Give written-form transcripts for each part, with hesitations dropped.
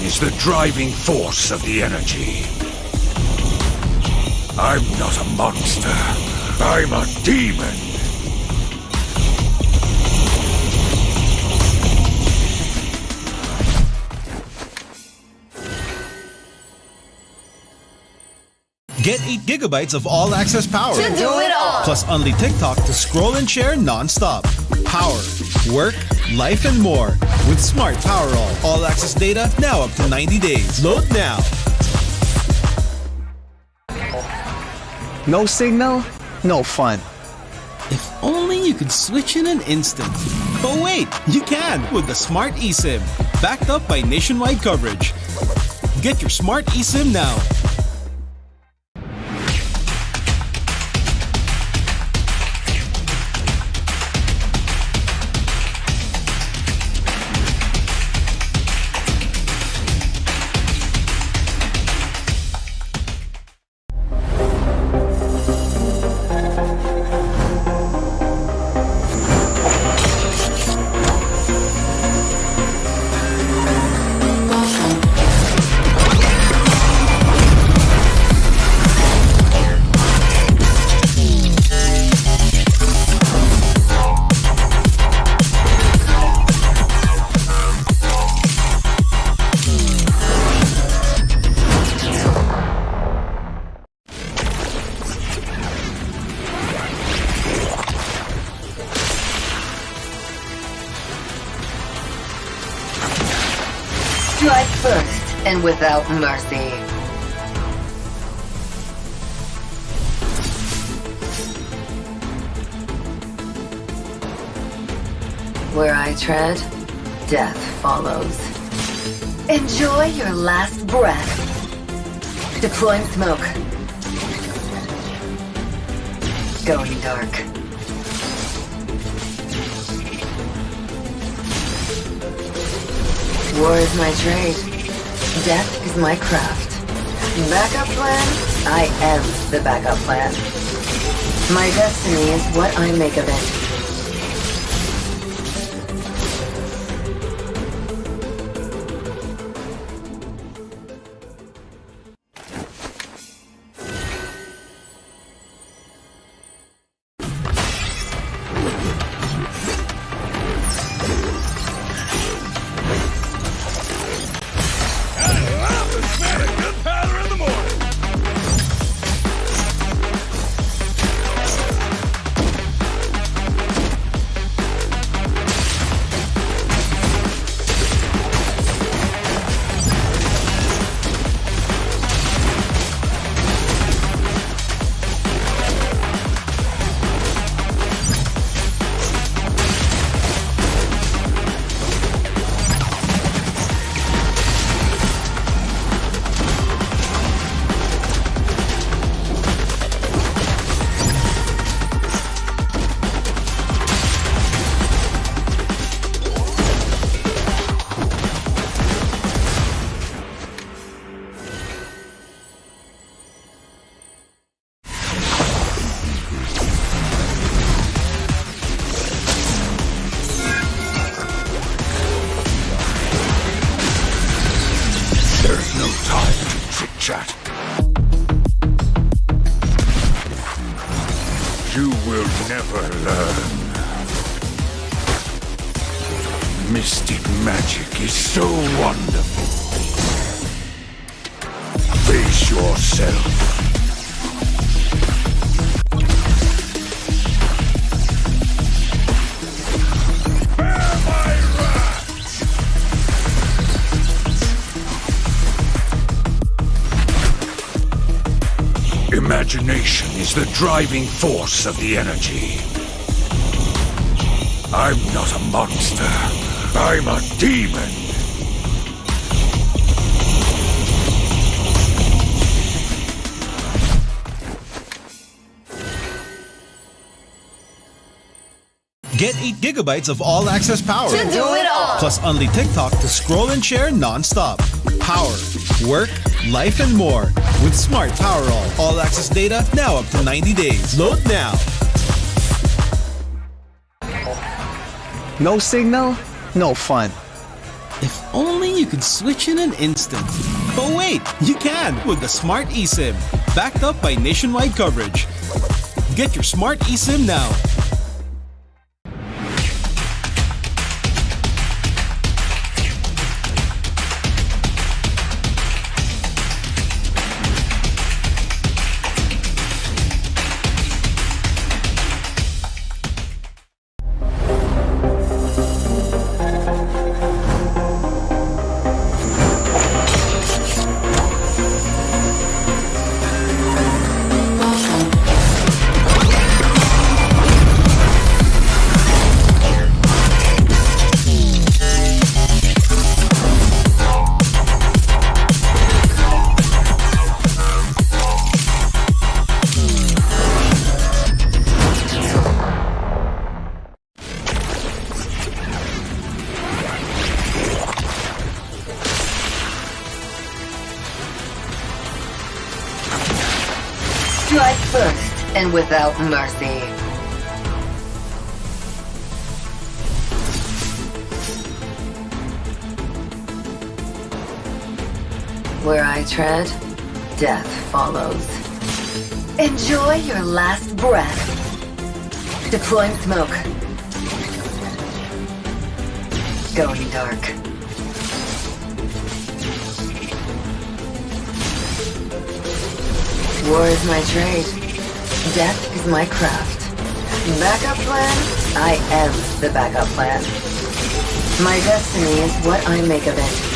is the driving force of the energy. I'm not a monster. I'm a demon. Get 8 gigabytes of all-access power. To do it all! Plus only TikTok to scroll and share non-stop. Power, work, life, and more. With Smart Power all-access data now up to 90 days. Load now. No signal, no fun. If only you could switch in an instant. But wait, you can with the Smart eSIM. Backed up by nationwide coverage. Get your Smart eSIM now. Strike first and without mercy. Where I tread, death follows. Enjoy your last breath. Deploying smoke. Going dark. War is my trade. Death is my craft. Backup plan? I am the backup plan. My destiny is what I make of it. You will never learn. Mystic magic is so wonderful. Face yourself. Imagination is the driving force of the energy. I'm not a monster. I'm a demon. Get 8 gigabytes of all-access power. To do it all! Plus only TikTok to scroll and share non-stop. Power, work, life, and more. With Smart Power all-access data now up to 90 days. Load now. No signal, no fun. If only you could switch in an instant. But wait, you can with the Smart eSIM, backed up by nationwide coverage. Get your Smart eSIM now. Strike first and without mercy. Where I tread, death follows. Enjoy your last breath. Deploying smoke. Going dark. War is my trade. Death is my craft. Backup plan? I am the backup plan. My destiny is what I make of it.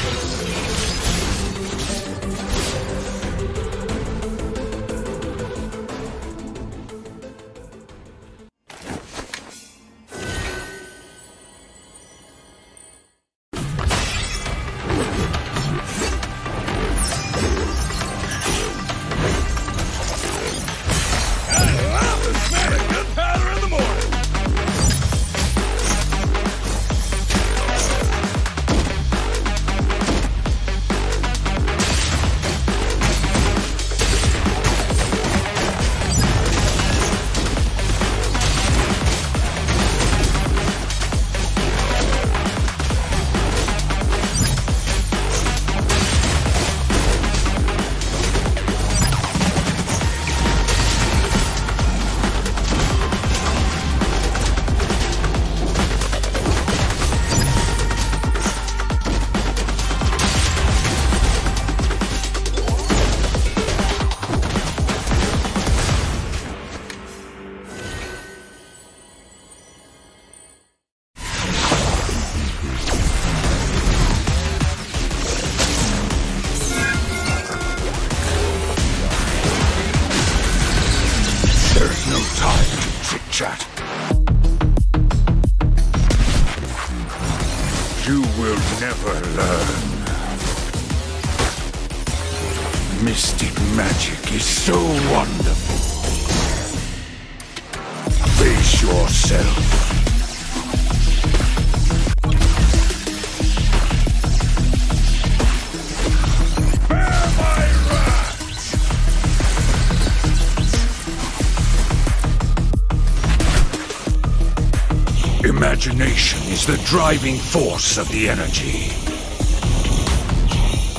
Chat. You will never learn. Mystic magic is so wonderful. Face yourself. Imagination is the driving force of the energy.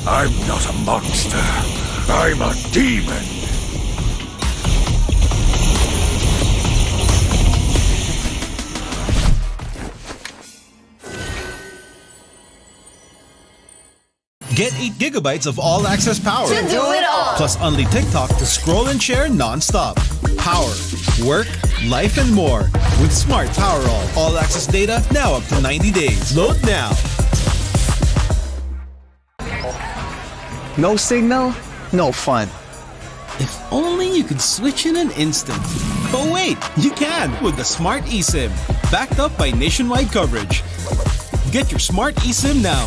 I'm not a monster. I'm a demon. Get 8 gigabytes of all-access power. To do it all! Plus only TikTok to scroll and share non-stop. Power, work, life, and more. With Smart Power all-access data now up to 90 days. Load now. No signal, no fun. If only you could switch in an instant. But wait, you can with the Smart eSIM, backed up by nationwide coverage. Get your Smart eSIM now.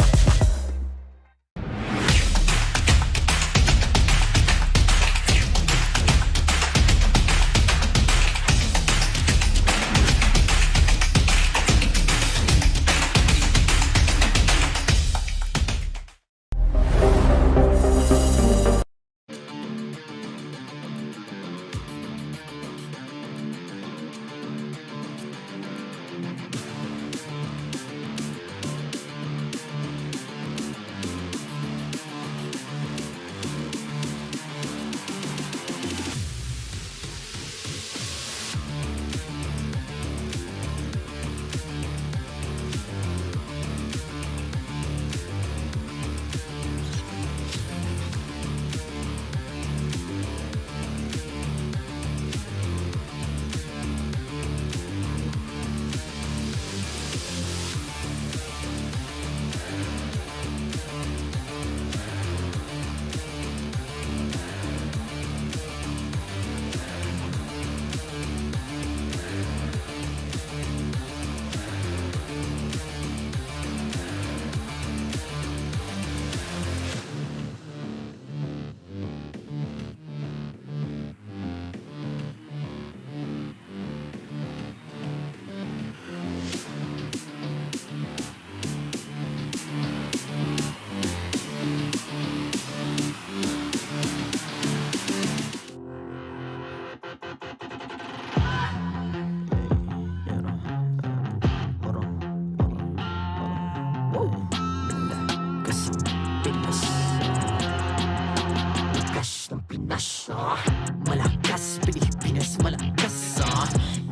Malakas, Pilipinas, malakas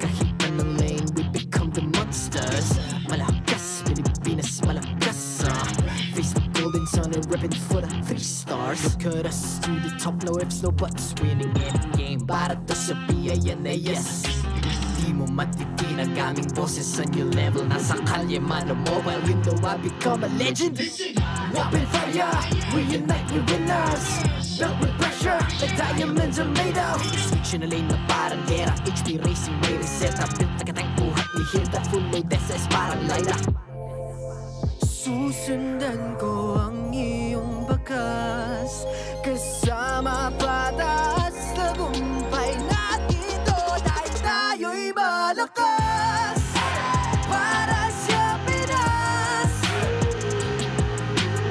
kahit anong lane, we become the monsters. Malakas, Pilipinas, malakas face the golden sun and reppin' for the 3 stars. Look at us, to the top, no ifs, no buts. Winning any game, para to sa PIN na yes. Di mo matitin ang aming boses sa new level. Nasa kalye man o mobile, you know I become a legend. Open fire, we unite, we winners. Built with pressure, the diamonds are made of. Switch in a lane na parang gera, HP racing, may reset up. Built agad ang buhat ni Hilda, full load SS parang Lyra. Susundan ko ang iyong bakas, kasama patas, tagumpay natin to dahil tayo'y malakas. Para sa Pinas,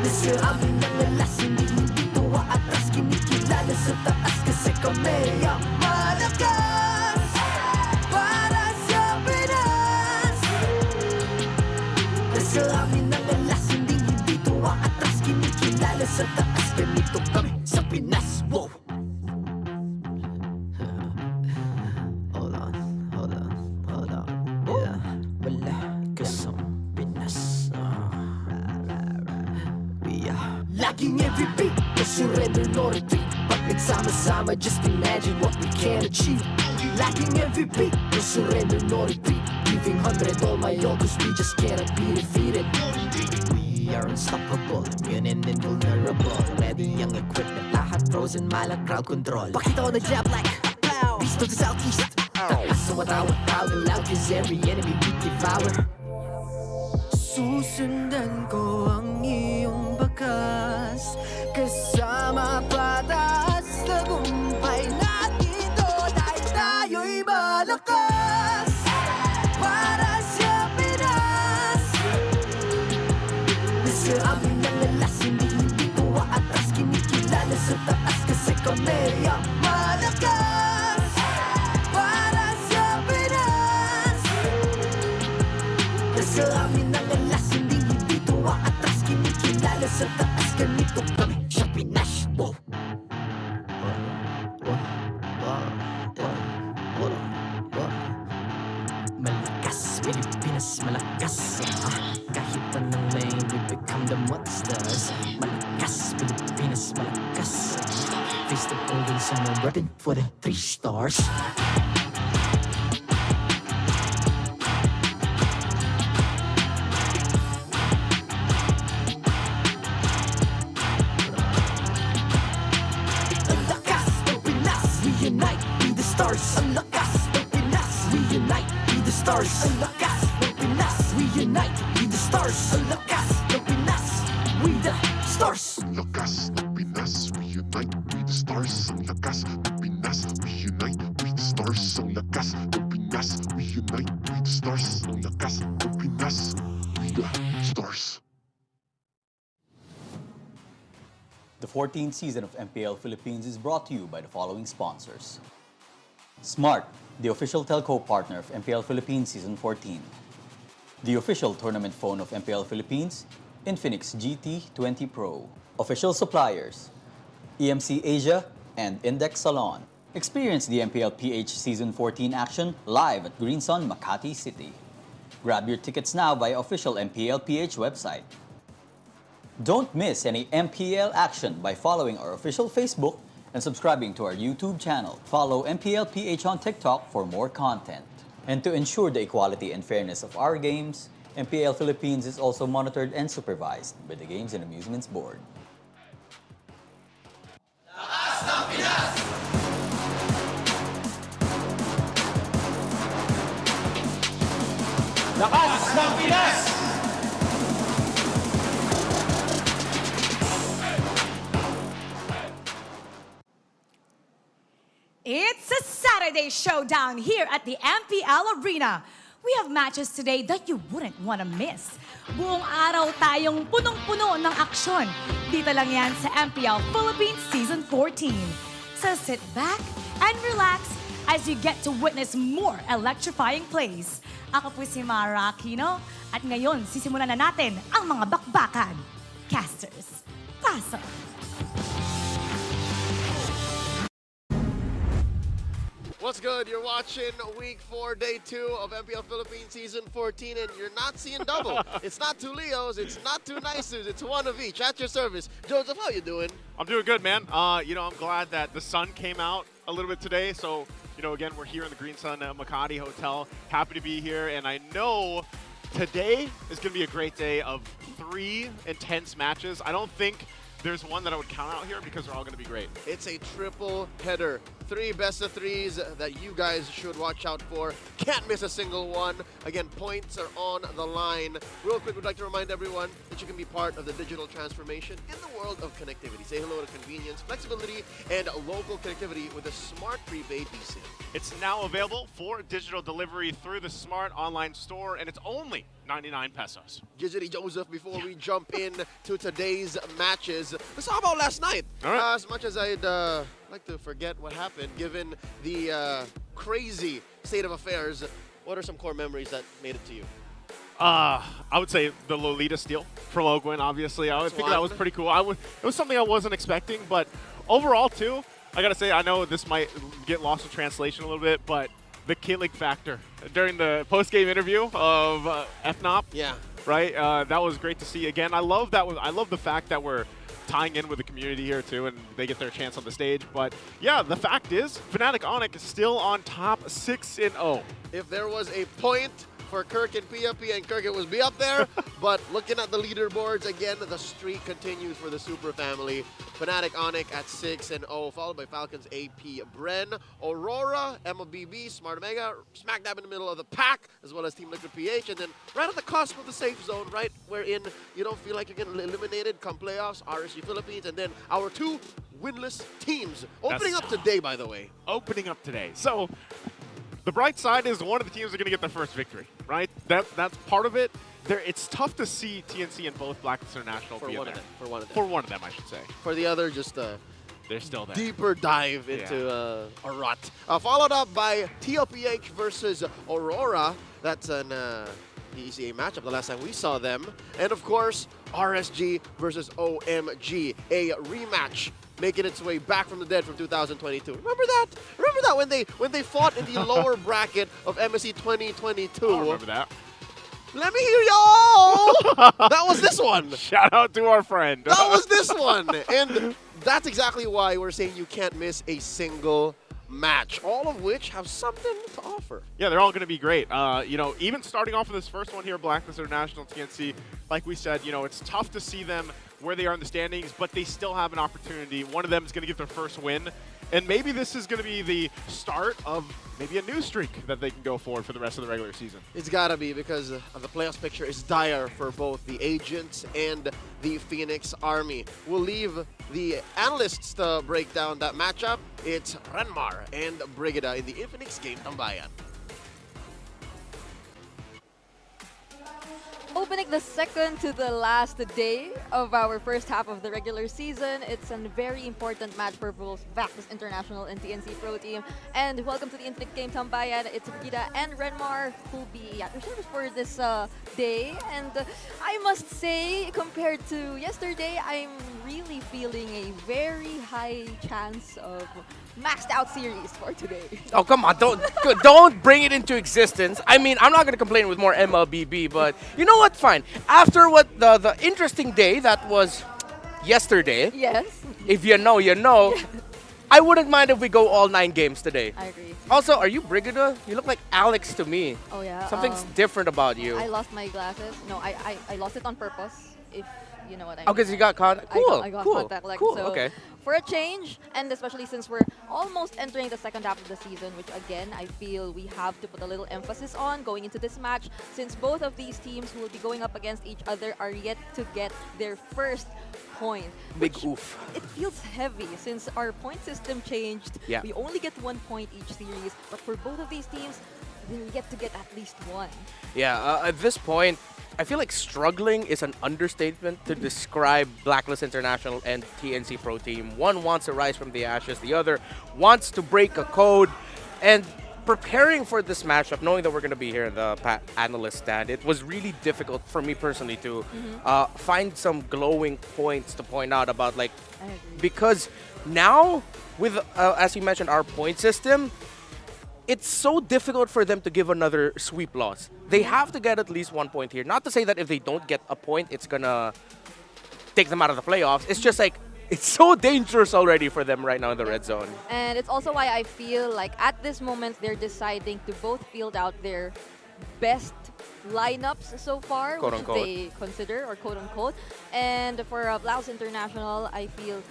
nasa amin ang alas, hindi tuwa atras, kinikilala sa taas kasi kami ang malakas. Para sa Pinas, nasa amin ang alas, hindi tuwa atras, kinikilala sa taas, ganito kami sa Pinas. Wow! Hold on, yeah. Malakas ang Pinas. We are laging MVP, no surrender, no retreat. Pag nagsama-sama, just imagine what we can achieve. Laging MVP, no surrender, no retreat. Giving 100 all my all, cause we just cannot be defeated. We are unstoppable, immune and invulnerable. Ready ang equipment, lahat frozen, malang crowd control. Pakita ko na jab like pow, beast of the southeast. Takas sa wataw-wataw, galaw, cause every enemy we devour. Susundan ko ang iyong bakas, kasama patas, tagumpay natin to dahil tayo'y malakas. Para sa Pinas, nasa amin ang alas, hindi tuwa atras, kinikilala sa taas kasi kami ang malakas. Para sa Pinas, nasa amin ang alas, hindi tuwa atras, kinikilala sa taas, ganito kami sa Pinas. Wow! Malakas, Pilipinas, malakas kahit anong lane, we become the monsters. Malakas, Pilipinas, malakas face the golden sun and reppin' for the 3 stars. Ang lakas ng Pinas, we unite, be the stars. Ang lakas ng Pinas, we unite, be the stars. Ang lakas ng Pinas, we unite, be the stars. Ang lakas ng Pinas, we the stars. Ang lakas ng Pinas, we unite, we the stars. Ang lakas ng Pinas, we unite, we the stars. Ang lakas ng Pinas, we unite, we the stars. Ang lakas ng Pinas, we the stars. The 14th season of MPL Philippines is brought to you by the following sponsors. Smart, the official telco partner of MPL Philippines Season 14. The official tournament phone of MPL Philippines, Infinix GT20 Pro. Official suppliers, EMC Asia and Index Salon. Experience the MPLPH Season 14 action live at Green Sun, Makati City. Grab your tickets now via official MPLPH website. Don't miss any MPL action by following our official Facebook and subscribing to our YouTube channel. Follow MPLPH on TikTok for more content. And to ensure the equality and fairness of our games, MPL Philippines is also monitored and supervised by the Games and Amusements Board. Lakas ng Pinas! It's a Saturday showdown here at the MPL Arena. We have matches today that you wouldn't want to miss. Buong araw tayong punong-puno ng aksyon. Dito lang yan sa MPL Philippines Season 14. So sit back and relax as you get to witness more electrifying plays. Ako po si Mara Aquino at ngayon sisimulan na natin ang mga bakbakan. Casters, pasok! What's good? You're watching Week 4, Day 2 of MPL Philippines Season 14, and you're not seeing double. It's not two Leos, it's not two Nices, it's one of each. At your service. Joseph, how you doing? I'm doing good, man. I'm glad that the sun came out a little bit today. So, again, we're here in the Green Sun Makati Hotel. Happy to be here, and I know today is going to be a great day of 3 intense matches. I don't think there's one that I would count out here because they're all going to be great. It's a triple header. 3 best-of-3s that you guys should watch out for. Can't miss a single one. Again, points are on the line. Real quick, we'd like to remind everyone that you can be part of the digital transformation in the world of connectivity. Say hello to convenience, flexibility, and local connectivity with a smart prepaid eSIM. It's now available for digital delivery through the smart online store, and it's only 99 pesos. Giggity Joseph, before we jump in to today's matches, let's talk about last night. All right. As much as I'd like to forget what happened, given the crazy state of affairs, what are some core memories that made it to you? I would say the Lolita steal from Ogwin, obviously. I think that was pretty cool. It was something I wasn't expecting, but overall, too, I got to say, I know this might get lost in translation a little bit, but the killing factor during the post-game interview of FNOP. Yeah. Right? That was great to see. Again, I love the fact that we're tying in with the community here too, and they get their chance on the stage. But yeah, the fact is, Fnatic Onyx is still on top 6-0. If there was a point for Kirk and Pia and Kirk, it was be up there. But looking at the leaderboards, again, the streak continues for the Super Family. Fnatic Onyx at 6-0, followed by Falcons AP Bren, Aurora, MLBB, Smart Omega, smack dab in the middle of the pack, as well as Team Liquid PH, and then right on the cusp of the safe zone, right wherein you don't feel like you're getting eliminated come playoffs, RSG Philippines, and then our 2 winless teams. Opening up today, by the way. Opening up today. So the bright side is one of the teams are going to get their first victory, right? That's part of it. It's tough to see TNC and both Blacklist International For be one in of there. them. For one of them. For one of them, I should say. For the other, just They're still there. deeper dive into a rut. Followed up by TLPH versus Aurora. That's an ECA matchup the last time we saw them. And of course, RSG versus OMG, a rematch making its way back from the dead from 2022. Remember that? Remember that when they fought in the lower bracket of MSC 2022? I remember that. Let me hear y'all! That was this one. Shout out to our friend. That was this one. And that's exactly why we're saying you can't miss a single match, all of which have something to offer. Yeah, they're all going to be great. Even starting off with this first one here, Blacklist International TNC, like we said, it's tough to see them where they are in the standings, but they still have an opportunity. One of them is going to get their first win. And maybe this is going to be the start of maybe a new streak that they can go forward for the rest of the regular season. It's got to be, because the playoffs picture is dire for both the Agents and the Phoenix Army. We'll leave the analysts to break down that matchup. It's Renmar and Brigida in the Infinix game Tambayan. Opening the second to the last day of our first half of the regular season. It's a very important match for both Blacklist International and TNC Pro Team. And welcome to the Infinite Game Tambayan. It's Brigida and Renmar who'll be at your service for this day. And I must say, compared to yesterday, I'm really feeling a very high chance of maxed out series for today. Oh, come on. Don't bring it into existence. I mean, I'm not going to complain with more MLBB, but you know what? Fine. After what the interesting day that was yesterday, Yes. if you know, you know, I wouldn't mind if we go all 9 games today. I agree. Also, are you Brigida? You look like Alex to me. Oh, yeah. Something's different about you. I lost my glasses. No, I lost it on purpose, if you know what I mean. Oh, because you got caught? Cool. I got cool. contact lens. Cool. So Okay. for a change, and especially since we're almost entering the second half of the season, which again, I feel we have to put a little emphasis on going into this match, since both of these teams who will be going up against each other are yet to get their first point. Big which oof. It feels heavy since our point system changed. Yeah. We only get 1 point each series, but for both of these teams, they'll get to get at least 1. Yeah, at this point, I feel like struggling is an understatement to describe Blacklist International and TNC Pro Team. One wants to rise from the ashes, the other wants to break a code. And preparing for this matchup, knowing that we're going to be here in the analyst stand, it was really difficult for me personally to find some glowing points to point out about, like, because now with, as you mentioned, our point system, it's so difficult for them to give another sweep loss. They have to get at least 1 point here. Not to say that if they don't get a point, it's gonna take them out of the playoffs. It's just like, it's so dangerous already for them right now in the red zone. And it's also why I feel like at this moment they're deciding to both field out their best lineups so far, Quote which unquote. they consider, or quote unquote. And for Blacklist International, I feel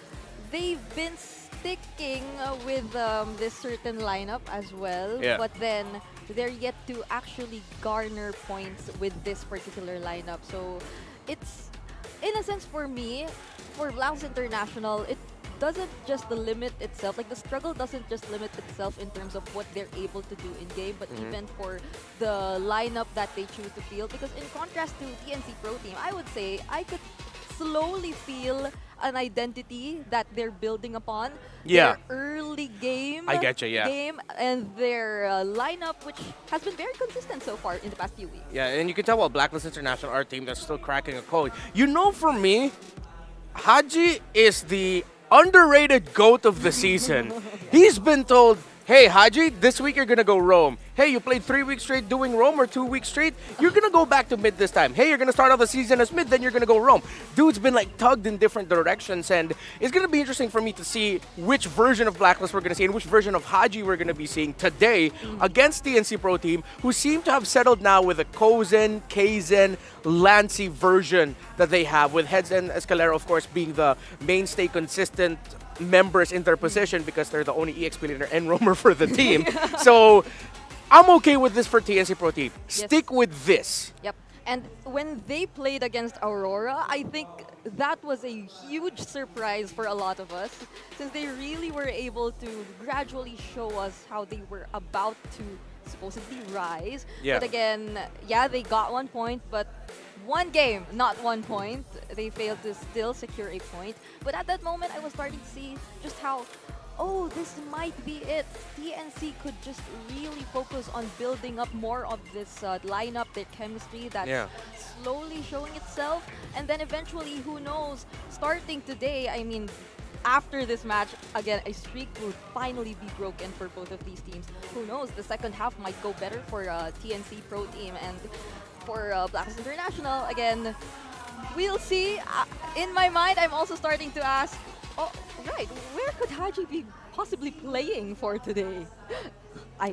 they've been sticking with this certain lineup as well, Yeah. but then they're yet to actually garner points with this particular lineup. So it's, in a sense for me, for Blacklist International, it doesn't just limit itself, like the struggle doesn't just limit itself in terms of what they're able to do in game, but even for the lineup that they choose to field. Because in contrast to TNC Pro Team, I would say I could slowly feel an identity that they're building upon. Yeah. Their early game. I getcha, yeah. Game and their lineup, which has been very consistent so far in the past few weeks. Yeah, and you can tell while Blacklist International, our team, that's still cracking a code. You know, for me, Haji is the underrated GOAT of the season. He's been told, hey, Haji, this week you're going to go roam. Hey, you played 3 weeks straight doing roam or 2 weeks straight. You're going to go back to mid this time. Hey, you're going to start off the season as mid, then you're going to go roam. Dude's been like tugged in different directions, and it's going to be interesting for me to see which version of Blacklist we're going to see and which version of Haji we're going to be seeing today against TNC Pro Team, who seem to have settled now with a Kozen, Kaizen, Lancy version that they have, with Heads and Escalera, of course, being the mainstay consistent members in their position because they're the only EXP leader and roamer for the team. So I'm okay with this for TNC Pro Team. Stick with this. Yep. And when they played against Aurora, I think that was a huge surprise for a lot of us, since they really were able to gradually show us how they were about to supposedly rise. Yeah. But again, yeah, they got 1 point, but one game, not 1 point. They failed to still secure a point. But at that moment, I was starting to see just how, oh, this might be it. TNC could just really focus on building up more of this lineup, their chemistry that's slowly showing itself. And then eventually, who knows, starting today, I mean, after this match, again, a streak will finally be broken for both of these teams. Who knows, the second half might go better for TNC Pro Team, and for Blacklist International, again, we'll see. In my mind, I'm also starting to ask, oh, right, where could Haji be possibly playing for today? I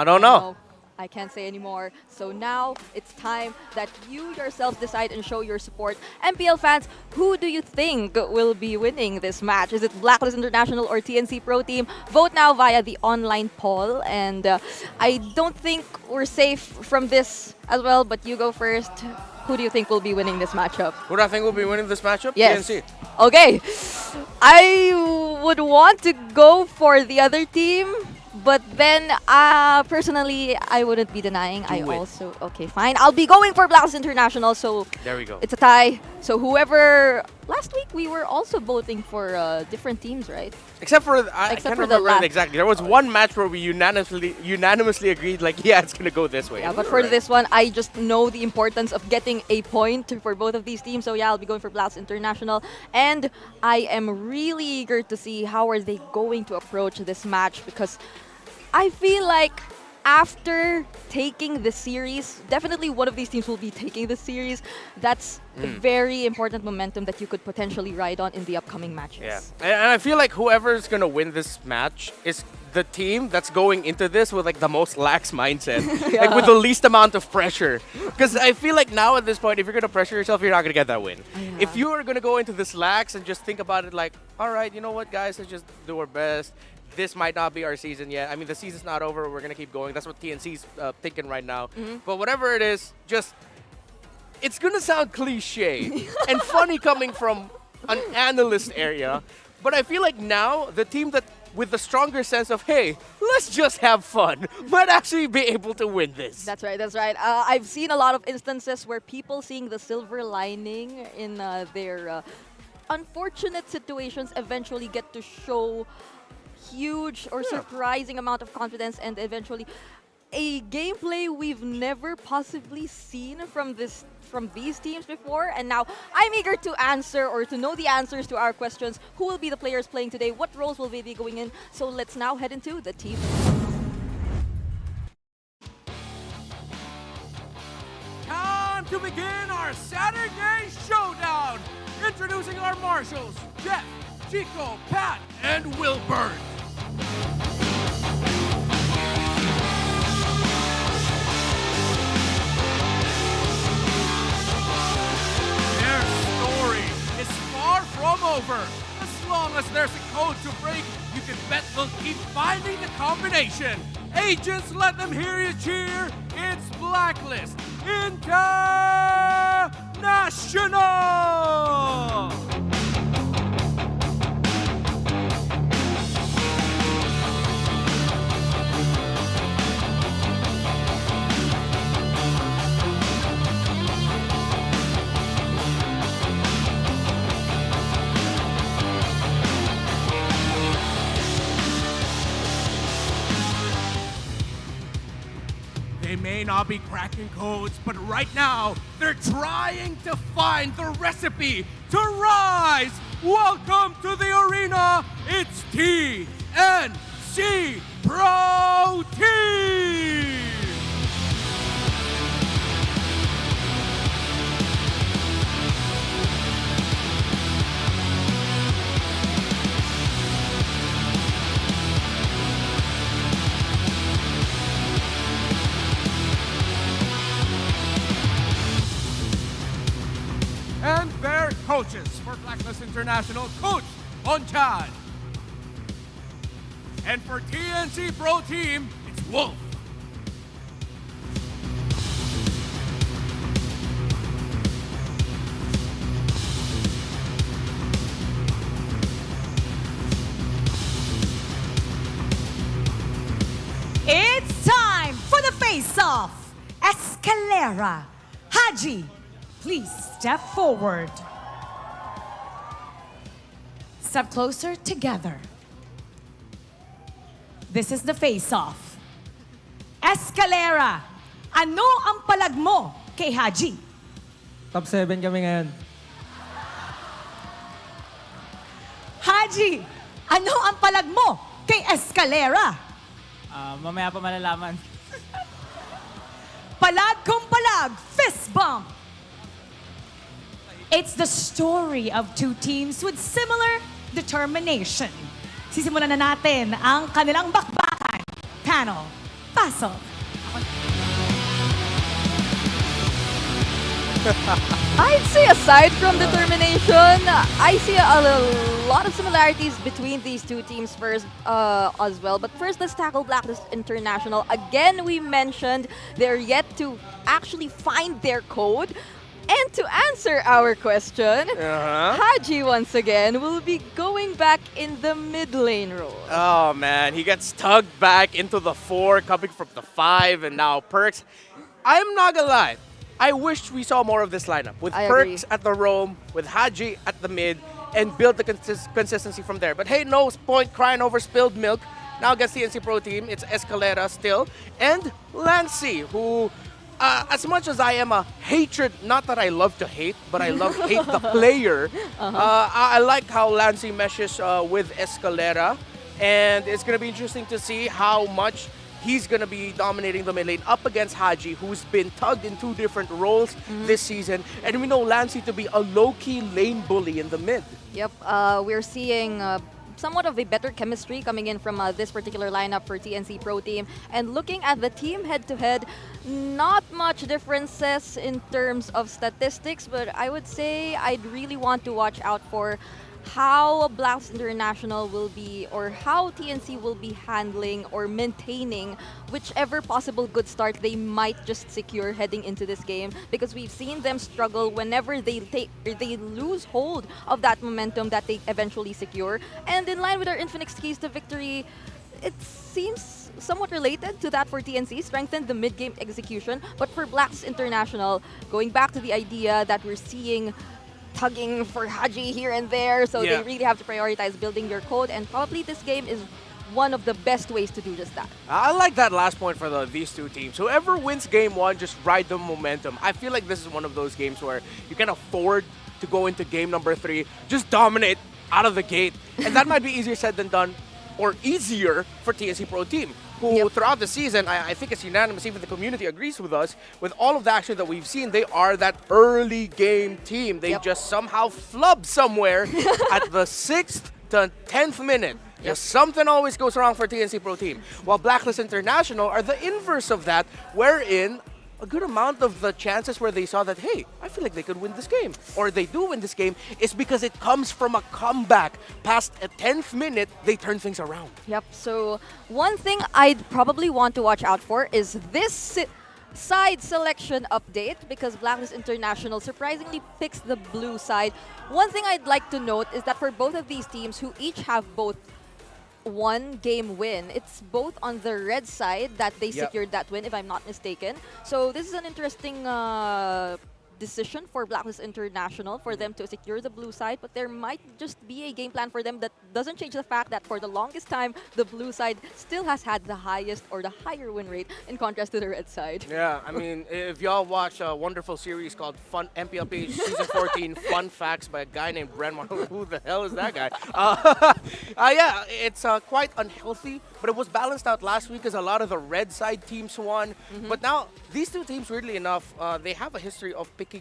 don't know. I can't say anymore. So now it's time that you yourselves decide and show your support. MPL fans, who do you think will be winning this match? Is it Blacklist International or TNC Pro Team? Vote now via the online poll. And I don't think we're safe from this as well, but you go first. Who do you think will be winning this matchup? Who do I think will be winning this matchup? Yes. TNC. Okay. I would want to go for the other team. But then, personally, I wouldn't be denying. Okay, fine. I'll be going for Blacklist International, so there we go. It's a tie. So whoever, last week we were also voting for different teams, right? Except for, I can't remember it exactly. There was one match where we unanimously agreed, like, yeah, it's going to go this way. Yeah, but for this one, I just know the importance of getting a point for both of these teams. So yeah, I'll be going for Blacklist International. And I am really eager to see how are they going to approach this match, because I feel like after taking the series, definitely one of these teams will be taking the series. That's a very important momentum that you could potentially ride on in the upcoming matches. Yeah, and I feel like whoever's going to win this match is the team that's going into this with like the most lax mindset, like with the least amount of pressure. Because I feel like now at this point, if you're going to pressure yourself, you're not going to get that win. If you are going to go into this lax and just think about it like, all right, you know what, guys, let's just do our best. This might not be our season yet. I mean, the season's not over. We're going to keep going. That's what TNC's thinking right now. But whatever it is, just, it's going to sound cliche and funny coming from an analyst area. But I feel like now the team that with the stronger sense of, hey, let's just have fun, might actually be able to win this. That's right, that's right. I've seen a lot of instances where people seeing the silver lining in their unfortunate situations eventually get to show huge or surprising amount of confidence, and eventually a gameplay we've never possibly seen from these teams before. And now I'm eager to answer or to know the answers to our questions. Who will be the players playing today? What roles will they be going in? So let's now head into the team. time to begin our Saturday Showdown. Introducing our marshals, Jeff, Chico, Pat, and Wilbert. Their story is far from over. As long as there's a code to break, you can bet they'll keep finding the combination. Agents, let them hear you cheer. It's Blacklist International! They may not be cracking codes, but right now, they're trying to find the recipe to rise! Welcome to the arena! It's TNC Pro Team! And their coaches for Blacklist International, Coach Onchan. And for TNC Pro Team, it's Wolf. It's time for the face-off. Escalera. Haji, please step forward. Step closer together. This is the face-off. Escalera, ano ang palag mo kay Haji? Top 7 kami ngayon. Haji, ano ang palag mo kay Escalera? Mamaya pa malalaman. Palag kung palag, fist bump. It's the story of two teams with similar determination. Sisimulan na natin ang kanilang bakbakan. Panel, pasok. I'd say aside from determination, I see a lot of similarities between these two teams first as well. But first, let's tackle Blacklist International. Again, we mentioned they're yet to actually find their code. And to answer our question, Haji once again will be going back in the mid lane role. Oh man, he gets tugged back into the 4, coming from the 5, and now Perks. I'm not gonna lie, I wish we saw more of this lineup with Perks at the roam, with Haji at the mid, and build the consistency from there. But hey, no point crying over spilled milk. Now against the TNC Pro Team, it's Escalera still, and Lancy, who as much as I am a hatred, not that I love to hate, but I love hate the player. I like how Lancy meshes with Escalera, and it's going to be interesting to see how much he's going to be dominating the mid lane up against Haji, who's been tugged in 2 different roles this season, and we know Lancy to be a low-key lane bully in the mid. Yep, we're seeing somewhat of a better chemistry coming in from this particular lineup for TNC Pro Team. And looking at the team head-to-head, not much differences in terms of statistics, but I would say I'd really want to watch out for how Blacklist International will be, or how TNC will be handling or maintaining whichever possible good start they might just secure heading into this game, because we've seen them struggle whenever they lose hold of that momentum that they eventually secure. And in line with our Infinix keys to victory, it seems somewhat related to that for TNC, strengthen the mid-game execution. But for Blacklist International, going back to the idea that we're seeing tugging for Haji here and there, so they really have to prioritize building your code, and probably this game is one of the best ways to do just that. I like that last point for these two teams. Whoever wins game 1, just ride the momentum. I feel like this is one of those games where you can afford to go into game number 3, just dominate out of the gate, and that might be easier said than done, or easier for TNC Pro Team. who throughout the season, I think it's unanimous, even the community agrees with us, with all of the action that we've seen, they are that early game team. They just somehow flub somewhere at the 6th to 10th minute. Just something always goes wrong for TNC Pro Team. While Blacklist International are the inverse of that, wherein a good amount of the chances where they saw that, hey, I feel like they could win this game, or they do win this game, is because it comes from a comeback. Past a 10th minute, they turn things around. Yep, so one thing I'd probably want to watch out for is this side selection update, because Blacklist International surprisingly picks the blue side. One thing I'd like to note is that for both of these teams, who each have both one game win, it's both on the red side that they secured that win, if I'm not mistaken. So this is an interesting decision for Blacklist International for them to secure the blue side, but there might just be a game plan for them that doesn't change the fact that for the longest time, the blue side still has had the highest or the higher win rate in contrast to the red side. Yeah, I mean, if y'all watch a wonderful series called MLBB Season 14, Fun Facts by a guy named Brenman, who the hell is that guy? Yeah, it's quite unhealthy, but it was balanced out last week as a lot of the red side teams won. But now, these two teams, weirdly enough, they have a history of picking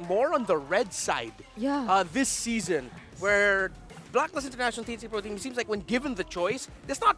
more on the red side this season, where Blacklist International TNC Pro Team seems like when given the choice, it's not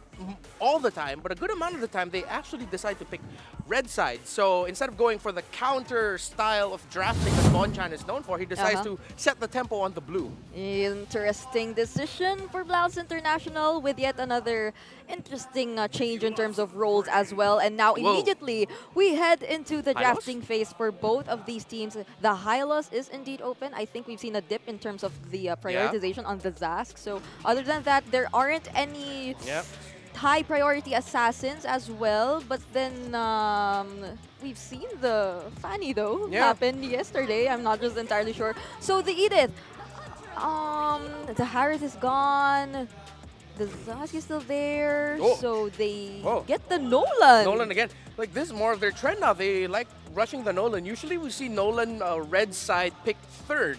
all the time, but a good amount of the time, they actually decide to pick red side. So instead of going for the counter style of drafting that Bonchan is known for, he decides to set the tempo on the blue. Interesting decision for Blacklist International, with yet another interesting change in terms of roles as well. And now immediately we head into the drafting phase for both of these teams. The Hylos is indeed open. I think we've seen a dip in terms of the prioritization on the Zask. So other than that, there aren't any high priority assassins as well. But then we've seen the Fanny though happen yesterday. I'm not just entirely sure. So the Edith, the Harris is gone. The Zask is still there, so they get the Nolan. Nolan again. Like, this is more of their trend now. They like rushing the Nolan. Usually we see Nolan red side pick third.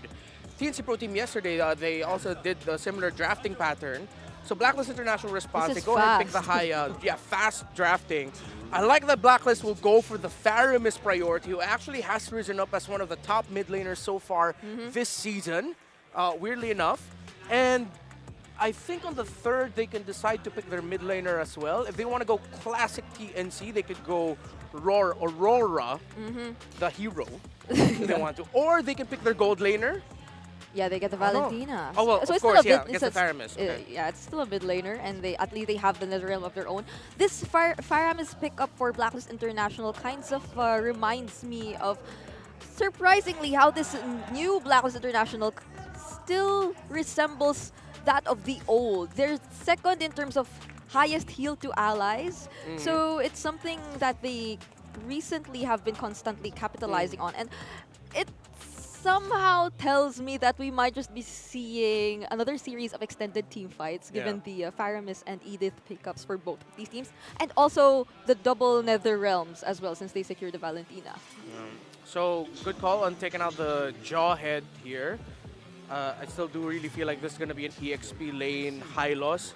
TNC Pro Team yesterday, they also did the similar drafting pattern. So Blacklist International response, they go ahead and pick the high, fast drafting. I like that Blacklist will go for the Faramis priority, who actually has risen up as one of the top mid laners so far this season, weirdly enough. And I think on the third, they can decide to pick their mid laner as well. If they want to go classic TNC, they could go Aurora, the hero, if they want to. Or they can pick their gold laner. Yeah, they get the Valentina. Oh, well, so of course, it's get the Faramis. Yeah, it's still a mid laner, and at least they have the Netherrealm of their own. This Faramis pickup for Blacklist International kinds of reminds me of, surprisingly, how this new Blacklist International still resembles that of the old. They're second in terms of highest heal to allies. So it's something that they recently have been constantly capitalizing on. And it somehow tells me that we might just be seeing another series of extended team fights, given the Faramis and Edith pickups for both of these teams. And also the double Nether Realms as well, since they secured the Valentina. So, good call on taking out the Jawhead here. I still do really feel like this is going to be an EXP lane high loss.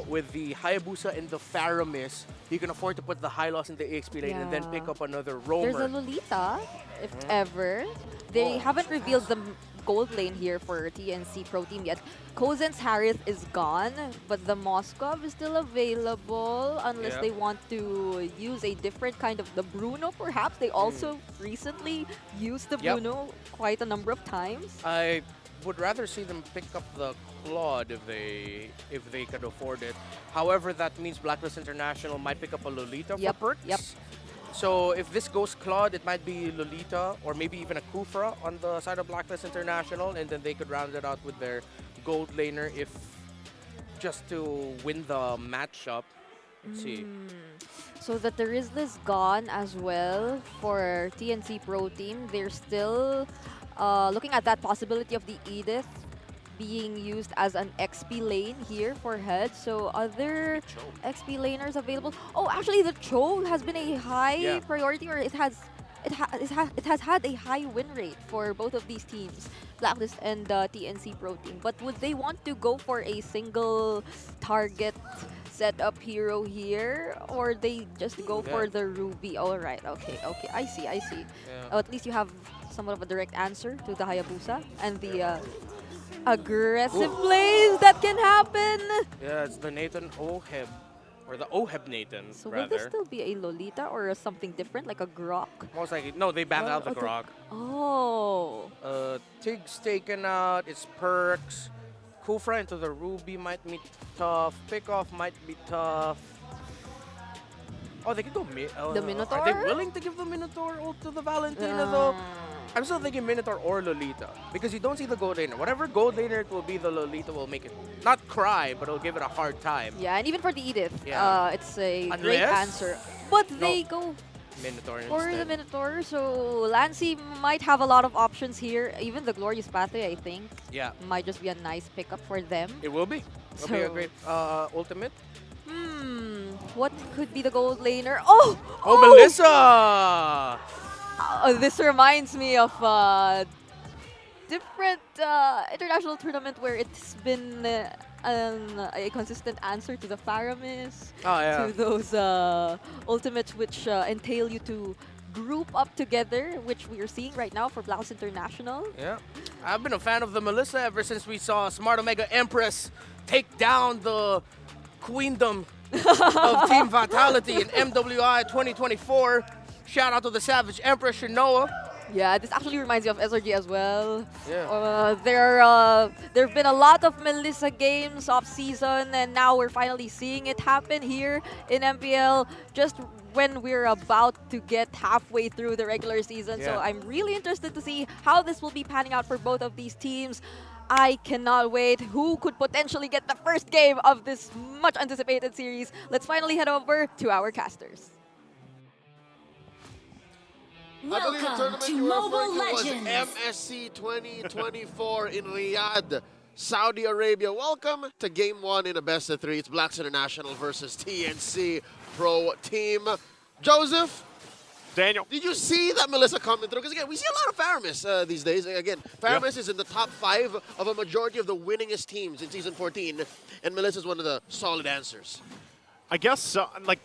With the Hayabusa and the Faramis, you can afford to put the high loss in the EXP lane and then pick up another roamer. There's a Lolita, if ever. They haven't revealed the gold lane here for TNC Pro Team yet. Kozen's Harith is gone, but the Moskov is still available unless they want to use a different kind of the Bruno, perhaps. They also recently used the Bruno quite a number of times. I would rather see them pick up the Claude if they could afford it. However, that means Blacklist International might pick up a Lolita for perks. So if this goes Claude, it might be Lolita or maybe even a Kufra on the side of Blacklist International, and then they could round it out with their gold laner if just to win the matchup. Let's see. So that there is this gone as well for TNC Pro Team. They're still looking at that possibility of the Edith being used as an XP lane here for head. So other XP laners available. Oh, actually, the Cho has been a high priority, or it has had a high win rate for both of these teams, Blacklist and TNC Pro Team. But would they want to go for a single target setup hero here, or they just go for the Ruby? All right, okay, I see. Yeah. Oh, at least you have somewhat of a direct answer to the Hayabusa and the aggressive plays that can happen. Yeah, it's the Nathan Oheb. Or the Oheb Nathan, So rather. will this still be a Lolita or something different, like a Grok? Most likely. No, they banned out the okay. Grok. Oh. Tig's taken out. It's Perks. Kufra into the Ruby might be tough. Pickoff might be tough. Oh, they could go The Minotaur? Are they willing to give the Minotaur ult to the Valentina though? I'm still thinking Minotaur or Lolita because you don't see the gold laner. Whatever gold laner it will be, the Lolita will make it not cry, but it'll give it a hard time. Yeah, and even for the Edith, it's a great Unless- answer. But they go Minotaur for the instead. Minotaur, so Lancy might have a lot of options here. Even the Glorious Pathway, I think, Yeah, might just be a nice pickup for them. it will be. It'll be a So- great ultimate. What could be the gold laner? Oh! Oh, Melissa! This reminds me of different international tournament where it's been a consistent answer to the Faramis, Oh, yeah. to those ultimates which entail you to group up together, which we are seeing right now for Blacklist International. Yeah, I've been a fan of the Melissa ever since we saw Smart Omega Empress take down the queendom of Team Vitality in MWI 2024. Shout out to the Savage Empress Shinoa. Yeah, this actually reminds me of SRG as well. Yeah. There have been a lot of Melissa games off season, and now we're finally seeing it happen here in MPL. Just when we're about to get halfway through the regular season, so Yeah. I'm really interested to see how this will be panning out for both of these teams. I cannot wait. Who could potentially get the first game of this much anticipated series? Let's finally head over to our casters. I believe the Welcome tournament to you were Mobile referring to was Legends. MSC 2024 in Riyadh, Saudi Arabia. Welcome to Game 1 in a best of 3. It's Blacklist International versus TNC Pro Team. Joseph, Daniel. did you see that Melissa coming through? Because again, we see a lot of Faramis these days. Again, Faramis is in the top 5 of a majority of the winningest teams in Season 14, and Melissa's one of the solid answers. I guess so. Like,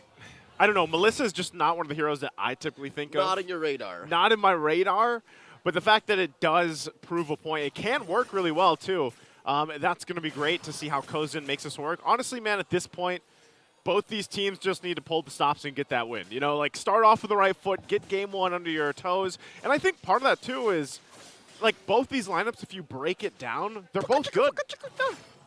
I don't know. Melissa is just not one of the heroes that I typically think of. Not in your radar. Not in my radar. But the fact that it does prove a point, it can work really well too. That's going to be great to see how Kozin makes this work. Honestly, man, at this point, both these teams just need to pull the stops and get that win. You know, like start off with the right foot, get game 1 under your toes. And I think part of that too is, like both these lineups, if you break it down, they're both good.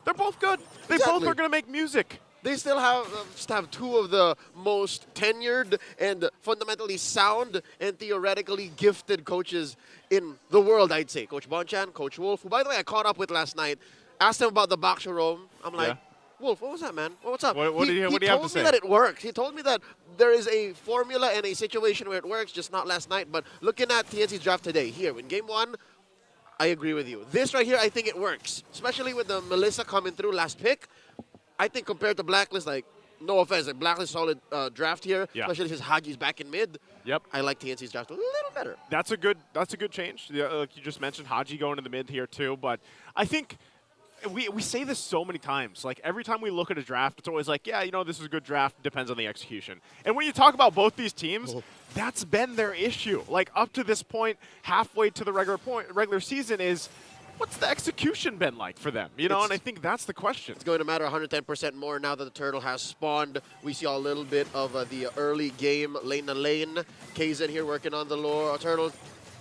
They're both good. They both are going to make music. They still have 2 of the most tenured and fundamentally sound and theoretically gifted coaches in the world, I'd say. Coach Bonchan, Coach Wolf, who, by the way, I caught up with last night. Asked him about the Baksha Rome. I'm like, Wolf, what was that, man? What's up? What do you have to He told me say? that it works. He told me that there is a formula and a situation where it works, just not last night. But looking at TNC's draft today, here, in Game 1, I agree with you. This right here, I think it works, especially with the Melissa coming through last pick. I think compared to Blacklist, like, no offense, like Blacklist solid draft here, especially since Hagi's back in mid. Yep. I like TNC's draft a little better. That's a good change. Yeah, like you just mentioned, Haji going to the mid here too. But I think we say this so many times. Like every time we look at a draft, it's always like, yeah, you know, this is a good draft. Depends on the execution. And when you talk about both these teams, that's been their issue. Like up to this point, halfway to the regular season is, what's the execution been like for them? You know, and I think that's the question. It's going to matter 110% more now that the turtle has spawned. We see a little bit of the early game lane to lane. KZ here working on the lore. Turtle,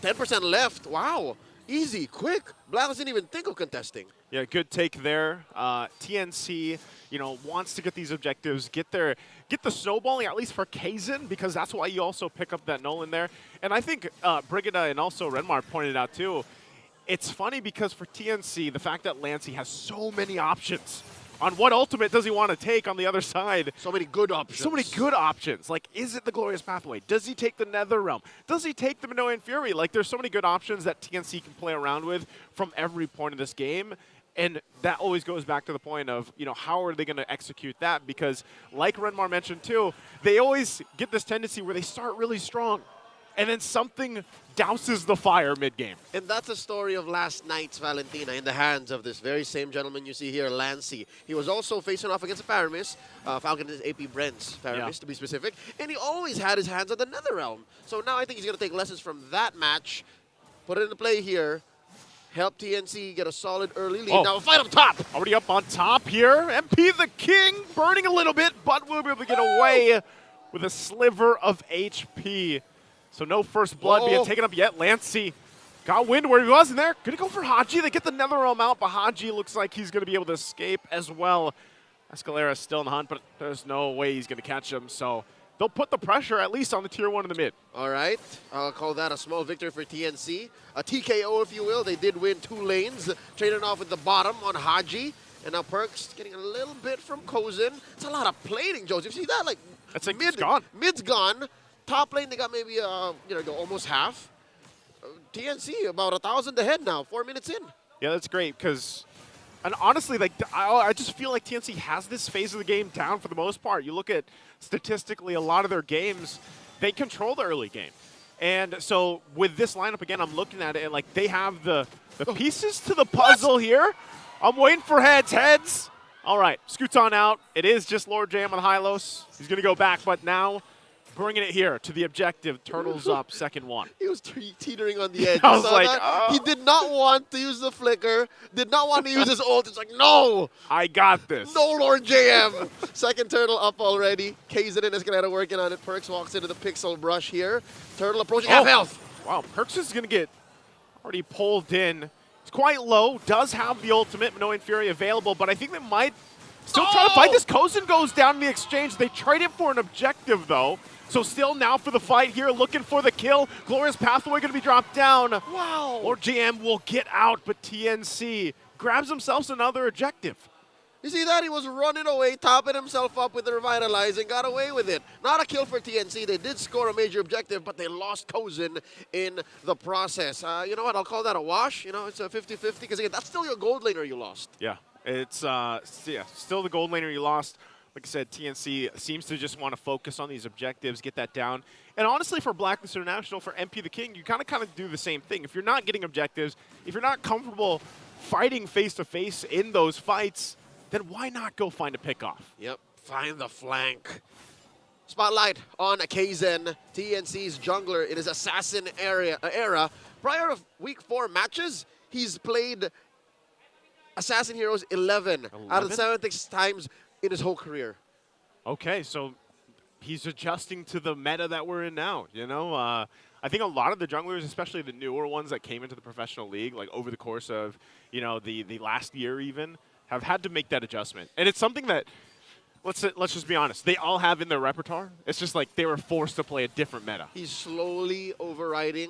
10% left. Wow. Easy, quick. Blacklist didn't even think of contesting. Yeah, good take there. TNC, you know, wants to get these objectives, get the snowballing at least for Kazin, because that's why you also pick up that Nolan there. And I think Brigida and also Renmar pointed out too, it's funny because for TNC, the fact that Lancy has so many options on what ultimate does he want to take on the other side. So many good options. So many good options. Like, is it the Glorious Pathway? Does he take the Nether Realm? Does he take the Minoan Fury? Like, there's so many good options that TNC can play around with from every point of this game. And that always goes back to the point of, you know, how are they going to execute that? Because like Renmar mentioned too, they always get this tendency where they start really strong. and then something douses the fire mid-game. And that's the story of last night's Valentina in the hands of this very same gentleman you see here, Lancy. He was also facing off against a Paramis, Falcon is AP Brent's Paramis to be specific, and he always had his hands on the Netherrealm. So now I think he's going to take lessons from that match, put it into play here, help TNC get a solid early lead. Now fight up top! Already up on top here. MP the King burning a little bit, but will be able to get away with a sliver of HP. So no first blood being taken up yet. Lancy got wind where he was in there. Gonna go for Haji. They get the Netherrealm out, but Haji looks like he's gonna be able to escape as well. Escalera's still in the hunt, but there's no way he's gonna catch him. So they'll put the pressure at least on the tier 1 in the mid. All right, I'll call that a small victory for TNC. A TKO, if you will. They did win 2 lanes, trading off with the bottom on Haji. And now Perks getting a little bit from Kozin. It's a lot of plating, Joseph. See that? Like, that's like mid's gone. Mid's gone. Top lane, they got maybe, you know, almost half. TNC, about 1,000 ahead now, 4 minutes in. Yeah, that's great, because, and honestly, like, I just feel like TNC has this phase of the game down for the most part. You look at, statistically, a lot of their games, they control the early game. And so, with this lineup, again, I'm looking at it, and, like, they have the pieces to the puzzle here. I'm waiting for heads. All right, scoots on out. It is just Lord JM on Hylos. He's going to go back, but now bringing it here to the objective. Turtles up, second 1. He was teetering on the edge. I was like, oh. He did not want to use the flicker, did not want to use his ult. It's like, no! I got this. No, Lord JM. Second turtle up already. Kazin and Escalera working on it. Perks walks into the pixel brush here. Turtle approaching half health. Wow, Perks is going to get already pulled in. It's quite low, does have the ultimate, Minoan Fury available, but I think they might still try to fight this. Kozin goes down in the exchange. They trade it for an objective, though. So still now for the fight here, looking for the kill. Glorious Pathway going to be dropped down. Wow. Lord GM will get out, but TNC grabs themselves another objective. You see that? He was running away, topping himself up with the Revitalize and got away with it. Not a kill for TNC. They did score a major objective, but they lost Kozin in the process. You know what? I'll call that a wash. You know, it's a 50-50 because, again, that's still your gold laner you lost. Yeah, it's still the gold laner you lost. Like I said, TNC seems to just want to focus on these objectives, get that down. And honestly, for Blacklist International, for MP the King, you kind of do the same thing. If you're not getting objectives, if you're not comfortable fighting face-to-face in those fights, then why not go find a pick-off? Yep, find the flank. Spotlight on Kazin, TNC's jungler in his Assassin era. Prior to Week 4 matches, he's played Assassin Heroes 11 out of 76 times in his whole career. Okay, so he's adjusting to the meta that we're in now, you know? I think a lot of the junglers, especially the newer ones that came into the professional league, like over the course of, you know, the last year even, have had to make that adjustment. And it's something that, let's just be honest, they all have in their repertoire. It's just like they were forced to play a different meta. He's slowly overriding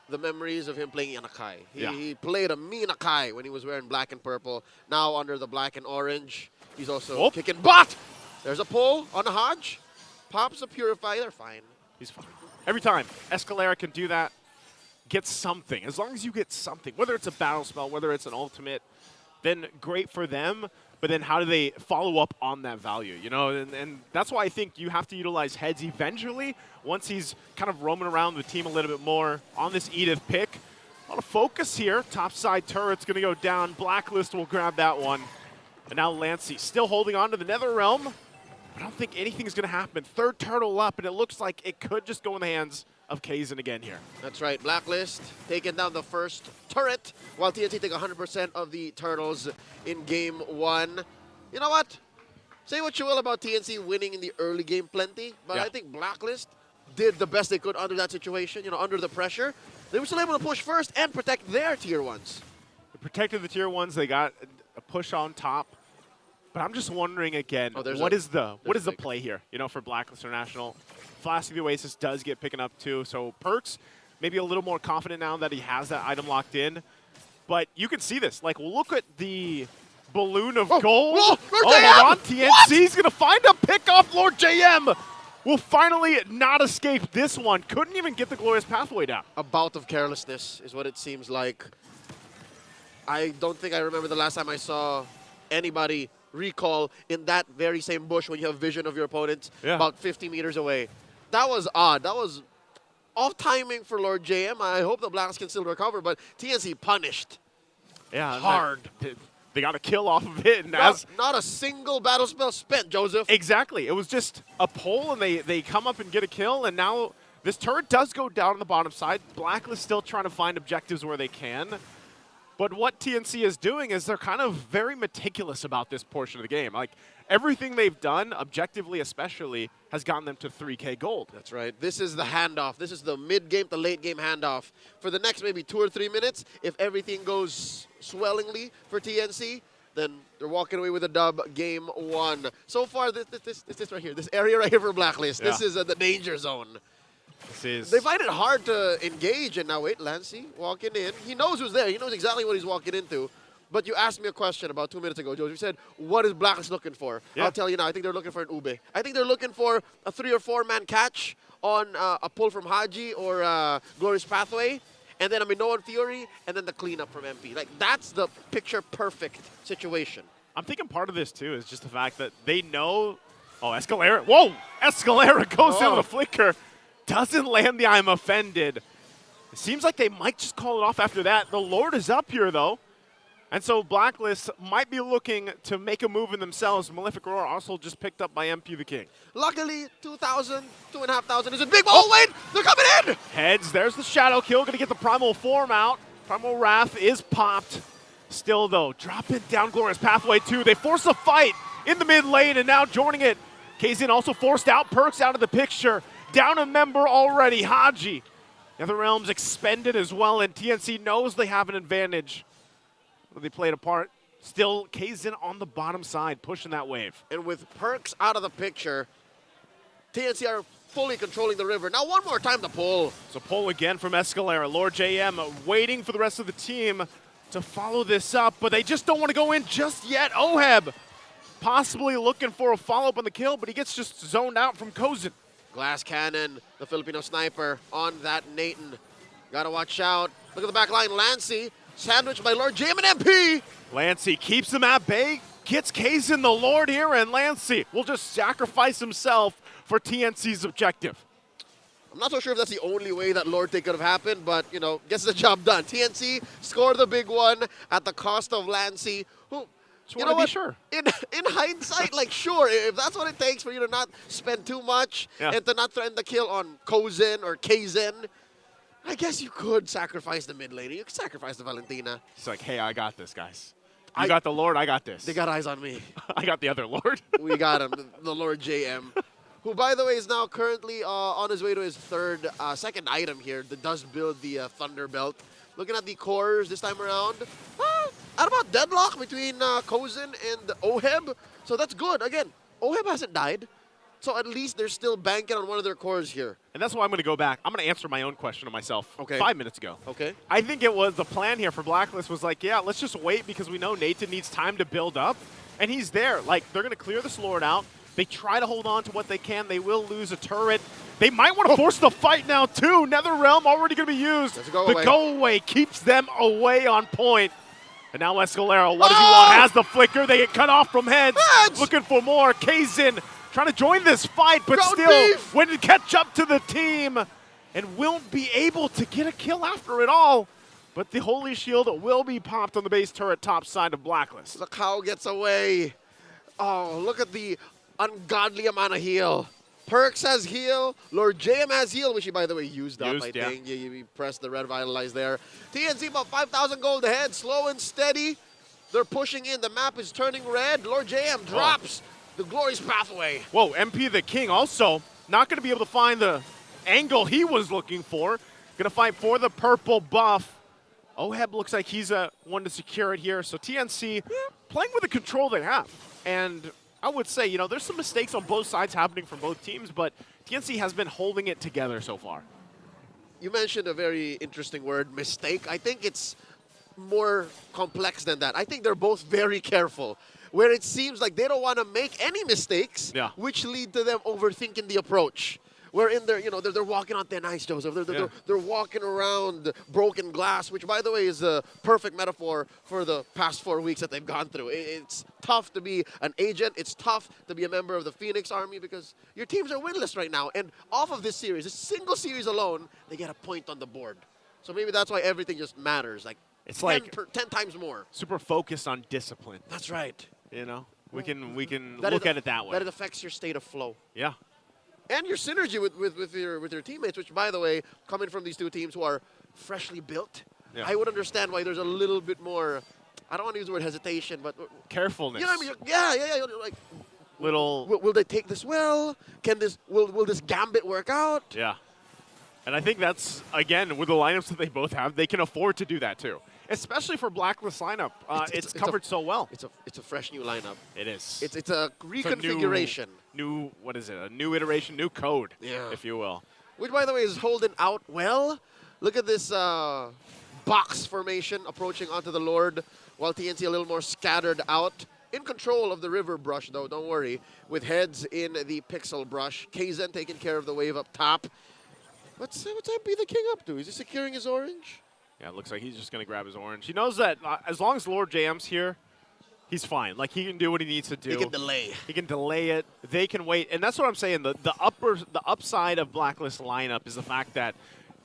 the memories of him playing Akai. He played a mean Akai when he was wearing black and purple. Now under the black and orange, he's also kicking butt. There's a pull on the Hodge. Pops a Purify. They're fine. He's fine. Every time Escalera can do that, get something. As long as you get something, whether it's a battle spell, whether it's an ultimate, then great for them. But then how do they follow up on that value? You know, and that's why I think you have to utilize heads eventually once he's kind of roaming around the team a little bit more on this Edith pick. A lot of focus here. Top side turret's going to go down. Blacklist will grab that one. And now Lancy still holding on to the Netherrealm. I don't think anything's going to happen. Third turtle up, and it looks like it could just go in the hands of Kazin again here. That's right. Blacklist taking down the first turret, while TNT take 100% of the turtles in Game 1. You know what? Say what you will about TNC winning in the early game plenty, but I think Blacklist did the best they could under that situation, you know, under the pressure. They were still able to push first and protect their tier 1s. They protected the tier 1s. They got a push on top. But I'm just wondering again, what is the play here, you know, for Blacklist International? Flask of the Oasis does get picking up too, so Perks maybe a little more confident now that he has that item locked in. But you can see this. Like, look at the balloon of gold. Lord hold on. TNC's going to find a pick off. Lord JM will finally not escape this one. Couldn't even get the Glorious Pathway down. A bout of carelessness is what it seems like. I don't think I remember the last time I saw anybody recall in that very same bush when you have vision of your opponent about 50 meters away. That was odd. That was off timing for Lord JM. I hope the Blacks can still recover, but TNC punished. Yeah, hard. They got a kill off of it. And Not a single battle spell spent, Joseph. Exactly. It was just a pull, and they come up and get a kill, and now this turret does go down on the bottom side. Blacklist still trying to find objectives where they can. But what TNC is doing is they're kind of very meticulous about this portion of the game. Like, everything they've done, objectively especially, has gotten them to 3K gold. That's right. This is the handoff. This is the mid-game to late-game handoff. For the next maybe 2 or 3 minutes, if everything goes swellingly for TNC, then they're walking away with a dub game 1. So far, this right here, this area right here for Blacklist, this is the danger zone. They find it hard to engage, and now wait, Lancey walking in. He knows who's there. He knows exactly what he's walking into. But you asked me a question about 2 minutes ago, George. You said, what is Blacklist looking for? Yeah. I'll tell you now. I think they're looking for an Ube. I think they're looking for a 3 or 4 man catch on a pull from Haji or Glorious Pathway, and then a Minoan Fury, and then the cleanup from MP. Like, that's the picture-perfect situation. I'm thinking part of this, too, is just the fact that they know... Oh, Escalera. Whoa! Escalera goes in with a flicker. Doesn't land the I'm offended. It seems like they might just call it off after that. The Lord is up here, though. And so Blacklist might be looking to make a move in themselves. Malefic Aurora also just picked up by MP the King. Luckily, 2,000, 2,500 is a big... Oh, wait! They're coming in! Heads, there's the Shadow Kill. Going to get the Primal Form out. Primal Wrath is popped. Still, though, dropping down Glorious Pathway, too. They force a fight in the mid lane, and now joining it. Kazin also forced out. Perks out of the picture. Down a member already, Haji. The other realms expended as well, and TNC knows they have an advantage. They played a part. Still, Kazin on the bottom side, pushing that wave. And with Perks out of the picture, TNC are fully controlling the river. Now one more time to pull. So pull again from Escalera. Lord JM waiting for the rest of the team to follow this up, but they just don't want to go in just yet. Oheb possibly looking for a follow-up on the kill, but he gets just zoned out from Kozin. Glass Cannon, the Filipino sniper on that Nathan. Gotta watch out. Look at the back line. Lancey, sandwiched by Lord JM and MP. Lancey keeps him at bay, gets Kazin the Lord here, and Lancey will just sacrifice himself for TNC's objective. I'm not so sure if that's the only way that Lord take could have happened, but, you know, gets the job done. TNC scored the big one at the cost of Lancey, who... You know what? Sure. In hindsight, like, sure, if that's what it takes for you to not spend too much and to not threaten the kill on Kozin or Kazin, I guess you could sacrifice the mid lane. You could sacrifice the Valentina. It's like, hey, I got this, guys. You got the Lord, I got this. They got eyes on me. I got the other Lord. We got him, the Lord JM, who, by the way, is now currently on his way to his second item here that does build the Thunder Belt. Looking at the cores this time around, at about deadlock between Kozin and Oheb. So that's good. Again, Oheb hasn't died. So at least they're still banking on one of their cores here. And that's why I'm going to go back. I'm going to answer my own question to myself 5 minutes ago. Okay. I think it was the plan here for Blacklist was like, yeah, let's just wait because we know Nathan needs time to build up. And he's there. Like, they're going to clear this Lord out. They try to hold on to what they can. They will lose a turret. They might want to force the fight now, too. Nether Realm already going to be used. The go away keeps them away on point. And now Escalera, what does he want? Has the flicker. They get cut off from heads. Looking for more. Kazin trying to join this fight, but still when to catch up to the team and won't be able to get a kill after it all. But the Holy Shield will be popped on the base turret top side of Blacklist. The cow gets away. Oh, look at the ungodly amount of heal. Perks has heal. Lord JM has heal, which he, by the way, used up, I think. You pressed the red vitalize there. TNC about 5,000 gold ahead, slow and steady. They're pushing in. The map is turning red. Lord JM drops the Glorious Pathway. Whoa, MP the King also not going to be able to find the angle he was looking for. Going to fight for the purple buff. Oheb looks like he's one to secure it here. So TNC playing with the control they have. And I would say, you know, there's some mistakes on both sides happening from both teams, but TNC has been holding it together so far. You mentioned a very interesting word, mistake. I think it's more complex than that. I think they're both very careful, where it seems like they don't want to make any mistakes, which lead to them overthinking the approach. We're in there, you know, they're walking on thin ice, Joseph. They're walking around broken glass, which, by the way, is a perfect metaphor for the past 4 weeks that they've gone through. It's tough to be an agent. It's tough to be a member of the Phoenix Army because your teams are winless right now. And off of this series, this single series alone, they get a point on the board. So maybe that's why everything just matters. Like, it's 10 like 10 times more. Super focused on discipline. That's right. You know, we can look at it that way. That it affects your state of flow. Yeah. And your synergy with your teammates, which, by the way, coming from these two teams who are freshly built, I would understand why there's a little bit more, I don't want to use the word hesitation, but carefulness. You know what I mean? Yeah. Like, will they take this well? Will this gambit work out? Yeah. And I think that's, again, with the lineups that they both have, they can afford to do that too. Especially for Blacklist lineup. It's covered so well. It's a fresh new lineup. It is. It's a reconfiguration. New, what is it? A new iteration, new code, if you will. Which, by the way, is holding out well. Look at this box formation approaching onto the Lord, while TNC a little more scattered out. In control of the river brush, though, don't worry. With heads in the pixel brush. KarlTzy taking care of the wave up top. What's MP the King up to? Is he securing his orange? Yeah, it looks like he's just going to grab his orange. He knows that as long as Lord JM's here, he's fine. Like, he can do what he needs to do. He can delay. He can delay it. They can wait. And that's what I'm saying. The upside of Blacklist lineup is the fact that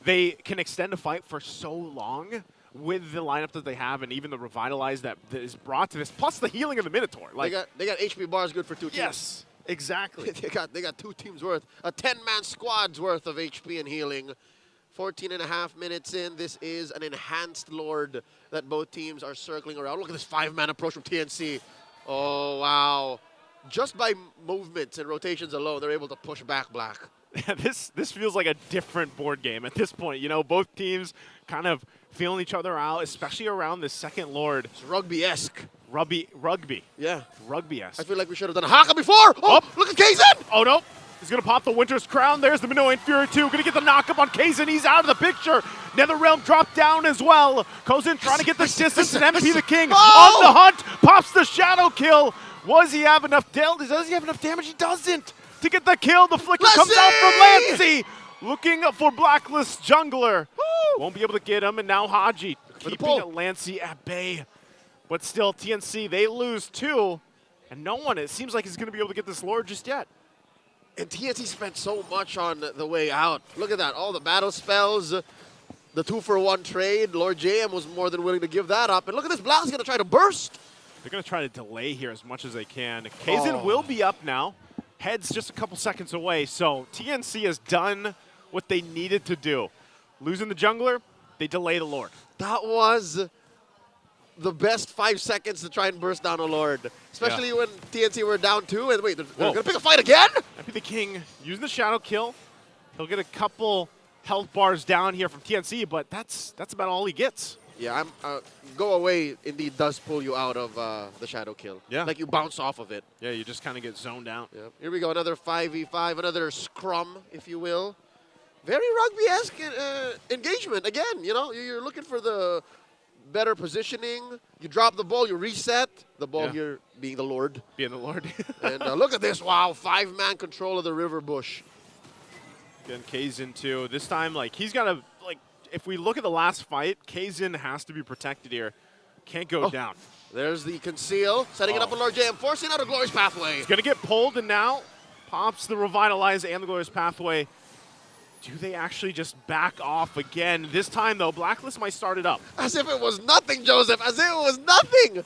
they can extend a fight for so long with the lineup that they have and even the revitalize that is brought to this, plus the healing of the Minotaur. Like, they got HP bars good for 2 teams. Yes, exactly. they got 2 teams worth, a 10-man squad's worth of HP and healing. 14.5 minutes in, this is an enhanced Lord that both teams are circling around. Look at this 5-man approach from TNC. Oh, wow. Just by movements and rotations alone, they're able to push back Black. This feels like a different board game at this point. You know, both teams kind of feeling each other out, especially around the second Lord. It's rugby-esque. Rugby. Yeah. Rugby-esque. I feel like we should have done a haka before. Oh, look at KarlTzy! Oh, no. He's going to pop the Winter's Crown. There's the Minoan Fury 2. Going to get the knock-up on KarlTzy. He's out of the picture. NetherRealm dropped down as well. Kozin trying to get the distance, and MP the King on the hunt. Pops the shadow kill. Does he have enough damage? He doesn't. To get the kill, the flicker comes out from LPH. Looking for Blacklist jungler. Woo! Won't be able to get him, and now Haji keeping LPH at bay. But still, TNC, they lose 2, and no one, it seems like, is going to be able to get this Lord just yet. And TNC spent so much on the way out. Look at that, all the battle spells, the 2-for-1 trade. Lord JM was more than willing to give that up. And look at this, Black's going to try to burst. They're going to try to delay here as much as they can. KarlTzy will be up now. Head's just a couple seconds away, so TNC has done what they needed to do. Losing the jungler, they delay the Lord. That was the best 5 seconds to try and burst down a Lord. Especially when TNC were down 2, and wait, they're going to pick a fight again? MP the King using the shadow kill. He'll get a couple health bars down here from TNC, but that's about all he gets. Yeah, go away indeed does pull you out of the shadow kill. Yeah. Like you bounce off of it. Yeah, you just kind of get zoned out. Yep. Here we go, another 5v5, another scrum, if you will. Very rugby-esque engagement. Again, you know, you're looking for the better positioning. You drop the ball, you reset. The ball here being the Lord. Being the Lord. And look at this, wow, 5-man control of the river bush. Again, KarlTzy too. This time, like, he's got to, like, if we look at the last fight, KarlTzy has to be protected here. Can't go down. There's the conceal, setting it up on Lord JM, forcing out a Glorious Pathway. He's going to get pulled, and now pops the Revitalize and the Glorious Pathway. Do they actually just back off again? This time, though, Blacklist might start it up. As if it was nothing, Joseph. As if it was nothing.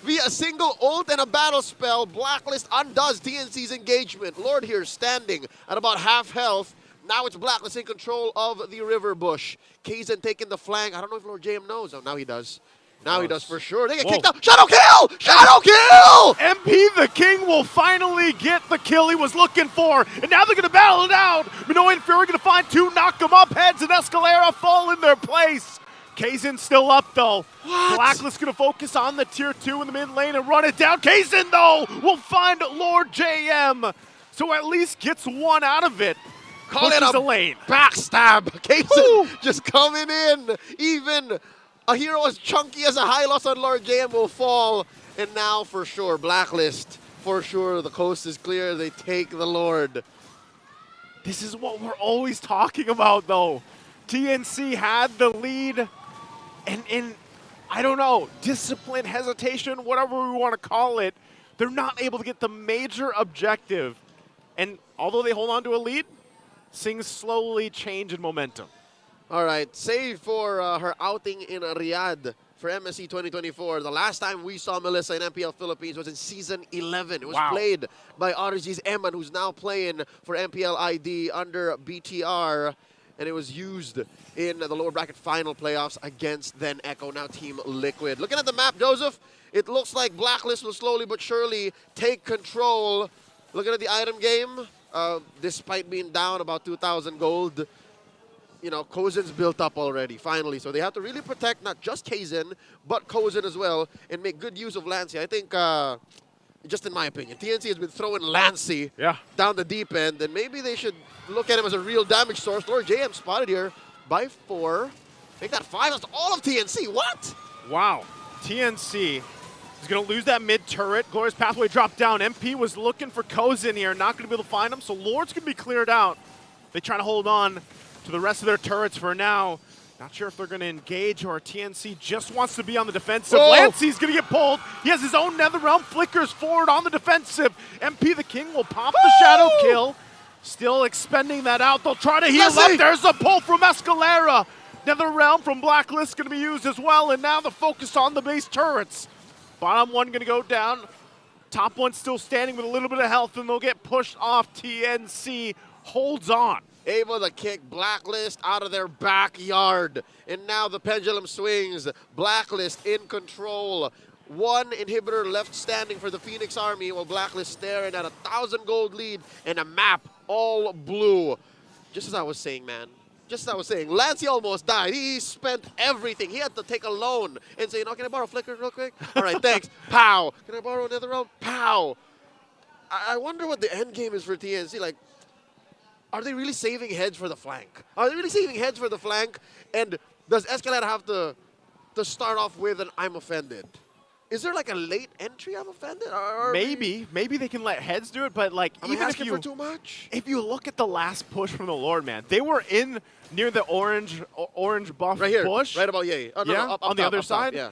Via a single ult and a battle spell, Blacklist undoes TNC's engagement. Lord here standing at about half health. Now it's Blacklist in control of the river bush. KarlTzy taking the flank. I don't know if Lord JM knows. Oh, now he does. Now he does for sure. They get kicked out. Shadow kill! Shadow kill! MP the King will finally get the kill he was looking for. And now they're going to battle it out. Minoan Fury going to find 2, knock them up. Heads and Escalera fall in their place. KarlTzy's still up, though. What? Blacklist going to focus on the tier 2 in the mid lane and run it down. KarlTzy, though, will find Lord JM. So at least gets one out of it. Call it a lane. Backstab. KarlTzy just coming in. Even a hero as chunky as a high loss on Lord JM will fall. And now for sure, Blacklist, for sure, the coast is clear. They take the Lord. This is what we're always talking about, though. TNC had the lead, and in, I don't know, discipline, hesitation, whatever we want to call it, they're not able to get the major objective. And although they hold on to a lead, things slowly change in momentum. All right, save for her outing in Riyadh for MSC 2024. The last time we saw Melissa in MPL Philippines was in Season 11. It was played by RG's Eman, who's now playing for MPL ID under BTR. And it was used in the lower bracket final playoffs against then Echo, now Team Liquid. Looking at the map, Joseph, it looks like Blacklist will slowly but surely take control. Looking at the item game, despite being down about 2,000 gold, you know, Kozen's built up already, finally. So they have to really protect not just Kaizen, but Kozen as well, and make good use of Lancey. I think, just in my opinion, TNC has been throwing Lancey down the deep end, and maybe they should look at him as a real damage source. Lord JM spotted here by 4. Make that 5. That's all of TNC. What? Wow. TNC is going to lose that mid turret. Glorious Pathway dropped down. MP was looking for Kozen here. Not going to be able to find him, so Lord's going to be cleared out. They try to hold on to the rest of their turrets for now. Not sure if they're going to engage or TNC just wants to be on the defensive. Lancey's going to get pulled. He has his own Netherrealm. Flickers forward on the defensive. MP the King will pop the shadow kill. Still expending that out. They'll try to heal up. There's a pull from Escalera. Netherrealm from Blacklist going to be used as well. And now the focus on the base turrets. Bottom one going to go down. Top one still standing with a little bit of health, and they'll get pushed off. TNC holds on. Able to kick Blacklist out of their backyard. And now the pendulum swings. Blacklist in control. 1 inhibitor left standing for the Phoenix Army, while Blacklist staring at a 1,000 gold lead and a map all blue. Just as I was saying, man. Just as I was saying, Lancey almost died. He spent everything. He had to take a loan and say, you know, can I borrow Flicker real quick? All right, thanks. Pow. Can I borrow another round? Pow. I wonder what the end game is for TNC. Like, are they really saving heads for the flank? Are they really saving heads for the flank? And does Escalade have to start off with an I'm offended? Is there like a late entry I'm offended? Maybe they can let heads do it, but like even if for too much? If you look at the last push from the Lord, man, they were in near the orange buff right here, push. right about yay. Oh, no, yeah, no, up on the top, other up top, side. yeah.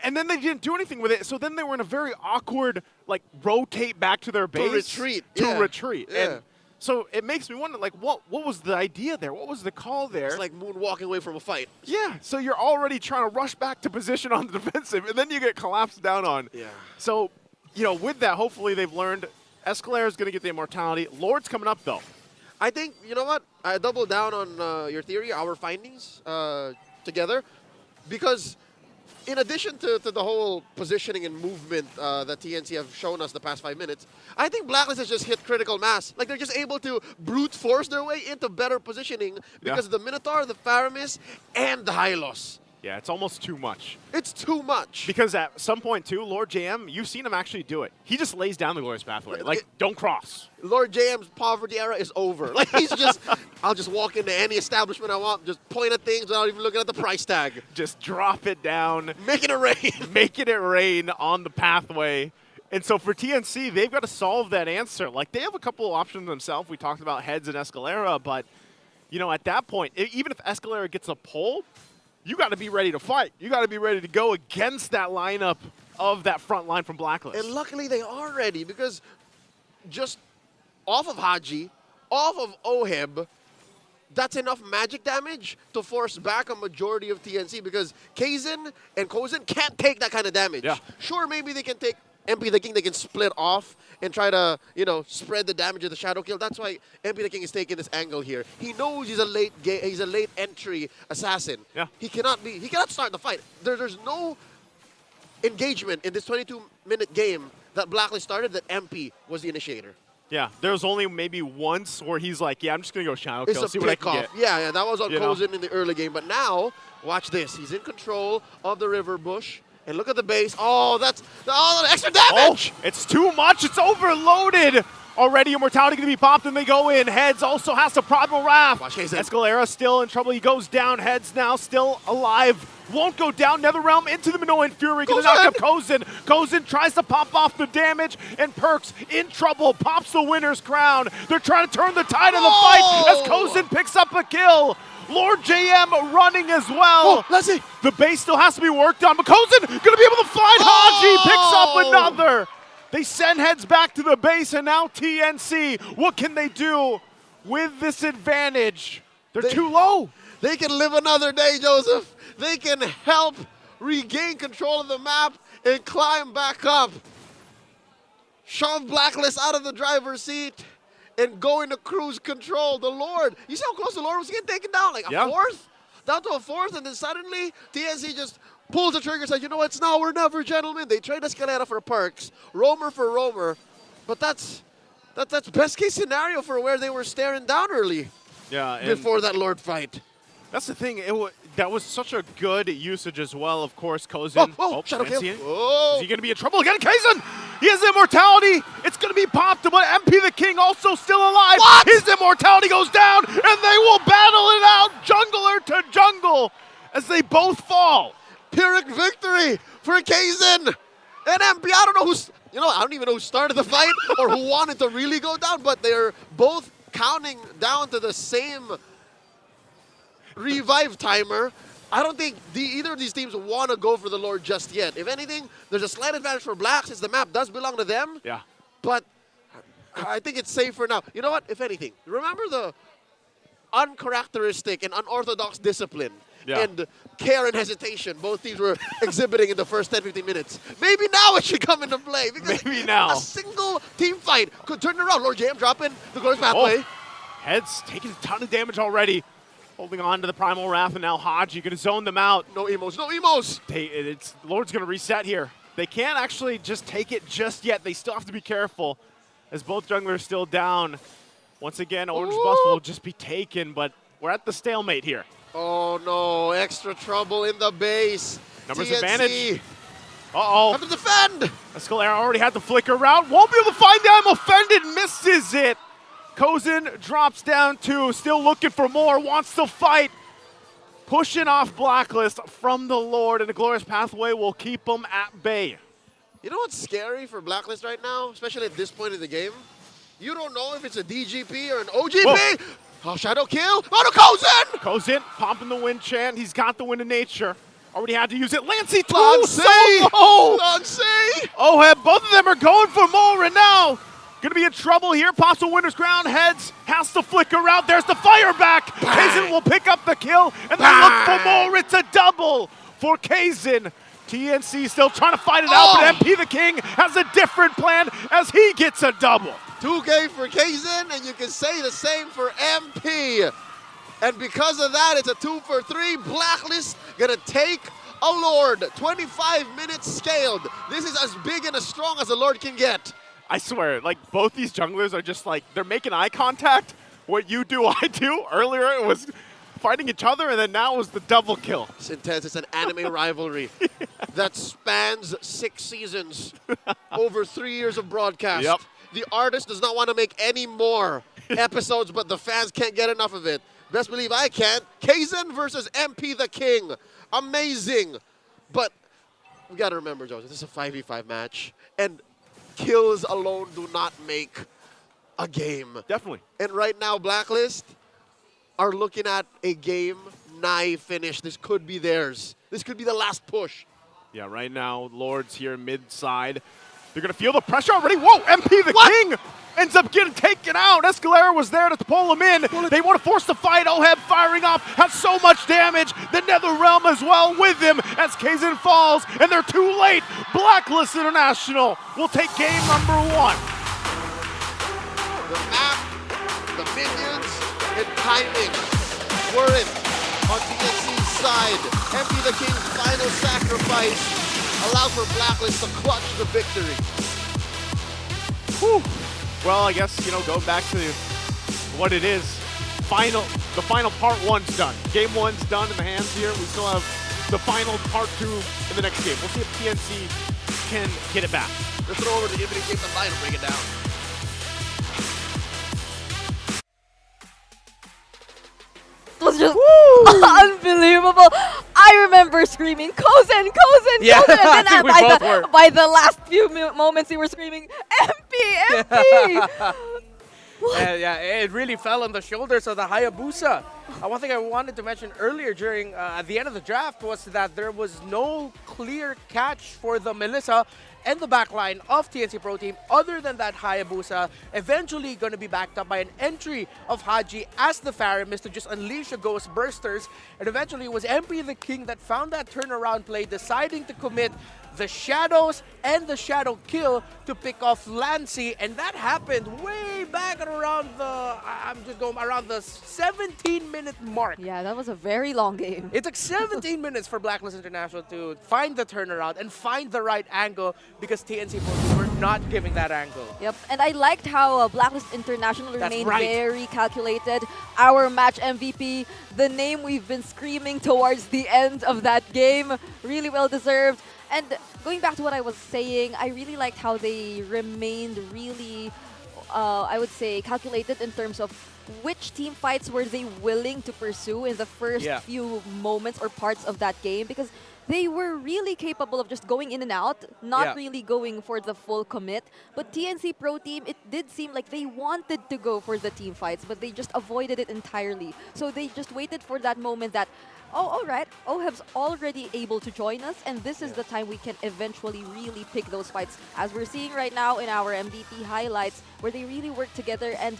And then they didn't do anything with it, so then they were in a very awkward like rotate back to their base retreat. Yeah. And so it makes me wonder, like, what was the idea there? What was the call there? It's like moonwalking away from a fight. Yeah, so you're already trying to rush back to position on the defensive, and then you get collapsed down on. Yeah. So, you know, with that, hopefully they've learned. Escalera is going to get the immortality. Lord's coming up, though. I think, you know what? I double down on your theory, our findings together, because in addition to the whole positioning and movement that TNC have shown us the past 5 minutes, I think Blacklist has just hit critical mass. Like, they're just able to brute force their way into better positioning because of the Minotaur, the Faramis, and the Hylos. Yeah, it's almost too much. It's too much. Because at some point, too, Lord JM, you've seen him actually do it. He just lays down the Glorious Pathway. Like, don't cross. Lord JM's poverty era is over. Like, he's just, I'll just walk into any establishment I want, just point at things without even looking at the price tag. Just drop it down. Making it rain. Making it rain on the pathway. And so for TNC, they've got to solve that answer. Like, they have a couple of options themselves. We talked about Heads and Escalera, but, you know, at that point, even if Escalera gets a pull, you got to be ready to fight. You got to be ready to go against that lineup of that front line from Blacklist. And luckily they are ready, because just off of Haji, off of Oheb, that's enough magic damage to force back a majority of TNC, because Kaizen and Kozen can't take that kind of damage. Yeah. Sure, maybe they can take MP the King, they can split off and try to, you know, spread the damage of the Shadow Kill. That's why MP the King is taking this angle here. He knows he's a late entry assassin. Yeah. He cannot start the fight. There's no engagement in this 22-minute game that Blacklist started that MP was the initiator. Yeah, there's only maybe once where he's like, yeah, I'm just going to go Shadow Kill, It's see a what I pick can off. get. Yeah, that was on You know? Kozen in the early game. But now, watch this. He's in control of the river bush. And look at the base. Oh, that's the extra damage! Oh, it's too much. It's overloaded. Already Immortality going to be popped and they go in. Heads also has the Primal Wrath. Watch Kaysen. Escalera still in trouble. He goes down. Heads now still alive. Won't go down. Netherrealm into the Minoan Fury. Going to knock up Kozin. Kozin tries to pop off the damage, and Perks in trouble. Pops the winner's crown. They're trying to turn the tide of the fight as Kozin picks up a kill. Lord JM running as well. Oh, let's see. The base still has to be worked on, but Kozin going to be able to find Haji. Picks up another. They send Heads back to the base, and now TNC. What can they do with this advantage? They're too low. They can live another day, Joseph. They can help regain control of the map and climb back up. Shove Blacklist out of the driver's seat and go into cruise control. The Lord, you see how close the Lord was getting taken down? Like a fourth? Down to a fourth, and then suddenly TNC just pulls the trigger and says, you know what, it's now or never, gentlemen. They trade Escalera for Perks, Roamer for Roamer, but that's best case scenario for where they were staring down early. Yeah, before that Lord fight. That's the thing. That was such a good usage as well. Of course, Kozin. Shadow kill. Is he going to be in trouble again? Kaysen! He has Immortality. It's going to be popped, but MP the King also still alive. What? His Immortality goes down, and they will battle it out, jungler to jungle, as they both fall. Pyrrhic victory for Kaysen and MP. I don't even know who started the fight or who wanted to really go down, but they're both counting down to the same revive timer. I don't think either of these teams want to go for the Lord just yet. If anything, there's a slight advantage for Black since the map does belong to them. Yeah. But I think it's safer now. You know what? If anything, remember the uncharacteristic and unorthodox discipline and care and hesitation both teams were exhibiting in the first 10-15 minutes. Maybe now it should come into play. Because maybe now. A single team fight could turn it around. Lord JM dropping the glorious pathway. Heads taking a ton of damage already. Holding on to the Primal Wrath, and now Haji going to zone them out. No emos, no emos. Lord's going to reset here. They can't actually just take it just yet. They still have to be careful as both junglers still down. Once again, Orange Bus will just be taken, but we're at the stalemate here. Oh no, extra trouble in the base. Numbers TNC. advantage. Uh-oh. Have to defend. Escalera already had the flicker route. Won't be able to find them. Offended misses it. Kozin drops down two, still looking for more, wants to fight. Pushing off Blacklist from the Lord, and the glorious pathway will keep them at bay. You know what's scary for Blacklist right now, especially at this point in the game? You don't know if it's a DGP or an OGP. Whoa. Oh, shadow kill. Oh, no, Kozin! Kozin popping the wind chant. He's got the wind of nature. Already had to use it. Lancey too. Lancey! Oh, both of them are going for more, and now going to be in trouble here. Possible winner's crown. Heads has to flicker out. There's the fire back. Kaysen will pick up the kill, and they look for more. It's a double for Kaysen. TNC still trying to fight it out, but MP the King has a different plan as he gets a double. 2K for Kaysen, and you can say the same for MP. And because of that, it's a 2 for 3. Blacklist gonna take a Lord. 25 minutes scaled. This is as big and as strong as a Lord can get. I swear, like, both these junglers are just like, they're making eye contact. What you do, I do. Earlier it was fighting each other, and then now it was the double kill. It's intense. It's an anime rivalry that spans 6 seasons over 3 years of broadcast. Yep. The artist does not want to make any more episodes, but the fans can't get enough of it. Best believe I can't. Kaysen versus MP the King. Amazing. But we got to remember, Joseph, this is a 5v5 match. And kills alone do not make a game. Definitely. And right now, Blacklist are looking at a game nigh finish. This could be theirs. This could be the last push. Yeah, right now, Lord's here mid-side. They're going to feel the pressure already. Whoa, MP the King ends up getting taken out. Escalera was there to pull him in. They want to force the fight. Oheb firing off, has so much damage. The Netherrealm as well with him as Kaysen falls, and they're too late. Blacklist International will take game number 1. The map, the minions, and timing weren't on TNC's side. MP the King's final sacrifice allowed for Blacklist to clutch the victory. Whew. Well, I guess, going back to what it is, the final part 1's done. Game 1's done in the hands here. We still have the final part 2 in the next game. We'll see if TNC can get it back. Let's throw over the Infinite Game Online and bring it down. was just unbelievable. I remember screaming, Kozen, Kozen, Yeah, Kozen. I And think then we both were. by the last few moments, you were screaming, MP, MP. Yeah, it really fell on the shoulders of the Hayabusa. One thing I wanted to mention earlier during at the end of the draft was that there was no clear catch for the Melissa and the backline of TNC Pro Team other than that Hayabusa, eventually going to be backed up by an entry of Haji as the Faramis to just unleash a Ghost Bursters. And eventually it was MP the King that found that turnaround play, deciding to commit the Shadows and the Shadow Kill to pick off Lancy, and that happened way back at around the, I'm just going around the 17-minute mark. Yeah, that was a very long game. It took 17 minutes for Blacklist International to find the turnaround and find the right angle because TNC Pro Team were not giving that angle. Yep, and I liked how Blacklist International remained right. very calculated. Our match MVP, the name we've been screaming towards the end of that game, really well deserved. And going back to what I was saying, I really liked how they remained really, I would say, calculated in terms of which team fights were they willing to pursue in the first few moments or parts of that game, because they were really capable of just going in and out, not really going for the full commit. But TNC Pro Team, it did seem like they wanted to go for the team fights, but they just avoided it entirely. So they just waited for that moment that, oh, all right, OHEB's already able to join us, and this is the time we can eventually really pick those fights, as we're seeing right now in our MVP highlights, where they really work together. And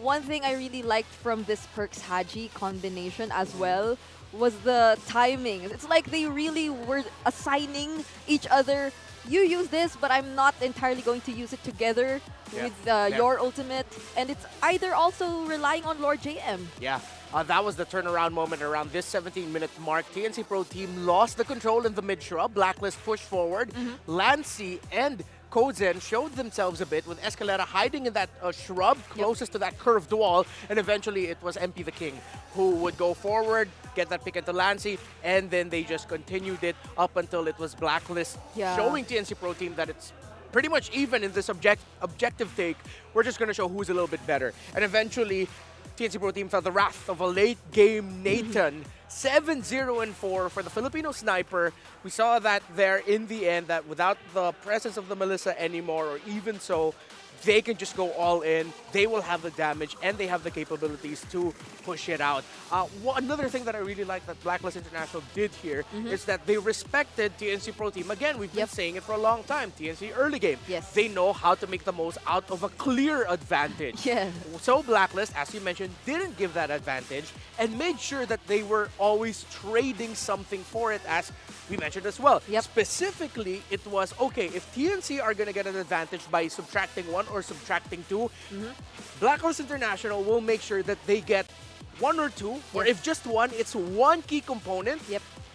one thing I really liked from this Perks Haji combination as well was the timing. It's like they really were assigning each other, you use this, but I'm not entirely going to use it together with your ultimate. And it's either also relying on Lord JM. Yeah. That was the turnaround moment around this 17-minute mark. TNC Pro Team lost the control in the mid-shrub. Blacklist pushed forward. Lancy and Kozen showed themselves a bit with Escalera hiding in that shrub closest to that curved wall, and eventually it was MP the King who would go forward, get that pick into Lancy, and then they just continued it up until it was Blacklist showing TNC Pro Team that it's pretty much even in this objective take. We're just going to show who's a little bit better. And eventually, TNC Pro Team felt the wrath of a late-game Nathan. 7-0-4 for the Filipino sniper. We saw that there in the end, that without the presence of the Melissa anymore, or even so, they can just go all in. They will have the damage, and they have the capabilities to push it out. Another thing that I really like that Blacklist International did here is that they respected TNC Pro Team. Again, we've been saying it for a long time. TNC early game. They know how to make the most out of a clear advantage. So Blacklist, as you mentioned, didn't give that advantage and made sure that they were always trading something for it, as we mentioned as well. Specifically, it was, okay, if TNC are going to get an advantage by subtracting 1 or subtracting 2, Blacklist International will make sure that they get 1 or 2, or if just 1, it's 1 key component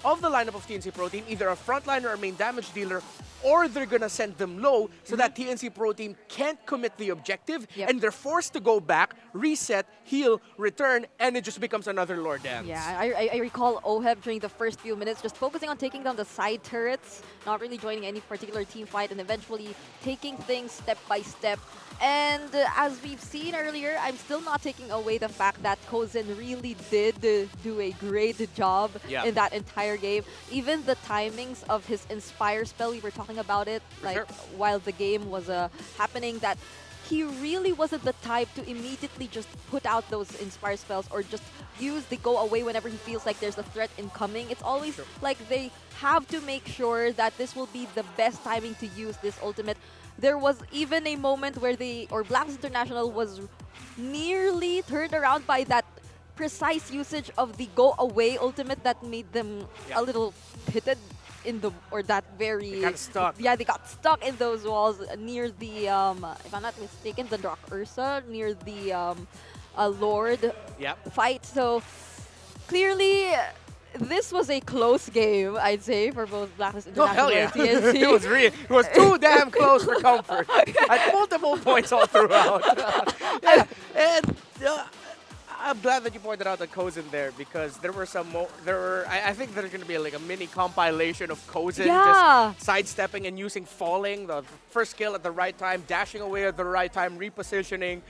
of the lineup of TNC Pro Team, either a frontliner or main damage dealer, or they're gonna send them low so that TNC Pro Team can't commit the objective, and they're forced to go back, reset, heal, return, and it just becomes another Lord Dance. Yeah, I recall OHEB during the first few minutes just focusing on taking down the side turrets, not really joining any particular team fight, and eventually taking things step by step. And as we've seen earlier, I'm still not taking away the fact that Kozen really did do a great job in that entire game. Even the timings of his Inspire spell, we were talking about it while the game was happening, that he really wasn't the type to immediately just put out those Inspire spells or just use the go away whenever he feels like there's a threat incoming. It's always like they have to make sure that this will be the best timing to use this ultimate. There was even a moment where Blacklist International was nearly turned around by that precise usage of the go away ultimate that made them a little pitted in the, or that very... They got stuck. Yeah, they got stuck in those walls near the, if I'm not mistaken, the Rock Ursa, near the Lord fight. So clearly, this was a close game, I'd say, for both Blacklist International and TNC. It was too damn close for comfort at multiple points all throughout. And I'm glad that you pointed out the Kozin there because there were some I think there's gonna be like a mini compilation of Kozin just sidestepping and using falling, the first skill at the right time, dashing away at the right time, repositioning.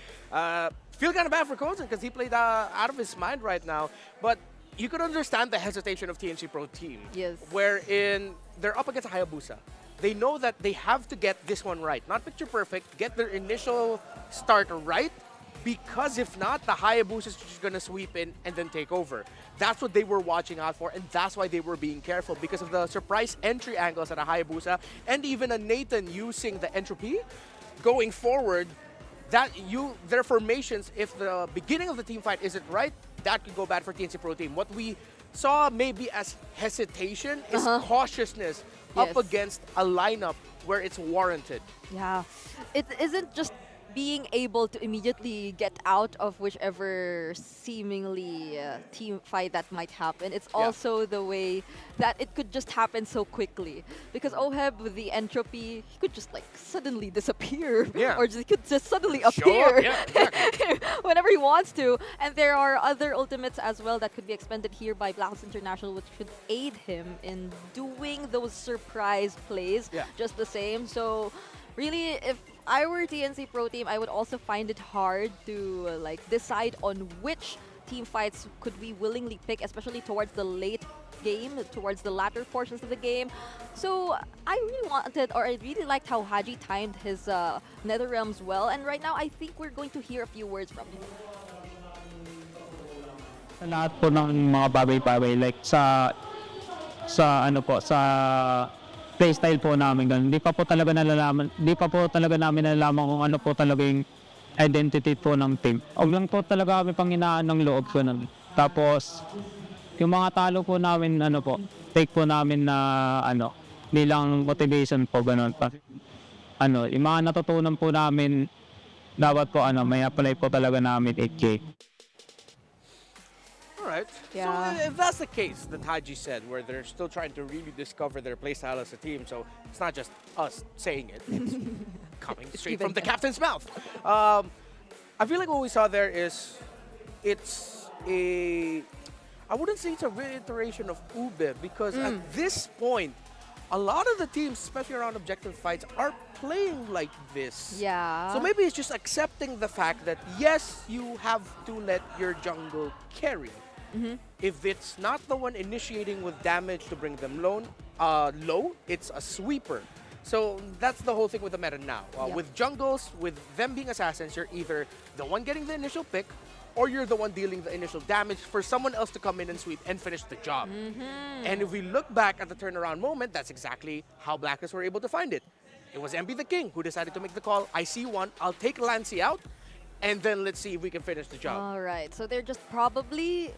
Feel kind of bad for Kozin because he played out of his mind right now. But you could understand the hesitation of TNC Pro Team. Yes. Wherein they're up against a Hayabusa. They know that they have to get this one right. Not picture perfect, get their initial start right. Because if not, the Hayabusa is just going to sweep in and then take over. That's what they were watching out for, and that's why they were being careful because of the surprise entry angles at a Hayabusa and even a Nathan using the entropy going forward. Their formations, if the beginning of the team fight isn't right, that could go bad for TNC Pro Team. What we saw maybe as hesitation is cautiousness up against a lineup where it's warranted. Yeah, it isn't just being able to immediately get out of whichever seemingly team fight that might happen. It's also the way that it could just happen so quickly. Because Oheb with the entropy, he could just like suddenly disappear. Or he could just suddenly appear whenever he wants to. And there are other ultimates as well that could be expended here by Blacklist International, which could aid him in doing those surprise plays just the same. So really, if I were TNC Pro Team, I would also find it hard to like decide on which team fights could we willingly pick, especially towards the late game, towards the latter portions of the game. So I really wanted, or I really liked how Haji timed his Nether Realms well, and right now I think we're going to hear a few words from him. Sa lahat po ng mga bagay-bagay, like sa playstyle po namin ganun. Hindi pa po talaga namin nalalaman kung ano po talaga yung identity po ng team. Og lang po talaga kami panghinaan ng loob ko nun. Tapos yung mga talo po namin take po namin na bilang motivation po ganun. Yung mga natutunan po namin dapat po may apply po talaga namin 8K. Alright. Yeah. So if that's the case that Haji said, where they're still trying to really discover their playstyle as a team, so it's not just us saying it, it's coming straight from the captain's mouth. I feel like what we saw there is, I wouldn't say it's a reiteration of Ube, because at this point, a lot of the teams, especially around objective fights, are playing like this. Yeah. So maybe it's just accepting the fact that, yes, you have to let your jungle carry. If it's not the one initiating with damage to bring them low, it's a sweeper. So that's the whole thing with the meta now. With jungles, with them being assassins, you're either the one getting the initial pick, or you're the one dealing the initial damage for someone else to come in and sweep and finish the job. And if we look back at the turnaround moment, that's exactly how Blacklist were able to find it. It was MB the King who decided to make the call. I see one, I'll take Lancy out, and then let's see if we can finish the job. All right, so they're just probably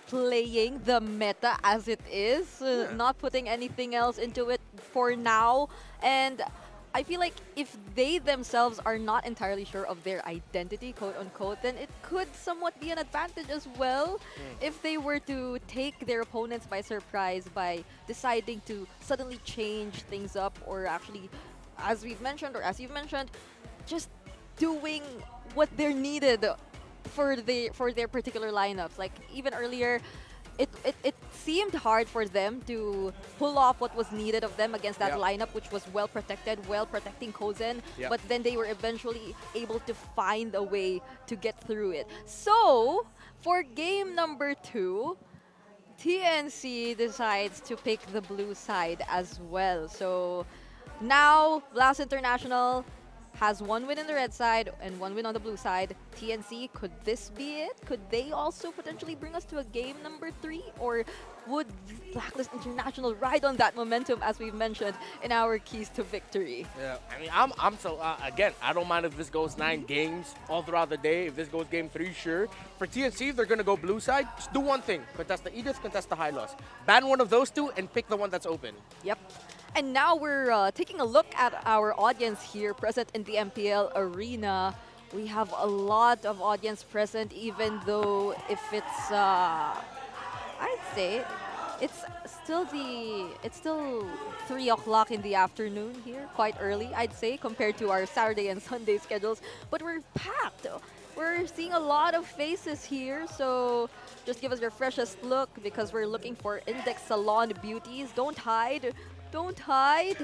playing the meta as it is, not putting anything else into it for now. And I feel like if they themselves are not entirely sure of their identity, quote unquote, then it could somewhat be an advantage as well if they were to take their opponents by surprise by deciding to suddenly change things up, or actually, as we've mentioned, or as you've mentioned, just doing what they're needed for their particular lineups. Like even earlier, it seemed hard for them to pull off what was needed of them against that lineup, which was well protected, well protecting Kozin. But then they were eventually able to find a way to get through it. So for game number 2, TNC decides to pick the blue side as well. So now Blast International has one win in the red side and one win on the blue side. TNC, could this be it? Could they also potentially bring us to a game number 3? Or would Blacklist International ride on that momentum, as we've mentioned, in our keys to victory? Yeah, I mean, I'm so, again, I don't mind if this goes 9 games all throughout the day. If this goes game 3, sure. For TNC, if they're going to go blue side, just do one thing. Contest the Edith, contest the high loss. Ban one of those two and pick the one that's open. Yep. And now we're taking a look at our audience here present in the MPL arena. We have a lot of audience present, even though if it's, I'd say, It's still 3 o'clock in the afternoon here, quite early, I'd say, compared to our Saturday and Sunday schedules. But we're packed. We're seeing a lot of faces here, so just give us your freshest look because we're looking for Index Salon beauties. Don't hide. Don't hide.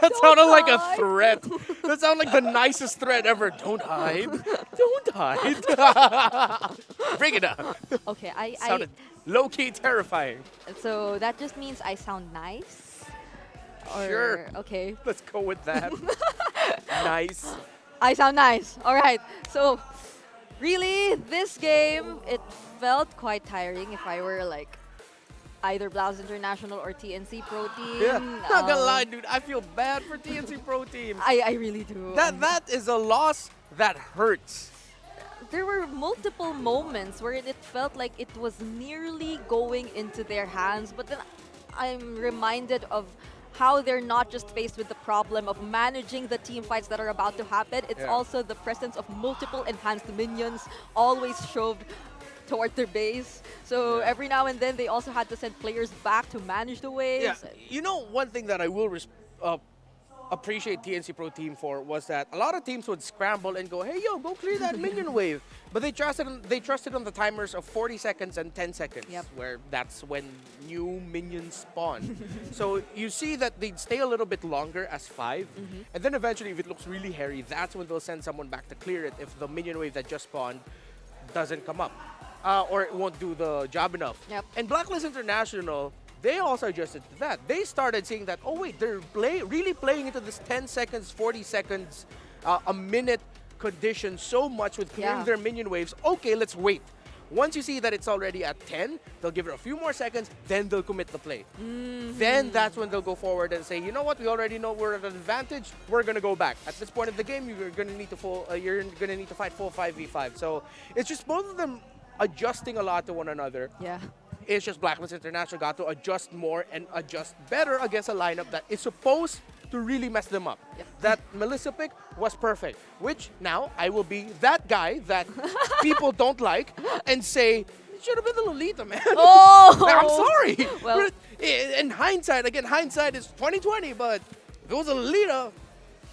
That sounded like a threat. That sounded like the nicest threat ever. Don't hide. Don't hide. Bring it up. Okay, Sounded low-key terrifying. so that just means I sound nice? Or, Sure. Okay. Let's go with that. Nice. I sound nice. All right. So, really, this game, it felt quite tiring if I were like either Blacklist International or TNC Pro Team. Yeah. Not gonna lie, dude. I feel bad for TNC Pro Team. I really do. That is a loss that hurts. There were multiple moments where it felt like it was nearly going into their hands, but then I'm reminded of how they're not just faced with the problem of managing the team fights that are about to happen, it's also the presence of multiple enhanced minions always shoved toward their base. So every now and then they also had to send players back to manage the waves. Yeah. You know, one thing that I will appreciate TNC Pro Team for was that a lot of teams would scramble and go, hey, yo, go clear that minion wave. But they trusted on the timers of 40 seconds and 10 seconds, where that's when new minions spawn. So you see that they'd stay a little bit longer as 5, and then eventually, if it looks really hairy, that's when they'll send someone back to clear it if the minion wave that just spawned doesn't come up, or it won't do the job enough. And Blacklist International, they also adjusted to that. They started seeing that, oh wait, they're really playing into this 10 seconds, 40 seconds, a minute condition so much with clearing their minion waves. Okay, let's wait. Once you see that it's already at 10, they'll give it a few more seconds, then they'll commit the play. Then that's when they'll go forward and say, you know what, we already know we're at an advantage, we're gonna go back. At this point of the game, you're gonna need to fight full 5v5. So it's just both of them adjusting a lot to one another. Yeah. It's just Blacklist International got to adjust more and adjust better against a lineup that is supposed to really mess them up. That Melissa pick was perfect, which now I will be that guy that people don't like and say, it should have been the Lolita, man. Oh! I'm sorry. Well, in hindsight, again, hindsight is 2020, but if it was a Lolita,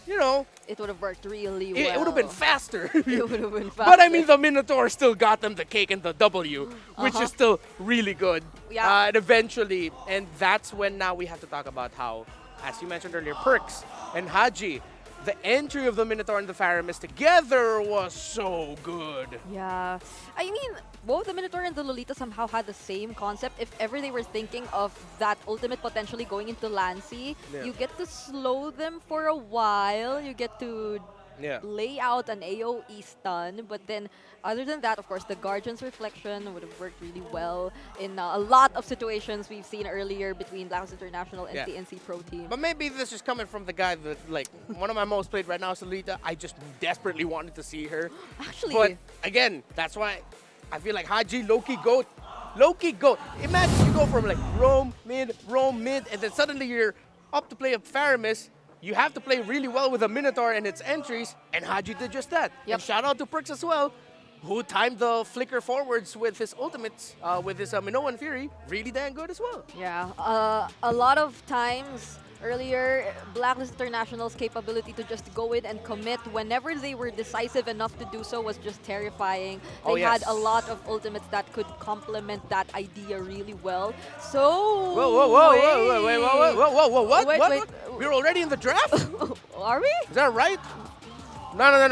you know, it would have worked really well. it would have been faster. It would have been faster. But I mean, the Minotaur still got them the cake and the W, which is still really good. Yeah. And eventually, and that's when now we have to talk about how, as you mentioned earlier, Perks and Haji, the entry of the Minotaur and the Faramis together was so good. Yeah. I mean, both the Minotaur and the Lolita somehow had the same concept. If ever they were thinking of that ultimate potentially going into Lancy, you get to slow them for a while. You get to lay out an AoE stun. But then, other than that, of course, the Guardian's Reflection would have worked really well in a lot of situations we've seen earlier between Blacklist International and TNC Pro Team. But maybe this is coming from the guy that, like, one of my most played right now is Lolita. I just desperately wanted to see her. Actually. But again, that's why I feel like Haji, low-key GOAT. Low-key GOAT. Imagine you go from like roam, mid, and then suddenly you're up to play a Faramis. You have to play really well with a Minotaur and its entries, and Haji did just that. And shout out to Perks as well, who timed the flicker forwards with his ultimates, with his Minoan Fury, really damn good as well. Yeah, a lot of times earlier, Blacklist International's capability to just go in and commit whenever they were decisive enough to do so was just terrifying. They had a lot of ultimates that could complement that idea really well. So What? We're already in the draft? Are we? Is that right? No. We're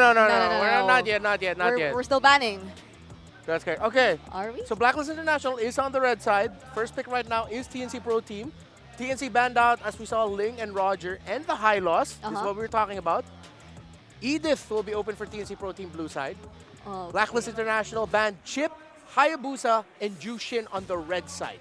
not yet. We're still banning. That's correct. Okay. Are we? So Blacklist International is on the red side. First pick right now is TNC Pro Team. TNC banned out, as we saw, Ling and Roger and the High Loss. This is what we were talking about. Edith will be open for TNC Pro Team blue side. Blacklist International banned Chip, Hayabusa, and Jushin on the red side.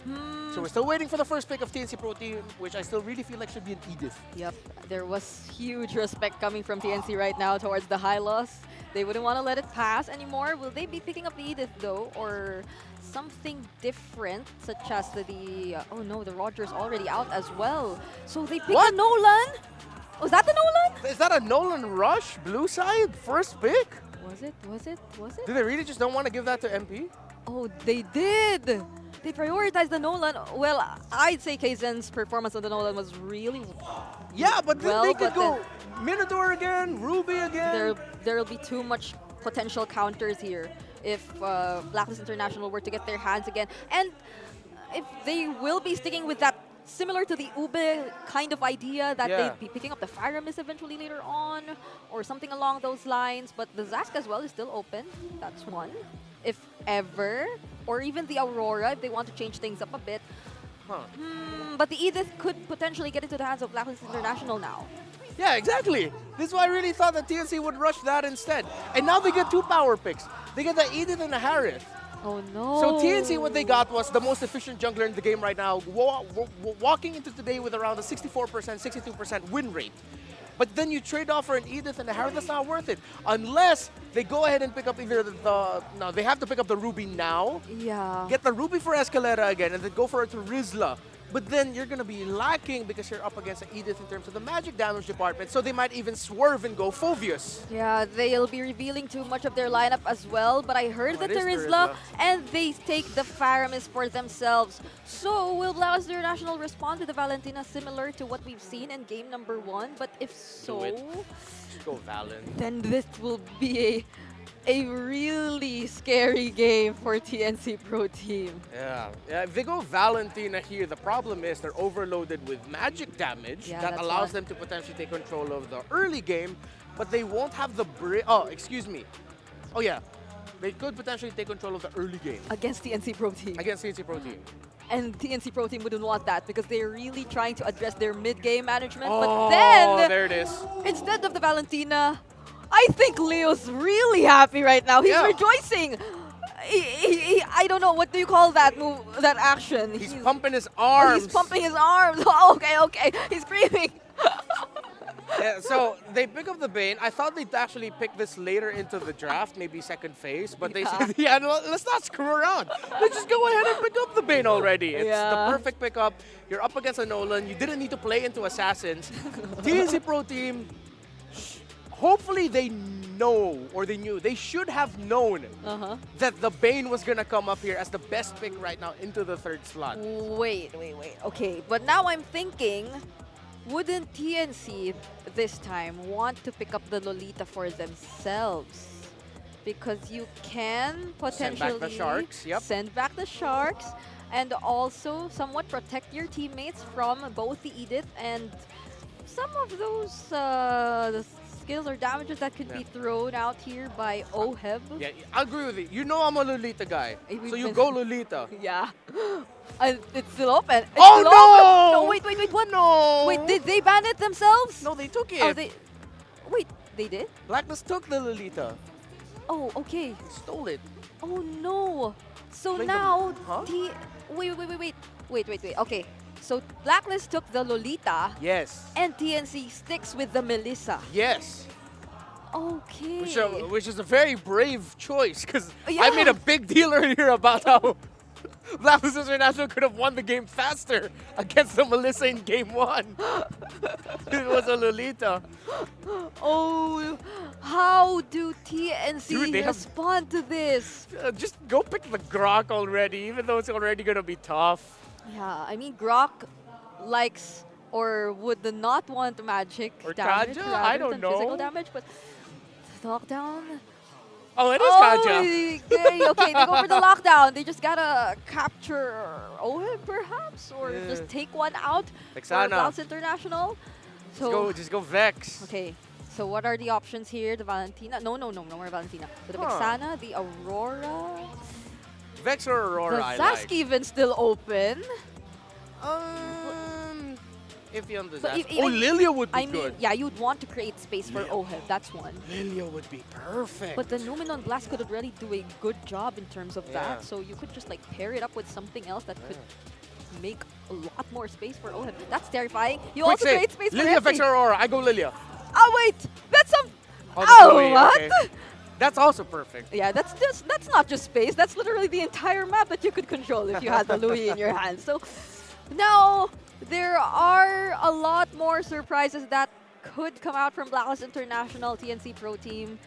So we're still waiting for the first pick of TNC Pro Team, which I still really feel like should be an Edith. Yep, there was huge respect coming from TNC right now towards the High Loss. They wouldn't want to let it pass anymore. Will they be picking up the Edith though, or something different, such as the oh no, the Roger's already out as well. So they picked a Nolan. Was that the Nolan? Is that a Nolan Rush blue side first pick? Was it? Do they really just don't want to give that to MP? Oh, they did. they prioritized the Nolan. Well, I'd say Kaizen's performance on the Nolan was really Yeah, but then well, they could but then go Minotaur again, Ruby again. there'll be too much potential counters here if Blacklist International were to get their hands again. And if they will be sticking with that similar to the Ube kind of idea that Yeah. they'd be picking up the Fire Mist eventually later on or something along those lines. But the Zask as well is still open. That's one. If ever. Or even the Aurora if they want to change things up a bit. But the Edith could potentially get into the hands of Blacklist International now. Yeah, exactly. This is why I really thought that TNC would rush that instead. And now they get 2 power picks. They get the Edith and the Harith. Oh no. So TNC, what they got was the most efficient jungler in the game right now, walking into today with around a 64%, 62% win rate. But then you trade off for an Edith and a Harith, that's not worth it. Unless they go ahead and pick up either no, they have to pick up the Ruby now. Yeah. Get the Ruby for Escalera again, and then go for it to Rizla. But then you're going to be lacking because you're up against an Edith in terms of the magic damage department, so they might even swerve and go Phoveus. Yeah, they'll be revealing too much of their lineup as well, but I heard that it is there is Rizla. and they take the Faramis for themselves. So will Blacklist International respond to the Valentina similar to what we've seen in game number 1? But if so, Just go Valen. then this will be a really scary game for TNC Pro Team. Yeah, if they go Valentina here, the problem is they're overloaded with magic damage Yeah, that that's allows one. them to potentially take control of the early game, but they won't have the Oh, excuse me. Oh yeah, they could potentially take control of the early game Against TNC Pro Team. against TNC Pro Team. And TNC Pro Team wouldn't want that because they're really trying to address their mid-game management. Oh, But then, there it is. instead of the Valentina, I think Leo's really happy right now. He's Yeah. rejoicing. I don't know, what do you call that move, that action? He's pumping his arms. He's pumping his arms. Oh, okay. He's screaming. Yeah, so they pick up the Bane. I thought they'd actually pick this later into the draft, maybe second phase, but they said, yeah, no, let's not screw around. Let's just go ahead and pick up the Bane already. It's the perfect pickup. You're up against a Nolan. You didn't need to play into Assassins. TNC Pro Team, hopefully they know, or they knew, they should have known that the Bane was going to come up here as the best pick right now into the 3rd slot. Wait. Okay, but now I'm thinking, wouldn't TNC this time want to pick up the Lolita for themselves? Because you can potentially Send back the Sharks, yep. send back the Sharks and also somewhat protect your teammates from both the Edith and some of those the skills or damages that could be thrown out here by Oheb. Yeah, I agree with you. You know I'm a Lolita guy, We've so you been- go Lolita. Yeah. And it's still open. It's Oh, still no! open. No, wait, what? No! Wait, did they ban it themselves? No, they took it. Oh, wait, they did? Blacklist took the Lolita. Oh, okay. Stole it. Oh no. So Like the- now huh? Wait. Okay. So Blacklist took the Lolita Yes. and TNC sticks with the Melissa. Yes. Okay. Which is a very brave choice, because I Yeah. made a big deal earlier about how Blacklist International could have won the game faster against the Melissa in game 1. It was a Lolita. Oh, how do TNC Dude, they have- respond to this? Just go pick the Grok already, even though it's already going to be tough. Yeah, I mean, Grok likes or would not want magic Or damage Kaja? rather I don't than physical know. damage, but lockdown. Oh, it is Kaja. Okay, they go for the lockdown. They just gotta capture Oheb, perhaps, or just take one out for Vexana. Blacklist International. So Just go Vex. okay. So what are the options here? The Valentina? No more Valentina. The Huh. Vexana, the Aurora, Vex or Aurora, the I Zask like. even still open. Iffy on the But Zask. if- even- Lilia would be I mean, good. yeah, you'd want to create space for Oheb. That's one. Lilia would be perfect. But the Numenon Blast could already do a good job in terms of Yeah. that. So you could just like pair it up with something else that could make a lot more space for Oheb. That's terrifying. You Quick also save. create space Lilia, for Vex or Effie. Aurora. I go Lilia. Oh wait, that's some. Oh, that's Oh, Louis, what? okay. That's also perfect. Yeah, that's not just space. That's literally the entire map that you could control if you had the Louis in your hand. So now there are a lot more surprises that could come out from Blacklist International, TNC Pro Team.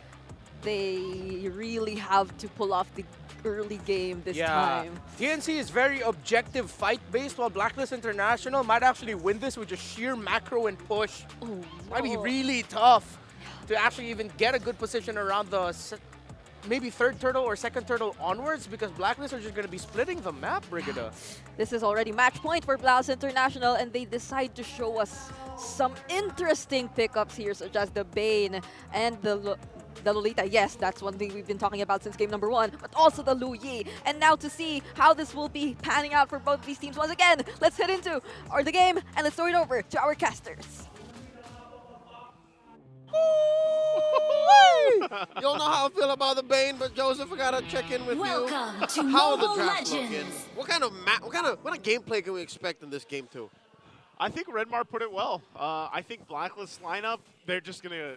they really have to pull off the early game this time. TNC is very objective fight-based, while Blacklist International might actually win this with just sheer macro and push. Ooh, Might be really tough to actually even get a good position around the maybe third turtle or second turtle onwards, because Blacklist are just going to be splitting the map, Brigida. This is already match point for Blacklist International, and they decide to show us some interesting pickups here, such as the Bane and the Lolita. Yes, that's one thing we've been talking about since game number 1, but also the Lu Yi. And now to see how this will be panning out for both of these teams once again, let's head into the game and let's throw it over to our casters. You don't know how I feel about the Bane, but Joseph, I gotta check in with Welcome you. to How are the Mobile drafts Legends. looking? What kind of gameplay can we expect in this game too? I think Redmar put it well. I think Blacklist lineup, they're just gonna,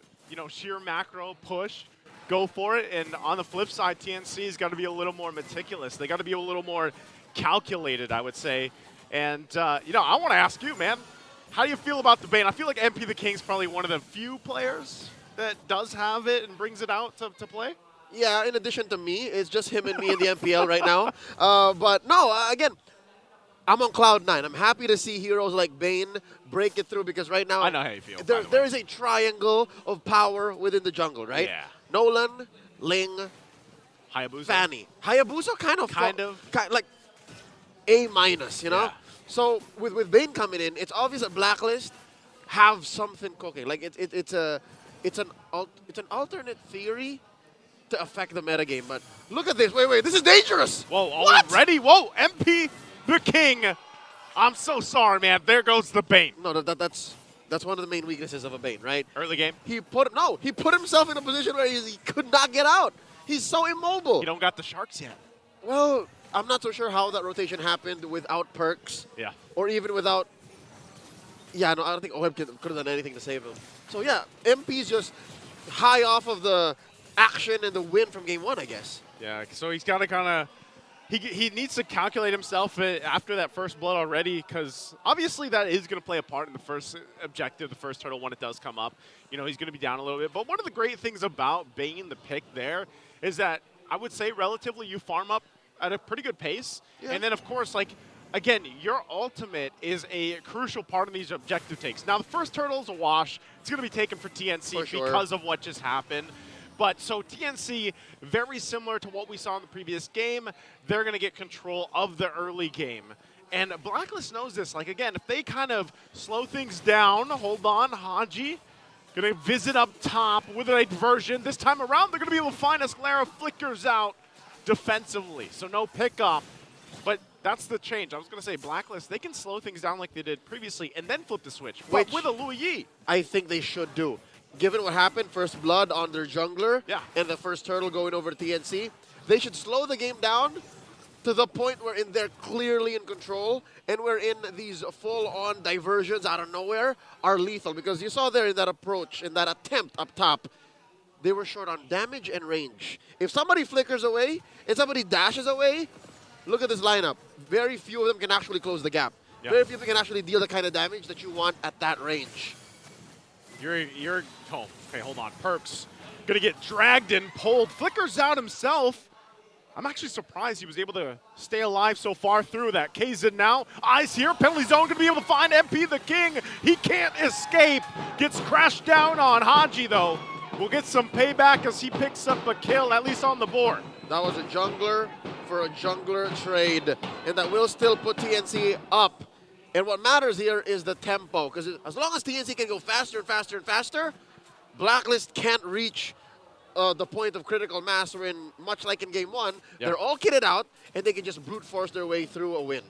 sheer macro push, go for it. And on the flip side, TNC's got to be a little more meticulous. They got to be a little more calculated, I would say. And I want to ask you, man, how do you feel about the Bane? I feel like MP the King's probably one of the few players that does have it and brings it out to play. Yeah, in addition to me, it's just him and me in the MPL right now. But no, again, I'm on cloud 9. I'm happy to see heroes like Bane break it through, because right now I know how you feel. There is a triangle of power within the jungle, right? Yeah. Nolan, Ling, Hayabusa. Fanny. Hayabusa kind of like A minus, Yeah. So with Bane coming in, it's obvious that Blacklist have something cooking. Like it's an alternate theory to affect the metagame. But look at this. Wait, this is dangerous. Whoa, What? already? Whoa, MP the King. I'm so sorry, man. There goes the Bane. No, that's one of the main weaknesses of a Bane, right? Early game. He put himself in a position where he could not get out. He's so immobile. You don't got the sharks yet. Well, I'm not so sure how that rotation happened without perks. Yeah. Or even without... Yeah, no, I don't think OM could have done anything to save him. So yeah, MP's just high off of the action and the win from game 1, I guess. Yeah, so he's got to kind of... He needs to calculate himself after that first blood already, because obviously that is going to play a part in the first objective, the first turtle, when it does come up. He's going to be down a little bit. But one of the great things about Bane, the pick there, is that I would say relatively you farm up at a pretty good pace. Yeah. And then, of course, again, your ultimate is a crucial part of these objective takes. Now, the first turtle is a wash. It's going to be taken for TNC because of what just happened. But so TNC, very similar to what we saw in the previous game, they're going to get control of the early game. And Blacklist knows this. Again, if they kind of slow things down, hold on, Haji, going to visit up top with a diversion. This time around, they're going to be able to find Escalera flickers out defensively. So no pickup. But that's the change. I was going to say, Blacklist, they can slow things down like they did previously and then flip the switch. But with a Lu Yi. I think they should do. Given what happened, first blood on their jungler, and the first turtle going over to TNC, they should slow the game down to the point wherein they're clearly in control, and wherein these full-on diversions out of nowhere are lethal. Because you saw there in that approach, in that attempt up top, they were short on damage and range. If somebody flickers away and somebody dashes away, look at this lineup. Very few of them can actually close the gap. Very few of them can actually deal the kind of damage that you want at that range. You're home. Okay, hold on. Perks gonna get dragged and pulled. Flickers out himself. I'm actually surprised he was able to stay alive so far through that. Kazin now. Eyes here. Penalty zone gonna be able to find MP the King. He can't escape. Gets crashed down on. Haji, though, will get some payback as he picks up a kill, at least on the board. That was a jungler for a jungler trade, and that will still put TNC up. And what matters here is the tempo, because as long as TNC can go faster and faster and faster, Blacklist can't reach the point of critical mass wherein, much like in game 1, they're all kitted out, and they can just brute force their way through a win.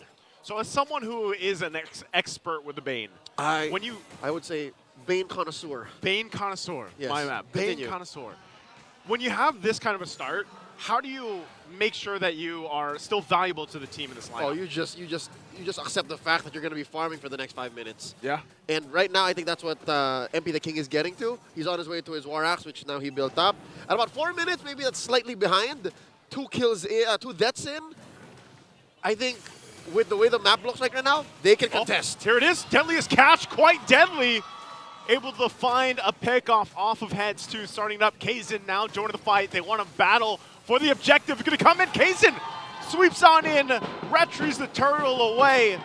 So as someone who is an expert with the Bane, I would say Bane connoisseur. Bane connoisseur, yes. My map. Bane connoisseur. When you have this kind of a start, how do you make sure that you are still valuable to the team in this lineup? Oh, you just accept the fact that you're going to be farming for the next 5 minutes. Yeah. And right now, I think that's what MP the King is getting to. He's on his way to his War Axe, which now he built up. At about 4 minutes, maybe that's slightly behind. 2 kills in, 2 deaths in. I think with the way the map looks like right now, they can contest. Here it is. Deadliest catch, quite deadly. able to find a pickoff off of Heads too, starting up. KarlTzy now joining the fight. They want to battle for the objective. Going to come in. KarlTzy sweeps on in, retries the turtle away.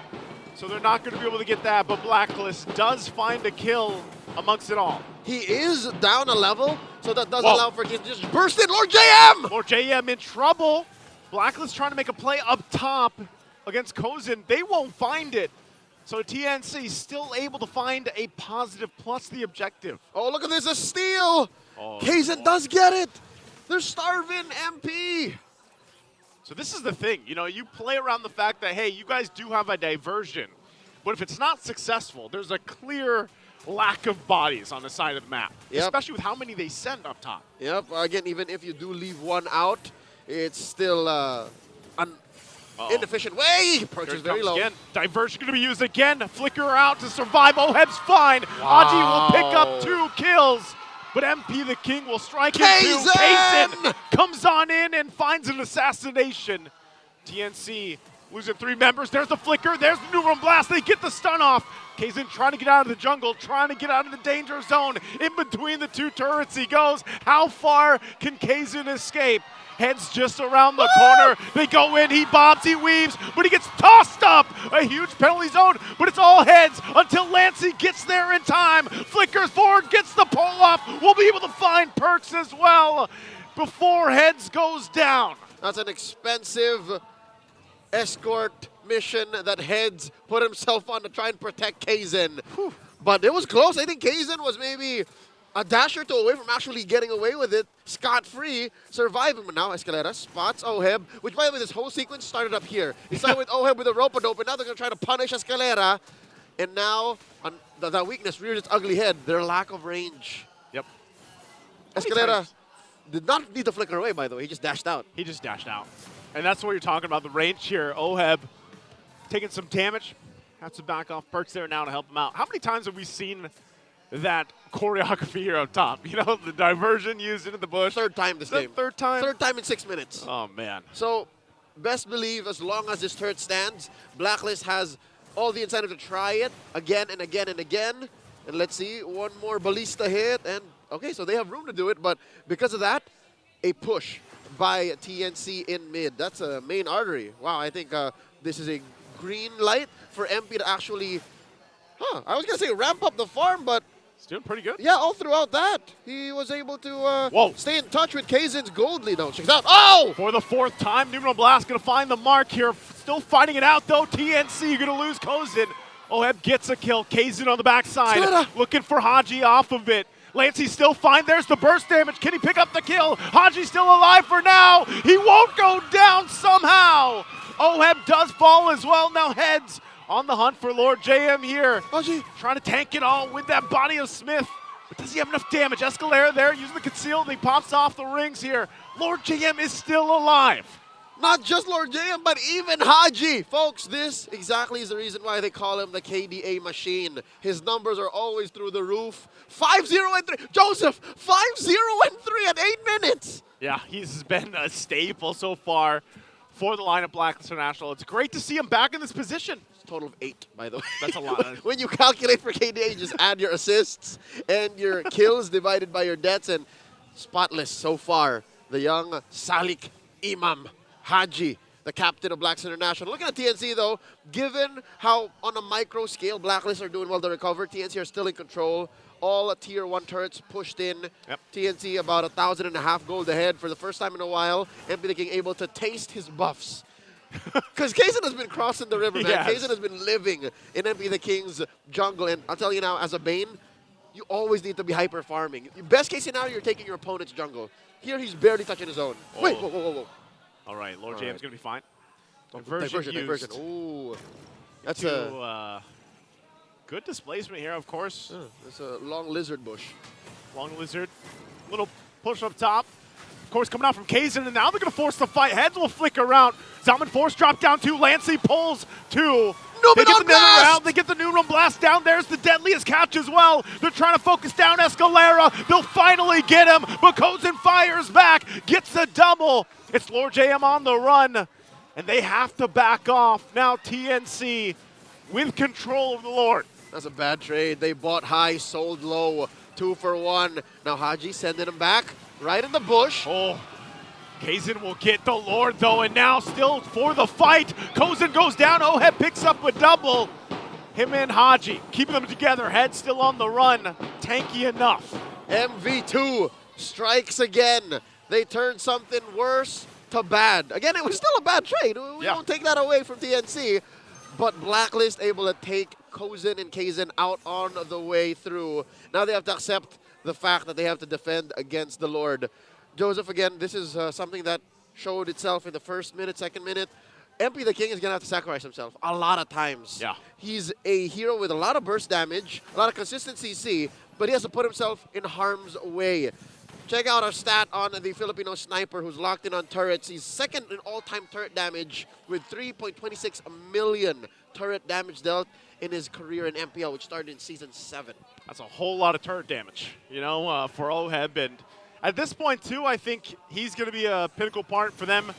So they're not going to be able to get that, but Blacklist does find a kill amongst it all. He is down a level, so that does allow for KarlTzy to just burst in. Lord JM! Lord JM in trouble. Blacklist trying to make a play up top against KarlTzy. They won't find it. So TNC still able to find a positive plus the objective. Oh, look at this, a steal! Oh, KarlTzy does get it! They're starving MP! So this is the thing, you know, you play around the fact that, hey, you guys do have a diversion, but if it's not successful, there's a clear lack of bodies on the side of the map, especially with how many they send up top. Yep, again, even if you do leave one out, it's still an inefficient way. Perks is very low. Again. Diversion going to be used again. Flicker out to survive. Oheb's fine. Haji will pick up 2 kills. But MP the King will strike into KarlTzy comes on in and finds an assassination. TNC losing 3 members. There's the flicker. There's the new room blast. They get the stun off. KarlTzy trying to get out of the jungle, trying to get out of the danger zone. In between the 2 turrets he goes. How far can KarlTzy escape? Heads just around the corner. They go in, he bobs, he weaves, but he gets tossed up. A huge penalty zone, but it's all Heads until Lancey gets there in time. Flickers forward, gets the pull off. We'll be able to find Perks as well before Heads goes down. That's an expensive escort mission that Heads put himself on to try and protect KarlTzy. But it was close. I think KarlTzy was maybe a dash or 2 away from actually getting away with it, scot-free, surviving. But now Escalera spots Oheb, which by the way, this whole sequence started up here. It started with Oheb with a rope-a-dope, and now they're going to try to punish Escalera. And now, that weakness rears its ugly head, their lack of range. Yep. Escalera did not need to flicker away, by the way. He just dashed out. He just dashed out. And that's what you're talking about, the range here. Oheb taking some damage. Has to back off. Perks there now to help him out. How many times have we seen that choreography here up top? You know, the diversion used into the bush. 3rd time this game. 3rd time? 3rd time in 6 minutes. Oh, man. So, best believe as long as this turret stands, Blacklist has all the incentive to try it again and again and again. And let's see, one more ballista hit. And, okay, so they have room to do it. But because of that, a push by TNC in mid. That's a main artery. Wow, I think this is a green light for MP to actually, I was going to say ramp up the farm, but he's doing pretty good. Yeah, all throughout that, he was able to stay in touch with KarlTzy's gold lead. Check it out. Oh! For the 4th time, Numenor Blast going to find the mark here. Still fighting it out, though. TNC going to lose KarlTzy. Oheb gets a kill. KarlTzy on the backside. Looking for Haji off of it. Lancey's still fine. There's the burst damage. Can he pick up the kill? Haji's still alive for now. He won't go down somehow. Oheb does fall as well. Now Heads on the hunt for Lord JM here. Haji trying to tank it all with that body of Smith. But does he have enough damage? Escalera there using the conceal. He pops off the rings here. Lord JM is still alive. Not just Lord JM, but even Haji. Folks, this exactly is the reason why they call him the KDA machine. His numbers are always through the roof. 5-0 and 3. Joseph, 5-0 and 3 at 8 minutes. Yeah, he's been a staple so far for the lineup Blacklist International. It's great to see him back in this position. Total of 8, by the way. That's a lot. When you calculate for KDA, you just add your assists and your kills divided by your deaths, and spotless so far. The young Salik Imam Haji, the captain of Blacklist International. Looking at TNC, though, given how on a micro scale Blacklist are doing well to recover, TNC are still in control. All Tier 1 turrets pushed in. Yep. TNC about 1,500 gold ahead for the first time in a while. MP the King able to taste his buffs. Because KarlTzy has been crossing the river, man. KarlTzy has been living in MP the King's jungle. And I'll tell you now, as a Bane, you always need to be hyper farming. Best case scenario, you're taking your opponent's jungle. Here, he's barely touching his own. Oh. Wait, whoa. All right, Lord JM's going to be fine. Diversion. Ooh. That's a good displacement here, of course. It's a long lizard bush. Long lizard. Little push up top. Of course, coming out from KarlTzy, and now they're going to force the fight. Heads will flicker out. Zalman Force drop down 2. Lancey pulls 2. They get the nether round. They get the new room blast down. There's the deadliest catch as well. They're trying to focus down Escalera. They'll finally get him, but KarlTzy fires back. Gets the double. It's Lord JM on the run, and they have to back off. Now TNC with control of the Lord. That's a bad trade. They bought high, sold low. 2 for 1. Now Haji sending him back right in the bush. Oh, KarlTzy will get the Lord though, and now still for the fight. KarlTzy goes down. Oheb picks up a double. Him and Haji keeping them together. Head still on the run. Tanky enough. MV2 strikes again. They turned something worse to bad. Again, it was still a bad trade. We don't take that away from TNC. But Blacklist able to take KarlTzy and KarlTzy out on the way through. Now they have to accept the fact that they have to defend against the Lord. Joseph, again, this is something that showed itself in the first minute, second minute. MP the King is going to have to sacrifice himself a lot of times. Yeah. He's a hero with a lot of burst damage, a lot of consistent CC, but he has to put himself in harm's way. Check out our stat on the Filipino sniper who's locked in on turrets. He's second in all-time turret damage with 3.26 million turret damage dealt in his career in MPL, which started in Season 7. That's a whole lot of turret damage, you know, for Oheb. And at this point, too, I think he's going to be a pinnacle part for them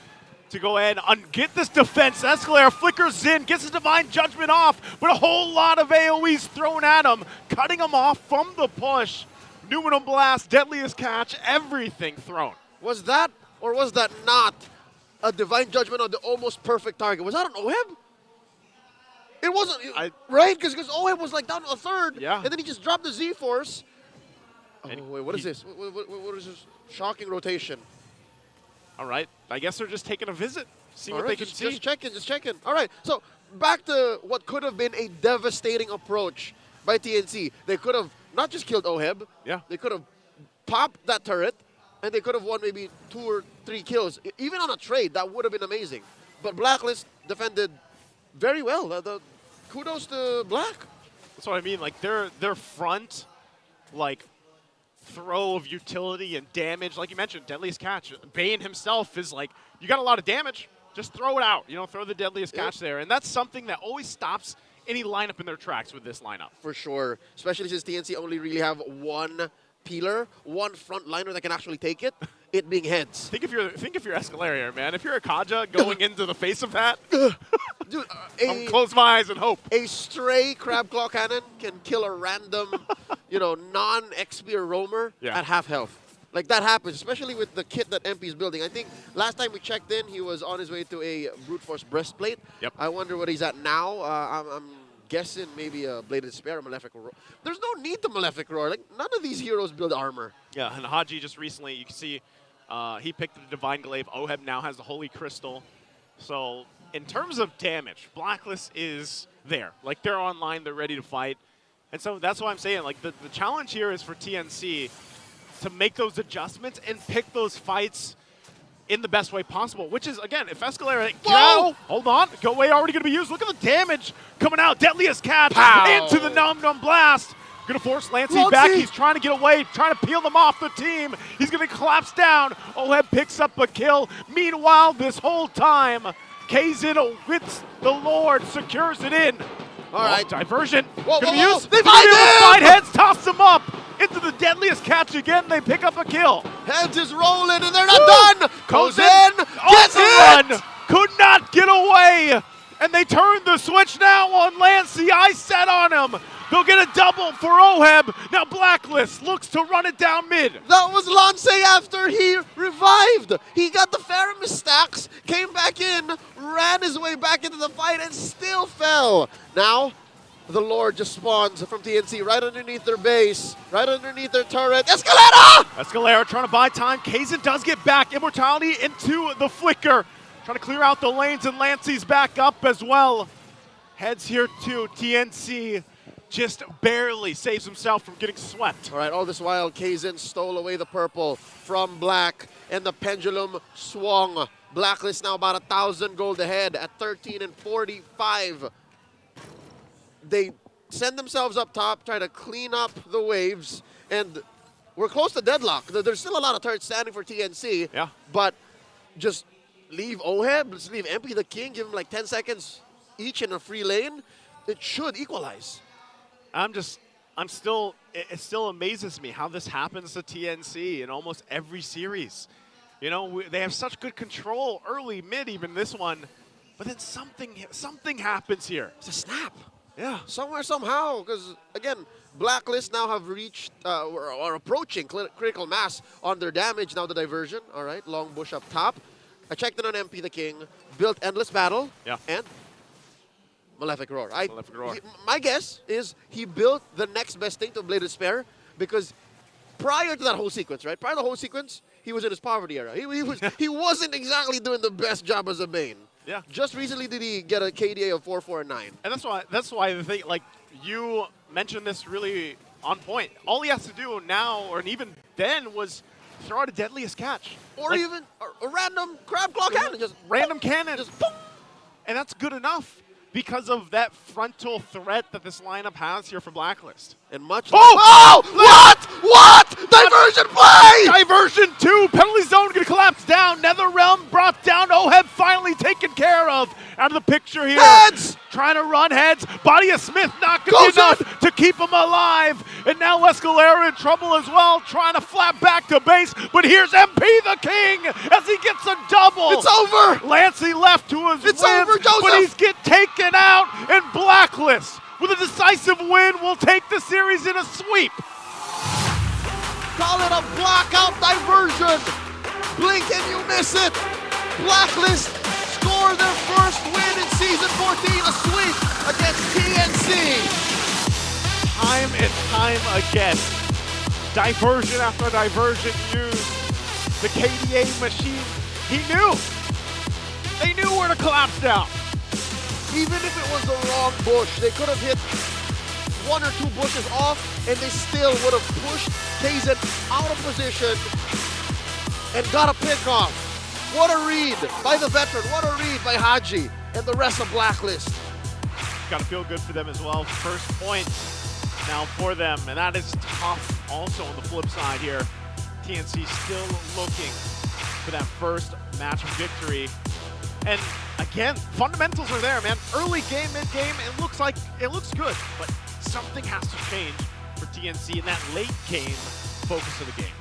to go ahead and get this defense. Escalera flickers in, gets his Divine Judgment off, but a whole lot of AoEs thrown at him, cutting him off from the push. Numinum Blast, Deadliest Catch, everything thrown. Was that or was that not a Divine Judgment on the almost perfect target? Was that an Oheb? It wasn't, right? Because Oheb was like down to a third, and then he just dropped the Z-Force. Oh, wait, what is this? What is this shocking rotation? All right, I guess they're just taking a visit, see what they can see. Just checking. All right, so back to what could have been a devastating approach by TNC. They could have not just killed Oheb. Yeah. They could have popped that turret, and they could have won maybe 2 or 3 kills. Even on a trade, that would have been amazing. But Blacklist defended very well. Kudos to Black. That's what I mean. Like their front, like throw of utility and damage, like you mentioned, Deadliest Catch. Bane himself is like, you got a lot of damage, just throw it out. You know, throw the Deadliest Catch there, and that's something that always stops any lineup in their tracks with this lineup. For sure, especially since TNC only really have one peeler, one front liner that can actually take it, it being heads. Think if you're Escalera here, man. If you're a Kaja going into the face of that, dude, I'll close my eyes and hope. A stray Crab Claw Cannon can kill a random, non-XP or roamer at half health. Like, that happens, especially with the kit that MP is building. I think last time we checked in, he was on his way to a Brute Force Breastplate. Yep. I wonder what he's at now. I'm guessing maybe a Bladed Despair or Malefic Roar. There's no need to Malefic Roar. Like, none of these heroes build armor. Yeah, and Haji just recently, you can see, he picked the Divine Glaive. Oheb now has the Holy Crystal. So, in terms of damage, Blacklist is there. Like, they're online, they're ready to fight. And so that's why I'm saying, like, the challenge here is for TNC to make those adjustments and pick those fights in the best way possible, which is, again, if Escalera, hold on, go away already going to be used. Look at the damage coming out. Deadliest Catch into the Num Blast. Going to force Lancey back. He's trying to get away, trying to peel them off the team. He's going to collapse down. Oheb picks up a kill. Meanwhile, this whole time, KarlTzy with the Lord secures it in. All right. Diversion. Whoa. They find heads, toss them up into the Deadliest Catch again. They pick up a kill. Heads is rolling, and they're not done. Goes in, gets it. Could not get away. And they turn the switch now on Lancey. I set on him. They'll get a double for Oheb. Now Blacklist looks to run it down mid. That was Lancey after he revived. He got the Faramis stacks, came back in, ran his way back into the fight, and still fell. Now, the Lord just spawns from TNC right underneath their base, right underneath their turret. Escalera trying to buy time. KarlTzy does get back. Immortality into the flicker. Trying to clear out the lanes, and Lancey's back up as well. Heads here to TNC. Just barely saves himself from getting swept. All right, all this while, KarlTzy stole away the purple from Black, and the pendulum swung. Blacklist now about 1,000 gold ahead at 13 and 45. They send themselves up top, try to clean up the waves, and we're close to deadlock. There's still a lot of turrets standing for TNC, but just leave Oheb, just leave MP the King, give him like 10 seconds each in a free lane. It should equalize. it still amazes me how this happens to TNC in almost every series. You know, they have such good control early, mid, even this one, but then something happens here. It's a snap. Yeah, somewhere, somehow. Because, again, Blacklist now have reached or are approaching critical mass on their damage. Now the diversion. All right, long bush up top. I checked in on MP the King. Built Endless Battle. Yeah. And Malefic Roar. Malefic Roar. My guess is he built the next best thing to Bladed Spare because prior to that whole sequence, right? Prior to the whole sequence, he was in his poverty era. He wasn't exactly doing the best job as a Bane. Yeah. Just recently did he get a KDA of 4, 4, and 9. And that's why the thing, like, you mentioned this really on point. All he has to do now, or even then, was throw out a deadliest catch. Or like, even a random crab claw cannon. Just random cannon. Just boom. And that's good enough because of that frontal threat that this lineup has here for Blacklist. And much. Oh! What? Diversion play! Diversion 2. Penalty zone going to collapse down. NetherRealm brought down. Oheb finally taken care of. Out of the picture here. Heads! Trying to run heads. Body of Smith not going to be enough to keep him alive. And now Escalera in trouble as well. Trying to flap back to base. But here's MP the King as he gets a double. It's over. Lancey left to his It's wins, over, Joseph. but he's get taken out. And Blacklist, with a decisive win, will take the series in a sweep. Call it a blackout diversion. Blink and you miss it. Blacklist score their first win in Season 14, a sweep against TNC. Time and time again, diversion after diversion used. The KDA machine, he knew. They knew where to collapse down. Even if it was the wrong bush, they could have hit 1 or 2 bushes off and they still would have pushed KZ out of position and got a pick off. What a read by the veteran. What a read by Haji and the rest of Blacklist. Got to feel good for them as well. First point now for them, and that is tough also on the flip side here. TNC still looking for that first match victory. And again, fundamentals are there, man. Early game, mid-game, it looks good, but something has to change for TNC in that late game focus of the game.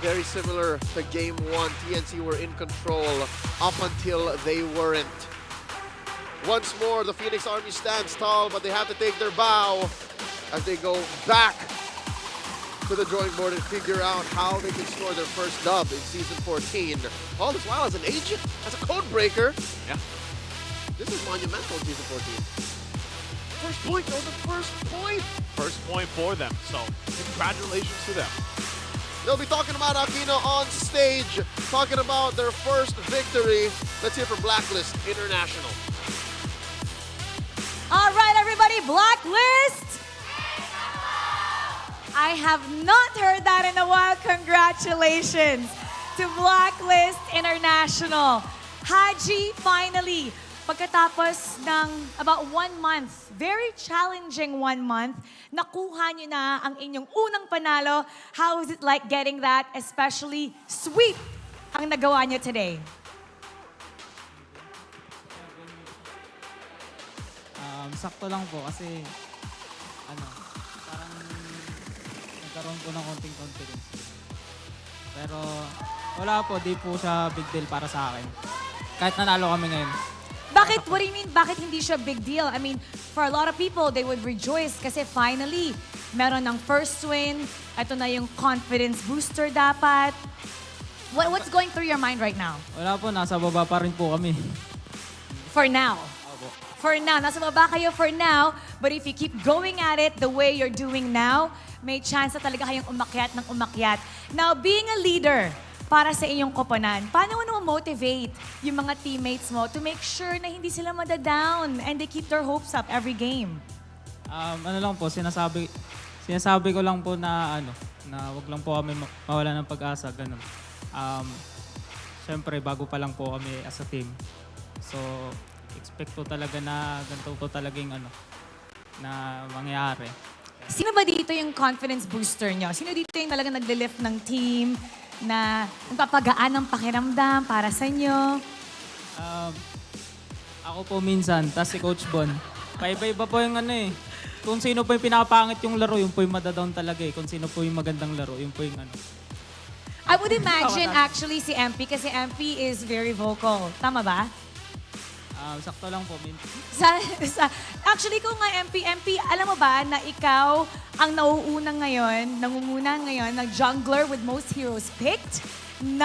Very similar to Game 1. TNC were in control up until they weren't. Once more, the Phoenix Army stands tall, but they have to take their bow as they go back to the drawing board and figure out how they can score their first dub in Season 14. All this while as an agent, as a code breaker. Yeah. This is monumental in Season 14. First point, though, the first point. First point for them, so congratulations to them. They'll be talking about Aquino on stage, talking about their first victory. Let's hear from Blacklist International. All right, everybody, Blacklist! I have not heard that in a while. Congratulations to Blacklist International. Haji, finally, pagkatapos ng about 1 month, very challenging 1 month, nakuha nyo na ang inyong unang panalo. How is it like getting that, especially sweep ang nagawa nyo today? Sakto lang po kasi parang nagkaroon po ng konting confidence. Pero wala po, di po siya big deal para sa akin. Kahit nanalo kami ngayon. Bakit? What do you mean? Bakit hindi siya big deal? I mean, for a lot of people, they would rejoice kasi finally, meron ng first win. Ito na yung confidence booster dapat. What's going through your mind right now? Wala po, nasa baba pa rin po kami. For now. For now. Nasa baba kayo for now. But if you keep going at it the way you're doing now, may chance na talaga kayong umakyat ng umakyat. Now, being a leader para sa inyong koponan, paano mo motivate yung mga teammates mo to make sure na hindi sila madadown and they keep their hopes up every game? Ano lang po, sinasabi ko lang po na na wag lang po kami mawala ng pag-asa, ganun. Siyempre, bago pa lang po kami as a team. So, expect ko talaga na ganito po talagang na mangyari. Sino ba dito yung confidence booster nyo? Sino dito yung talagang nagle-lift ng team na nagpapagaan ng pakiramdam para sa inyo? Ako po minsan, tas si Coach Bon. Paiba-iba po yung Kung sino po yung pinapangit yung laro, yung po yung madadown talaga eh. Kung sino po yung magandang laro, yung po yung I would imagine actually si MP kasi MP is very vocal. Tama ba? Sakto lang po. Actually, kung nga MP, alam mo ba na ikaw ang nangunguna ngayon ng jungler with most heroes picked? 9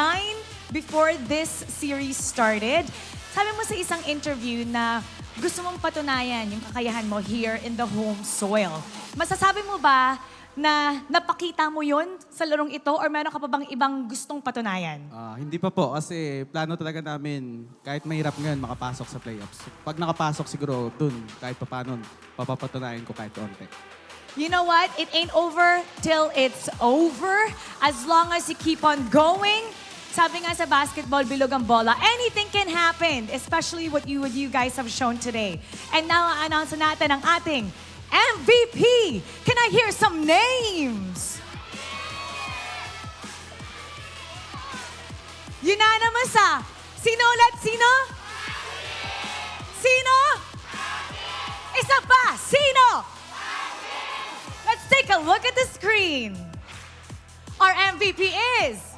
before this series started. Sabi mo sa isang interview na gusto mong patunayan yung kakayahan mo here in the home soil. Masasabi mo ba na napakita mo yun sa larong ito or meron ka pa bang ibang gustong patunayan? Hindi pa po kasi plano talaga namin kahit mahirap ngayon makapasok sa playoffs. Pag nakapasok siguro dun kahit paano papapatunayan ko kahit onte. You know what? It ain't over till it's over. As long as you keep on going. Sabi nga sa basketball, bilog ang bola. Anything can happen, especially what you guys have shown today. And now, announce natin ang ating MVP. Can I hear some names? Unanimous ah. Sino ulit? Sino? Sino? Isa pa. Sino? Let's take a look at the screen. Our MVP is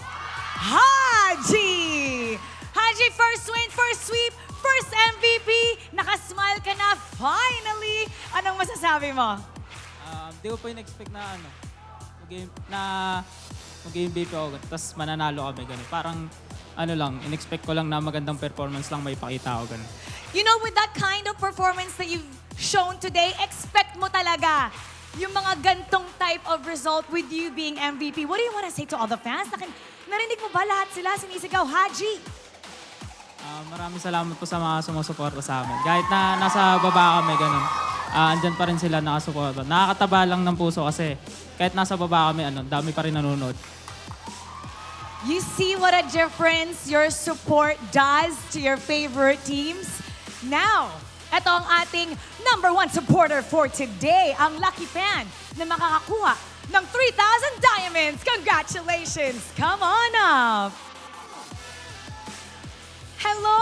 Haji. Haji, first win, first sweep, first MVP. Nakasmile ka na finally. Anong masasabi mo? Di ko po in-expect na mag-MVP ako, tapos mananalo kami. Ganun. Parang in-expect ko lang na magandang performance lang may pakita ako. Ganun. You know, with that kind of performance that you've shown today, expect mo talaga yung mga gantong type of result with you being MVP. What do you want to say to all the fans? Narinig mo ba lahat sila sinisigaw, Haji? Maraming salamat po sa mga sumusuporta sa amin. Kahit na nasa baba kami, ganun. Andyan pa rin sila nakasuporta. Nakakataba lang ng puso kasi kahit nasa baba kami, dami pa rin nanonood. You see what a difference your support does to your favorite teams? Now, ito ang ating #1 supporter for today, ang lucky fan na makakakuha ng 3,000 diamonds. Congratulations! Come on up! Hello!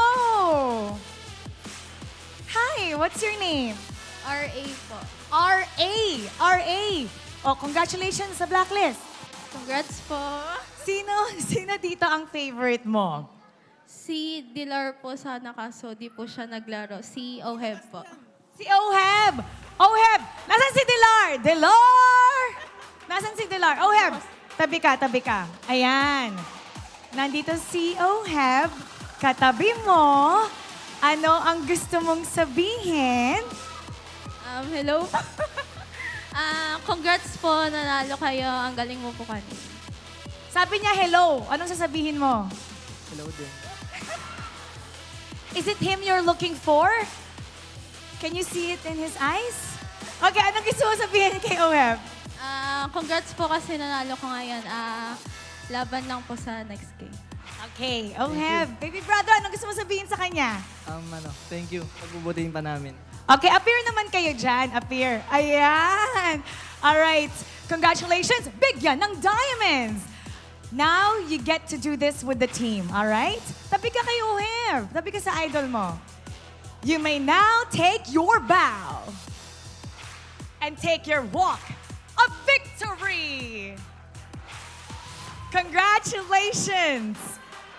Hi, what's your name? RA po. RA! RA! Oh, congratulations sa Blacklist. Congrats po. Sino dito ang favorite mo? Si Dilar po sana kaso di po siya naglaro. Si Oheb po. Si Oheb! Oheb! Nasaan si Dilar? Dilar! Nasaan si Dilar? Oheb! Tabi ka. Ayan. Nandito si Oheb. Katabi mo. Ano ang gusto mong sabihin? Hello. Congrats po, nanalo kayo. Ang galing mo po kanina. Sabi niya hello. Anong sasabihin mo? Hello din. Is it him you're looking for? Can you see it in his eyes? Okay, anong gusto mo sabihin kay Oheb? Congrats po kasi nanalo ko ngayon. Laban lang po sa next game. Okay, Oheb. Baby brother, anong gusto mo sabihin sa kanya? Thank you. Pagbubutihin pa namin. Okay, appear naman kayo dyan. Appear. Ayan. Alright. Congratulations. Bigyan ng diamonds. Now, you get to do this with the team, alright? Tabi ka kay Oheb. Tabi ka sa idol mo. You may now take your bow and take your walk of victory. Congratulations,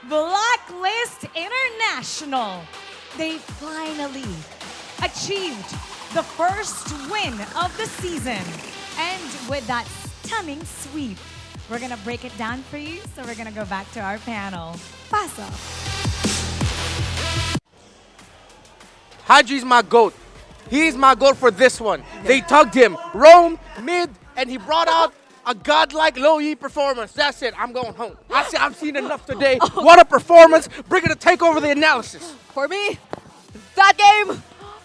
Blacklist International. They finally achieved the first win of the season. And with that stunning sweep, we're gonna break it down for you, so we're gonna go back to our panel. Pasa. Haji's my GOAT. He's my GOAT for this one. They tugged him, roam, mid, and he brought out a godlike low-E performance. That's it. I'm going home. I've seen enough today. What a performance. Bring it to take over the analysis. For me, that game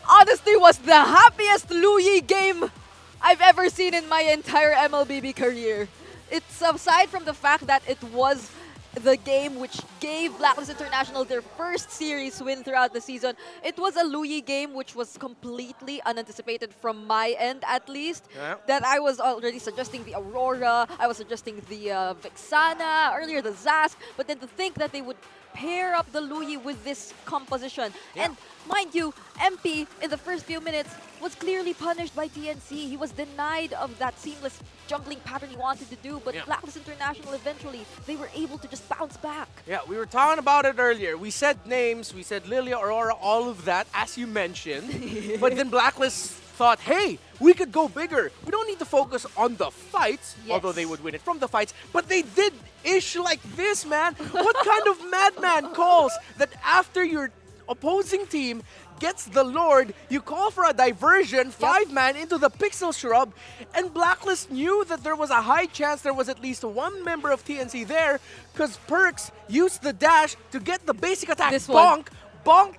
honestly was the happiest Luyi game I've ever seen in my entire MLBB career. It's aside from the fact that it was the game which gave Blacklist International their first series win throughout the season. It was a Luyi game which was completely unanticipated from my end, at least. Yeah. That I was already suggesting the Aurora, I was suggesting the Vixana, earlier the Zask, but then to think that they would pair up the Lui with this composition. And mind you, MP in the first few minutes was clearly punished by TNC. He was denied of that seamless juggling pattern he wanted to do, but Blacklist International eventually, they were able to just bounce back. Yeah, we were talking about it earlier. We said names, we said Lilia, Aurora, all of that, as you mentioned. But then Blacklist thought, hey, we could go bigger. We don't need to focus on the fights, although they would win it from the fights, but they did ish like this, man. What kind of madman calls that after your opposing team gets the Lord, you call for a diversion, 5-man into the Pixel Shrub, and Blacklist knew that there was a high chance there was at least one member of TNC there, because Perks used the dash to get the basic attack bonk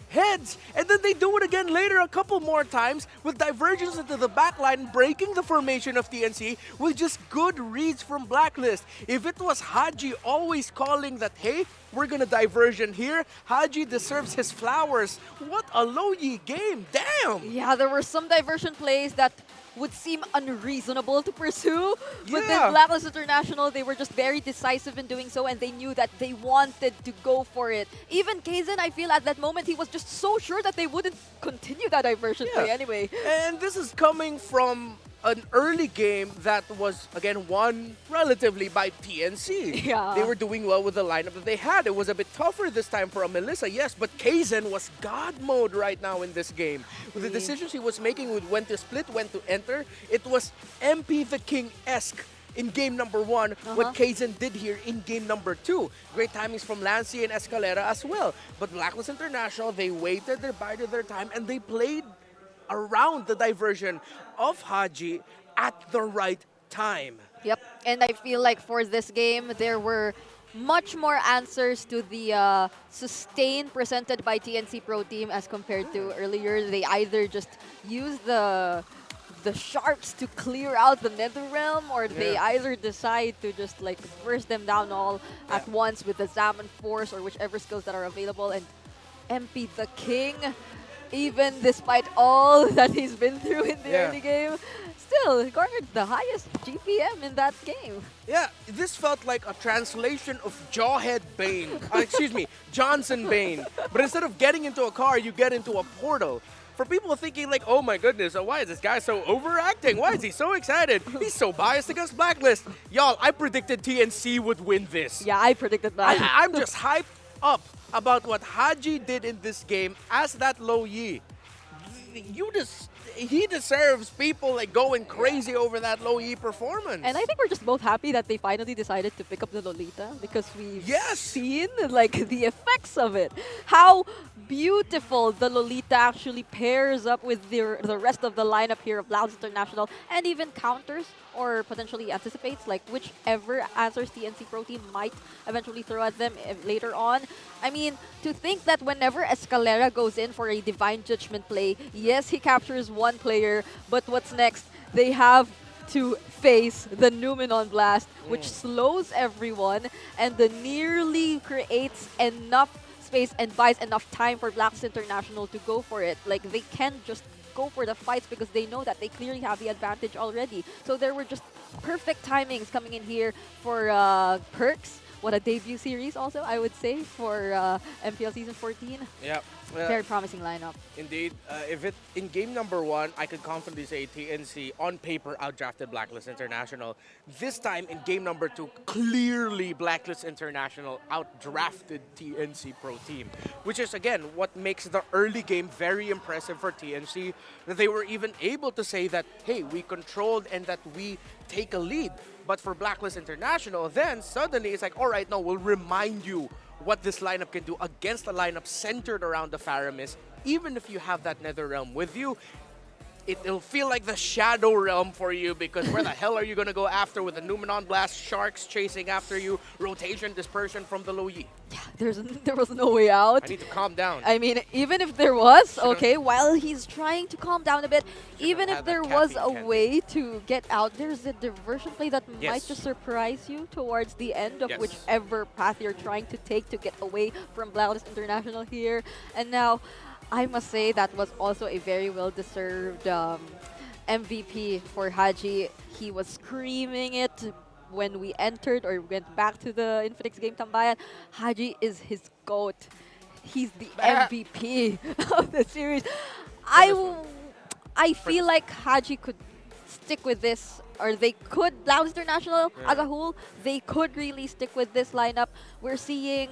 heads, and then they do it again later a couple more times with diversions into the backline, breaking the formation of TNC with just good reads from Blacklist. If it was Haji always calling that, hey, we're gonna diversion here, Haji deserves his flowers. What a low-yi game, damn! Yeah, there were some diversion plays that would seem unreasonable to pursue. But then Blacklist International, they were just very decisive in doing so, and they knew that they wanted to go for it. Even Kaizen, I feel at that moment, he was just so sure that they wouldn't continue that diversion play anyway. And this is coming from an early game that was, again, won relatively by TNC. Yeah. They were doing well with the lineup that they had. It was a bit tougher this time for a Melissa, yes, but Kaizen was God mode right now in this game. With the decisions he was making with when to split, when to enter, it was MP the King-esque in game number 1, what Kaizen did here in game number 2. Great timings from Lancy and Escalera as well. But Blacklist International, they waited, they bided their time, and they played around the diversion of Haji at the right time. Yep, and I feel like for this game, there were much more answers to the sustain presented by TNC Pro Team as compared to earlier. They either just use the sharks to clear out the Nether Realm, or they either decide to just like burst them down all at once with the Zaman Force or whichever skills that are available. And MP the King, even despite all that he's been through in the early game, still garnered the highest GPM in that game. Yeah, this felt like a translation of Jawhead Bane. Excuse me, Johnson Bane. But instead of getting into a car, you get into a portal. For people thinking like, oh my goodness, why is this guy so overacting? Why is he so excited? He's so biased against Blacklist. Y'all, I predicted TNC would win this. Yeah, I predicted that. I'm just hyped up about what Haji did in this game as that low-yi. He deserves people like going crazy over that low-yi performance. And I think we're just both happy that they finally decided to pick up the Lolita, because we've seen like the effects of it. How beautiful the Lolita actually pairs up with the rest of the lineup here of Blacklist International, and even counters or potentially anticipates like whichever answers TNC Pro Team might eventually throw at them later on. I mean, to think that whenever Escalera goes in for a Divine Judgment play, yes, he captures one player, but what's next? They have to face the Numenon Blast, which slows everyone and nearly creates enough space and buys enough time for Blacklist International to go for it. Like, they can't just go for the fights because they know that they clearly have the advantage already. So there were just perfect timings coming in here for Perks. What a debut series also, I would say, for MPL Season 14. Yeah. Very promising lineup. Indeed. In game number 1, I could confidently say TNC on paper outdrafted Blacklist International. This time in game number 2, clearly Blacklist International outdrafted TNC Pro Team, which is again what makes the early game very impressive for TNC, that they were even able to say that, hey, we controlled and that we take a lead. But for Blacklist International, then suddenly it's like, all right, no, we'll remind you what this lineup can do against a lineup centered around the Faramis. Even if you have that Nether Realm with you, it'll feel like the Shadow Realm for you, because where the hell are you going to go after with the Numenon Blast, Sharks chasing after you, rotation, dispersion from the low-yi? Yeah, there was no way out. I need to calm down. I mean, even if there was, okay, while he's trying to calm down a bit, even if there was a way to get out, there's a diversion play that might just surprise you towards the end of whichever path you're trying to take to get away from Blacklist International here. And now, I must say that was also a very well-deserved MVP for Haji. He was screaming it when we entered or went back to the Infinix game Tambayan, Haji is his GOAT. He's the MVP of the series. I feel like Haji could stick with this, or they could, Blacklist International as a whole, they could really stick with this lineup. We're seeing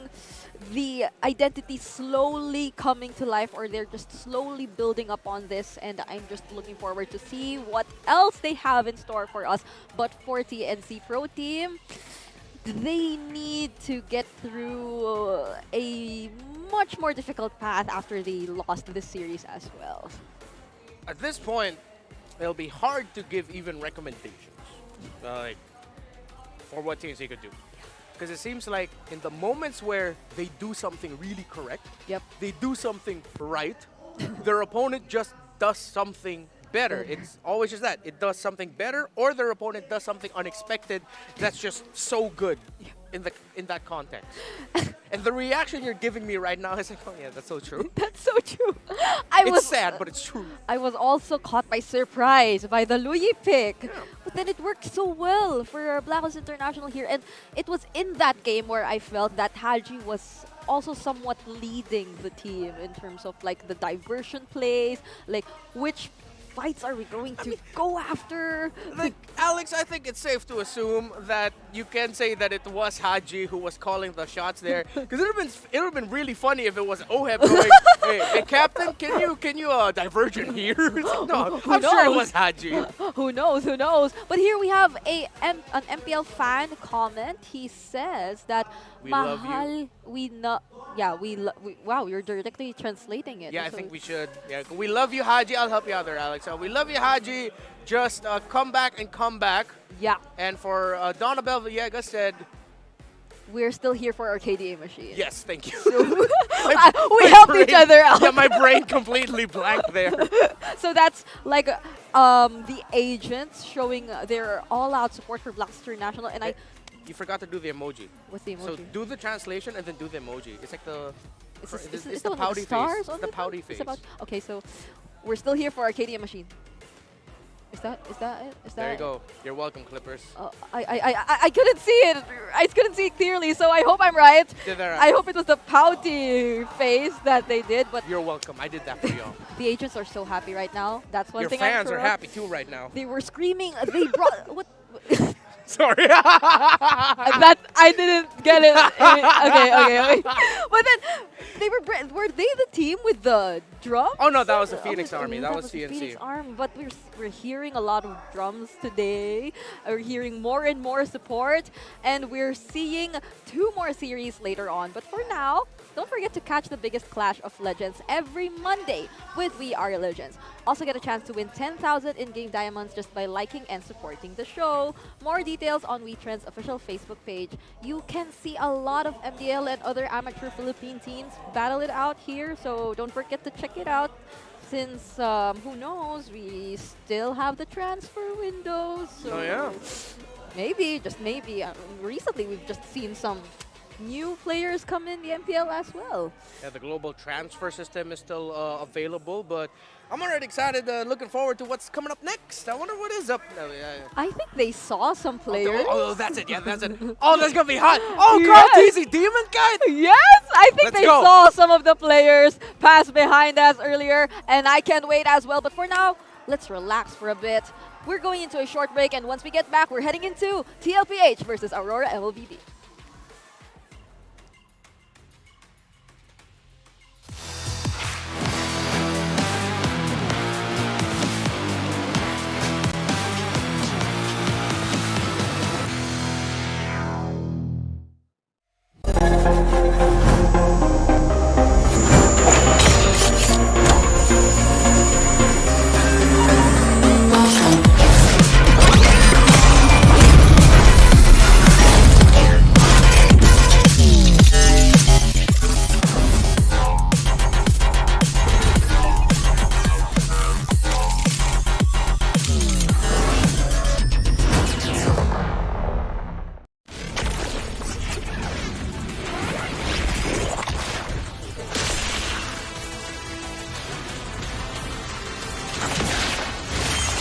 the identity slowly coming to life, or they're just slowly building up on this, and I'm just looking forward to see what else they have in store for us. But for TNC Pro Team, they need to get through a much more difficult path after they lost this series as well. At this point, it'll be hard to give even recommendations like for what TNC could do. Because it seems like in the moments where they do something really correct, they do something right, their opponent just does something better. It's always just that. It does something better, or their opponent does something unexpected that's just so good in that context. And the reaction you're giving me right now is like, oh yeah, that's so true. That's so true. It's sad, but it's true. I was also caught by surprise by the Louis pick. But then it worked so well for Blacklist International here. And it was in that game where I felt that Haji was also somewhat leading the team in terms of like the diversion plays, like which fights are we going to go after? Like, Alex, I think it's safe to assume that you can say that it was Haji who was calling the shots there. Because it would have been really funny if it was Oheb going, hey, Captain, can you divergent here? No, I'm sure it was Haji. Who knows? Who knows? But here we have an MPL fan comment. He says that we love you. Wow, you're directly translating it. Yeah, I think we should. Yeah, we love you, Haji. I'll help you out there, Alex. We love you, Haji. Just come back and come back. Yeah. And for Donabel Villegas said, we're still here for our KDA machine. yes, thank you. So we helped each other out. Yeah, my brain completely blanked there. So that's like the agents showing their all-out support for Blacklist International, and You forgot to do the emoji. What's the emoji? So do the translation and then do the emoji. It's like the Is the one with pouty stars face. on The it? pouty face. Okay, so we're still here for Arcadia Machine. Is that it? Is that There you go. You're welcome, Clippers. I couldn't see it. I couldn't see it clearly, so I hope I'm right. Did that right. I hope it was the pouty face that they did, but You're welcome. I did that for y'all. the agents are so happy right now. That's one Your thing fans I'm are sure of. happy too right now. They were screaming. They brought what? Sorry. That I didn't get it. Okay. But then they were they the team with the drums? Oh no, that was the Phoenix Army. That was the TNC. Phoenix Army. But we're hearing a lot of drums today. We're hearing more and more support, and we're seeing 2 more series later on. But for now, don't forget to catch the biggest Clash of Legends every Monday with We Are Legends. Also get a chance to win 10,000 in-game diamonds just by liking and supporting the show. More details on WeTrend's official Facebook page. You can see a lot of MDL and other amateur Philippine teams battle it out here, so don't forget to check it out. Since, who knows, we still have the transfer window. So Oh yeah. maybe, just maybe, recently we've just seen some new players come in the MPL as well. Yeah, the global transfer system is still available, but I'm already excited, looking forward to what's coming up next. I wonder what is up. I think they saw some players. Oh, that's it. Yeah, that's it. Oh, that's gonna be hot. Oh, Yes. KarlTzy, Demonkite. Yes, I think Let's they go. saw some of the players pass behind us earlier, and I can't wait as well. But for now, let's relax for a bit. We're going into a short break, and once we get back, we're heading into TLPH versus Aurora MLBB.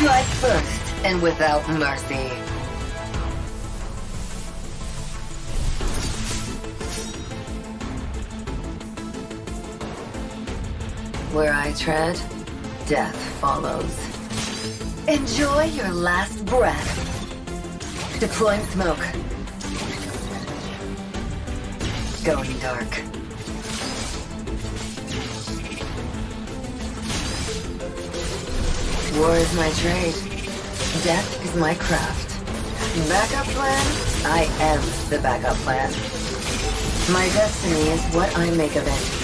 Strike first and without mercy. Where I tread, death follows. Enjoy your last breath. Deploying smoke. Going dark. War is my trade. Death is my craft. Backup plan? I am the backup plan. My destiny is what I make of it.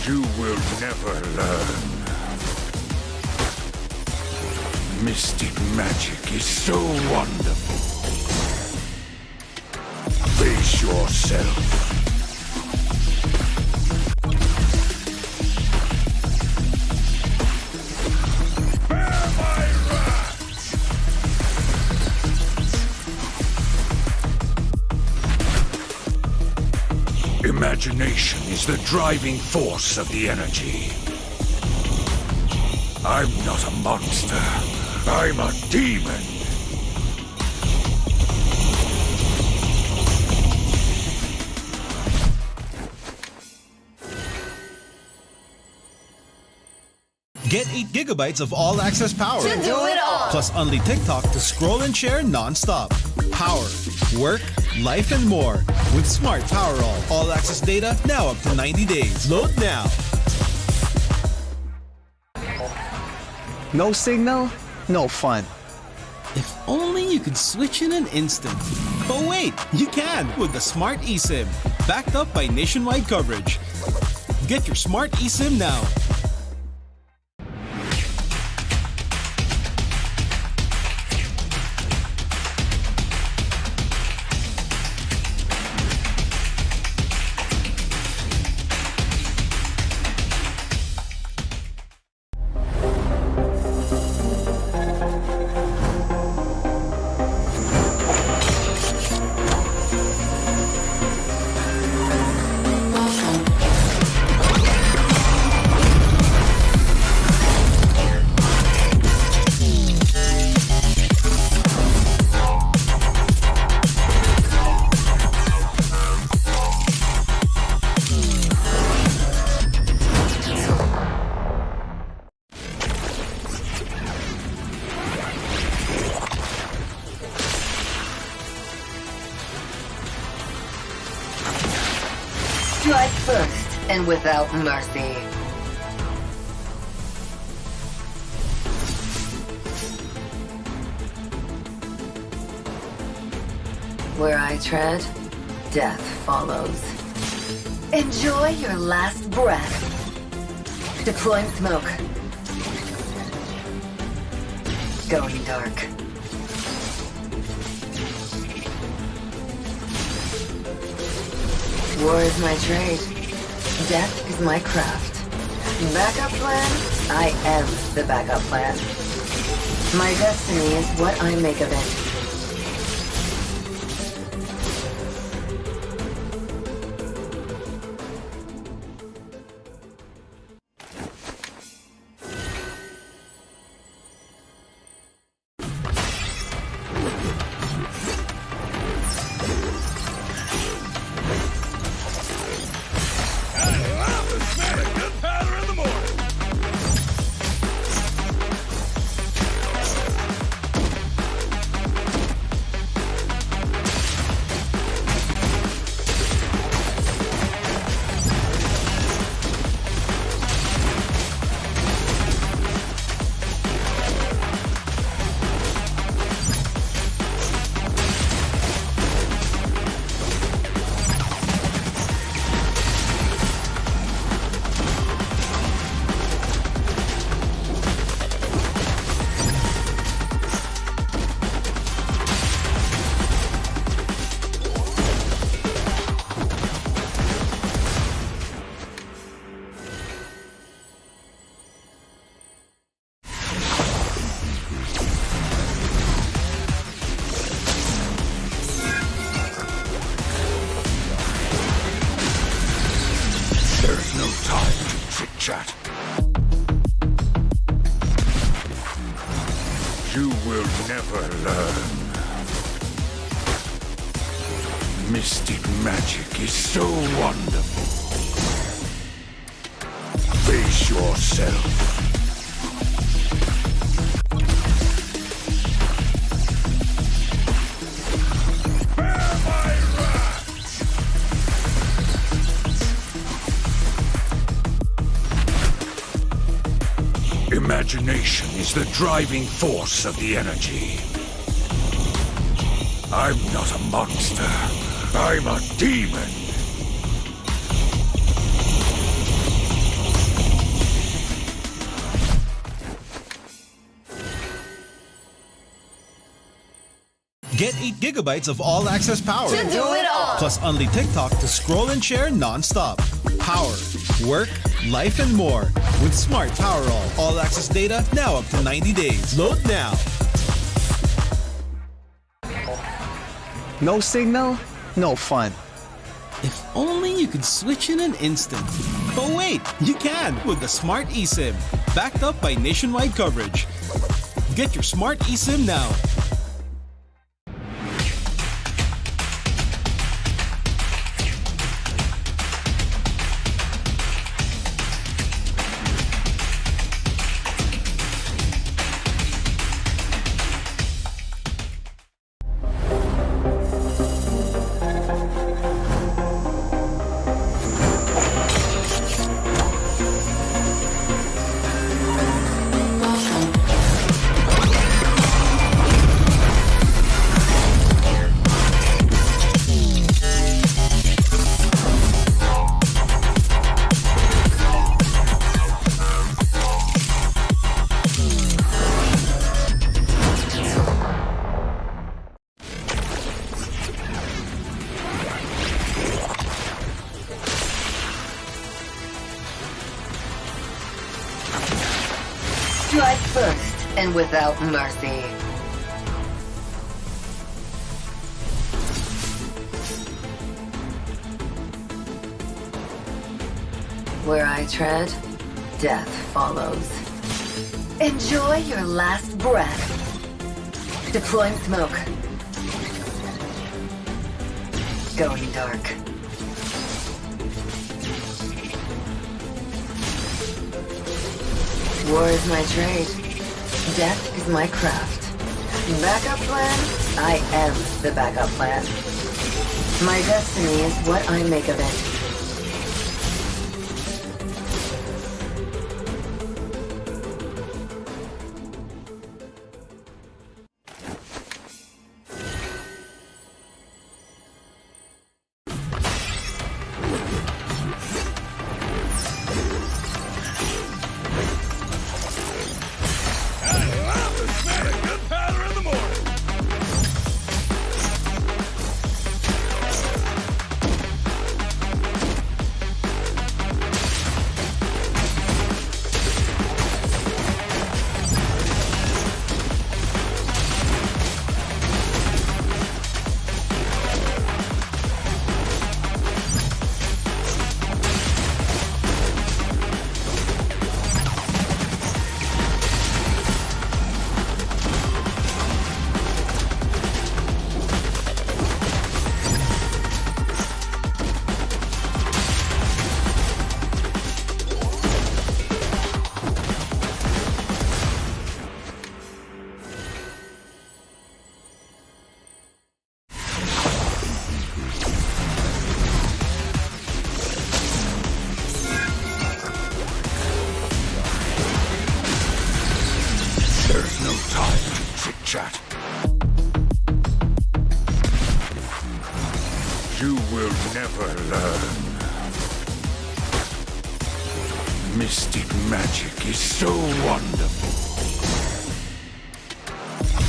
You will never learn. Mystic magic is so wonderful. Face yourself. Imagination is the driving force of the energy. I'm not a monster. I'm a demon. Get 8 gigabytes of all-access power. To do it all. Plus only TikTok to scroll and share non-stop. Power, work, life, and more. With Smart Power all-access data now up to 90 days. Load now. No signal, no fun. If only you could switch in an instant. But wait, you can with the Smart eSIM. Backed up by nationwide coverage. Get your Smart eSIM now. Strike first and without mercy. Where I tread, death follows. Enjoy your last breath. Deploying smoke. Going dark. War is my trade. Death is my craft. Backup plan? I am the backup plan. My destiny is what I make of it. never learn. Mystic magic is so wonderful. Face yourself. Imagination is the driving force of the energy. I'm not a monster. I'm a demon. Get 8 gigabytes of all-access power. To do it all. Plus only TikTok to scroll and share non-stop. Power, work, life, and more. With Smart Power all-access data now up to 90 days. Load now. No signal, no fun. If only you could switch in an instant. But wait, you can with the Smart eSIM. Backed up by nationwide coverage. Get your Smart eSIM now. Strike first and without mercy. Where I tread, death follows. Enjoy your last breath. Deploying smoke. Going dark. War is my trade. Death is my craft. Backup plan? I am the backup plan. My destiny is what I make of it. There's no time to chit-chat. You will never learn. Mystic magic is so wonderful.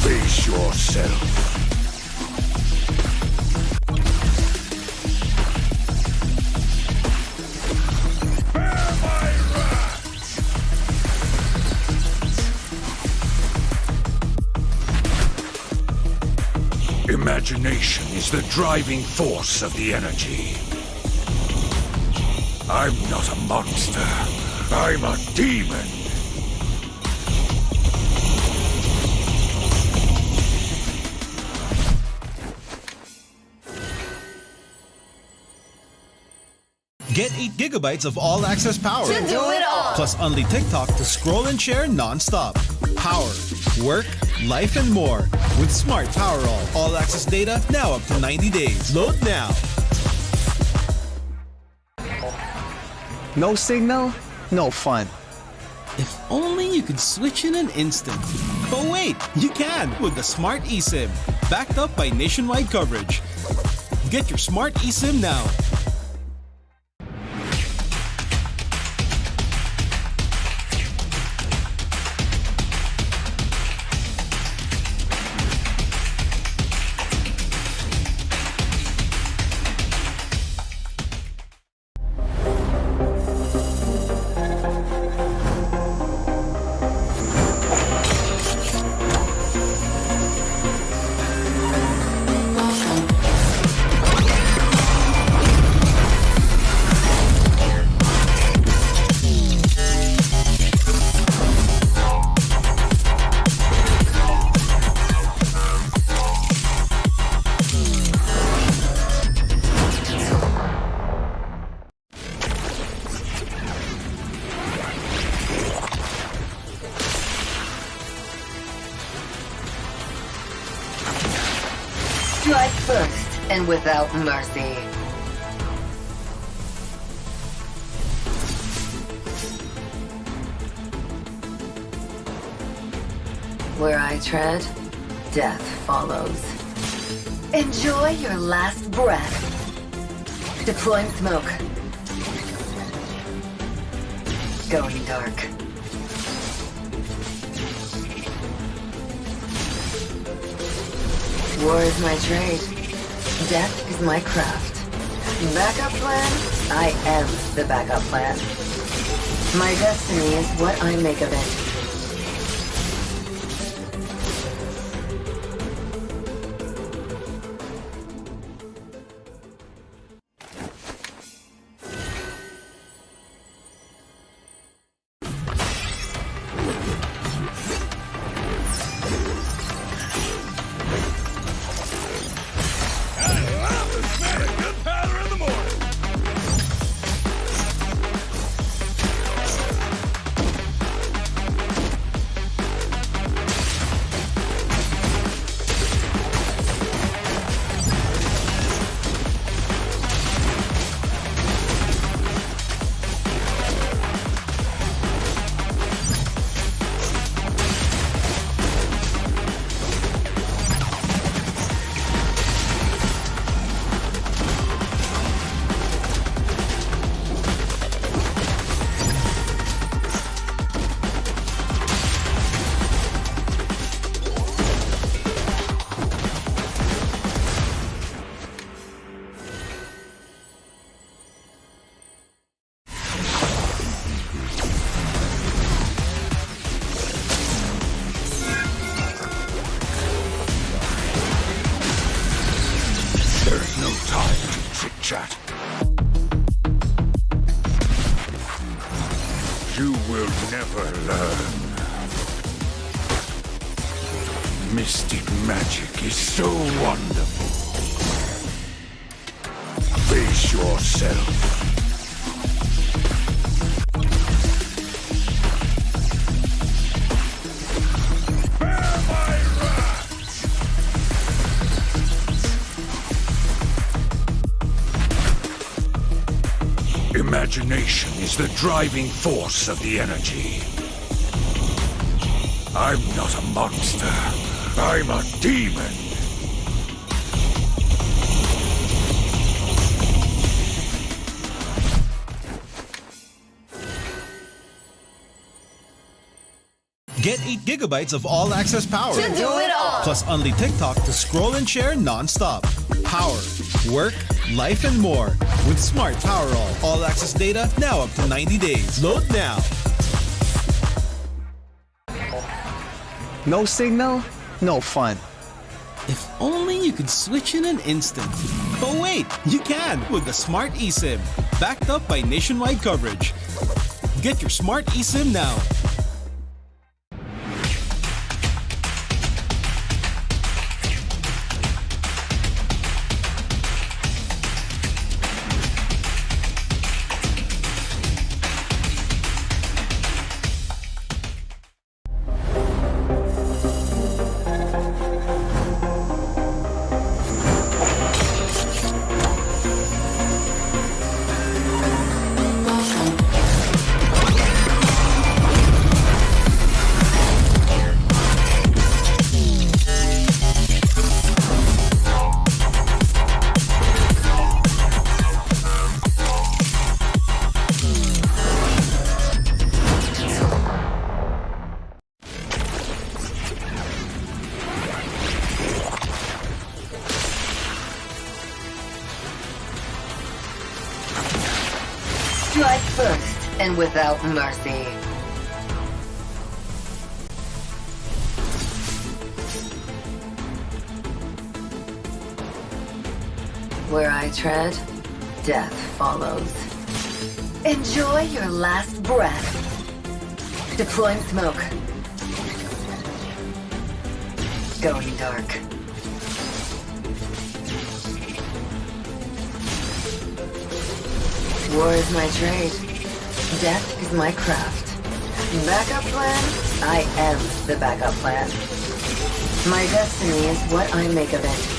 Face yourself. Imagination is the driving force of the energy. I'm not a monster. I'm a demon. Get 8 gigabytes of all-access power. To do it all. Plus only TikTok to scroll and share non-stop. Power, work, life, and more. With Smart Power all-access data now up to 90 days. Load now. No signal, no fun. If only you could switch in an instant. But wait, you can with the Smart eSIM. Backed up by nationwide coverage. Get your Smart eSIM now. Strike first and without mercy. Where I tread, death follows. Enjoy your last breath. Deploying smoke. Going dark. War is my trade. Death is my craft. Backup plan? I am the backup plan. My destiny is what I make of it. chat. You will never learn. Mystic magic is so wonderful. Face yourself. Imagination is the driving force of the energy. I'm not a monster. I'm a demon. Get 8 gigabytes of all-access power. To do it all. Plus only TikTok to scroll and share non-stop. Power, work, life, and more. With Smart Power all-access data now up to 90 days. Load now. No signal, no fun. If only you could switch in an instant. But wait, you can with the Smart eSIM. Backed up by nationwide coverage. Get your Smart eSIM now. and without mercy. Where I tread, death follows. Enjoy your last breath. Deploying smoke. Going dark. War is my trade. Death is my craft. Backup plan? I am the backup plan. My destiny is what I make of it.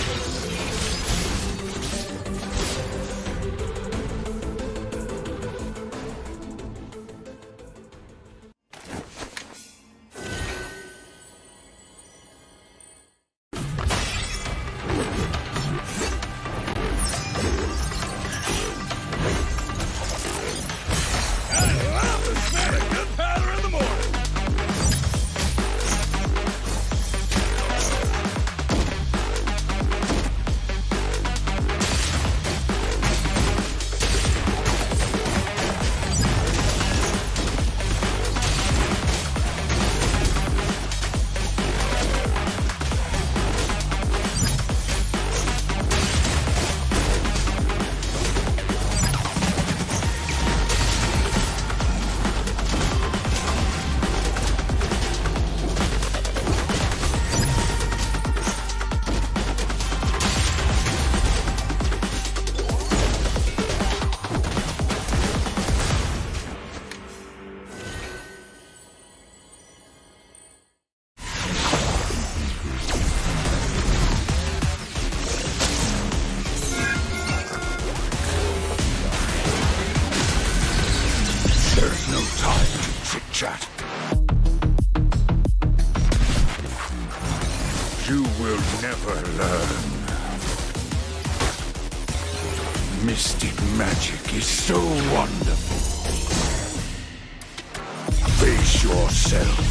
You will never learn. Mystic magic is so wonderful. Face yourself.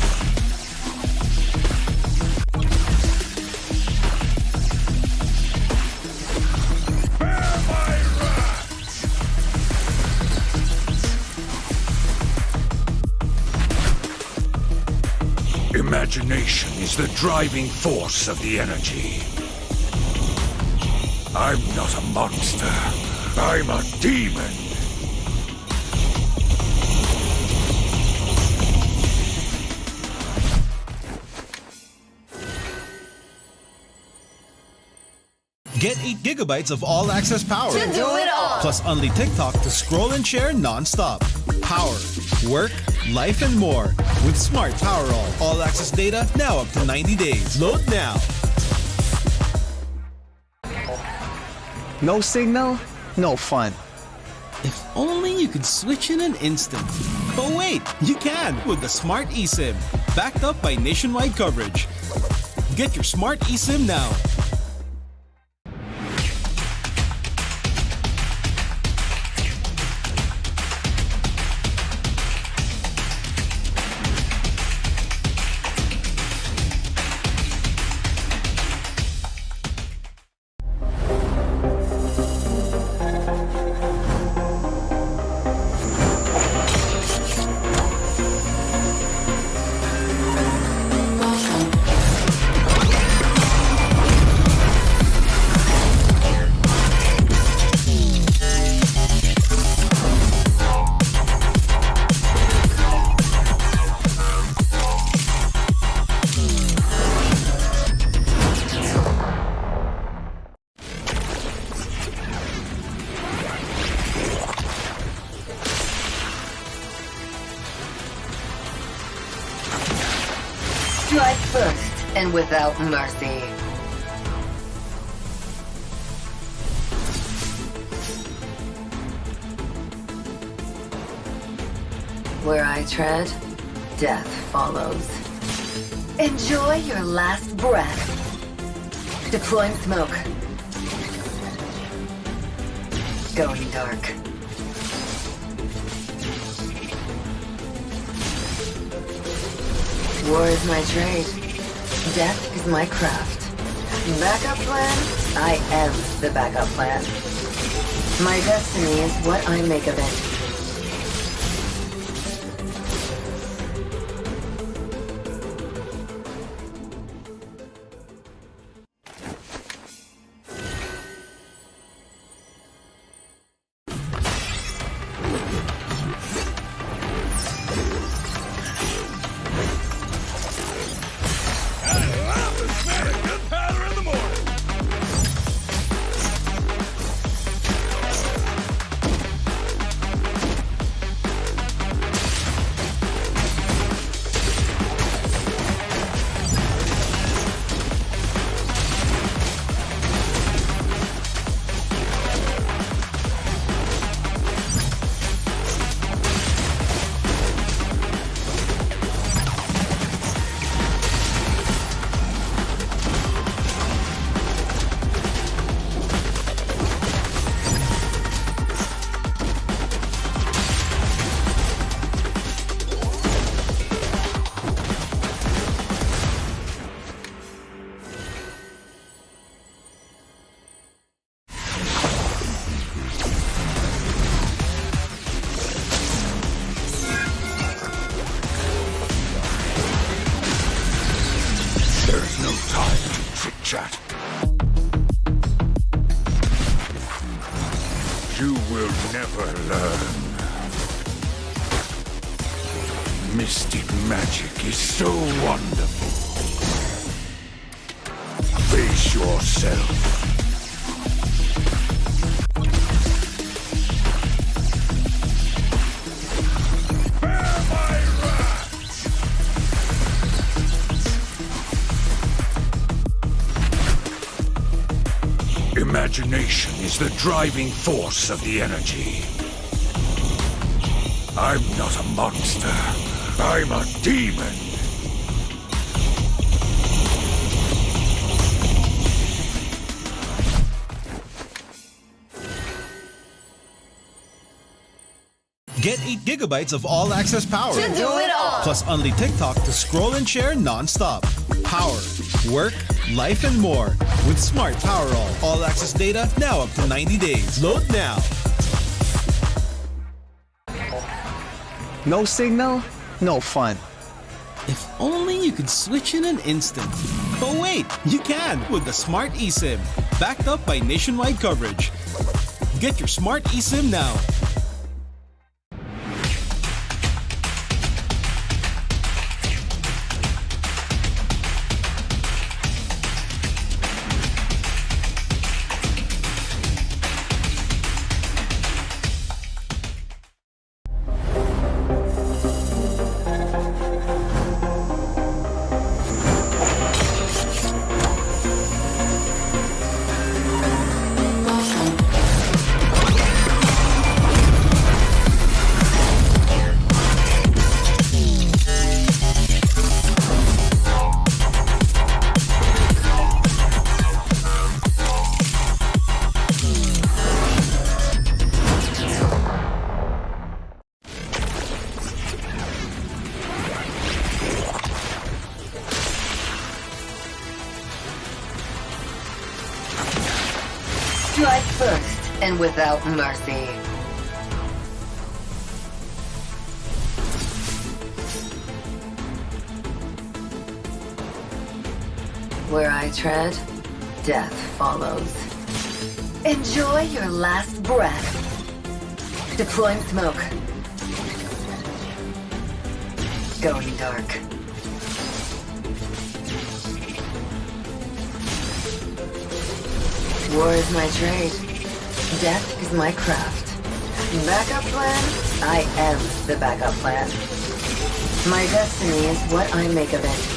Imagination is the driving force of the energy. I'm not a monster. I'm a demon. Get 8 gigabytes of all-access power. To do it all. Plus only TikTok to scroll and share non-stop. Power, work, life, and more. With Smart Power all-access data now up to 90 days. Load now. No signal, no fun. If only you could switch in an instant. But wait, you can with the Smart eSIM. Backed up by nationwide coverage. Get your Smart eSIM now. Strike first and without mercy. Where I tread, death follows. Enjoy your last breath. Deploying smoke. Going dark. War is my trade. Death is my craft. Backup plan? I am the backup plan. My destiny is what I make of it. no time to chit-chat. You will never learn. Mystic magic is so wonderful. Face yourself. Imagination is the driving force of the energy. I'm not a monster. I'm a demon. Get 8 gigabytes of all-access power. To do it all. Plus only TikTok to scroll and share non-stop. Power, work, life, and more. With Smart Power all-access data now up to 90 days. Load now. No signal, no fun. If only you could switch in an instant. But wait, you can with the Smart eSIM. Backed up by nationwide coverage. Get your Smart eSIM now. Strike first and without mercy. Where I tread, death follows. Enjoy your last breath. Deploying smoke. Going dark. War is my trade. Death is my craft. Backup plan? I am the backup plan. My destiny is what I make of it.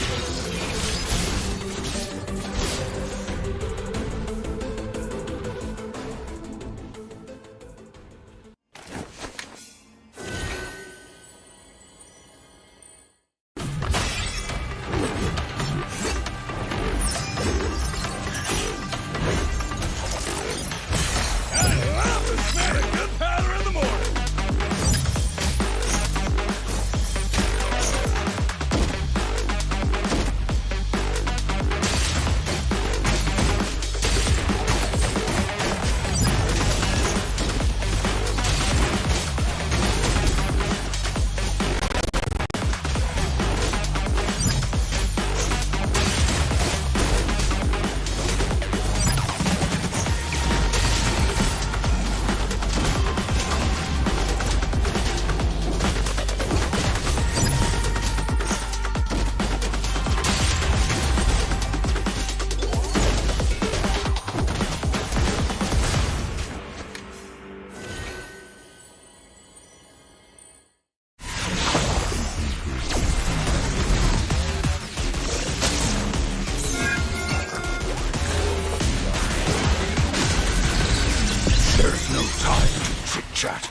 There's no time to chit-chat.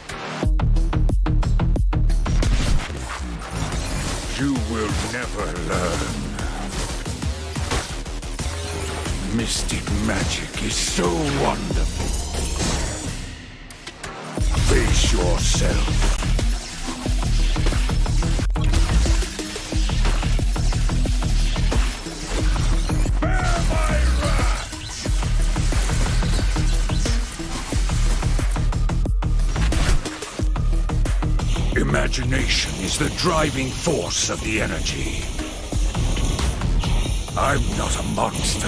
You will never learn. Mystic magic is so wonderful. Face yourself. Imagination is the driving force of the energy. I'm not a monster.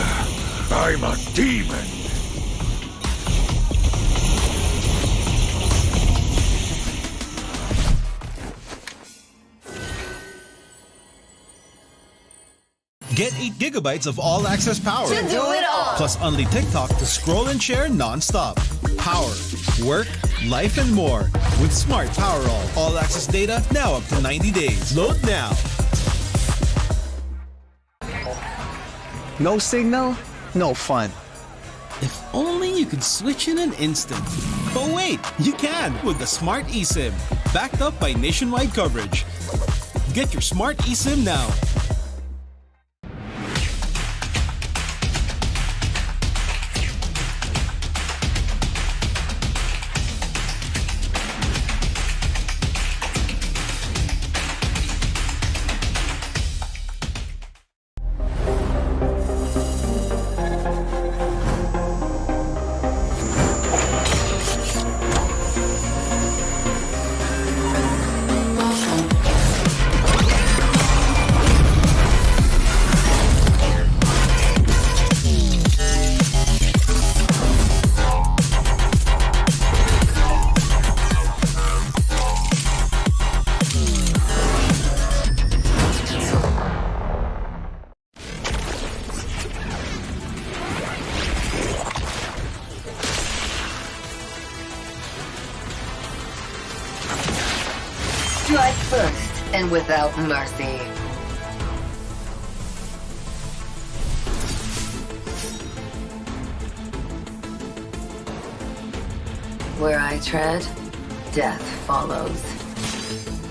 I'm a demon. Get 8 gigabytes of all-access power. To do it all. Plus only TikTok to scroll and share non-stop. Power, work, life, and more. With Smart Power all-access data now up to 90 days. Load now. No signal, no fun. If only you could switch in an instant. But wait, you can with the Smart eSIM. Backed up by nationwide coverage. Get your Smart eSIM now. Strike first and without mercy. Where I tread, death follows.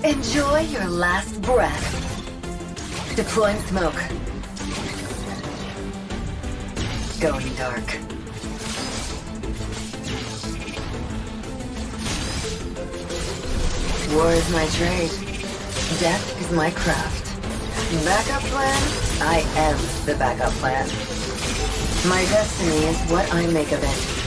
Enjoy your last breath. Deploying smoke. Going dark. War is my trade. Death is my craft. Backup plan? I am the backup plan. My destiny is what I make of it.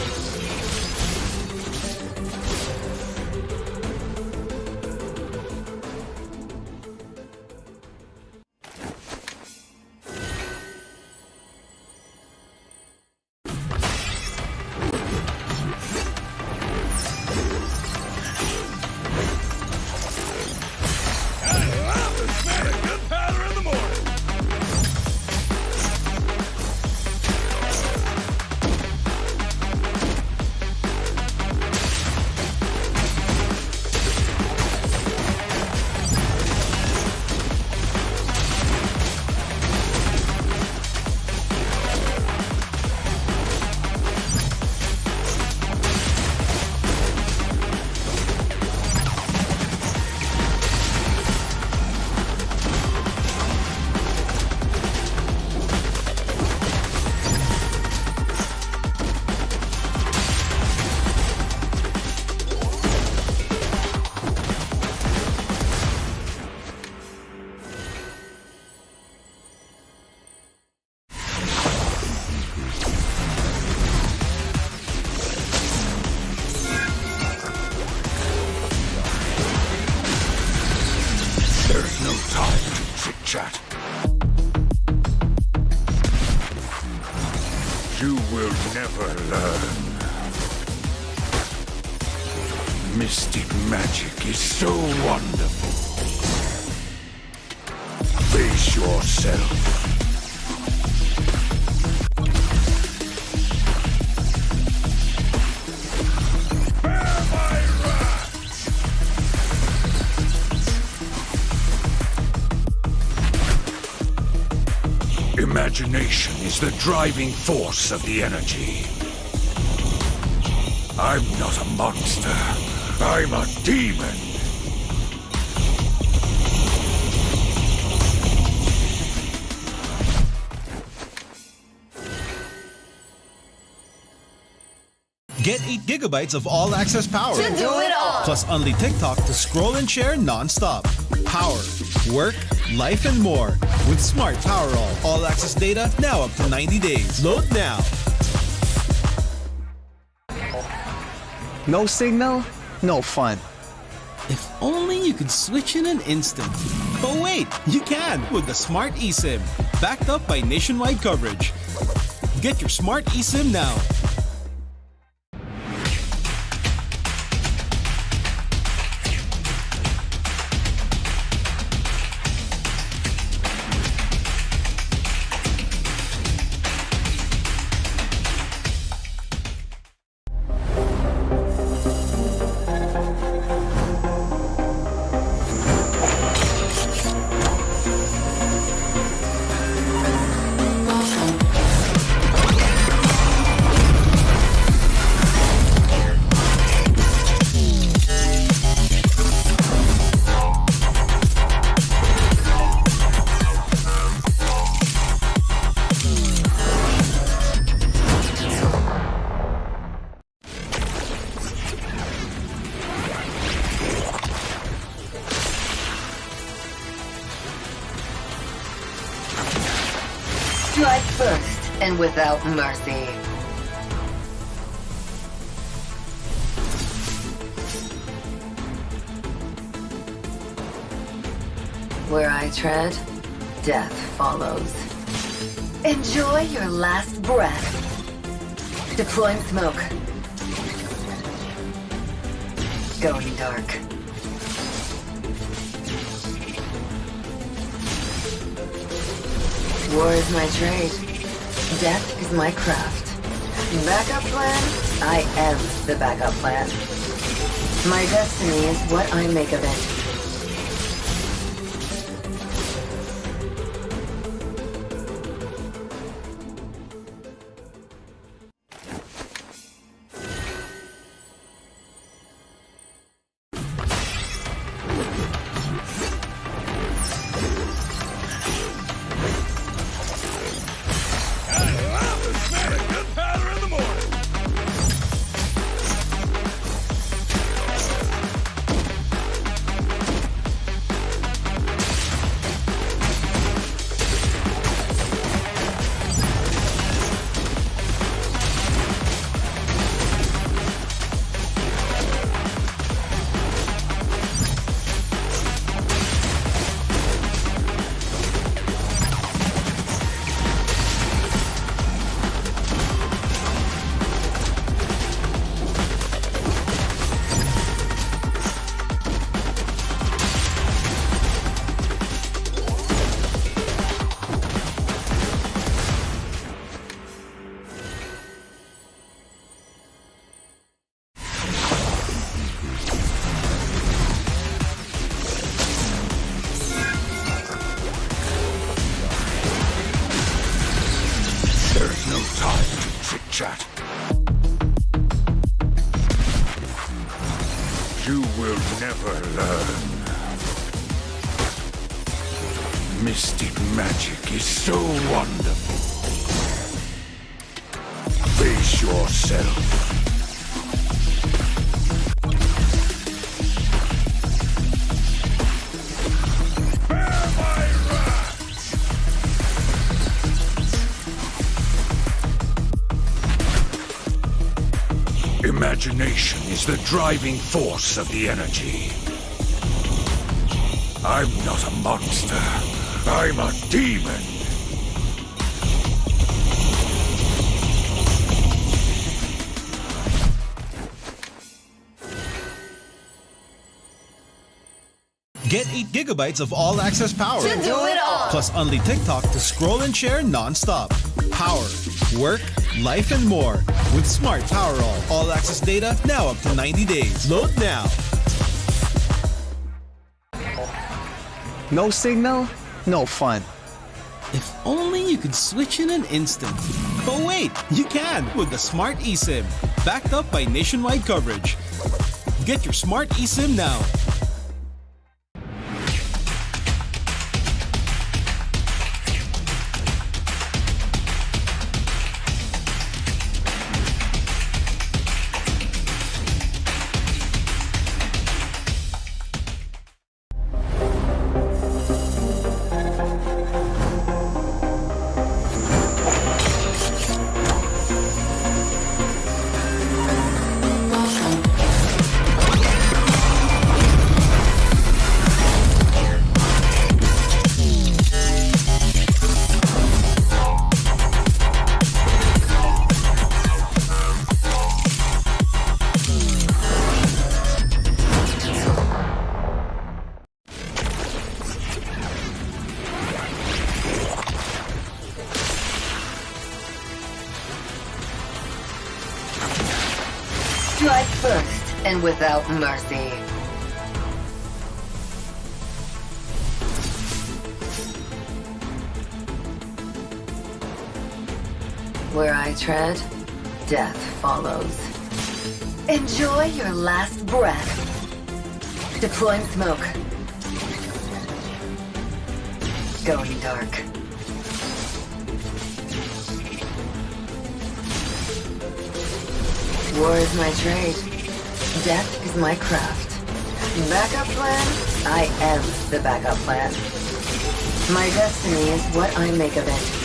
There's no time to chit-chat. You will never learn. Mystic magic is so wonderful. Face yourself. Imagination is the driving force of the energy. I'm not a monster. I'm a demon. Get 8 gigabytes of all-access power. To do it all. Plus only TikTok to scroll and share non-stop. Power, work, life, and more. With Smart Power all-access data now up to 90 days. Load now. No signal, no fun. If only you could switch in an instant. But wait, you can with the Smart eSIM. backed up by nationwide coverage. Get your smart eSIM now. Strike first and without mercy. Where I tread, death follows. Enjoy your last breath. Deploying smoke. Going dark. War is my trade. Death is my craft. Backup plan? I am the backup plan. My destiny is what I make of it. There's no time to chit-chat. You will never learn. Mystic magic is so wonderful. Face yourself. Imagination is the driving force of the energy. I'm not a monster. I'm a demon. Get 8 gigabytes of all-access power. To do it all. Plus only TikTok to scroll and share non-stop. Power, work, life, and more. With Smart Power all-access data now up to 90 days. Load now. No signal, no fun. If only you could switch in an instant. But wait, you can with the Smart eSIM. Backed up by nationwide coverage. Get your Smart eSIM now. first and without mercy. Where I tread, death follows. Enjoy your last breath. Deploying smoke. Going dark. War is my trade. Death is my craft. Backup plan? I am the backup plan. My destiny is what I make of it.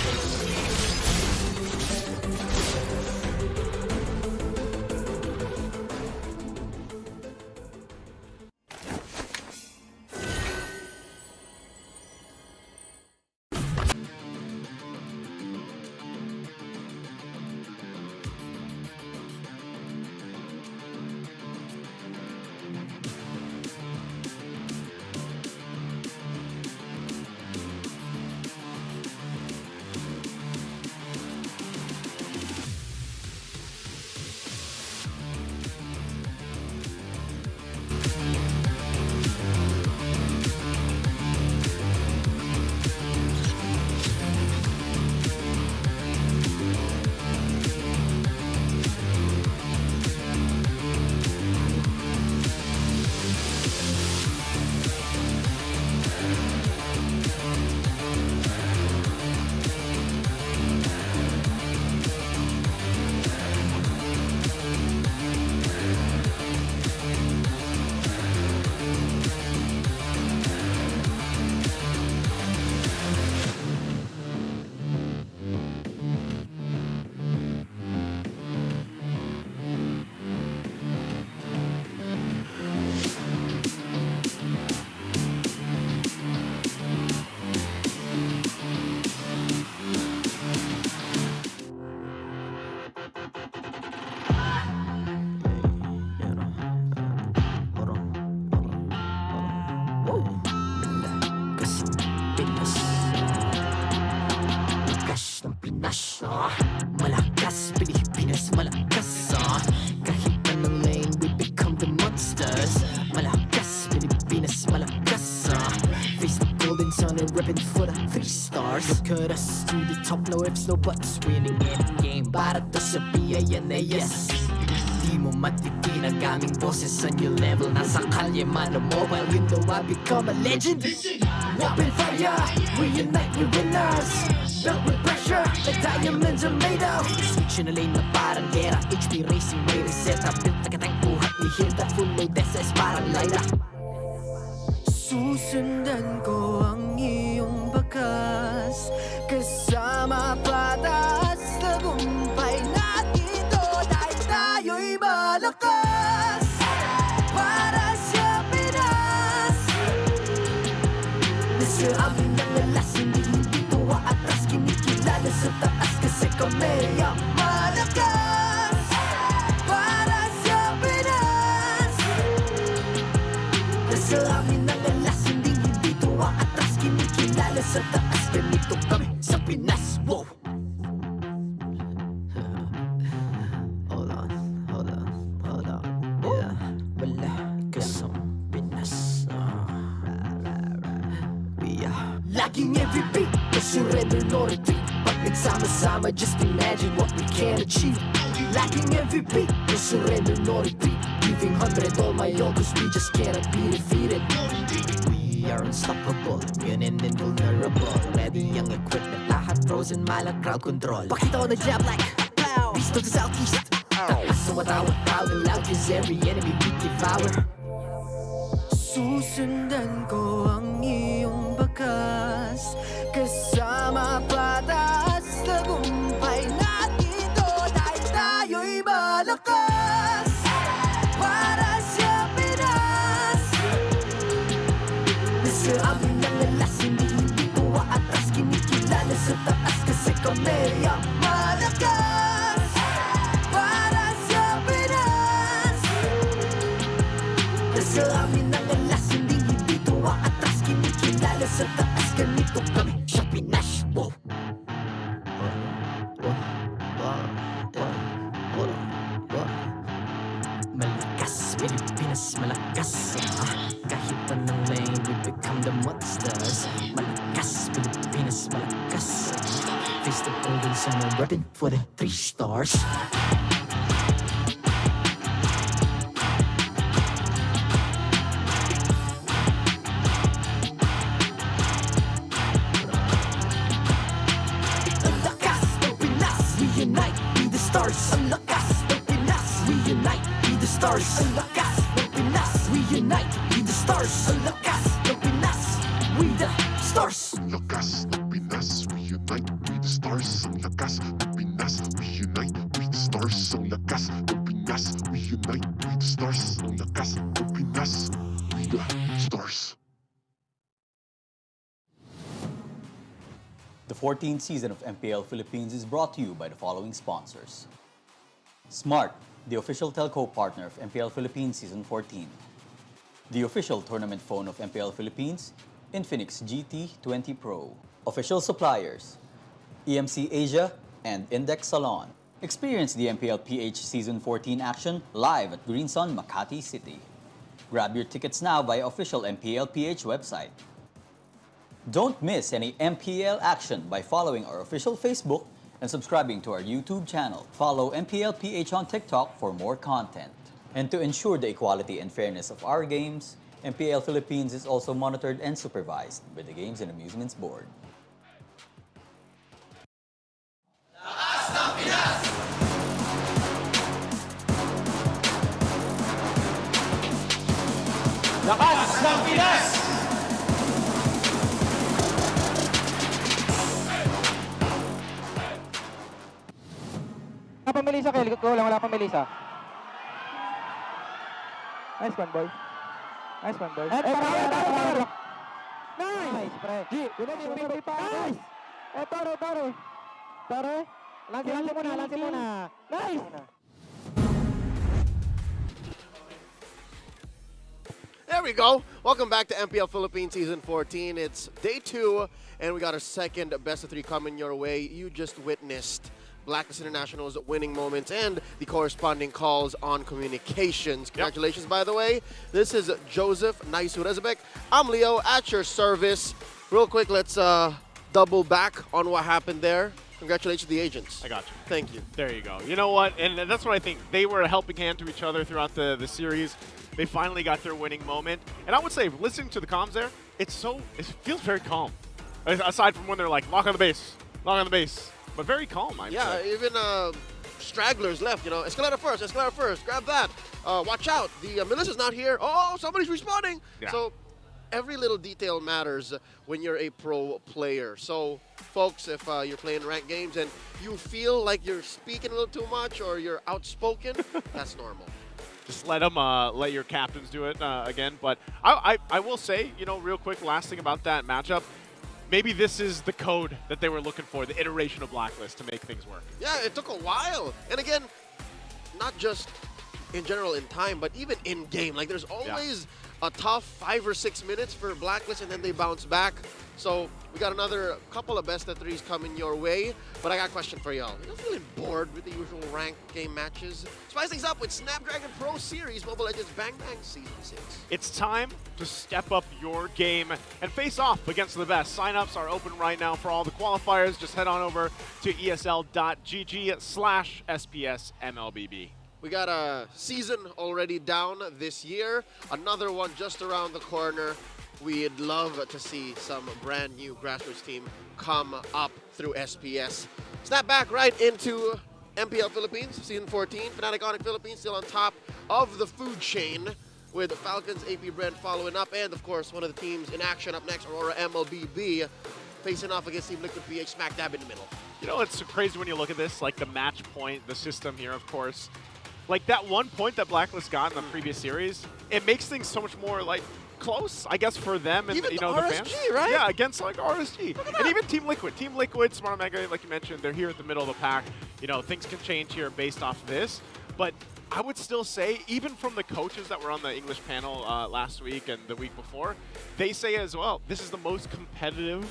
Malakas, Pilipinas, malakas Kahit anong lane, we become the monsters. Malakas, Pilipinas, malakas Face the golden sun and ripping for the 3 stars. Look at us to the top, no ifs, no buts. Winning any game, para to sa yan na yes. Di mo matitin ang aming boses sa new level. Nasa kalye man o mobile, you know I become a legend. Open fire, we unite, we winners. Built with pressure, the diamonds are made of. Switch in a lane na parang gera. HP racing, way reset up. Built like a tank, buhat, we hear that full load SS parang Lyra. Susundan ko ang iyong bakas. Kasama patas, tagumpay natin ito. Dahil tayo'y malakas. Para sa Pinas. Nasa amin ang alas, hindi tuwa atras. Kinikilala sa taas kasi kami ang malakas. Para sa Pinas. Nasa amin ang alas, hindi tuwa atras. Kinikilala sa taas, ganito kami sa Pinas. Wow! Hold on. Yeah, malakas ang Pinas. We are laging every beat, no surrender, no retreat. Pag nagsama-sama, just imagine what we can achieve. Lacking every beat, no surrender, no retreat. Giving 100 all my all, cause we just cannot be defeated. We are unstoppable, immune and invulnerable. Ready ang equipment, lahat frozen, malang crowd control. Pakita ko na jab like pow, beast of the southeast. So matawag proud and loud, cause every enemy we devour. Susundan ko ang iyong bakas. Kasama patas, tagumpay natin ito. Dahil tayo'y malakas. Para sa Pinas. Nasa amin ang alas, hindi tuwa atras. Kinikilala sa taas kasi kami ang malakas. Para sa Pinas. Nasa amin ang alas, hindi tuwa atras. Kinikilala sa taas, ganito kami sa Pinas. Wow! Malakas. Pilipinas malakas kahit anong lane we become the monsters. Malakas, Pilipinas malakas face the golden sun and repping for the 3 stars. Unite, be the stars. Ang lakas ng Pinas. We unite, be the stars. Ang lakas ng Pinas. We unite, be the stars. Ang lakas ng Pinas. We the stars. Ang lakas ng Pinas, we unite, we the stars. Ang lakas ng Pinas, we unite, we the stars. Ang lakas ng Pinas, we unite, we the stars. Ang lakas ng Pinas, we the stars. The 14th season of MPL Philippines is brought to you by the following sponsors. Smart, the official telco partner of MPL Philippines Season 14. The official tournament phone of MPL Philippines, Infinix GT20 Pro. Official suppliers, EMC Asia and Index Salon. Experience the TLPH Season 14 action live at Green Sun, Makati City. Grab your tickets now via official MPLPH website. Don't miss any MPL action by following our official Facebook and subscribing to our YouTube channel. Follow MPLPH on TikTok for more content. And to ensure the equality and fairness of our games, MPL Philippines is also monitored and supervised by the Games and Amusements Board. Lakas ng Pinas! Wala pang Melissa, Kel. Wala pang Melissa. Nice one, boy. Nice one, boy. Nice, pre. G, good pa. Nice. Taro. Taro. Lansin muna. Nice. There we go. Welcome back to MPL Philippines Season 14. It's day 2, and we got our second best of 3 coming your way. You just witnessed Blacklist International's winning moments and the corresponding calls on communications. Congratulations, by the way. This is Joseph Naisur-Rezabek. I'm Leo at your service. Real quick, let's double back on what happened there. Congratulations to the agents. I got you. Thank you. There you go. You know what? And that's what I think. They were a helping hand to each other throughout the series. They finally got their winning moment. And I would say, listening to the comms there, it feels very calm. Aside from when they're like, lock on the base. But very calm, I Yeah, say. even stragglers left, you know. Escalator first, grab that. Watch out, the militia's not here. Oh, somebody's responding. Yeah. So every little detail matters when you're a pro player. So, folks, if you're playing ranked games and you feel like you're speaking a little too much or you're outspoken, that's normal. Just let them, let your captains do it again. But I will say, you know, real quick, last thing about that matchup, maybe this is the code that they were looking for, the iteration of Blacklist to make things work. Yeah, it took a while. And again, not just in general in time, but even in game. Like, there's always a tough 5 or 6 minutes for Blacklist, and then they bounce back. So we got another couple of best of 3s coming your way. But I got a question for y'all. You feeling bored with the usual ranked game matches? Spice things up with Snapdragon Pro Series Mobile Legends Bang Bang Season 6. It's time to step up your game and face off against the best. Sign-ups are open right now for all the qualifiers. Just head on over to esl.gg/SPS MLBB. We got a season already down this year. Another one just around the corner. We'd love to see some brand new grassroots team come up through SPS. Snap back right into MPL Philippines, Season 14. Fnatic Onic Philippines still on top of the food chain with Falcons, AP Brand following up. And, of course, one of the teams in action up next, Aurora MLBB, facing off against Team Liquid PH, smack dab in the middle. You know, it's so crazy when you look at this, like the match point, the system here, of course. Like that 1 point that Blacklist got in the previous series, it makes things so much more, like, close, I guess, for them and even you know the fans. RSG, right? Yeah, against like RSG. And even Team Liquid. Team Liquid, Smart Omega, like you mentioned, they're here at the middle of the pack. You know, things can change here based off this. But I would still say, even from the coaches that were on the English panel last week and the week before, they say as well, this is the most competitive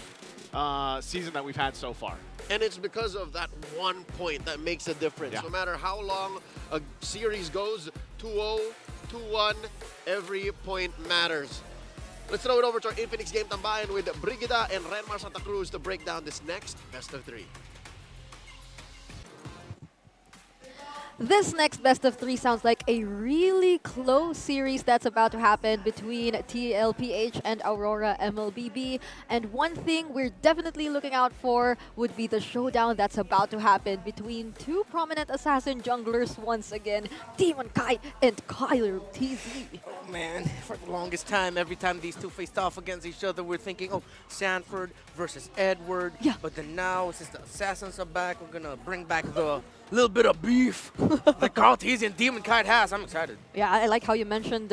season that we've had so far. And it's because of that 1 point that makes a difference. Yeah. No matter how long a series goes, 2-0, 2-1. Every point matters. Let's throw it over to our Infinix Game Tambayan with Brigida and Renmar Santa Cruz to break down this next best of 3. This next best of 3 sounds like a really close series that's about to happen between TLPH and Aurora MLBB. And one thing we're definitely looking out for would be the showdown that's about to happen between two prominent assassin junglers once again, Demonkite and KarlTzy. Oh man, for the longest time, every time these two faced off against each other, we're thinking, oh, Sanford versus Edward. Yeah. But then now, since the assassins are back, we're gonna bring back the little bit of beef that KarlTzy and Demonkite has. I'm excited. Yeah, I like how you mentioned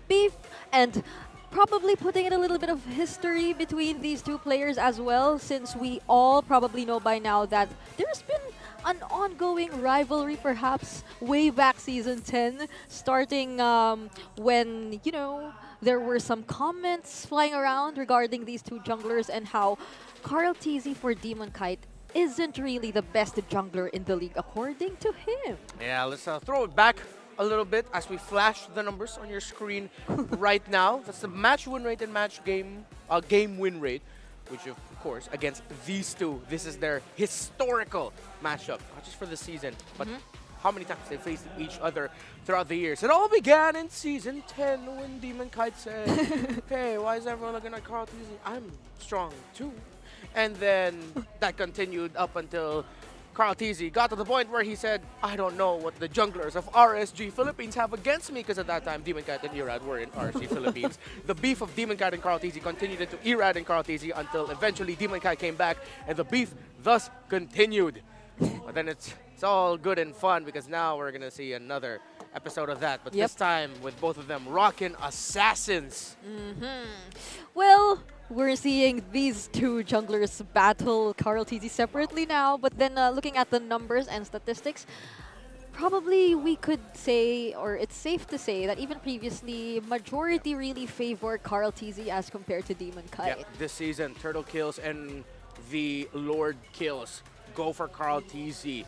beef and probably putting in a little bit of history between these two players as well, since we all probably know by now that there's been an ongoing rivalry perhaps way back season 10, starting when, you know, there were some comments flying around regarding these two junglers and how KarlTzy for Demonkite isn't really the best jungler in the league, according to him. Yeah, let's throw it back a little bit as we flash the numbers on your screen right now. That's the match win rate and game win rate, which of course against these two, this is their historical matchup, not just for the season, but how many times they faced each other throughout the years. It all began in season 10 when Demonkite said, hey, why is everyone looking at KarlTzy? I'm strong too. And then that continued up until KarlTzy got to the point where he said, I don't know what the junglers of RSG Philippines have against me, because at that time, Demonkite and Irad were in RSG Philippines. The beef of Demonkite and KarlTzy continued into Irad and KarlTzy until eventually Demonkite came back, and the beef thus continued. But then it's all good and fun, because now we're going to see another episode of that, but this time with both of them rocking assassins. Well, we're seeing these two junglers battle KarlTzy separately now, but then looking at the numbers and statistics, probably we could say, or it's safe to say, that even previously, majority really favor KarlTzy as compared to Demonkite. Yeah, this season, Turtle kills and the Lord kills go for KarlTzy.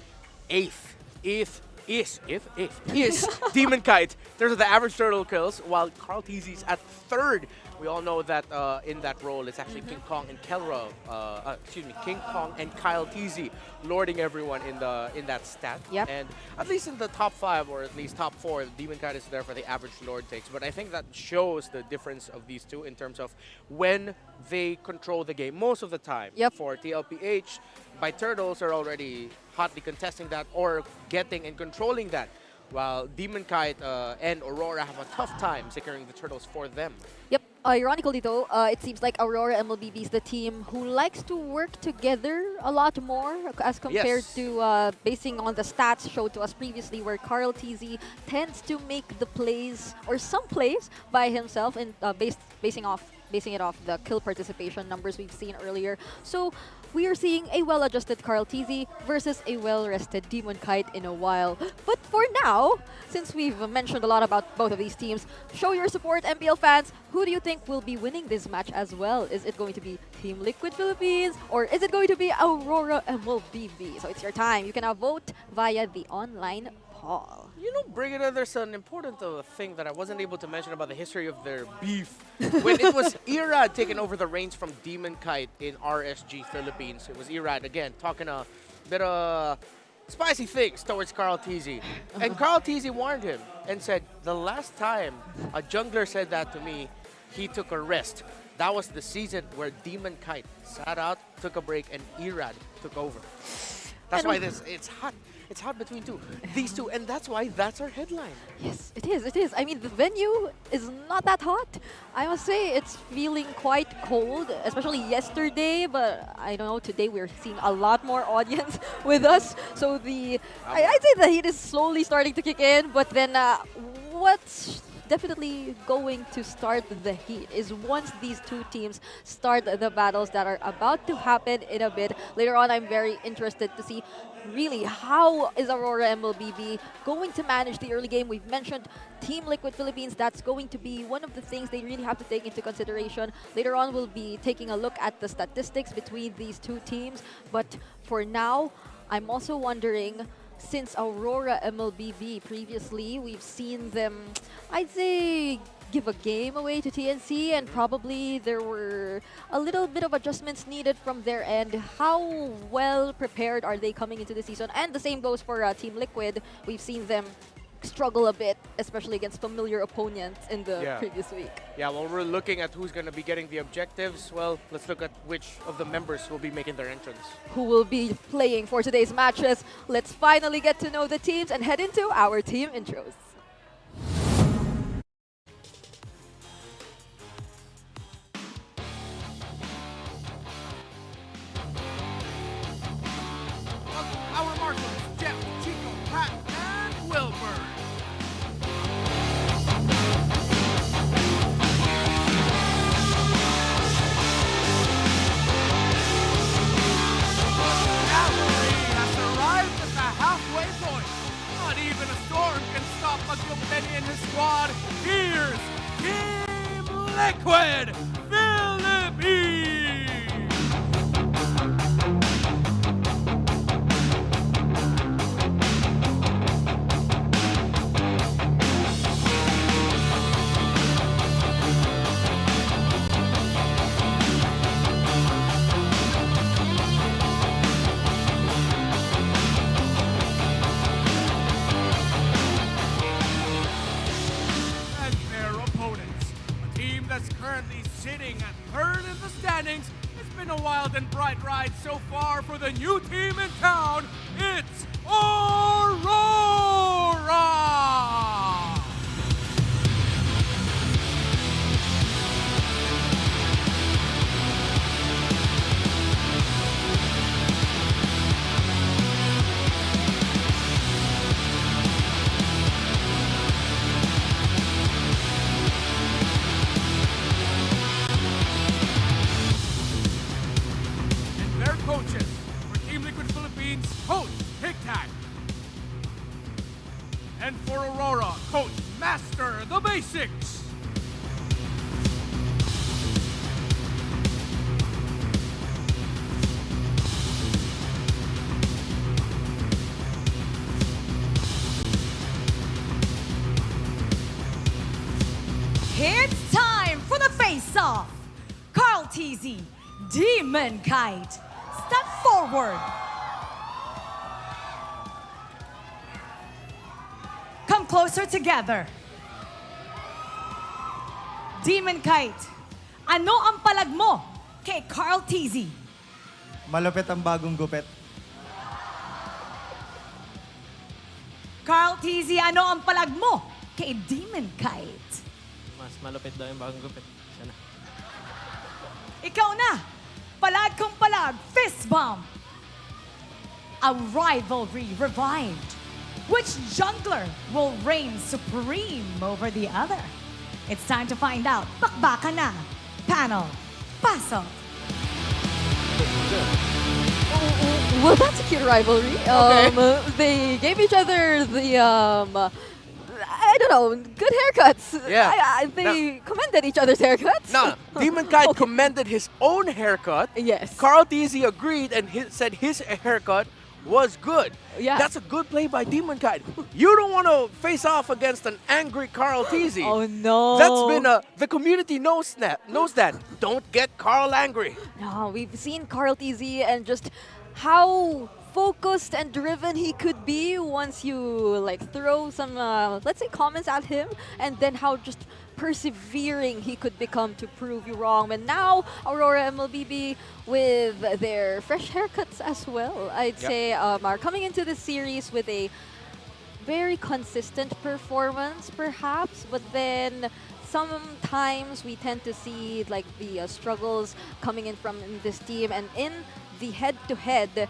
Eighth is Demonkite. There's the average Turtle kills, while KarlTzy's at third. We all know that in that role, it's actually King Kong and King Kong and KarlTzy lording everyone in that stat. Yep. And at least in the top 5 or at least top 4, Demonkite is there for the average lord takes. But I think that shows the difference of these two in terms of when they control the game most of the time. For TLPH, by Turtles are already hotly contesting that or getting and controlling that, while Demonkite and Aurora have a tough time securing the Turtles for them. Yep. Ironically though, it seems like Aurora MLBB is the team who likes to work together a lot more as compared to basing on the stats showed to us previously, where KarlTzy tends to make the plays or some plays by himself and basing it off the kill participation numbers we've seen earlier. So we are seeing a well-adjusted KarlTzy versus a well-rested Demonkite in a while. But for now, since we've mentioned a lot about both of these teams, show your support, MPL fans. Who do you think will be winning this match as well? Is it going to be Team Liquid Philippines, or is it going to be Aurora MLBB? So it's your time. You can now vote via the online poll. You know, Brigida, there's an important thing that I wasn't able to mention about the history of their beef. When it was Irad taking over the reins from Demonkite in RSG Philippines, it was Irad, again, talking a bit of spicy things towards KarlTzy. And KarlTzy warned him and said, the last time a jungler said that to me, he took a rest. That was the season where Demonkite sat out, took a break, and Irad took over. That's why it's hot. It's hot between these two, and that's why that's our headline. Yes, it is. It is. I mean, the venue is not that hot. I must say it's feeling quite cold, especially yesterday. But I don't know, today we're seeing a lot more audience with us. So I'd say the heat is slowly starting to kick in. But then what's definitely going to start the heat is once these two teams start the battles that are about to happen in a bit. Later on, I'm very interested to see really how is Aurora MLBB going to manage the early game. We've mentioned Team Liquid Philippines. That's going to be one of the things they really have to take into consideration. Later on, we'll be taking a look at the statistics between these two teams. But for now, I'm also wondering since Aurora MLBB previously, we've seen them, I'd say, give a game away to TNC, and probably there were a little bit of adjustments needed from their end. How well prepared are they coming into the season? And the same goes for Team Liquid. We've seen them struggle a bit, especially against familiar opponents in the previous week. Yeah, well, we're looking at who's going to be getting the objectives. Well, let's look at which of the members will be making their entrance. Who will be playing for today's matches? Let's finally get to know the teams and head into our team intros. Our marshals, Jeff, Chico, Pat, and Wilbur. Cavalry has arrived at the halfway point. Not even a storm can stop Maglupeni and his squad. Here's Team Liquid Philippines! And their opponents, a team that's currently sitting at third in the standings. It's been a wild and bright ride so far for the new team in town. It's Aurora! Their coaches for Team Liquid Philippines, Coach Tic Tac. And for Aurora, Coach Master the Basics. It's time for the face-off. KarlTzy, Demonkite, step forward. Come closer together. Demonkite, ano ang palag mo kay KarlTzy? Malupit ang bagong gupit. KarlTzy, ano ang palag mo kay Demonkite? Mas malupit daw yung bagong gupit. Sana. Ikaw na, palag kong palag, fist bump. A rivalry revived. Which jungler will reign supreme over the other? It's time to find out. Bakbaka na. Panel, pasok. Well, that's a cute rivalry. They gave each other the, I don't know, good haircuts. Yeah. They commended each other's haircuts. No, Demonkite commended his own haircut. Yes. KarlTzy agreed and said his haircut was good. Yeah. That's a good play by Demonkite. You don't want to face off against an angry KarlTzy. Oh no. That's been the community knows that. Don't get Karl angry. No, we've seen KarlTzy and just how focused and driven he could be once you like throw some let's say comments at him, and then how just persevering he could become to prove you wrong. And now Aurora MLBB with their fresh haircuts as well, I'd say are coming into the series with a very consistent performance perhaps, but then sometimes we tend to see like the struggles coming in from this team, and in the head-to-head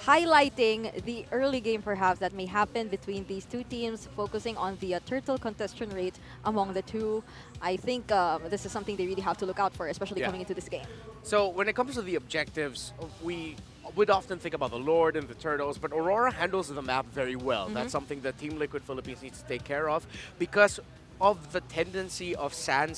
highlighting the early game perhaps that may happen between these two teams, focusing on the turtle contestation rate among the two. I think this is something they really have to look out for, especially coming into this game. So when it comes to the objectives, we would often think about the Lord and the Turtles, but Aurora handles the map very well. That's something that Team Liquid Philippines needs to take care of because of the tendency of San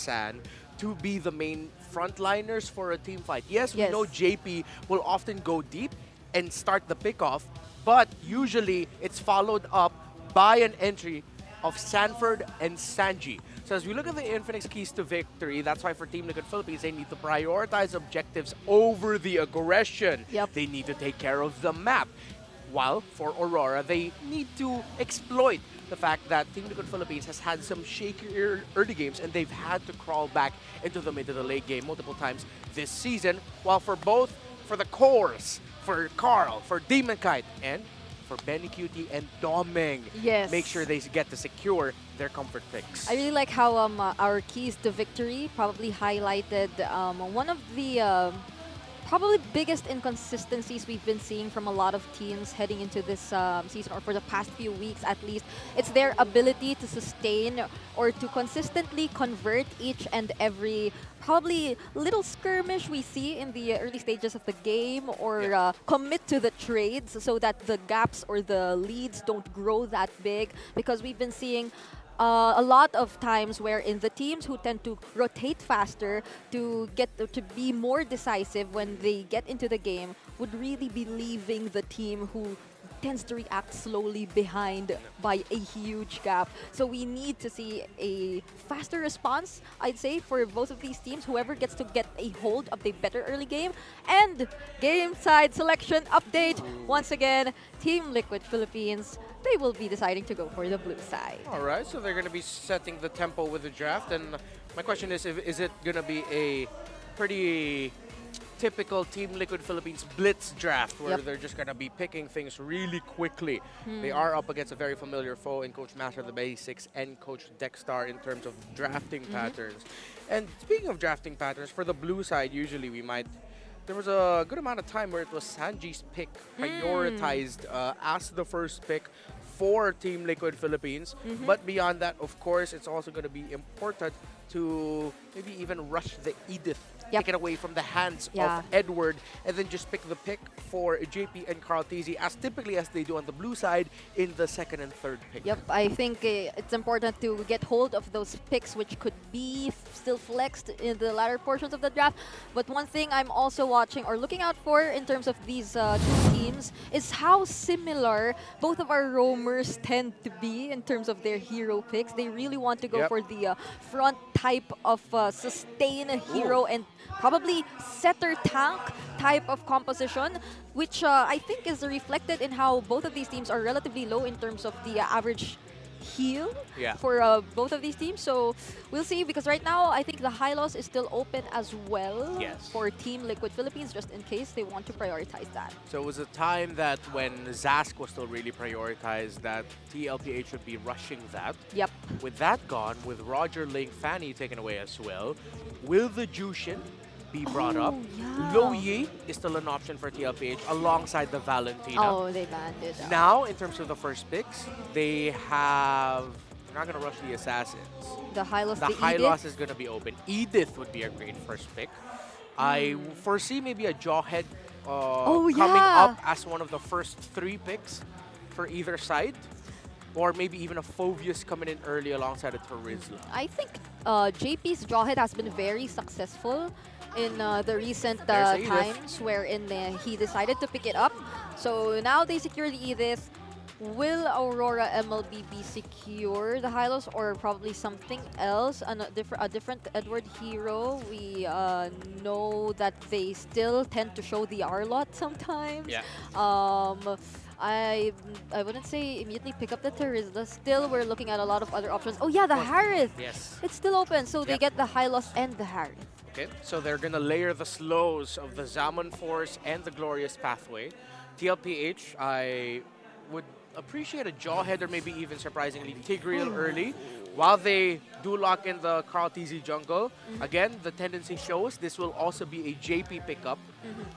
to be the main frontliners for a team fight. Yes, we know JP will often go deep, and start the pickoff, but usually it's followed up by an entry of Sanford and Sanji. So as we look at the Infinix keys to victory, that's why for Team Liquid Philippines, they need to prioritize objectives over the aggression. Yep. They need to take care of the map. While for Aurora, they need to exploit the fact that Team Liquid Philippines has had some shaky early games and they've had to crawl back into the mid to the late game multiple times this season. While for both, for the cores, for Karl, for Demonkite, and for Benny Cutie and Doming, Yes. make sure they get to secure their comfort picks. I really like how our keys to victory probably highlighted one of the probably biggest inconsistencies we've been seeing from a lot of teams heading into this season, or for the past few weeks at least. It's their ability to sustain or to consistently convert each and every probably little skirmish we see in the early stages of the game, or commit to the trades so that the gaps or the leads don't grow that big, because we've been seeing a lot of times where in the teams who tend to rotate faster to get to be more decisive when they get into the game would really be leaving the team who tends to react slowly behind by a huge gap. So we need to see a faster response, I'd say, for both of these teams. Whoever gets to get a hold of the better early game. And game side selection update. Once again, Team Liquid Philippines, they will be deciding to go for the blue side. All right, so they're going to be setting the tempo with the draft. And my question is it going to be a pretty typical Team Liquid Philippines blitz draft where they're just going to be picking things really quickly? They are up against a very familiar foe in Coach Master of the Basics and Coach Dexstar in terms of drafting patterns. And speaking of drafting patterns, for the blue side, usually there was a good amount of time where it was Sanji's pick prioritized as the first pick for Team Liquid Philippines. But beyond that, of course, it's also going to be important to maybe even rush the Edith, take it away from the hands of Edward, and then just pick the pick for JP and KarlTzy, as typically as they do on the blue side in the second and third pick. Yep, I think it's important to get hold of those picks which could be still flexed in the latter portions of the draft. But one thing I'm also watching or looking out for in terms of these two teams is how similar both of our roamers tend to be in terms of their hero picks. They really want to go for the front type of sustain hero and probably setter tank type of composition, which I think is reflected in how both of these teams are relatively low in terms of the average heal for both of these teams. So we'll see, because right now I think the high loss is still open as well for Team Liquid Philippines, just in case they want to prioritize that. So it was a time that when Zask was still really prioritized, that TLPH would be rushing that. Yep. With that gone, with Roger, Link, Fanny taken away as well, will the Jushin be brought up? Lo Yi is still an option for TLPH alongside the Valentina. Oh, they banned it. Now, in terms of the first picks, they have... They're not going to rush the Assassins. The Hylos, the Hylos is going to be open. Edith would be a great first pick. I foresee maybe a Jawhead coming up as one of the first 3 picks for either side. Or maybe even a Phoveus coming in early alongside a Terizla. I think JP's Jawhead has been very successful in the recent times wherein he decided to pick it up. So now they secure the Edith. Will Aurora MLBB secure the Hylos, or probably something else, a different Edward hero? We know that they still tend to show the R-lot sometimes. I wouldn't say immediately pick up the Terizla. Still, we're looking at a lot of other options. Oh yeah, the Harith. Yes. It's still open, so they get the Hylos and the Harith. Okay, so they're going to layer the slows of the Zaman Force and the Glorious Pathway. TLPH, I would appreciate a Jawhead or maybe even surprisingly Tigreal early while they do lock in the KarlTzy jungle. Again, the tendency shows this will also be a JP pickup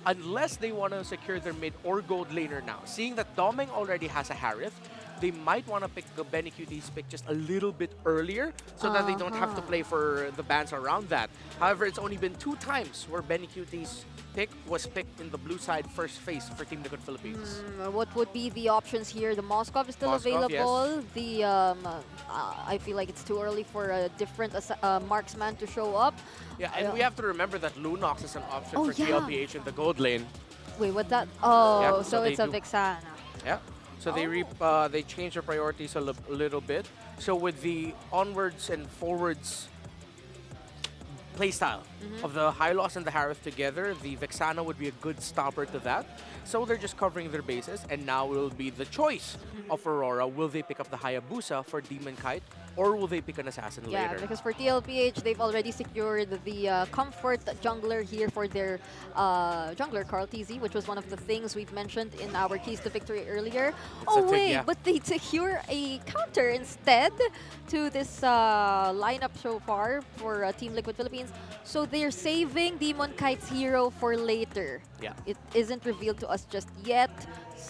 unless they want to secure their mid or gold laner now. Seeing that Doming already has a Harith, they might want to pick the Benny QT's pick just a little bit earlier so that they don't have to play for the bans around that. However, it's only been 2 times where Benny QT's pick was picked in the blue side first phase for Team Liquid Philippines. What would be the options here? The Moskov is still available. The I feel like it's too early for a different marksman to show up. Yeah, and we have to remember that Lunox is an option for TLPH in the gold lane. Wait, what that? Oh, Yeah, so they it's a do- Vexana. Yeah. So they change their priorities a little bit. So with the onwards and forwards playstyle of the Hylos and the Harith together, the Vexana would be a good stopper to that. So they're just covering their bases, and now will be the choice of Aurora. Will they pick up the Hayabusa for Demonkite, or will they pick an assassin Yeah, later? because for TLPH, they've already secured the comfort jungler here for their jungler, KarlTzy, which was one of the things we've mentioned in our keys to victory earlier. a tick, Wait, yeah. but they secure a counter instead to this lineup so far for Team Liquid Philippines. So they're saving Demonkite's hero for later. Yeah. It isn't revealed to us just yet,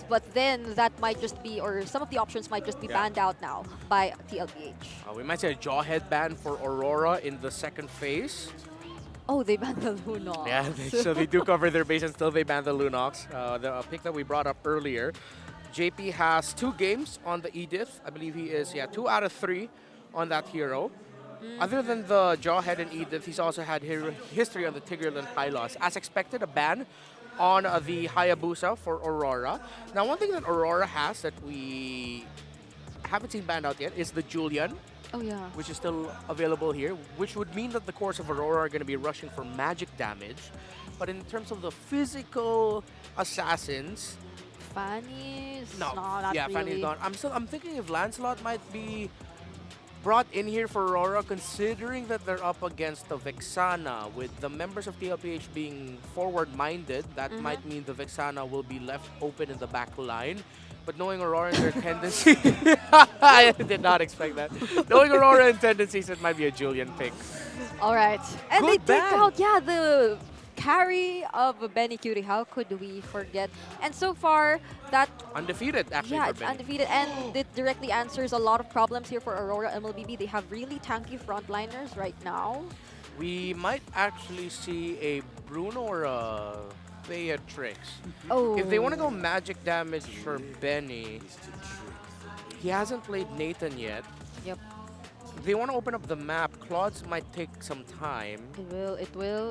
but then that might just be, or some of the options might just be Yeah. banned out now by TLPH. We might see a Jawhead ban for Aurora in the second phase. Oh, they banned the Lunox. Yeah, so they do cover their base and still they ban the Lunox. The pick that we brought up earlier. JP has 2 games on the Edith. I believe he is, 2 out of 3 on that hero. Other than the Jawhead and Edith, he's also had history on the Tigreal and Hylos. As expected, a ban on the Hayabusa for Aurora. Now, one thing that Aurora has that we haven't seen banned out yet is the Julian. Oh, yeah. Which is still available here, which would mean that the cores of Aurora are going to be rushing for magic damage. But in terms of the physical assassins, Fanny's? no, not yeah, really. Fanny's gone. I'm thinking if Lancelot might be brought in here for Aurora, considering that they're up against the Vexana, with the members of TLPH being forward-minded, that might mean the Vexana will be left open in the back line. But knowing Aurora and their tendency, I did not expect that. Knowing Aurora and tendencies, it might be a Julian pick. All right. And Good they take ban. out, the carry of Benny Cutie. How could we forget? And so far, that Undefeated, actually, yeah, for it's Benny. undefeated, and it directly answers a lot of problems here for Aurora MLBB. They have really tanky frontliners right now. We might actually see a Bruno or a Beatrix. Oh. If they want to go magic damage for Benny, he hasn't played Nathan yet. Yep. If they want to open up the map, Claude's might take some time. It will.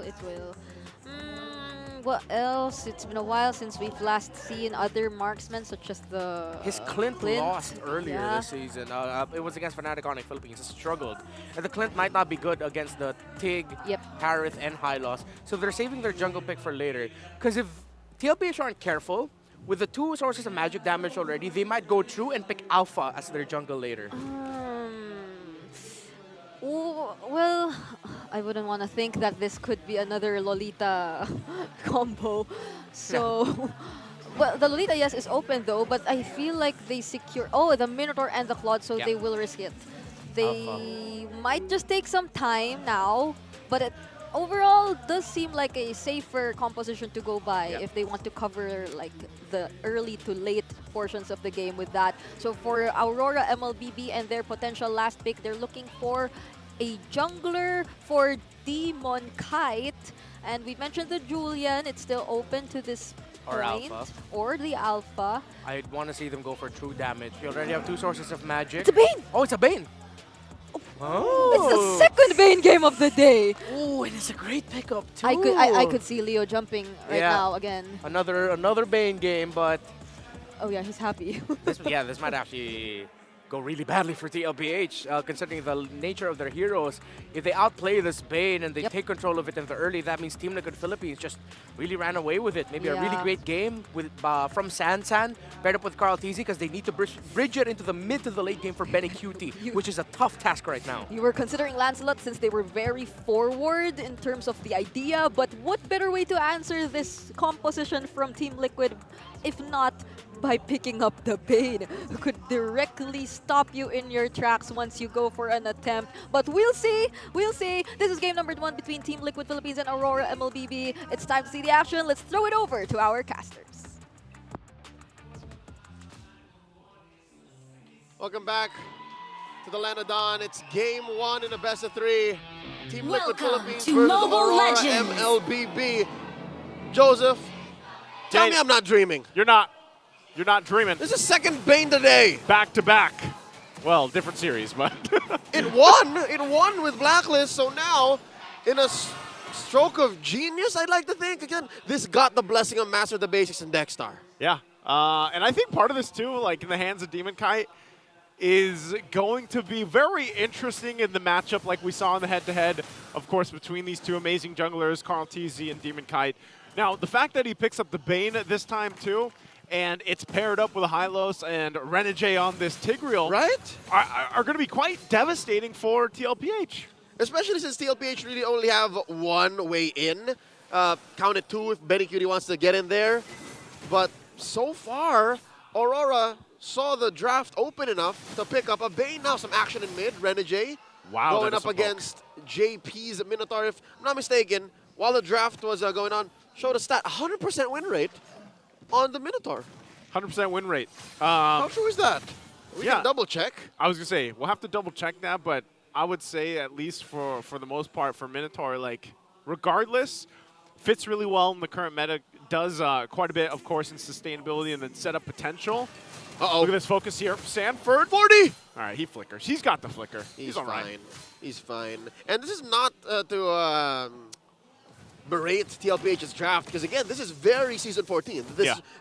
What else? It's been a while since we've last seen other marksmen, such as the His Clint lost earlier this season. It was against Fnatic Onyx Philippines. He struggled. And the Clint might not be good against the Tig, Harith, and Hylos. So they're saving their jungle pick for later. Because if TLPH aren't careful, with the 2 sources of magic damage already, they might go through and pick Alpha as their jungle later. Well, I wouldn't want to think that this could be another Lolita combo. So, well, the Lolita, yes, is open though, but I feel like they secure... Oh, the Minotaur and the Claude, so they will risk it. They might just take some time now, but it overall does seem like a safer composition to go by if they want to cover like the early to late portions of the game with that. So for Aurora MLBB and their potential last pick, they're looking for a jungler for Demonkite. And we mentioned the Julian, it's still open to this Or point. Alpha. Or the Alpha. I'd want to see them go for true damage. You already have 2 sources of magic. It's a Bane! Oh, it's a Bane! It's the second Bane game of the day. Oh, it is a great pickup too. I could see Leo jumping right now again. Another Bane game, but Oh yeah, he's happy. this might actually go really badly for TLPH, considering the nature of their heroes. If they outplay this Bane and they take control of it in the early, that means Team Liquid Philippines just really ran away with it. Maybe a really great game with from Sansan, paired up with KarlTzy, because they need to bridge it into the mid to the late game for Benny Cutie, which is a tough task right now. You were considering Lancelot since they were very forward in terms of the idea, but what better way to answer this composition from Team Liquid if not by picking up the Bane, who could directly stop you in your tracks once you go for an attempt. But we'll see. This is game number 1 between Team Liquid Philippines and Aurora MLBB. It's time to see the action. Let's throw it over to our casters. Welcome back to the Land of Dawn. It's game 1 in a best of 3. Team Liquid Philippines to versus Mobile Aurora Legends. MLBB. Joseph, tell me I'm not dreaming. You're not. You're not dreaming. This is second Bane today. Back to back. Well, different series, but It won with Blacklist, so now in a Stroke of genius, I'd like to think. Again, this got the blessing of Master the Basics and Dexstar. Yeah, and I think part of this too, like in the hands of Demonkite, is going to be very interesting in the matchup like we saw in the head-to-head, of course, between these two amazing junglers, KarlTzy and Demonkite. Now, the fact that he picks up the Bane this time too, and it's paired up with a Hylos and Renegade on this Tigreal, right? Are going to be quite devastating for TLPH. Especially since TLPH really only have one way in. Count it 2 if BennyCutie wants to get in there. But so far, Aurora saw the draft open enough to pick up a Bane. Now some action in mid. Renegade going up against JP's Minotaur. If I'm not mistaken, while the draft was going on, showed a stat, 100% win rate on the Minotaur. 100% win rate. How true is that? We can double check. I was going to say, we'll have to double check that, but I would say at least for the most part for Minotaur, like regardless, fits really well in the current meta, does quite a bit, of course, in sustainability and then setup potential. Uh-oh. Look at this focus here. Sanford. 40! All right, he flickers. He's got the flicker. He's all right. Fine. He's fine. And this is not to berate TLPH's draft, because again, this is very Season 14.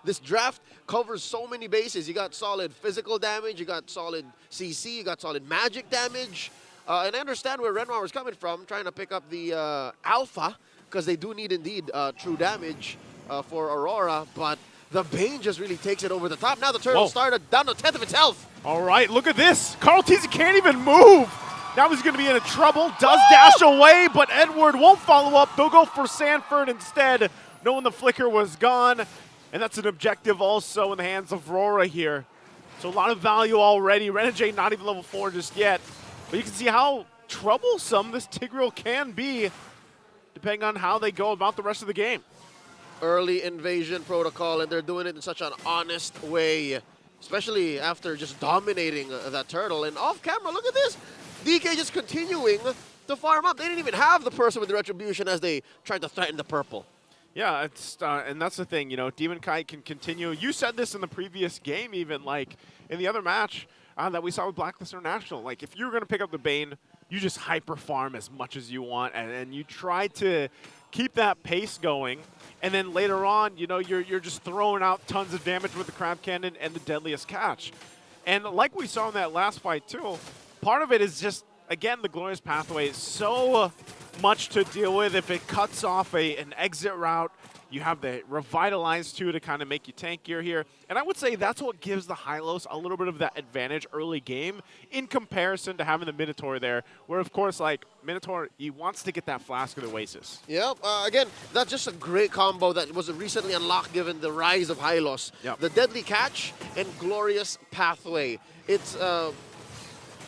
This draft covers so many bases. You got solid physical damage, you got solid CC, you got solid magic damage. And I understand where Renmar was coming from, trying to pick up the Alpha, because they do need indeed true damage for Aurora, but the Bane just really takes it over the top. Now the turtle started down to 10th of its health. All right, look at this. KarlTzy can't even move. Now he's going to be in trouble. Does dash away, but Edward won't follow up. They'll go for Sanford instead, knowing the flicker was gone. And that's an objective also in the hands of RORA here. So a lot of value already. Renegade not even level 4 just yet. But you can see how troublesome this Tigreal can be, depending on how they go about the rest of the game. Early invasion protocol, and they're doing it in such an honest way, especially after just dominating that turtle. And off camera, look at this. DK just continuing to farm up. They didn't even have the person with the retribution as they tried to threaten the purple. Yeah, it's and that's the thing, you know, Demonkite can continue. You said this in the previous game even, like in the other match that we saw with Blacklist International. Like if you're going to pick up the Bane, you just hyper farm as much as you want, and you try to keep that pace going. And then later on, you know, you're just throwing out tons of damage with the Crab Cannon and the Deadliest Catch. And like we saw in that last fight too, part of it is just, again, the Glorious Pathway is so much to deal with. If it cuts off an exit route, you have the Revitalize too to kind of make you tankier here. And I would say that's what gives the Hylos a little bit of that advantage early game in comparison to having the Minotaur there, where of course, like, Minotaur, he wants to get that Flask of the Oasis. Yep, again, that's just a great combo that was recently unlocked given the rise of Hylos. Yep. The Deadly Catch and Glorious Pathway. It's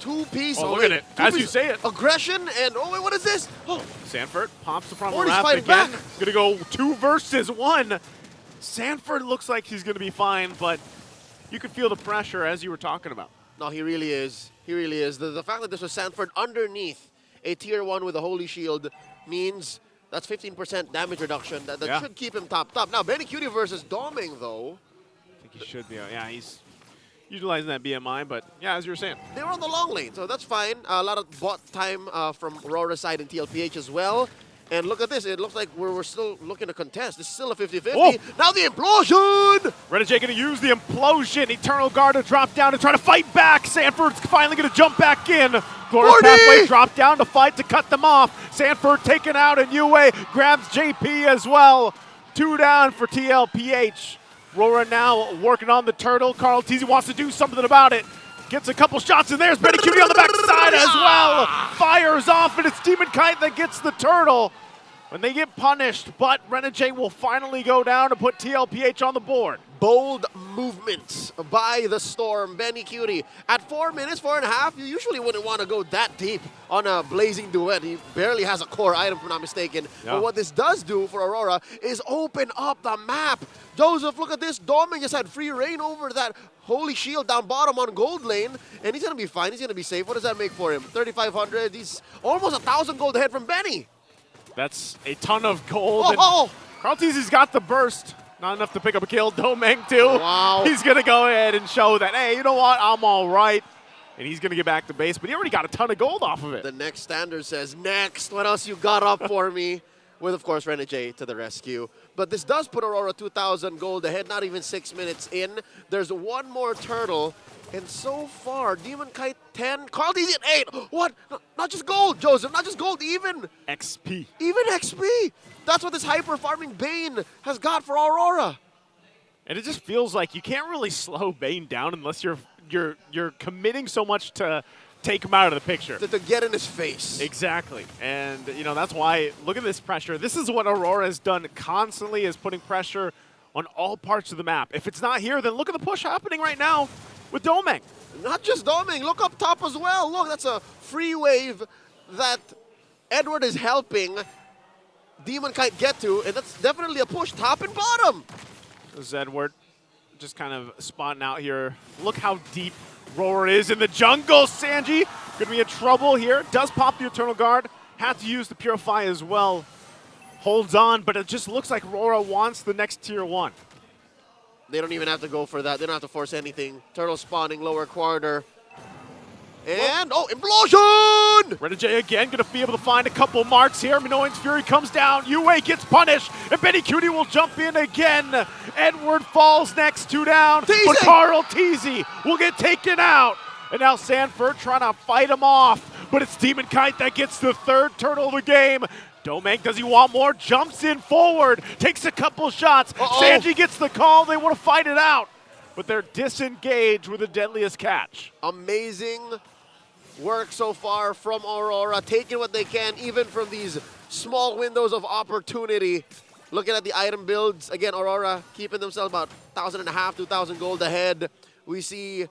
two-piece. Oh, look at it. As you say it. Aggression and, oh wait, what is this? Oh. Sanford pops the front Morty's wrap fighting again. back. He's going to go 2 versus 1. Sanford looks like he's going to be fine, but you can feel the pressure as you were talking about. No, he really is. He really is. The fact that this was Sanford underneath a tier 1 with a Holy Shield means that's 15% damage reduction. That should keep him top. Now, BennyCutie versus Doming, though. I think he should be. Yeah, he's utilizing that BMI, but yeah, as you were saying. They were on the long lane, so that's fine. A lot of bot time from RORA's side and TLPH as well. And look at this. It looks like we're still looking to contest. This is still a 50-50. Oh. Now the implosion! Renegade going to use the implosion. Eternal Guard to drop down and try to fight back. Sanford's finally going to jump back in. Glorious Pathway drop down to fight to cut them off. Sanford taken out, and UA grabs JP as well. 2 down for TLPH. RORA now working on the turtle. KarlTzy wants to do something about it. Gets a couple shots, and there's BennyCutie on the backside as well. Fires off, and it's Demonkite that gets the turtle. When they get punished, but Renegade will finally go down to put TLPH on the board. Bold movements by the Storm. BennyCutie at 4 minutes, 4.5. You usually wouldn't want to go that deep on a blazing duet. He barely has a core item, if I'm not mistaken. Yeah. But what this does do for Aurora is open up the map. Joseph, look at this. Doming just had free reign over that Holy Shield down bottom on gold lane, and he's going to be fine. He's going to be safe. What does that make for him? 3,500. He's almost 1,000 gold ahead from Benny. That's a ton of gold. Oh! KarlTzy's got the burst. Not enough to pick up a kill. Domeng too. Wow. He's going to go ahead and show that, hey, you know what? I'm all right. And he's going to get back to base, but he already got a ton of gold off of it. The next standard says, next. What else you got up for me? with, of course, Renegade to the rescue. But this does put Aurora 2,000 gold ahead, not even 6 minutes in. There's one more turtle. And so far, Demonkite 10, KarlTzy at 8. What? Not just gold, Joseph, not just gold, even XP. Even XP. That's what this hyper-farming Bane has got for Aurora. And it just feels like you can't really slow Bane down unless you're committing so much to take him out of the picture. To get in his face. Exactly. And, you know, that's why, look at this pressure. This is what Aurora has done constantly, is putting pressure on all parts of the map. If it's not here, then look at the push happening right now with Domeng. Not just Domeng, look up top as well. Look, that's a free wave that Edward is helping Demonkite get to, and that's definitely a push top and bottom. This is Edward just kind of spotting out here. Look how deep RORA is in the jungle. Sanji could be in trouble here. Does pop the Eternal Guard. Had to use the Purify as well. Holds on, but it just looks like RORA wants the next tier 1. They don't even have to go for that. They don't have to force anything. Turtle spawning lower quarter. And, oh, Implosion! Renegade again going to be able to find a couple marks here. Minoan's Fury comes down. Yue gets punished. And Benny Cutie will jump in again. Edward falls next, 2 down. Teasing. But KarlTzy will get taken out. And now Sanford trying to fight him off. But it's Demonkite that gets the 3rd turtle of the game. Domeng, does he want more? Jumps in forward. Takes a couple shots. Sanji gets the call. They want to fight it out. But they're disengaged with the deadliest catch. Amazing work so far from Aurora, taking what they can even from these small windows of opportunity. Looking at the item builds, again, Aurora keeping themselves about 1,500, 2,000 gold ahead. We see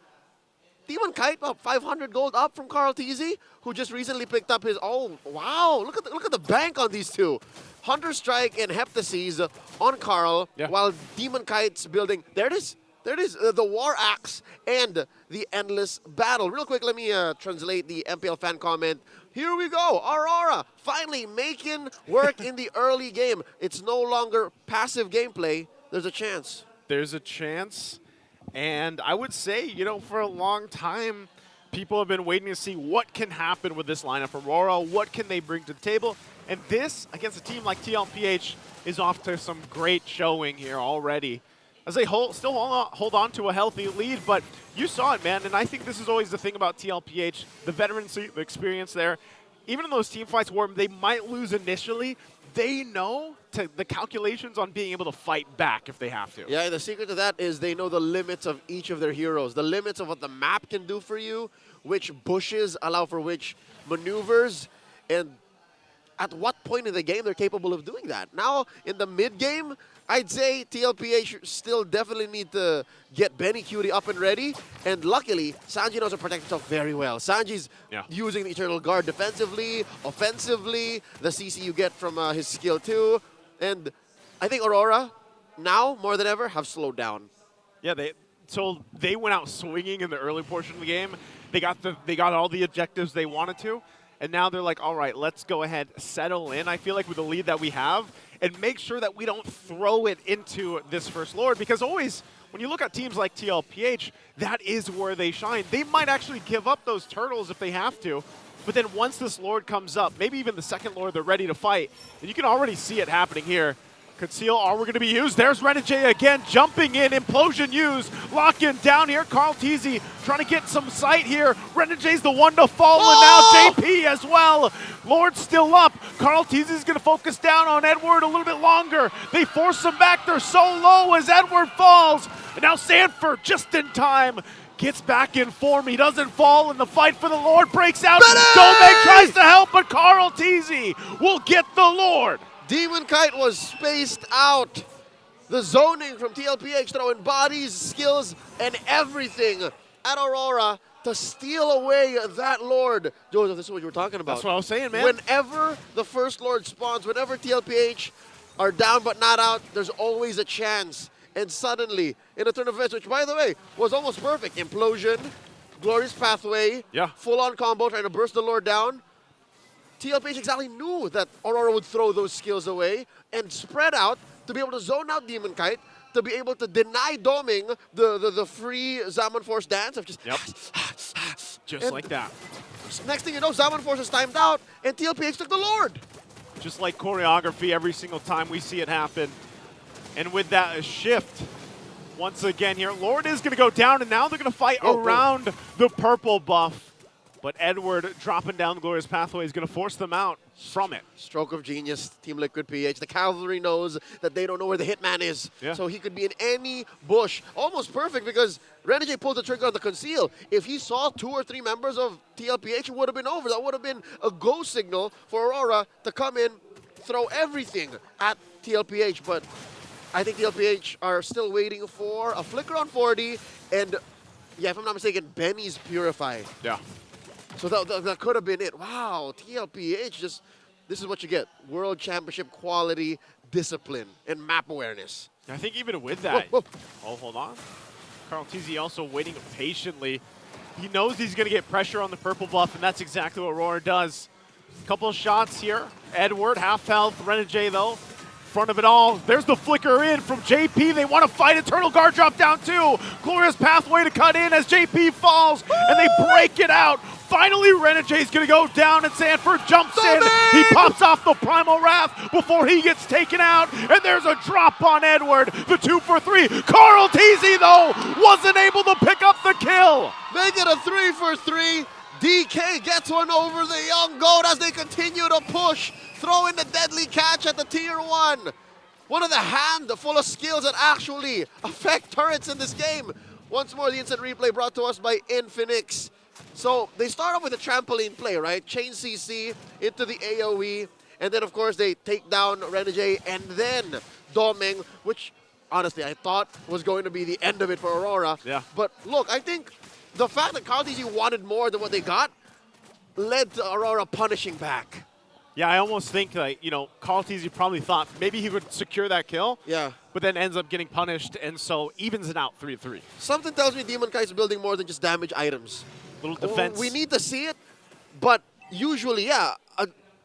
Demonkite about 500 gold up from KarlTzy, who just recently picked up his, oh wow, look at the bank on these two. Hunter Strike and Heptases on Karl, while Demonkite's building, there it is, the War Axe and the Endless Battle. Real quick, let me translate the MPL fan comment. Here we go, Aurora finally making work in the early game. It's no longer passive gameplay, there's a chance. There's a chance, and I would say, you know, for a long time, people have been waiting to see what can happen with this lineup for Aurora, what can they bring to the table, and this, against a team like TLPH, is off to some great showing here already. As they still hold on to a healthy lead, but you saw it, man, and I think this is always the thing about TLPH, the veterancy, the experience there. Even in those team fights where they might lose initially, they know the calculations on being able to fight back if they have to. Yeah, and the secret to that is they know the limits of each of their heroes, the limits of what the map can do for you, which bushes allow for which maneuvers, and at what point in the game they're capable of doing that. Now, in the mid-game, I'd say TLPH still definitely need to get Benny Cutie up and ready, and luckily, Sanji knows how to protect himself very well. Sanji's using the Eternal Guard defensively, offensively, the CC you get from his skill too, and I think Aurora, now more than ever, have slowed down. Yeah, they went out swinging in the early portion of the game. They got all the objectives they wanted to, and now they're like, all right, let's go ahead, settle in. I feel like with the lead that we have, and make sure that we don't throw it into this First Lord, because always, when you look at teams like TLPH, that is where they shine. They might actually give up those turtles if they have to, but then once this Lord comes up, maybe even the second Lord, they're ready to fight. And you can already see it happening here. Conceal, are we going to be used? There's Renegade again, jumping in, Implosion used, locking down here. KarlTzy trying to get some sight here. Renegade's the one to fall, and now JP as well. Lord's still up. KarlTzy's going to focus down on Edward a little bit longer. They force him back. They're so low as Edward falls. And now Sanford, just in time, gets back in form. He doesn't fall, and the fight for the Lord breaks out. Domeng tries to help, but KarlTzy will get the Lord. Demonkite was spaced out. The zoning from TLPH throwing bodies, skills, and everything at Aurora to steal away that Lord. Joseph, this is what you were talking about. That's what I was saying, man. Whenever the First Lord spawns, whenever TLPH are down but not out, there's always a chance. And suddenly, in a turn of events, which by the way, was almost perfect. Implosion, Glorious Pathway, full-on combo, trying to burst the Lord down. TLPH exactly knew that Aurora would throw those skills away and spread out to be able to zone out Demonkite, to be able to deny Domeng the free Zaman Force dance of just... Just like that. Next thing you know, Zaman Force is timed out, and TLPH took the Lord. just like choreography every single time we see it happen. And with that shift, once again here, Lord is going to go down, and now they're going to fight around the purple buff. But Edward dropping down the Glorious Pathway is going to force them out from it. Stroke of genius, Team Liquid PH. The Cavalry knows that they don't know where the Hitman is. Yeah. So he could be in any bush. Almost perfect because Renegade pulled the trigger on the conceal. If he saw 2 or 3 members of TLPH, it would have been over. That would have been a go signal for Aurora to come in, throw everything at TLPH. But I think TLPH are still waiting for a flicker on 40. And yeah, if I'm not mistaken, Benny's Purify. Yeah. So that could have been it. Wow, TLPH just, this is what you get. World Championship quality, discipline, and map awareness. I think even with that, oh, hold on. KarlTzy also waiting patiently. He knows he's going to get pressure on the purple buff, and that's exactly what Aurora does. Couple of shots here. Edward, half health. Renegade, though, front of it all. There's the flicker in from JP. They want to fight. Eternal Guard drop down too. Glorious Pathway to cut in as JP falls, and they break it out. Finally, Renegade's going to go down, and Sanford jumps in. He pops off the Primal Wrath before he gets taken out, and there's a drop on Edward. The 2 for 3. KarlTzy, though, wasn't able to pick up the kill. They get a 3 for 3. DK gets one over the young goat as they continue to push. Throw in the deadly catch at the tier 1. One of the handful of skills that actually affect turrets in this game. Once more, the instant replay brought to us by Infinix. So they start off with a trampoline play, right? Chain CC into the AoE, and then of course they take down Renegade and then Doming, which honestly I thought was going to be the end of it for Aurora. Yeah. But look, I think the fact that KarlTzy wanted more than what they got led to Aurora punishing back. Yeah, I almost think like, you know, KarlTzy probably thought maybe he would secure that kill. Yeah. But then ends up getting punished, and so evens it out 3-3. Something tells me Demonkite's building more than just damage items. Little defense. We need to see it, but usually, yeah,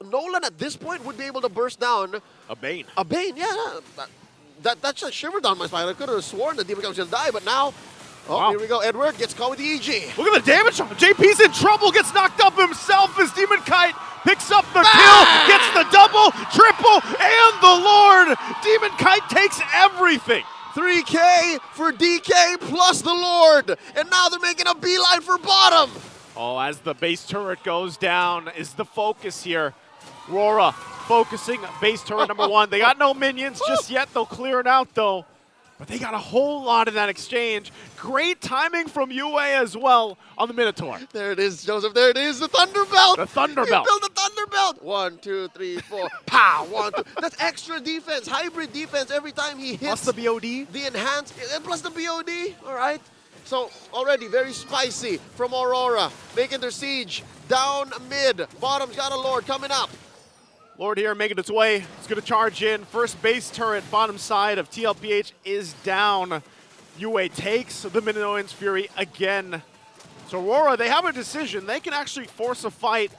Nolan at this point would be able to burst down a Bane. A Bane, yeah. That just shivered down my spine. I could have sworn that Demonkite was going to die, but now, here we go. Edward gets caught with the EG. Look at the damage. JP's in trouble, gets knocked up himself as Demonkite picks up the kill, gets the double, triple, and the Lord. Demonkite takes everything. 3K for DK plus the Lord. And now they're making a beeline for bottom. Oh, as the base turret goes down is the focus here. RORA focusing base turret number 1. They got no minions just yet. They'll clear it out, though. But they got a whole lot in that exchange. Great timing from UA as well on the Minotaur. There it is, Joseph. There it is, the Thunder Belt. The Thunder He Belt. built the Thunder Belt. 1, 2, 3, 4. Pow, 1, 2. That's extra defense, hybrid defense every time he hits. Plus the BOD. The enhanced, plus the BOD, all right? So already very spicy from Aurora, making their siege down mid. Bottom's got a Lord coming up. Lord here making its way. It's going to charge in. First base turret, bottom side of TLPH is down. UA takes the Minoan's Fury again. So Aurora, they have a decision. They can actually force a fight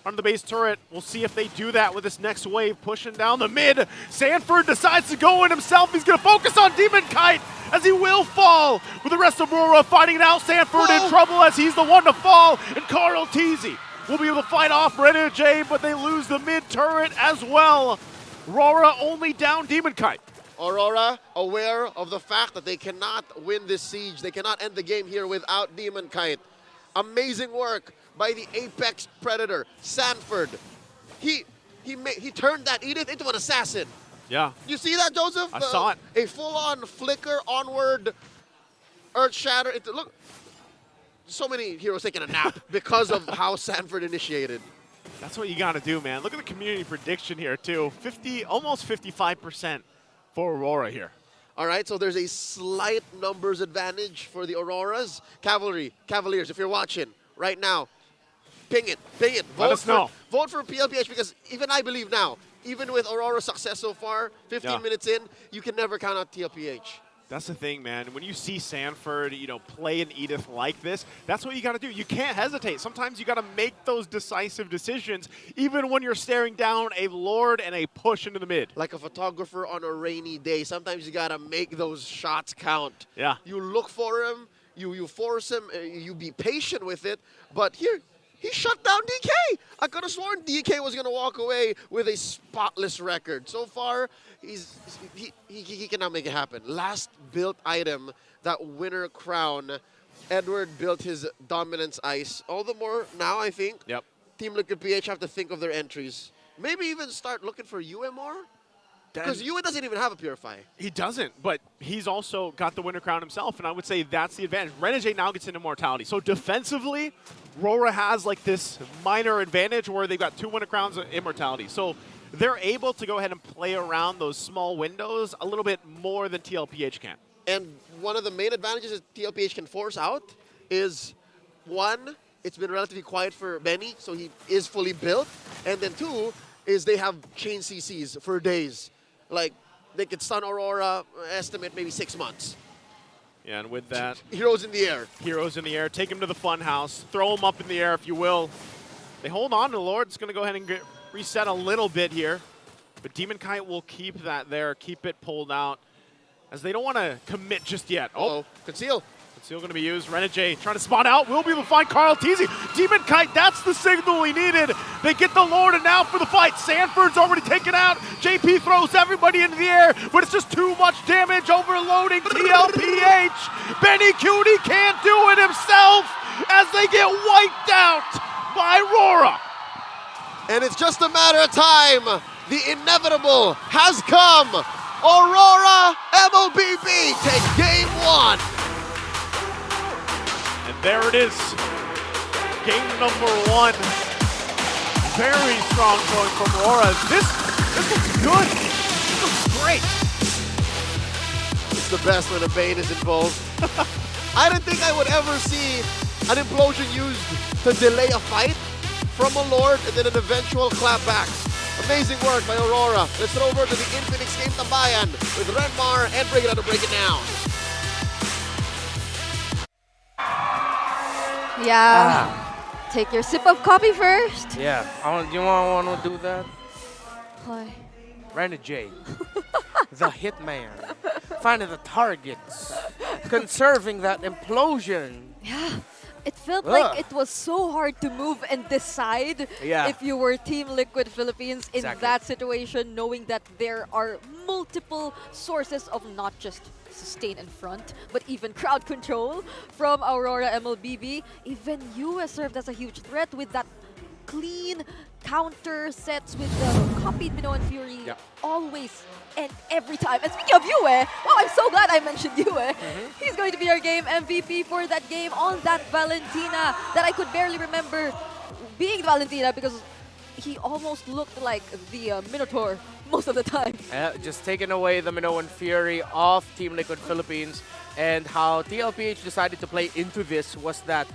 on the base turret. We'll see if they do that with this next wave pushing down the mid. Sanford decides to go in himself. He's going to focus on Demonkite as he will fall. With the rest of Aurora fighting it out. Sanford in trouble as he's the one to fall. And KarlTzy will be able to fight off Renegade, but they lose the mid turret as well. RORA only down Demonkite. Aurora aware of the fact that they cannot win this siege. They cannot end the game here without Demonkite. Amazing work by the Apex Predator, Sanford. He turned that Edith into an assassin. Yeah. You see that, Joseph? I saw it. A full-on flicker, onward, earth shatter. Look, so many heroes taking a nap because of how Sanford initiated. That's what you got to do, man. Look at the community prediction here, too. Almost 55% for Aurora here. All right, so there's a slight numbers advantage for the Auroras. Cavaliers, if you're watching right now, ping it. Let us know. Vote for PLPH because even I believe now, even with Aurora's success so far, 15 minutes in, you can never count out TLPH. That's the thing, man. When you see Sanford, play an Edith like this, that's what you got to do. You can't hesitate. Sometimes you got to make those decisive decisions, even when you're staring down a Lord and a push into the mid. Like a photographer on a rainy day, sometimes you got to make those shots count. Yeah. You look for him, you force him, you be patient with it. But here, he shut down DK. I could have sworn DK was going to walk away with a spotless record. So far, he cannot make it happen. Last built item, that winner crown, Edward built his dominance ice. All the more now, I think, Team Liquid PH have to think of their entries. Maybe even start looking for UMR. Because Yue doesn't even have a Purify. He doesn't, but he's also got the winner crown himself, and I would say that's the advantage. Renegade now gets into Immortality. So defensively, RORA has like this minor advantage where they've got 2 winner crowns of Immortality. So they're able to go ahead and play around those small windows a little bit more than TLPH can. And one of the main advantages that TLPH can force out is, 1, it's been relatively quiet for Benny, so he is fully built. And then 2, is they have chain CCs for days. Like, they could stun Aurora, estimate maybe 6 months. Yeah, and with that... Heroes in the air. Heroes in the air. Take him to the fun house. Throw him up in the air, if you will. They hold on to the Lord. It's going to go ahead and get reset a little bit here. But Demonkite will keep that there, keep it pulled out, as they don't want to commit just yet. Oh, Conceal. Conceal going to be used. Renegade trying to spot out. Will be able to find KarlTzy. Demonkite, that's the signal he needed. They get the Lord, and now for the fight. Sanford's already taken out. JP throws everybody into the air, but it's just too much damage, overloading TLPH. Benny Cutie can't do it himself as they get wiped out by RORA. And it's just a matter of time. The inevitable has come. Aurora MLBB take game 1. And there it is. Game number 1. Very strong showing from Aurora. This looks good. This looks great. It's the best when a Bane is involved. I didn't think I would ever see an implosion used to delay a fight from a Lord and then an eventual clapback. Amazing work by Aurora. Let's throw over to the Infinix Game Tambayan with Renmar and Brigada to break it down. Yeah. Take your sip of coffee first. Yeah. Do you want to do that? Why? Renegade. The hitman. Finding the targets. Conserving that implosion. Yeah. It felt like it was so hard to move and decide if you were Team Liquid Philippines in that situation, knowing that there are multiple sources of not just sustain in front, but even crowd control from Aurora MLBB. Even US served as a huge threat with that clean counter sets with the copied Minoan Fury always and every time. And speaking of Yue, wow, I'm so glad I mentioned Yue. He's going to be our game MVP for that game on that Valentina that I could barely remember being Valentina because he almost looked like the Minotaur most of the time. Just taking away the Minoan Fury of Team Liquid Philippines, and how TLPH decided to play into this was that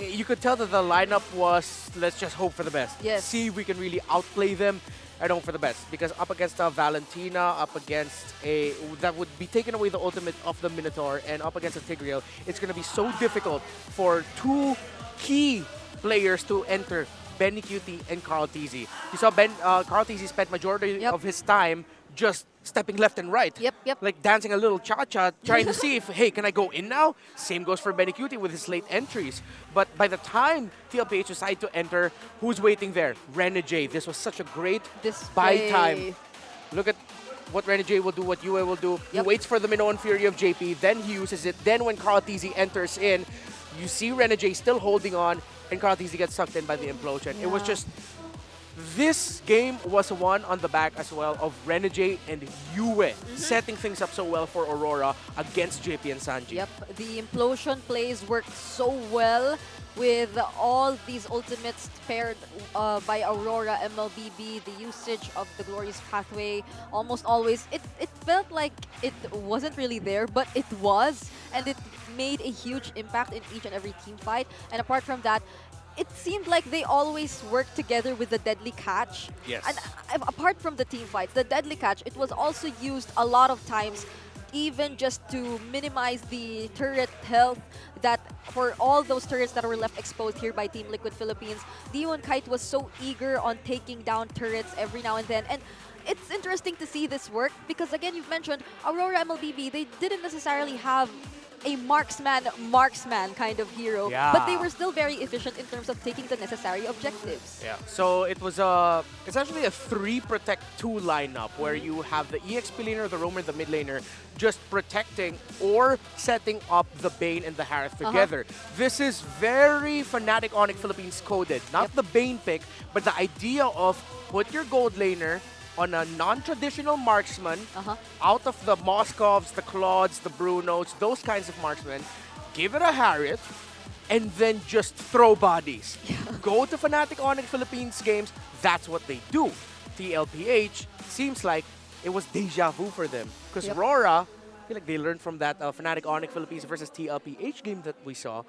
you could tell that the lineup was, let's just hope for the best. Yes. See if we can really outplay them and hope for the best. Because up against a Valentina, up against a, that would be taking away the ultimate of the Minotaur, and up against a Tigreal, it's going to be so difficult for 2 key players to enter, Benny Cutie and KarlTzy. You saw KarlTzy spent majority of his time just stepping left and right. Like dancing a little cha-cha, trying to see if, hey, can I go in now? Same goes for Benny Cutie with his late entries. But by the time TLPH decided to enter, who's waiting there? Renegade. This was such a great buy time. Look at what Renegade will do, what Yue will do. He waits for the Minoan Fury of JP, then he uses it. Then when KarlTzy enters in, you see Renegade still holding on, and KarlTzy gets sucked in by the implosion. It was just... This game was won on the back as well of Renegade and Yue, setting things up so well for Aurora against JP and Sanji. Yep, the implosion plays worked so well with all these ultimates paired by Aurora MLBB. The usage of the Glorious Pathway almost always, it felt like it wasn't really there, but it was, and it made a huge impact in each and every team fight. And apart from that, it seemed like they always worked together with the Deadly Catch. Yes. And apart from the team fights, the Deadly Catch, it was also used a lot of times even just to minimize the turret health that for all those turrets that were left exposed here by Team Liquid Philippines. Demonkite was so eager on taking down turrets every now and then. And it's interesting to see this work because, again, you've mentioned Aurora MLBB, they didn't necessarily have a marksman kind of hero. Yeah. But they were still very efficient in terms of taking the necessary objectives. Yeah. So it was essentially a 3 protect 2 lineup where you have the EXP laner, the roamer, the mid laner just protecting or setting up the Bane and the Harith together. This is very Fnatic Onyx Philippines coded. Not the Bane pick, but the idea of put your gold laner on a non-traditional marksman out of the Moscovs, the Claudes, the Brunos, those kinds of marksmen, give it a Harith, and then just throw bodies. Go to Fnatic Onyx Philippines games, that's what they do. TLPH seems like it was deja vu for them. Because RORA, I feel like they learned from that Fnatic Onyx Philippines versus TLPH game that we saw,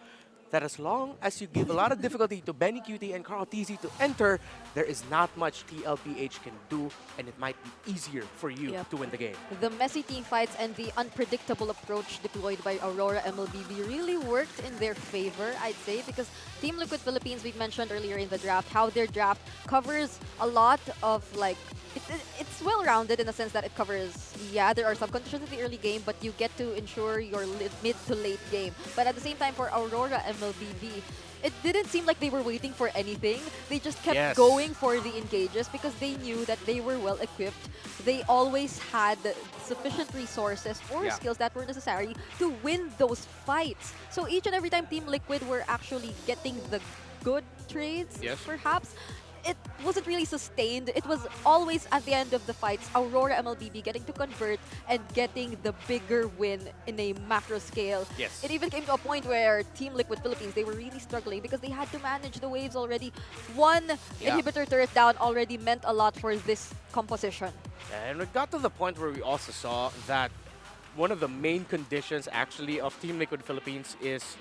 that as long as you give a lot of difficulty to Demonkite and KarlTzy to enter, there is not much TLPH can do, and it might be easier for you to win the game. The messy team fights and the unpredictable approach deployed by Aurora MLBB really worked in their favor, I'd say, because Team Liquid Philippines, we mentioned earlier in the draft, how their draft covers a lot of, like, it's well-rounded in the sense that it covers, there are some conditions in the early game, but you get to ensure your mid to late game. But at the same time, for Aurora MLBB, it didn't seem like they were waiting for anything. They just kept going for the engages because they knew that they were well equipped. They always had sufficient resources or skills that were necessary to win those fights. So each and every time Team Liquid were actually getting the good trades, perhaps, it wasn't really sustained. It was always at the end of the fights, Aurora MLBB getting to convert and getting the bigger win in a macro scale. It even came to a point where Team Liquid Philippines, they were really struggling because they had to manage the waves already. One inhibitor turret down already meant a lot for this composition. And it got to the point where we also saw that one of the main conditions actually of Team Liquid Philippines is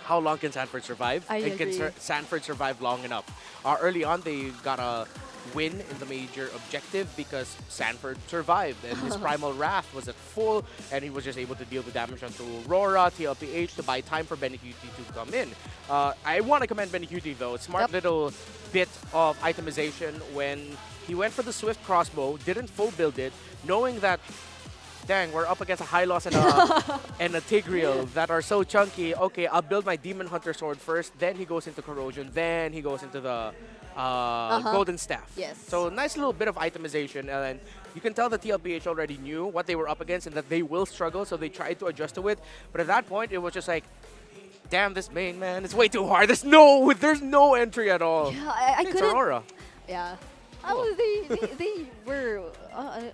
how long can Sanford survive? And can Sanford survive long enough? Early on, they got a win in the major objective because Sanford survived and his Primal Wrath was at full and he was just able to deal the damage onto Aurora, TLPH to buy time for Demonkite to come in. I want to commend Demonkite though. Smart little bit of itemization when he went for the Swift Crossbow, didn't full build it, knowing that dang, we're up against a Hylos and a Tigreal that are so chunky. Okay, I'll build my Demon Hunter Sword first, then he goes into Corrosion, then he goes into the Golden Staff. So nice little bit of itemization, and you can tell the TLPH already knew what they were up against and that they will struggle, so they tried to adjust to it. But at that point, it was just like, damn, this main, man, it's way too hard. There's no entry at all. Yeah, I it's couldn't. Aurora. Yeah. Oh,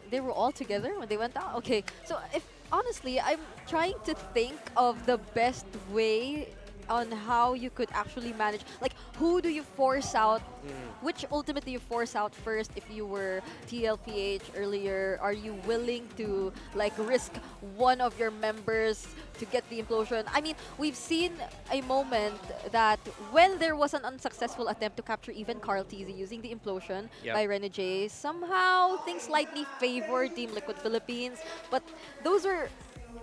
they were all together when they went down. Okay, so if honestly, I'm trying to think of the best way on how you could actually manage, like, who do you force out, which ultimate do you force out first if you were TLPH earlier? Are you willing to, like, risk one of your members to get the implosion? I mean, we've seen a moment that when there was an unsuccessful attempt to capture even KarlTzy using the implosion by Renegade, somehow things slightly favored Team Liquid Philippines, but those were,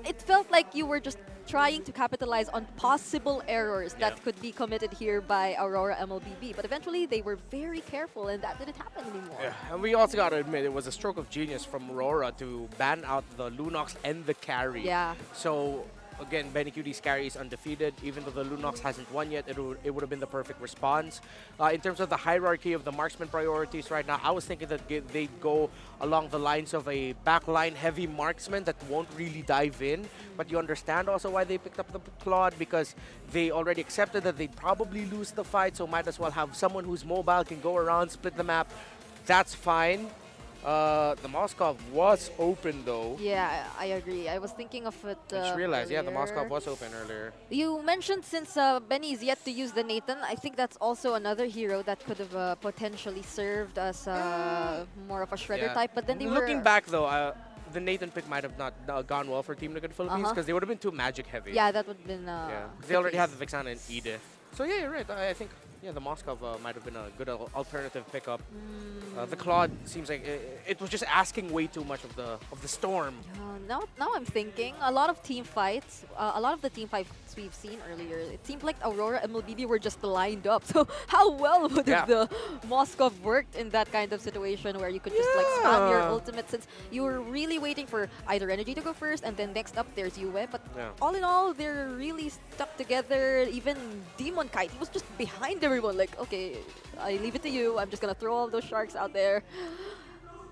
it felt like you were just trying to capitalize on possible errors that could be committed here by Aurora MLBB. But eventually, they were very careful, and that didn't happen anymore. And we also got to admit, it was a stroke of genius from Aurora to ban out the Lunox and the carry. So, again, Demonkite's carry is undefeated. Even though the Lunox hasn't won yet, it would have been the perfect response. In terms of the hierarchy of the marksman priorities right now, I was thinking that they'd go along the lines of a backline heavy marksman that won't really dive in. But you understand also why they picked up the Claude, because they already accepted that they'd probably lose the fight, so might as well have someone who's mobile, can go around, split the map. That's fine. The Moskov was open though. Yeah, I agree. I was thinking of it I just realized, earlier. the Moskov was open earlier. You mentioned since Benny is yet to use the Nathan, I think that's also another hero that could have potentially served as more of a shredder type. But then they Looking back though, the Nathan pick might have not gone well for Team Liquid Philippines because they would have been too magic heavy. Yeah, that would have been. They already have the Vexana and Edith. So yeah, you're right. I think the Moscow might have been a good alternative pickup. The Claude seems like it was just asking way too much of the Storm. Now I'm thinking a lot of team fights, a lot of the team fights we've seen earlier, it seemed like Aurora and MLBB were just lined up. So how well would have the Moscow worked in that kind of situation where you could just like spam your ultimate, since you were really waiting for either Energy to go first and then next up there's Yue. But all in all, they're really stuck together. Even Demonkite, he was just behind everyone. Like, okay, I leave it to you. I'm just gonna throw all those sharks out there.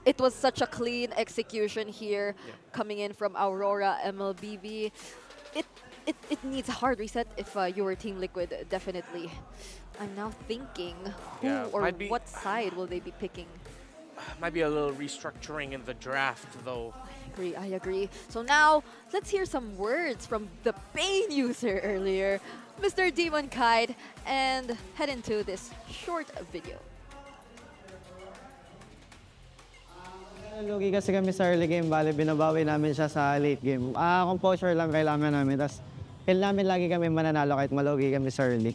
It was such a clean execution here, coming in from Aurora MLBB. It needs a hard reset if you were Team Liquid, definitely. I'm now thinking who or what side will they be picking? Might be a little restructuring in the draft, though. I agree. So now, let's hear some words from the Pain user earlier, Mr. Demonkite, and head into this short video. Lugi kasi kami sa early game, bali binabawi namin siya sa late game. Composure lang kailangan namin, tapos kailangan namin lagi kami mananalo kahit malugi kami sa early.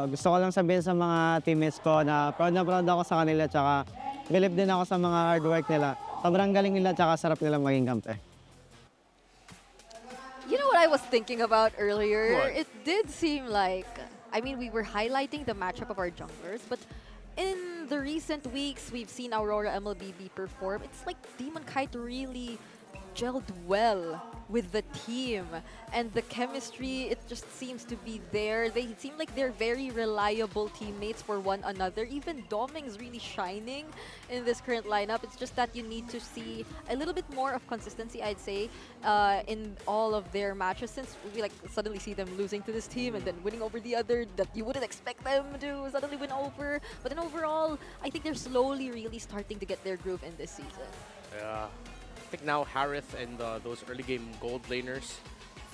Gusto ko lang sabihin sa mga teammates ko na proud ako sa kanila, tsaka believe din ako sa mga hard work nila. Sobrang galing nila, tsaka sarap nila maging kampe. You know what I was thinking about earlier? What? It did seem like, I mean, we were highlighting the matchup of our junglers, but in the recent weeks, we've seen Aurora MLBB perform. It's like Demonkite really gelled well with the team, and the chemistry, it just seems to be there. They seem like they're very reliable teammates for one another. Even Doming's really shining in this current lineup. It's just that you need to see a little bit more of consistency, I'd say, in all of their matches, since we like suddenly see them losing to this team and then winning over the other that you wouldn't expect them to suddenly win over. But then overall, I think they're slowly really starting to get their groove in this season. Yeah. I think now Harith and those early game gold laners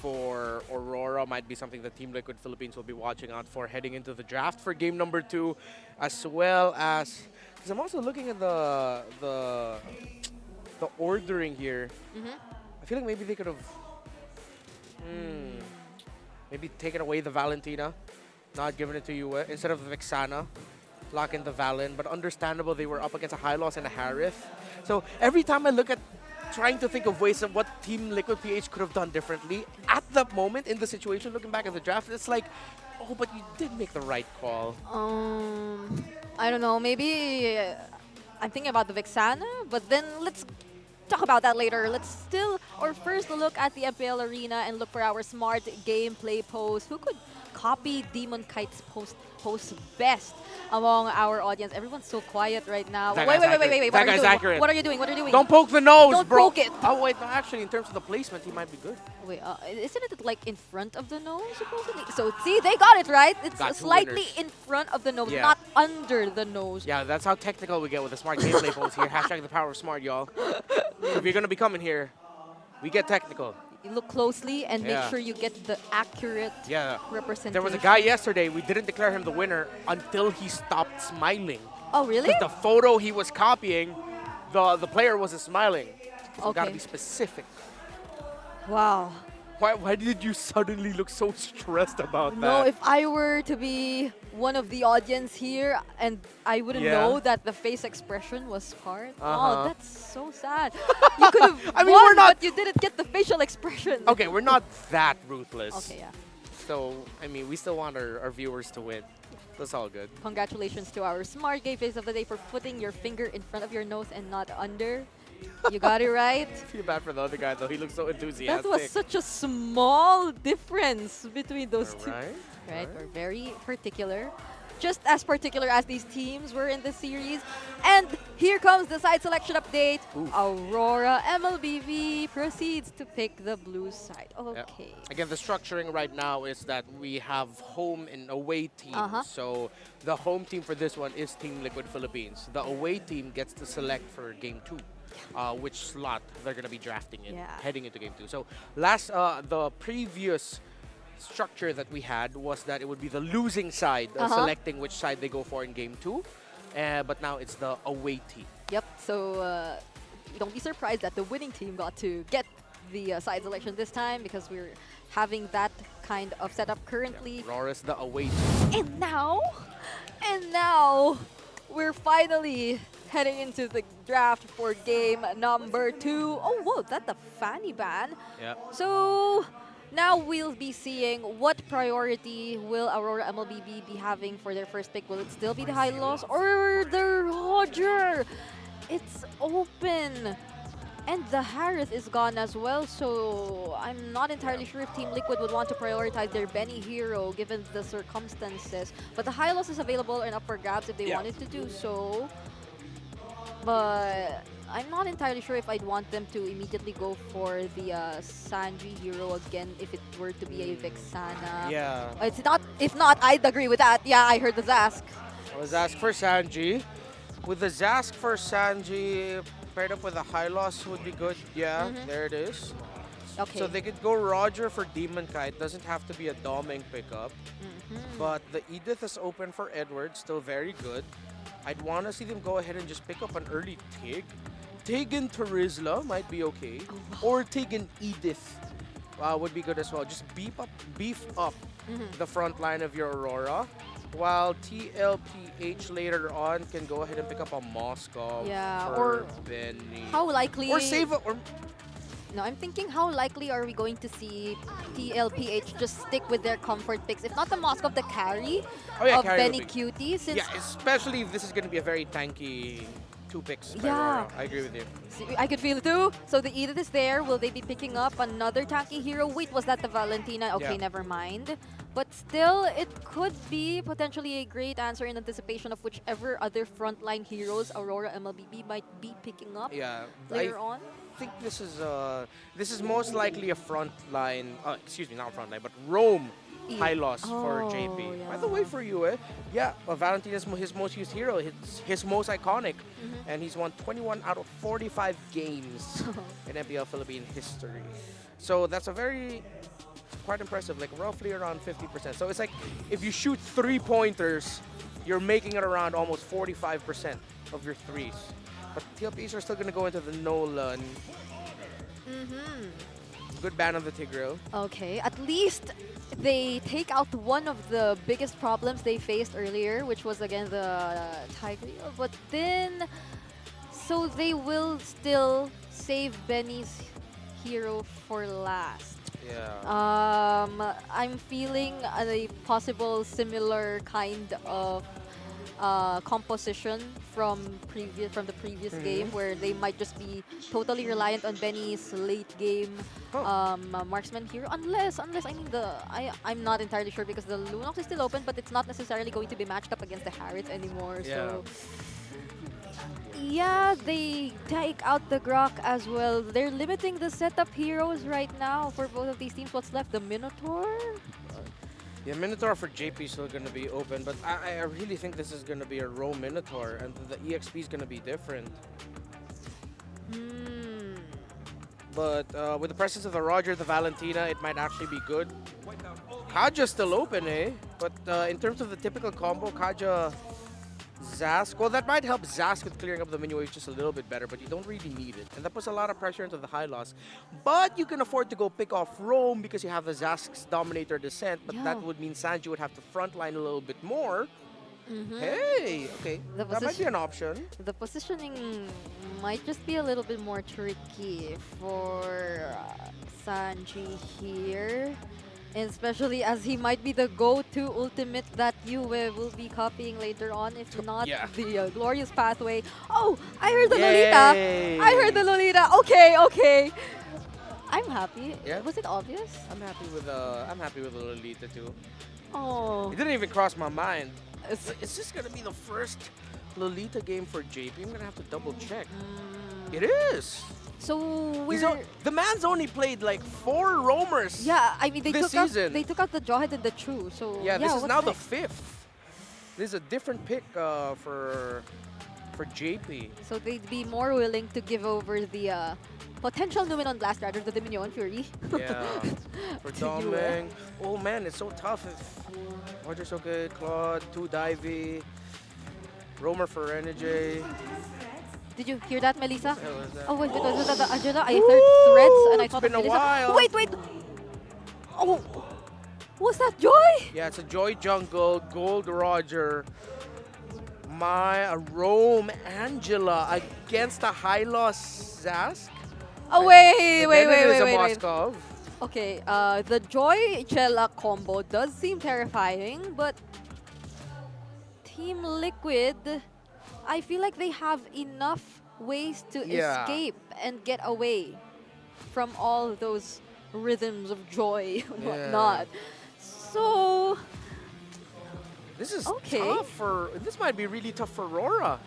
for Aurora might be something that Team Liquid Philippines will be watching out for heading into the draft for game number 2, as well as, because I'm also looking at the ordering here. I feel like maybe they could have maybe taken away the Valentina, not given it to you instead of the Vexana. Lock in the Valen, but understandable they were up against a Hylos and a Harith. So every time I look at trying to think of ways of what Team Liquid PH could have done differently, at that moment in the situation, looking back at the draft, it's like, oh, but you did make the right call. I don't know, maybe I'm thinking about the Vexana, but then let's talk about that later. Let's first look at the MPL arena and look for our smart gameplay post. Who could copy Demonkite's post best among our audience? Everyone's so quiet right now. That Wait. That guy's accurate. What are you doing? What are you doing? Don't poke the nose, Don't bro. poke it. Oh, wait, no, actually, in terms of the placement, he might be good. Wait, isn't it like in front of the nose, supposedly? So, see, they got it right. It's Got two slightly winners. in front of the nose, Yeah. not under the nose. Yeah, that's how technical we get with the smart gameplay post here. Hashtag the power of smart, y'all. If you're going to be coming here, we get technical. You look closely and make sure you get the accurate representation. There was a guy yesterday, we didn't declare him the winner until he stopped smiling. Oh, really? The photo he was copying, the player wasn't smiling. So gotta be specific. Wow. Why did you suddenly look so stressed about No, that? if I were to be one of the audience here and I wouldn't know that the face expression was part. Oh, that's so sad. You could have I mean, won, we're not- but you didn't get the facial expression. Okay, we're not that ruthless. Okay, yeah. So, I mean, we still want our viewers to win. That's all good. Congratulations to our smart game face of the day for putting your finger in front of your nose and not under. You got it right. I feel bad for the other guy, though. He looks so enthusiastic. That was such a small difference between those two. Right? We're very particular. Just as particular as these teams were in the series. And here comes the side selection update. Aurora MLBB proceeds to pick the blue side. Okay. Again, the structuring right now is that we have home and away teams. So the home team for this one is Team Liquid Philippines. The away team gets to select for Game 2. Which slot they're going to be drafting in, heading into Game 2. So the previous structure that we had was that it would be the losing side selecting which side they go for in Game 2. But now it's the away team. Yep, so don't be surprised that the winning team got to get the side selection this time, because we're having that kind of setup currently. Aurora's the await. And now, we're finally heading into the draft for game number 2. Oh, whoa, that's a fanny ban. Yeah. So now we'll be seeing what priority will Aurora MLBB be having for their first pick. Will it still be the high loss or the Roger? It's open. And the Harith is gone as well, so I'm not entirely sure if Team Liquid would want to prioritize their Benny hero given the circumstances. But the high loss is available and up for grabs if they wanted to do so. But I'm not entirely sure if I'd want them to immediately go for the Sanji hero again if it were to be a Vexana. Yeah. It's not. If not, I'd agree with that. Yeah, I heard the Zask. Well, Zask for Sanji. With the Zask for Sanji, paired up with a high loss would be good. Yeah, there it is. Okay. So they could go Roger for Demonkite. Doesn't have to be a doming pickup. But the Edith is open for Edward. Still very good. I'd want to see them go ahead and just pick up an early Tig. Tig and Terizla might be okay. Or Tig and Edith would be good as well. Just beef up the front line of your Aurora. While TLPH later on can go ahead and pick up a Moskov for or Benny. How likely? Or save it. Or no, I'm thinking how likely are we going to see TLPH just stick with their comfort picks? If not the Moskov, the carry of carry Benny would be- Cutie. Since Yeah, especially if this is going to be a very tanky 2 picks by Yeah. Aurora. I agree with you. see, I could feel it too. So the Edith is there. Will they be picking up another tanky hero? Wait, was that the Valentina? Okay, Yeah. never mind. But still, it could be potentially a great answer in anticipation of whichever other frontline heroes Aurora MLBB might be picking up Yeah, later on. I think this is most likely a front line. Excuse me, not front line, but Rome high loss for JP. By the way, for you, Valentin is his most used hero, his most iconic, and he's won 21 out of 45 games in MPL Philippine history. So that's quite impressive, like roughly around 50%. So it's like if you shoot 3-pointers, you're making it around almost 45% of your threes. But TLPs are still going to go into the Nolan. Good ban on the Tigreal. Okay, at least they take out one of the biggest problems they faced earlier, which was again the Tigreal. But then, so they will still save Benny's hero for last. Yeah. I'm feeling a possible similar kind of composition from the previous game, where they might just be totally reliant on Benny's late game marksman hero, unless I mean I'm not entirely sure because the Lunox is still open, but it's not necessarily going to be matched up against the Harith anymore. So yeah, they take out the Grok as well. They're limiting the setup heroes right now for both of these teams. What's left? The Minotaur? Yeah, Minotaur for JP is still going to be open, but I really think this is going to be a Row Minotaur, and the EXP is going to be different. But with the presence of the Roger, the Valentina, it might actually be good. Kaja's still open, eh? But in terms of the typical combo, Kaja, Zask, well, that might help Zask with clearing up the menu wave just a little bit better, but you don't really need it. And that puts a lot of pressure into the high loss. But you can afford to go pick off Rome because you have the Zask's Dominator Descent, but that would mean Sanji would have to frontline a little bit more. Hey, okay, that might be an option. The positioning might just be a little bit more tricky for Sanji here. Especially as he might be the go-to ultimate that Yue will be copying later on, if not the Glorious Pathway. Oh, I heard the Lolita! I heard the Lolita! Okay. I'm happy. Yeah? Was it obvious? I'm happy with the Lolita too. Oh. It didn't even cross my mind. Is this gonna be the first Lolita game for JP? I'm gonna have to double check. It is. So the man's only played like 4 roamers. Yeah, I mean they this season. They took out the Jawhead and the True. So yeah, this is now the next? 5th. This is a different pick for JP. So they'd be more willing to give over the potential Numenon Blast rather than the Minion Fury. Yeah, for Doming. Oh man, it's so tough. Roger's okay, Claude, 2 Divey, Roamer for Energy. Did you hear that, Melissa? That? Oh wait, was that the Angela? I heard threads and I thought been a Melissa. while. Wait! Oh! Was that Joy? Yeah, it's a Joy Jungle, Gold Roger, Rome Angela against a high loss Zask. Oh, wait. Moskov. Okay, the Joy Chella combo does seem terrifying, but Team Liquid, I feel like they have enough ways to escape and get away from all those rhythms of joy and whatnot. So this is tough for. This might be really tough for RORA.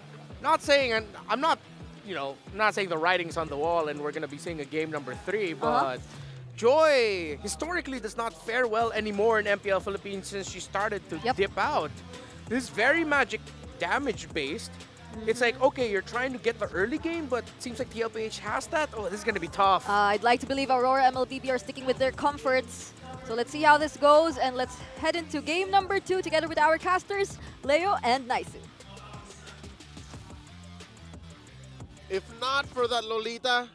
Not saying, and I'm not, I'm not saying the writing's on the wall and we're gonna be seeing a game number 3, but Joy historically does not fare well anymore in MPL Philippines since she started to dip out. This is very magic damage based. It's like, okay, you're trying to get the early game, but it seems like TLPH has that. Oh, this is gonna be tough. I'd like to believe Aurora MLBB are sticking with their comforts. So let's see how this goes, and let's head into game number 2 together with our casters, Leo and Naisu. If not for that Lolita,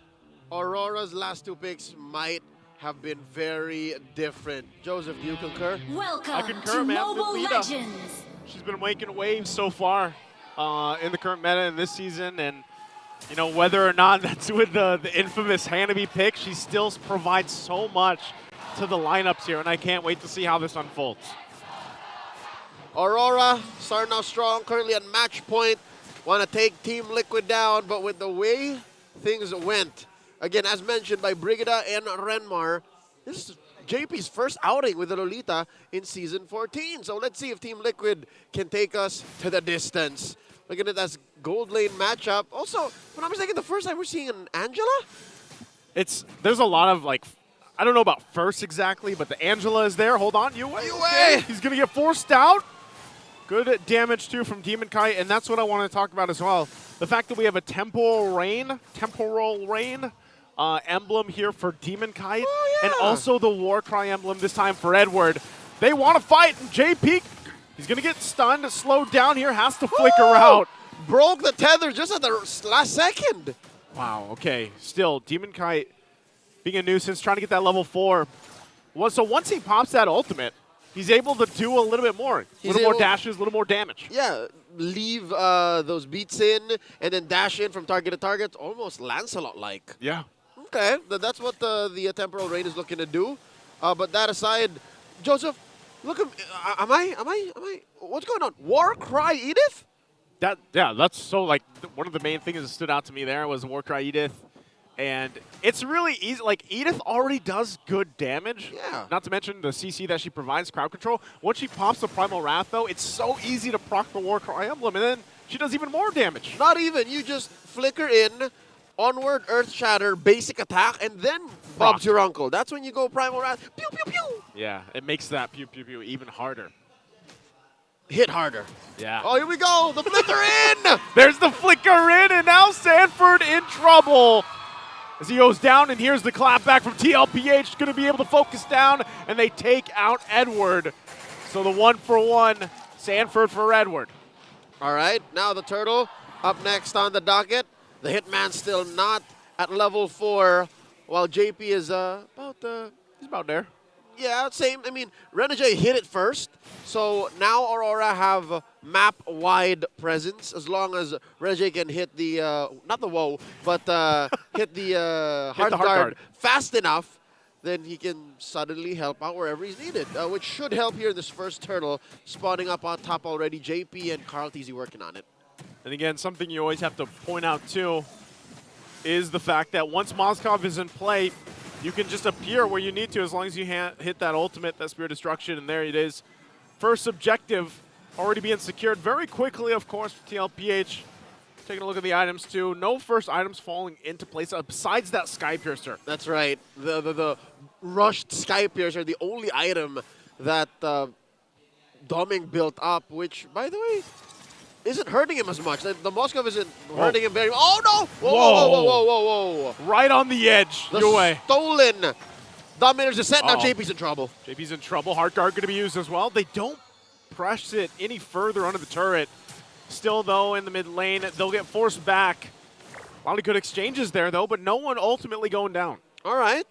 Aurora's last 2 picks might have been very different. Joseph, do you concur? I concur, man. Lolita, she's been making waves so far in the current meta in this season, and whether or not that's with the infamous Hanabi pick, she still provides so much to the lineups here, and I can't wait to see how this unfolds. Aurora starting out strong, currently at match point. Want to take Team Liquid down, but with the way things went, again, as mentioned by Brigida and Renmar, this is JP's first outing with the Lolita in Season 14. So let's see if Team Liquid can take us to the distance. Look at it as gold lane matchup. Also, if I'm not mistaken, the first time we're seeing an Angela? There's a lot of, I don't know about first exactly, but the Angela is there. Hold on, Yue. Okay. He's going to get forced out. Good damage, too, from Demonkite, and that's what I want to talk about as well. The fact that we have a temporal rain emblem here for Demonkite, and also the Warcry emblem this time for Edward. They want to fight, and JP, he's going to get stunned, slowed down here, has to flicker out. Broke the tether just at the last second. Wow, okay. Still, Demonkite being a nuisance, trying to get that level 4. So once he pops that ultimate, he's able to do a little bit more. A little more dashes, a little more damage. Yeah, leave those beats in and then dash in from target to target. Almost Lancelot-like. Yeah. Okay, that's what the Temporal Rain is looking to do. But that aside, Joseph, look, am I, what's going on? Warcry Edith? That's so, one of the main things that stood out to me there was Warcry Edith. And it's really easy. Edith already does good damage. Yeah. Not to mention the CC that she provides, crowd control. Once she pops the Primal Wrath, though, it's so easy to proc the Warcry Emblem, and then she does even more damage. Not even. You just flicker in, onward, Earth Shatter, basic attack, and then Bob's your uncle. That's when you go Primal Wrath. Pew, pew, pew. Yeah, it makes that pew, pew, pew even harder. Hit harder. Yeah. Oh, here we go. The flicker in. There's the flicker in, and now Sanford in trouble. As he goes down, and here's the clap back from TLPH, going to be able to focus down, and they take out Edward. So the 1-for-1, Sanford for Edward. All right, now the Turtle up next on the docket. The Hitman still not at level 4, while JP is he's about there. Yeah, same. I mean, Renegade hit it first, so now Aurora have map-wide presence as long as Renegade can hit the, not the WoW, but hit the hard guard fast enough, then he can suddenly help out wherever he's needed, which should help here in this first Turtle, spawning up on top already. JP and KarlTzy working on it. And again, something you always have to point out too is the fact that once Moskov is in play, you can just appear where you need to as long as you hit that ultimate, that Spear Destruction, and there it is. First objective already being secured very quickly, of course, for TLPH. Taking a look at the items too. No first items falling into place besides that Sky Piercer. That's right. The rushed Sky Piercer, the only item that Doming built up, which, by the way, isn't hurting him as much. The Moskov isn't hurting him very much. Oh, no! Whoa, whoa, whoa, whoa, whoa, whoa. Right on the edge. The Your way. Stolen Dominator's Descent. Now JP's in trouble. JP's in trouble. Heart Guard going to be used as well. They don't press it any further under the turret. Still, though, in the mid lane, they'll get forced back. A lot of good exchanges there, though, but no one ultimately going down. All right.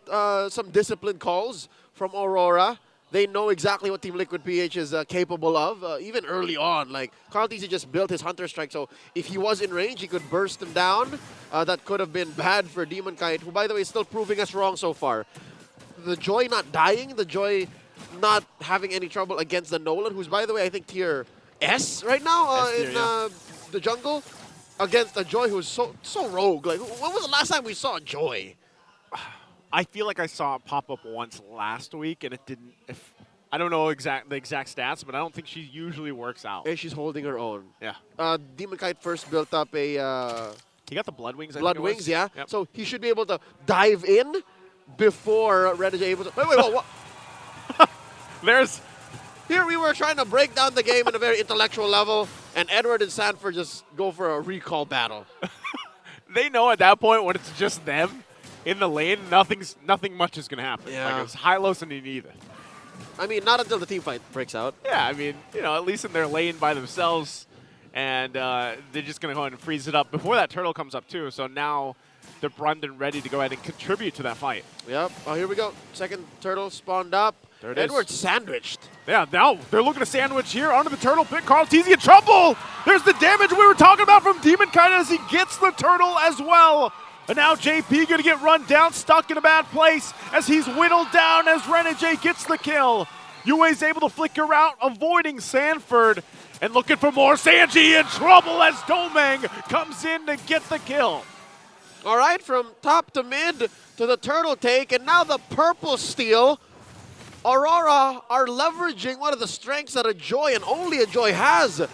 Some disciplined calls from Aurora. They know exactly what Team Liquid PH is capable of, even early on. Like, KarlTzy just built his Hunter Strike, so if he was in range, he could burst him down. That could have been bad for Demonkite, who, by the way, is still proving us wrong so far. The Joy not dying, the Joy not having any trouble against the Nolan, who's, by the way, I think tier S right now in the jungle, against a Joy who's so rogue. Like, when was the last time we saw Joy? I feel like I saw it pop up once last week, and it didn't. I don't know the exact stats, but I don't think she usually works out. And she's holding her own. Yeah. Demonkite first built up a... he got the Blood Wings, I Blood think it was. Wings, yeah. Yep. So he should be able to dive in before Renegade able to... Wait, what? There's... Here we were trying to break down the game on a very intellectual level, and Edward and Sanford just go for a recall battle. They know at that point when it's just them in the lane, nothing much is going to happen. Yeah. Like, it's Hylos and Inida. I mean, not until the team fight breaks out. Yeah, I mean, you know, at least in their lane by themselves, and they're just going to go ahead and freeze it up before that turtle comes up too. So now they're primed and ready to go ahead and contribute to that fight. Yep. Oh, here we go. Second turtle spawned up. There it Edward's is. sandwiched. Yeah, now they're looking to sandwich here under the turtle pit. KarlTzy in trouble. There's the damage we were talking about from Demonkite as he gets the turtle as well. And now JP going to get run down, stuck in a bad place as he's whittled down as Renegade gets the kill. UA's able to flicker out, avoiding Sanford. And looking for more. Sanji in trouble as Domeng comes in to get the kill. All right, from top to mid to the turtle take, and now the purple steal. Aurora are leveraging one of the strengths that a Joy and only a Joy has.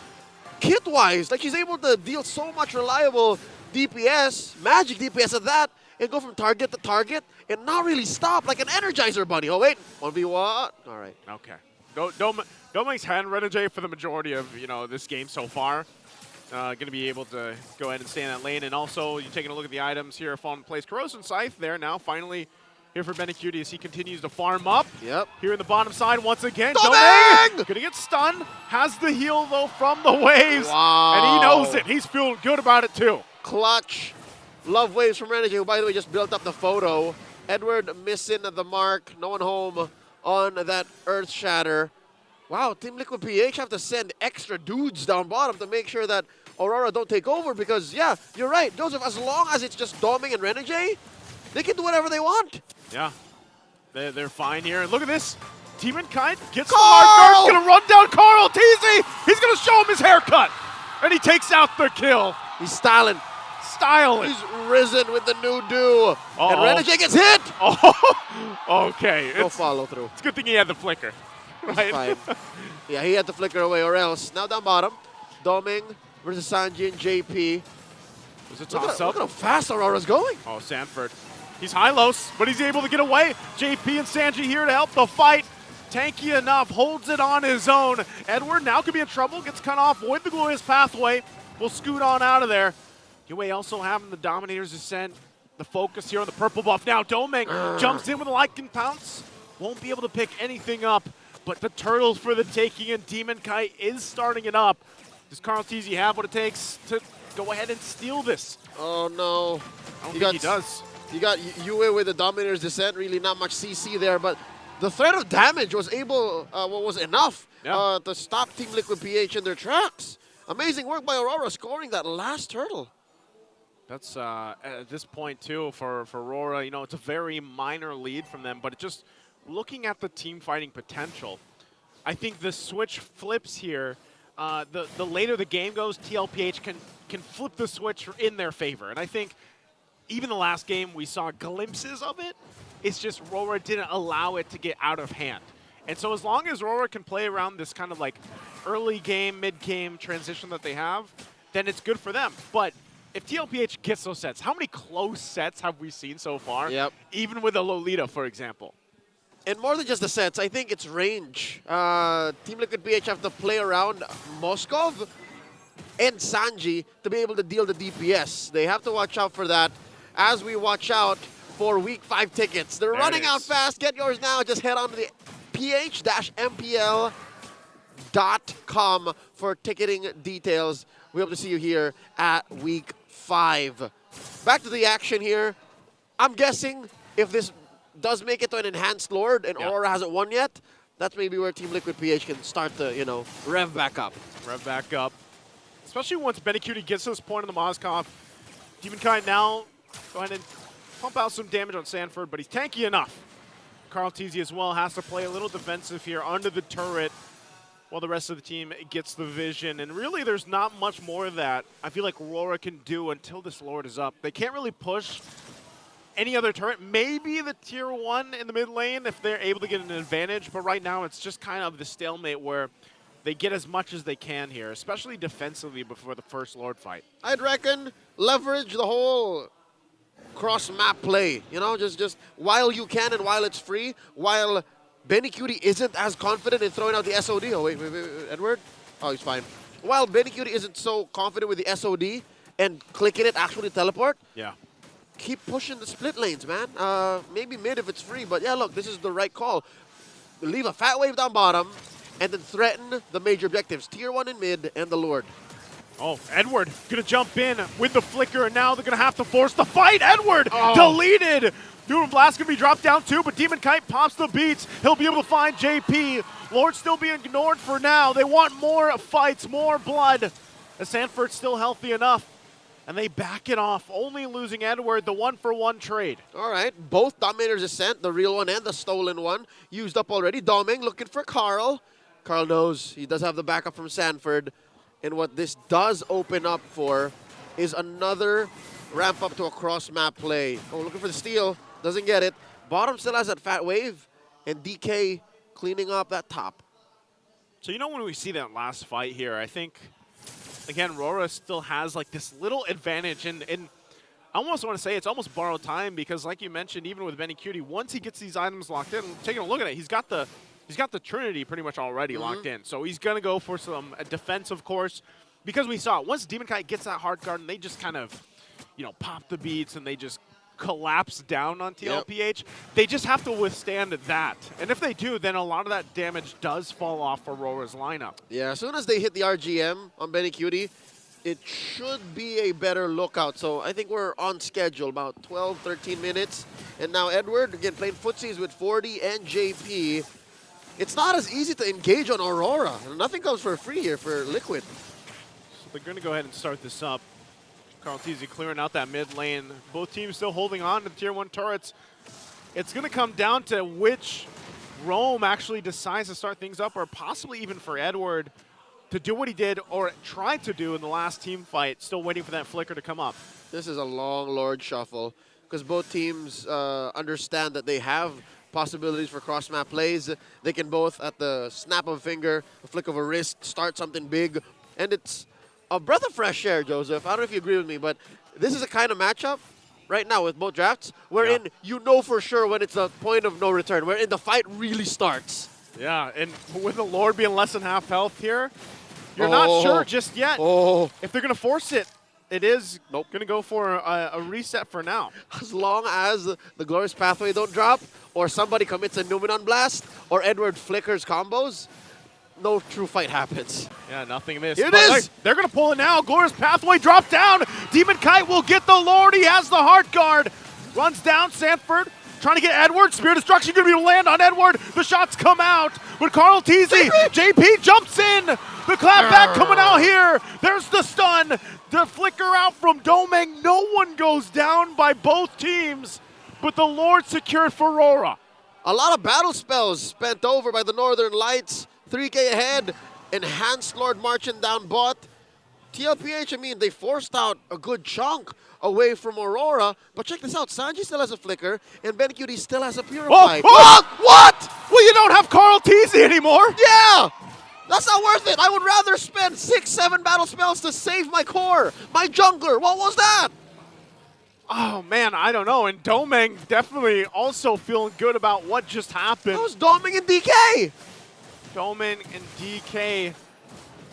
Kit-wise, like she's able to deal so much reliable DPS, magic DPS at that, and go from target to target and not really stop like an Energizer Bunny. Oh wait, 1v1. All right. Okay. Domeng's had Renegade for the majority of this game so far. Going to be able to go ahead and stay in that lane. And also, you're taking a look at the items here. Fallen place. Corrosion Scythe there now, finally here for Benecutie as he continues to farm up. Yep. Here in the bottom side once again. Domeng! Gonna get stunned. Has the heal though from the waves. Wow. And he knows it. He's feeling good about it too. Clutch. Love waves from Renegade, who by the way just built up the photo. Edward missing the mark. No one home on that Earth Shatter. Wow, Team Liquid PH have to send extra dudes down bottom to make sure that Aurora don't take over because, yeah, you're right, Joseph, as long as it's just Domeng and Renegade, they can do whatever they want. Yeah, they're fine here. And look at this. Demonkite gets the Karl! hard guard. Going to run down KarlTzy. He's going to show him his haircut. And he takes out the kill. He's styling. He's risen with the new do. And Renegade gets hit. Oh, okay. No follow through. It's a good thing he had the flicker. Right? Fine. Yeah, he had to flicker away or else. Now down bottom, Domeng versus Sanji and JP. There's a toss-up. Look at how fast Aurora's going. Oh, Sanford. He's Hylos, but he's able to get away. JP and Sanji here to help the fight. Tanky enough, holds it on his own. Edward now could be in trouble, gets cut off. Void the Glorious Pathway. Will scoot on out of there. UA also having the Dominator's Ascent. The focus here on the purple buff. Now Domeng jumps in with a Lycan Pounce. Won't be able to pick anything up, but the turtles for the taking, and Demonkite is starting it up. Does KarlTzy have what it takes to go ahead and steal this? Oh no. I don't think he does. You got UA with the Dominator's Descent, really not much CC there, but the threat of damage was enough to stop Team Liquid PH in their tracks. Amazing work by Aurora scoring that last turtle. That's at this point too for RORA, it's a very minor lead from them, but just looking at the team fighting potential, I think the switch flips here. The later the game goes, TLPH can flip the switch in their favor, and I think even the last game we saw glimpses of it. It's just RORA didn't allow it to get out of hand. And so as long as RORA can play around this kind of like early game, mid-game transition that they have, then it's good for them. But if TLPH gets those sets, how many close sets have we seen so far? Yep. Even with a Lolita, for example. And more than just the sets, I think it's range. Team Liquid PH have to play around Moskov and Sanji to be able to deal the DPS. They have to watch out for that as we watch out for Week 5 tickets. They're running out fast. Get yours now. Just head on to the ph-mpl.com for ticketing details. We hope to see you here at Week 5. Back to the action here. I'm guessing if this does make it to an Enhanced Lord and Aurora hasn't won yet, that's maybe where Team Liquid PH can start to, you know, rev back up. Rev back up. Especially once Benikudi gets to this point in the Moskov. Demonkite now go ahead and pump out some damage on Sanford, but he's tanky enough. KarlTzy as well has to play a little defensive here under the turret while the rest of the team gets the vision. And really, there's not much more that I feel like RORA can do until this Lord is up. They can't really push any other turret. Maybe the tier 1 in the mid lane if they're able to get an advantage, but right now it's just kind of the stalemate where they get as much as they can here, especially defensively before the first Lord fight. I'd reckon leverage the whole cross-map play, you know, just while you can and while it's free, while Benikudi isn't as confident in throwing out the SOD. Oh, wait, Edward? Oh, he's fine. While Benikudi isn't so confident with the SOD and clicking it actually teleport, yeah, keep pushing the split lanes, man. Maybe mid if it's free, but yeah, look, this is the right call. Leave a fat wave down bottom and then threaten the major objectives, tier 1 in mid and the Lord. Oh, Edward gonna jump in with the flicker, and now they're gonna have to force the fight. Edward deleted. Doom and Blast gonna be dropped down too, but Demonkite pops the beats. He'll be able to find JP. Lord still being ignored for now. They want more fights, more blood. As Sanford's still healthy enough, and they back it off, only losing Edward, the 1-for-1 trade. All right, both Dominators Ascent, the real one and the stolen one, used up already. Doming looking for Karl. Karl knows he does have the backup from Sanford. And what this does open up for is another ramp up to a cross-map play. Oh, looking for the steal. Doesn't get it. Bottom still has that fat wave. And DK cleaning up that top. So, you know, when we see that last fight here, I think, again, RORA still has like this little advantage. And I almost want to say it's almost borrowed time because, like you mentioned, even with Benikudi, once he gets these items locked in, taking a look at it, he's got the Trinity pretty much already locked in. So he's going to go for some defense, of course, because we saw it. Once Demonkite gets that hard guard and they just kind of, you know, pop the beats and they just collapse down on TLPH, they just have to withstand that. And if they do, then a lot of that damage does fall off for Aurora's lineup. Yeah, as soon as they hit the RGM on Benikudi, it should be a better lookout. So I think we're on schedule, about 12, 13 minutes. And now Edward, again, playing footsies with 40 and JP. It's not as easy to engage on Aurora. Nothing comes for free here for Liquid. So they're going to go ahead and start this up. KarlTzy clearing out that mid lane. Both teams still holding on to the tier 1 turrets. It's going to come down to which Rome actually decides to start things up, or possibly even for Edward to do what he did or tried to do in the last team fight, still waiting for that flicker to come up. This is a long Lord shuffle because both teams understand that they have possibilities for cross-map plays. They can both, at the snap of a finger, a flick of a wrist, start something big. And it's a breath of fresh air, Joseph. I don't know if you agree with me, but this is a kind of matchup right now with both drafts wherein you know for sure when it's a point of no return, wherein the fight really starts. Yeah, and with the Lord being less than half health here, you're not sure just yet if they're going to force it. It is going to go for a reset for now. As long as the Glorious Pathway don't drop, or somebody commits a Numenon Blast, or Edward flickers combos, no true fight happens. Yeah, nothing missed. Here it is! They're going to pull it now. Glorious Pathway dropped down. Demonkite will get the Lord. He has the heart guard. Runs down Sanford. Trying to get Edward. Spear Destruction going to be land on Edward. The shots come out. But KarlTzy, JP jumps in. The clapback coming out here. There's the stun. The flicker out from Domeng. No one goes down by both teams. But the Lord secured for RORA. A lot of battle spells spent over by the Northern Lights. 3K ahead. Enhanced Lord marching down bot. TLPH, I mean, they forced out a good chunk away from Aurora. But check this out. Sanji still has a flicker, and Benikudi still has a purify. What? Well, you don't have KarlTzy anymore. Yeah! That's not worth it. I would rather spend 6, 7 battle spells to save my core, my jungler. What was that? Oh, man, I don't know. And Domeng definitely also feeling good about what just happened. That was Domeng and DK. Domeng and DK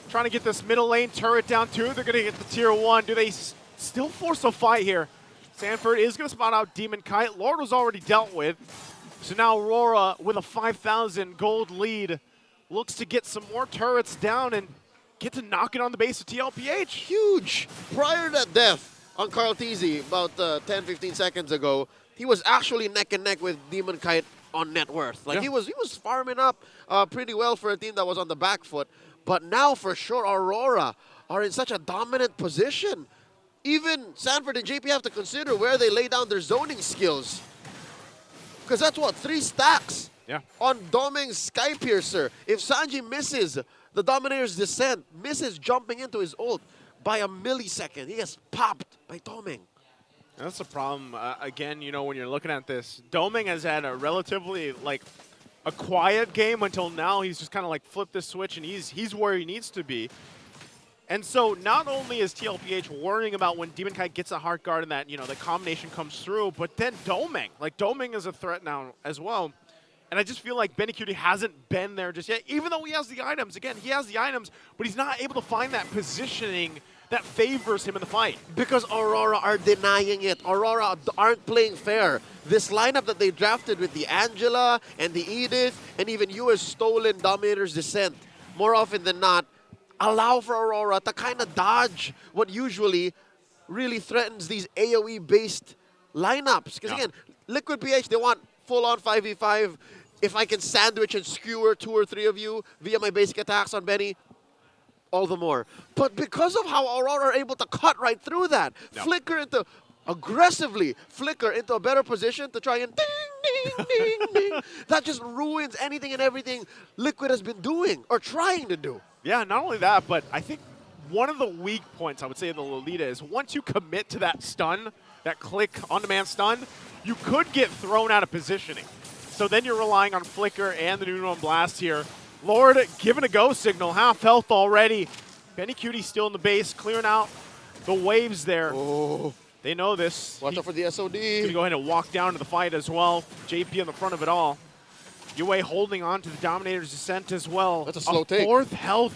trying to get this middle lane turret down too. They're going to get the tier 1. Do they still force a fight here? Sanford is going to spot out Demonkite. Lord was already dealt with. So now Aurora with a 5,000 gold lead looks to get some more turrets down and get to knock it on the base of TLPH. Huge. Prior to that death on KarlTzy about 10, 15 seconds ago, he was actually neck and neck with Demonkite on net worth. Like Yeah. he was farming up pretty well for a team that was on the back foot. But now for sure Aurora are in such a dominant position. Even Sanford and JP have to consider where they lay down their zoning skills. Because that's what, 3 stacks on Doming's Skypiercer. If Sanji misses the Dominator's Descent, misses jumping into his ult by a millisecond, he gets popped by Doming. That's the problem. Again, you know, when you're looking at this, Doming has had a relatively, like, a quiet game until now. He's just kind of, like, flipped the switch, and he's where he needs to be. And so not only is TLPH worrying about when Demonkite gets a heart guard and that, you know, the combination comes through, but then Doming. Like, Doming is a threat now as well. And I just feel like Benny hasn't been there just yet, even though he has the items. Again, he has the items, but he's not able to find that positioning that favors him in the fight. Because Aurora are denying it. Aurora aren't playing fair. This lineup that they drafted with the Angela and the Edith and even US stolen Dominator's Descent, more often than not, allow for Aurora to kind of dodge what usually really threatens these AoE-based lineups. Because again, Liquid PH, they want full-on 5v5. If I can sandwich and skewer 2 or 3 of you via my basic attacks on Benny, all the more. But because of how Aurora are able to cut right through that, aggressively flicker into a better position to try and ding, ding, ding, ding, that just ruins anything and everything Liquid has been doing or trying to do. Yeah, not only that, but I think one of the weak points, I would say, of the Lolita is once you commit to that stun, that click on-demand stun, you could get thrown out of positioning. So then you're relying on Flicker and the Nuno Blast here. Lord giving a go signal, half health already. Benny still in the base, clearing out the waves there. Oh. They know this. Watch out for the SOD. He's gonna go ahead and walk down to the fight as well. JP in the front of it all. Yue holding on to the Dominator's Descent as well. That's a slow take. 4th health.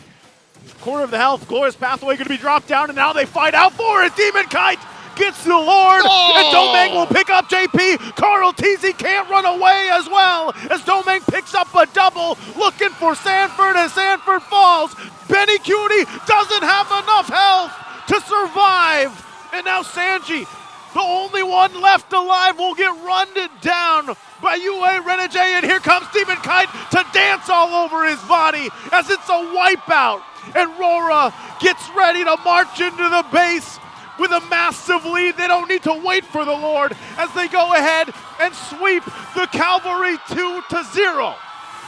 Quarter of the health. Glorious Pathway going to be dropped down, and now they fight out for it. Demonkite gets to the Lord, and Domang will pick up JP. KarlTzy can't run away as well, as Domang picks up a double, looking for Sanford as Sanford falls. Benny doesn't have enough health to survive, and now Sanji, the only one left alive, will get run down by UA Renegade, and here comes Demonkite to dance all over his body as it's a wipeout. And RORA gets ready to march into the base with a massive lead. They don't need to wait for the Lord as they go ahead and sweep the Cavalry 2-0.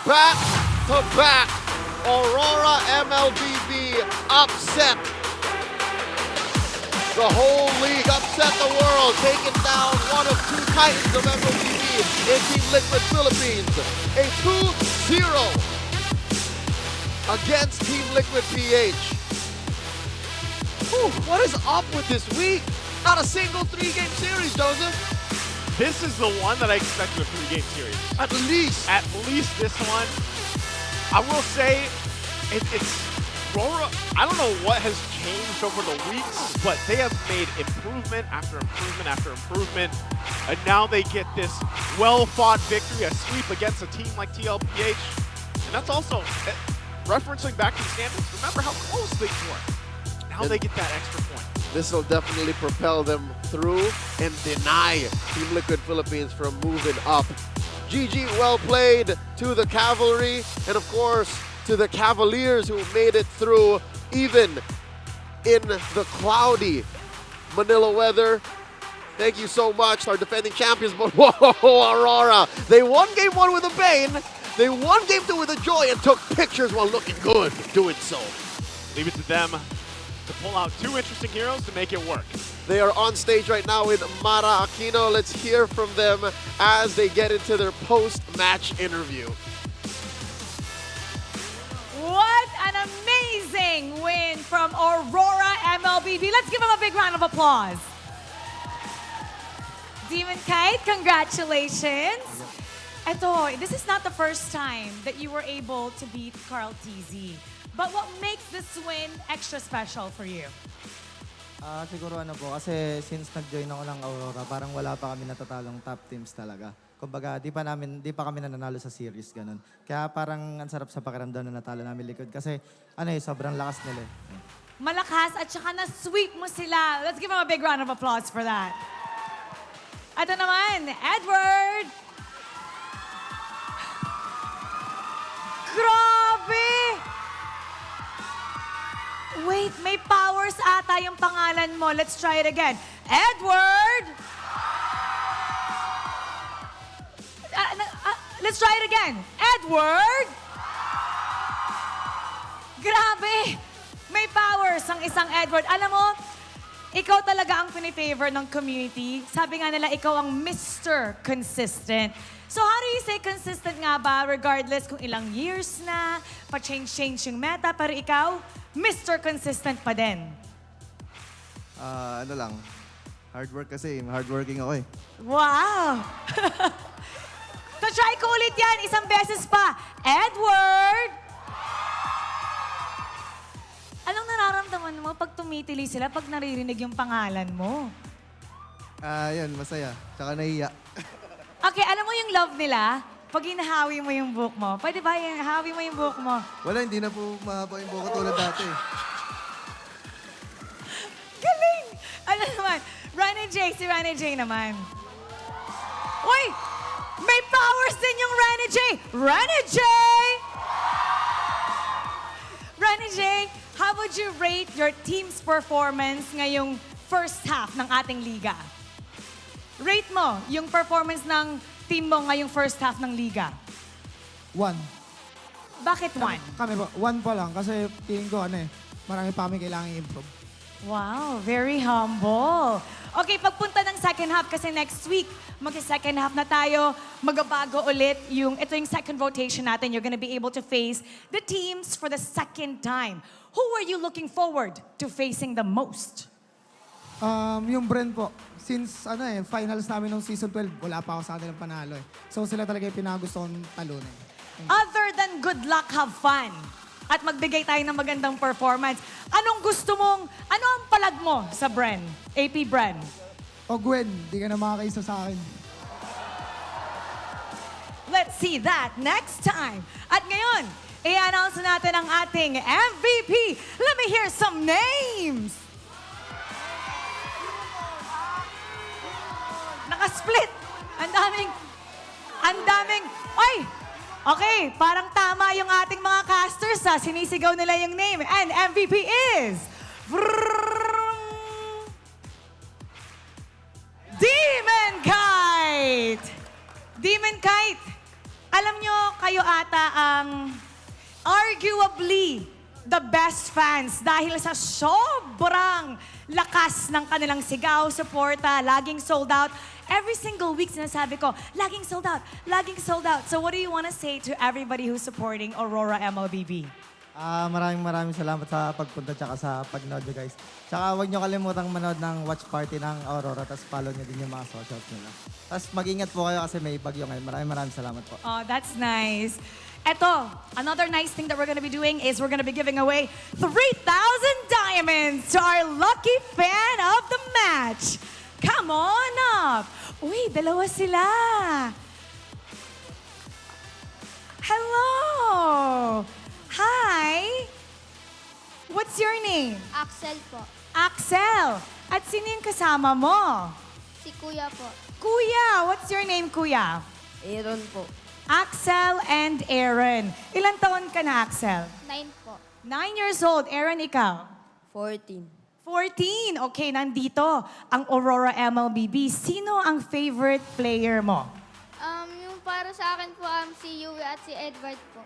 Back to back, Aurora MLBB upset the whole league, upset the world, taking down one of 2 titans of MLBB in Team Liquid Philippines. A 2-0 against Team Liquid PH. Whew, what is up with this week? Not a single 3-game series, Joseph. This is the one that I expected a 3-game series. At least. At least this one. I will say, it's RORA, I don't know what has changed over the weeks, but they have made improvement after improvement after improvement. And now they get this well-fought victory, a sweep against a team like TLPH. And that's also, referencing back to the standings, remember how close things were. Now they get that extra point. This will definitely propel them through and deny Team Liquid Philippines from moving up. GG, well played to the Cavalry, and of course, to the Cavaliers who made it through even in the cloudy Manila weather. Thank you so much, our defending champions, but whoa, Aurora. They won game 1 with a bane, they won game 2 with a joy, and took pictures while looking good doing so. Leave it to them to pull out 2 interesting heroes to make it work. They are on stage right now with Mara Aquino. Let's hear from them as they get into their post-match interview. What an amazing win from Aurora MLBB. Let's give them a big round of applause. Demonkite, congratulations. Eto, this is not the first time that you were able to beat KarlTzy. But what makes this win extra special for you? Siguro ano po, kasi since nag-join ako ng Aurora, parang wala pa kami natatalong top teams talaga. Kumbaga, di pa kami nananalo sa series, ganun. Kaya parang ang sarap sa pakiramdam na natalo namin likod kasi sobrang lakas nila. Malakas at saka na-sweep mo sila. Let's give them a big round of applause for that. Ito naman, Edward. Grabe! Wait, may powers ata yung pangalan mo. Let's try it again. Edward! Let's try it again. Edward! Grabe! May powers ang isang Edward. Alam mo, ikaw talaga ang pinifavor ng community. Sabi nga nila, ikaw ang Mr. Consistent. So how do you say consistent nga ba? Regardless kung ilang years na, pa-change yung meta, pero ikaw, Mr. Consistent pa din. Ano lang, hard work kasi. Hardworking ako eh. Wow! So try ko ulit yan, isang beses pa. Edward! Anong nararamdaman mo pag tumitili sila, pag naririnig yung pangalan mo? Yun, masaya. Tsaka nahiya. Okay, alam mo yung love nila? Pag hinahawi mo yung buhok mo, pwede ba yung hawi mo yung buhok mo? Wala, hindi na po mahaba yung buhok tulad dati. Galing! Ano naman? Si Rani J naman. Uy! May powers din yung Rani J! Rani J! Rani J, how would you rate your team's performance ngayong first half ng ating liga? Rate mo yung performance ng team mo ngayong first half ng liga. 1. Bakit 1? Kami po, 1 pa lang kasi tingin ko marami pa kami kailangan i-improve. Wow, very humble. Okay, pagpunta ng second half kasi next week, mag-second half na tayo, magabago ulit ito yung second rotation natin. You're gonna be able to face the teams for the second time. Who are you looking forward to facing the most? Yung Brent po, since finals namin nung season 12, wala pa ako sa kanilang panalo eh. So sila talaga yung pinagusto kong talunin. Other than good luck, have fun. At magbigay tayo ng magandang performance. Ano ang palag mo sa Bren? AP Bren? O Gwen, di ka na makakaisa sa akin. Let's see that next time. At ngayon, i-announce natin ang ating MVP. Let me hear some names. Naka-split. Ang daming, ay! Okay, parang tama yung ating mga casters sinisigaw nila yung name. And MVP is... Demonkite! Demonkite, alam nyo, kayo ata ang arguably the best fans dahil sa sobrang lakas ng kanilang sigaw, suporta, laging sold out. Every single week sinasabi ko, laging sold out, laging sold out. So what do you want to say to everybody who's supporting Aurora MLBB? Maraming salamat sa pagpunta tsaka sa pagnood nyo guys. Tsaka huwag nyo kalimutang manood ng watch party ng Aurora tapos follow nyo din yung mga socials nila. Tapos mag-ingat po kayo kasi may bagyo ngayon. Maraming salamat po. Oh, that's nice. Eto, another nice thing that we're gonna be doing is we're gonna be giving away 3,000 diamonds to our lucky fan of the match. Come on up! Uy, dalawa sila. Hello! Hi! What's your name? Axel po. Axel! At sino yung kasama mo? Si Kuya po. Kuya! What's your name, Kuya? Aaron po. Axel and Aaron. Ilang taon ka na, Axel? 9 po. 9 years old. Aaron, ikaw? 14. 14. Okay, nandito ang Aurora MLBB. Sino ang favorite player mo? Yung para sa akin po, si Yue at si Edward po.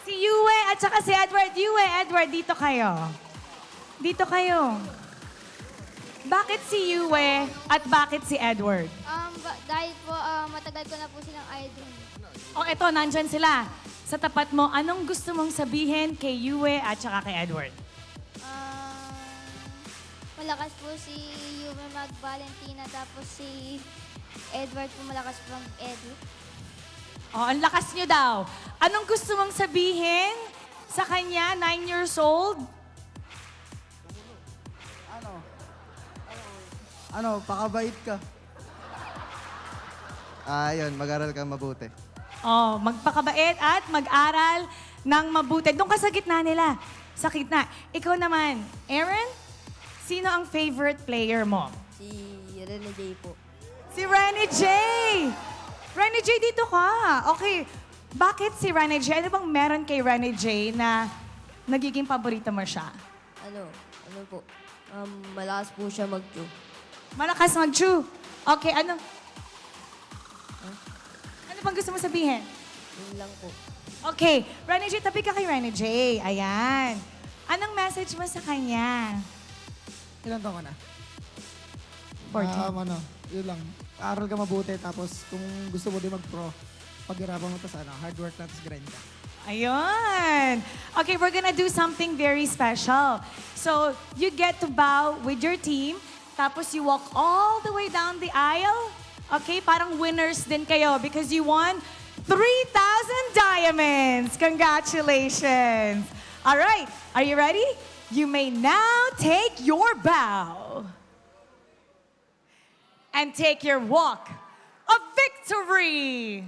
Si Yue at saka si Edward. Yue, Edward, dito kayo. Dito kayo. Bakit si Yue at bakit si Edward? Dahil po, matagal ko na po silang idol. O eto, nandyan sila. Sa tapat mo, anong gusto mong sabihin kay Yue at saka kay Edward? Malakas po si Yue mag-Valentina, tapos si Edward po malakas po mag-edit. Oh, ang lakas nyo daw. Anong gusto mong sabihin sa kanya, 9 years old? Pakabait ka. Yun, mag-aral ka mabuti. Oh, magpakabait at mag-aral ng mabuti. Doon ka sa gitna nila. Sa gitna. Ikaw naman, Aaron, sino ang favorite player mo? Si Rene J po. Si Rene J! Rene J, dito ka. Okay. Bakit si Rene J? Ano bang meron kay Rene J na nagiging paborito mo siya? Ano po, malakas po siya mag-chew. Malakas mag-chew. Okay, ano? Ano bang gusto mo sabihin? Yun lang po. Okay, Rene J, tabi ka kay Rene J. Ayan. Anong message mo sa kanya? Ilan taon ka na? 14. Yun lang. Aral ka mabuti, tapos kung gusto mo din mag-pro, paghirapan mo, tapos hard work lang, tapos grind ka. Ayun. Okay, we're gonna do something very special. So, you get to bow with your team, tapos you walk all the way down the aisle. Okay, parang winners din kayo because you won 3,000 diamonds. Congratulations. All right, are you ready? You may now take your bow and take your walk of victory.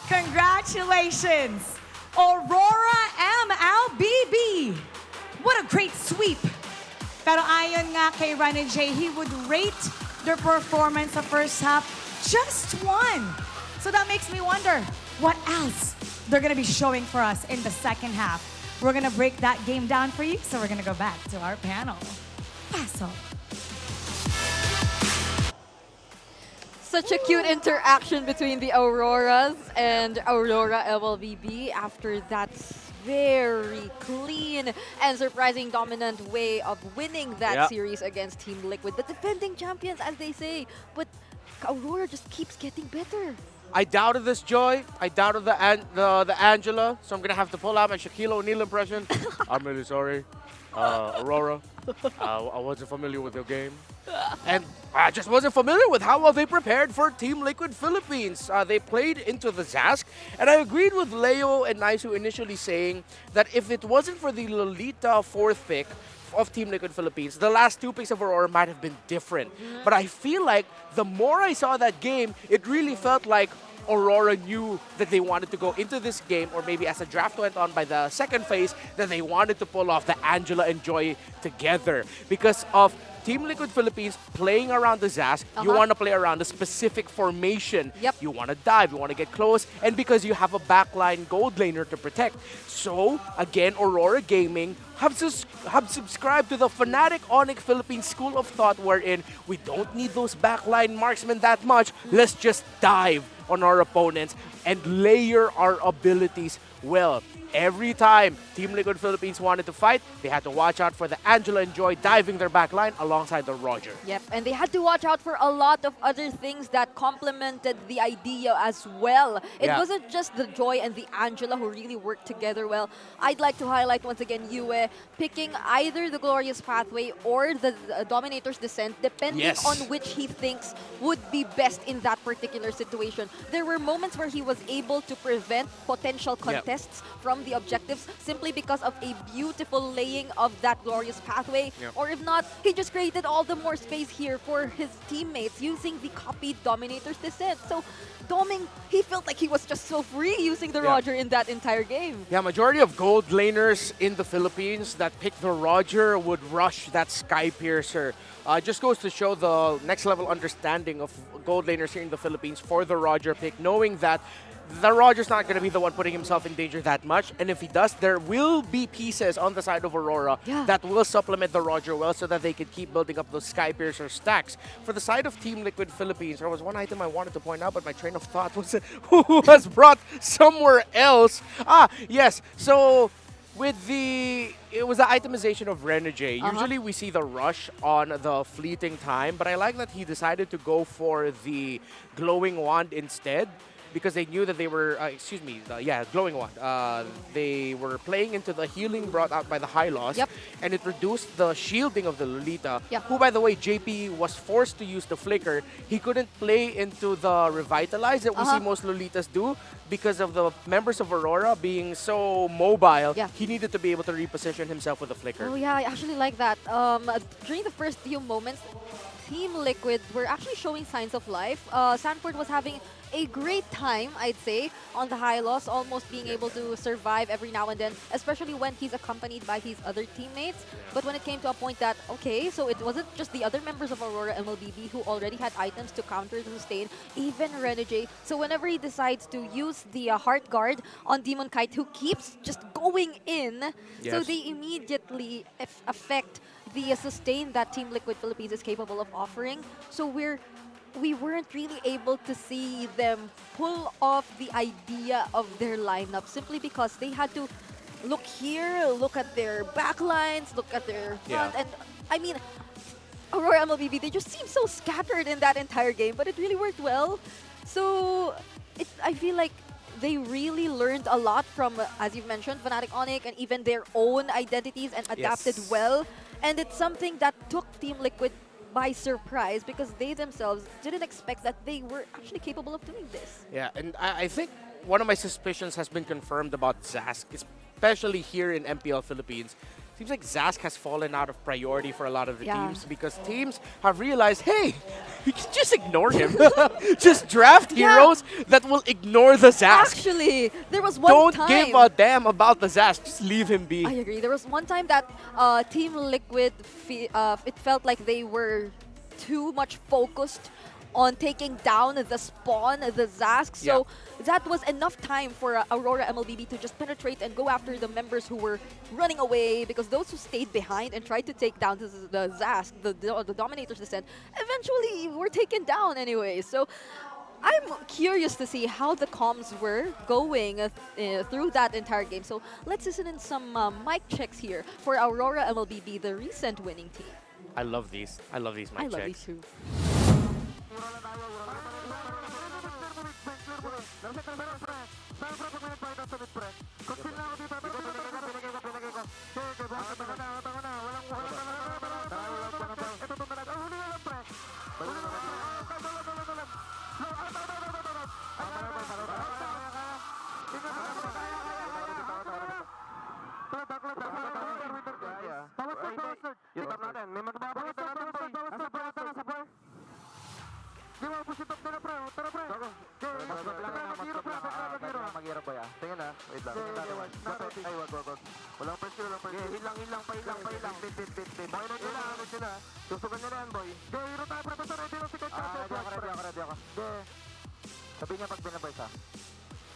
Congratulations, Aurora MLBB. What a great sweep. Pero ayon nga kay Rene J, he would rate their performance sa first half just 1. So that makes me wonder, what else they're gonna be showing for us in the second half. We're gonna break that game down for you, so we're gonna go back to our panel. Paso. Such a cute interaction between the Auroras and Aurora MLBB after that very clean and surprising dominant way of winning that series against Team Liquid, the defending champions, as they say. But Aurora just keeps getting better. I doubted this, Joy. I doubted the Angela, so I'm going to have to pull out my Shaquille O'Neal impression. I'm really sorry. Aurora, I wasn't familiar with your game. And I just wasn't familiar with how well they prepared for Team Liquid Philippines. They played into the Zask, and I agreed with Leo and Naisu initially saying that if it wasn't for the Lolita 4th pick of Team Liquid Philippines, the last 2 picks of Aurora might have been different. But I feel like the more I saw that game, it really felt like Aurora knew that they wanted to go into this game, or maybe as the draft went on by the second phase, that they wanted to pull off the Angela and Joy together. Because of Team Liquid Philippines playing around the Zask, you want to play around a specific formation. You want to dive, you want to get close, and because you have a backline gold laner to protect. So, again, Aurora Gaming have subscribed to the Fnatic Onyx Philippines school of thought wherein we don't need those backline marksmen that much. Let's just dive on our opponents and layer our abilities well. Every time Team Liquid Philippines wanted to fight, they had to watch out for the Angela and Joy diving their backline alongside the Roger. Yep, and they had to watch out for a lot of other things that complemented the idea as well. It wasn't just the Joy and the Angela who really worked together well. I'd like to highlight once again Yue picking either the Glorious Pathway or the Dominator's Descent, depending on which he thinks would be best in that particular situation. There were moments where he was able to prevent potential contests from the objectives simply because of a beautiful laying of that Glorious Pathway. Or if not, he just created all the more space here for his teammates using the copied Dominator's Descent. So Doming, he felt like he was just so free using the Roger in that entire game. Yeah, majority of gold laners in the Philippines that picked the Roger would rush that Sky Piercer. Just goes to show the next level understanding of gold laners here in the Philippines for the Roger pick, knowing that the Roger's not going to be the one putting himself in danger that much. And if he does, there will be pieces on the side of Aurora that will supplement the Roger well so that they can keep building up those Sky Piercer stacks. For the side of Team Liquid Philippines, there was one item I wanted to point out, but my train of thought was who was brought somewhere else. Yes. So with it was the itemization of Renegade. Usually we see the rush on the fleeting time, but I like that he decided to go for the glowing wand instead, because they knew that they were, glowing wand. They were playing into the healing brought out by the high loss, and it reduced the shielding of the Lolita, who, by the way, JP was forced to use the flicker. He couldn't play into the revitalize that we see most Lolitas do because of the members of Aurora being so mobile. He needed to be able to reposition himself with the flicker. Oh yeah, I actually like that. During the first few moments, Team Liquid were actually showing signs of life. Sanford was having a great time, I'd say, on the high loss, almost being able to survive every now and then, especially when he's accompanied by his other teammates. But when it came to a point that, okay, so it wasn't just the other members of Aurora MLBB who already had items to counter the sustain, even Renegade. So whenever he decides to use the Heart Guard on Demonkite, who keeps just going in, so Yes. they immediately affect the sustain that Team Liquid Philippines is capable of offering. So we weren't really able to see them pull off the idea of their lineup simply because they had to look here, look at their backlines, look at their front, and I mean, Aurora MLBB, they just seem so scattered in that entire game, but it really worked well. So I feel like they really learned a lot from, as you've mentioned, Fnatic Onic and even their own identities and adapted well. And it's something that took Team Liquid by surprise because they themselves didn't expect that they were actually capable of doing this. Yeah, and I think one of my suspicions has been confirmed about Zask, especially here in MPL Philippines. Seems like Zask has fallen out of priority for a lot of the teams because teams have realized, hey, we can just ignore him. Just draft heroes that will ignore the Zask. Actually, there was one time... Don't give a damn about the Zask. Just leave him be. I agree. There was one time that Team Liquid, it felt like they were too much focused on taking down the spawn, the Zask. So that was enough time for Aurora MLBB to just penetrate and go after the members who were running away, because those who stayed behind and tried to take down the Zask, the Dominator's Descent, eventually were taken down anyway. So I'm curious to see how the comms were going through that entire game. So let's listen in some mic checks here for Aurora MLBB, the recent winning team. I love these. I love these mic checks. I love these too. Sabi niya pag binaboy ka.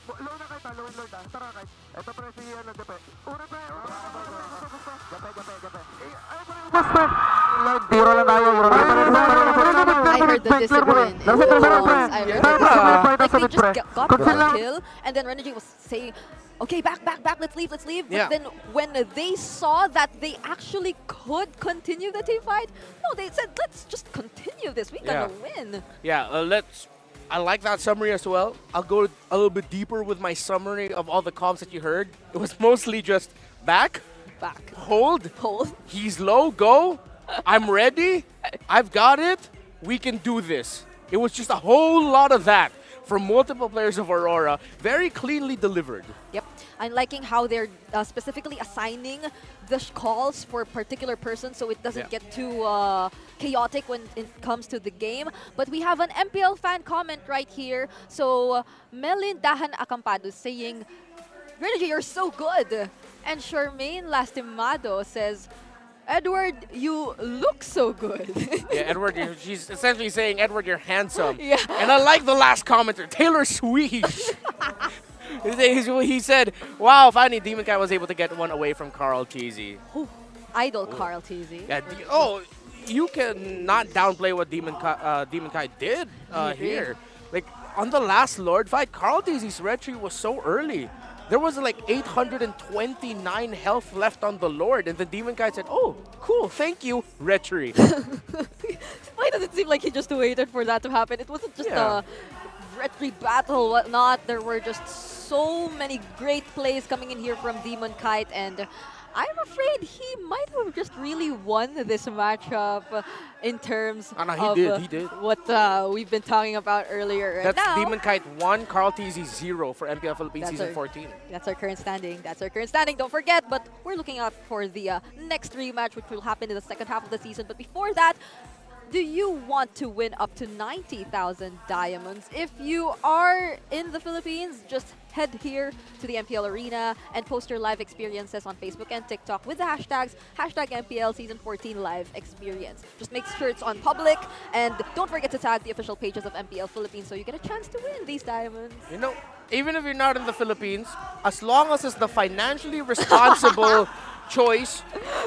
Low na kayo, low and low na. Tara kayo. Ito pre si Depe. Ura pre. Gape. Biro lang tayo. I heard the discipline in the walls. I heard the discipline. Like they just got one kill, and then Renegade was saying, okay, back, let's leave. But then when they saw that they actually could continue the team fight, no, they said, let's just continue this. We're gonna win. I like that summary as well. I'll go a little bit deeper with my summary of all the comms that you heard. It was mostly just back, hold, he's low, go, I'm ready, I've got it, we can do this. It was just a whole lot of that from multiple players of Aurora, very cleanly delivered. Yep, I'm liking how they're specifically assigning the calls for particular persons so it doesn't get too chaotic when it comes to the game. But we have an MPL fan comment right here. So Melindahan Acampado saying, Renegade, you're so good. And Charmaine Lastimado says, Edward, you look so good. Yeah, Edward, she's essentially saying, Edward, you're handsome. Yeah. And I like the last commenter, Taylor Swift. He said, wow, finally Demonkite was able to get one away from KarlTzy. Idol KarlTzy. Yeah, you cannot downplay what Demonkite did here. Like, on the last Lord fight, KarlTzy's retry was so early. There was like 829 health left on the Lord, and the Demonkite said, oh, cool, thank you, retry. Why does it seem like he just waited for that to happen? It wasn't just a retry battle, whatnot. There were just so many great plays coming in here from Demonkite, and I'm afraid he might have just really won this matchup in terms of what we've been talking about earlier. That's Demonkite 1, KarlTzy 0 for MPL Philippines Season 14. That's our current standing. Don't forget, but we're looking out for the next rematch, which will happen in the second half of the season. But before that, Do you want to win up to 90,000 diamonds? If you are in the Philippines, just head here to the MPL Arena and post your live experiences on Facebook and TikTok with the hashtags #MPL Season 14 Live Experience. Just make sure it's on public and don't forget to tag the official pages of MPL Philippines so you get a chance to win these diamonds. You know, even if you're not in the Philippines, as long as it's the financially responsible choice,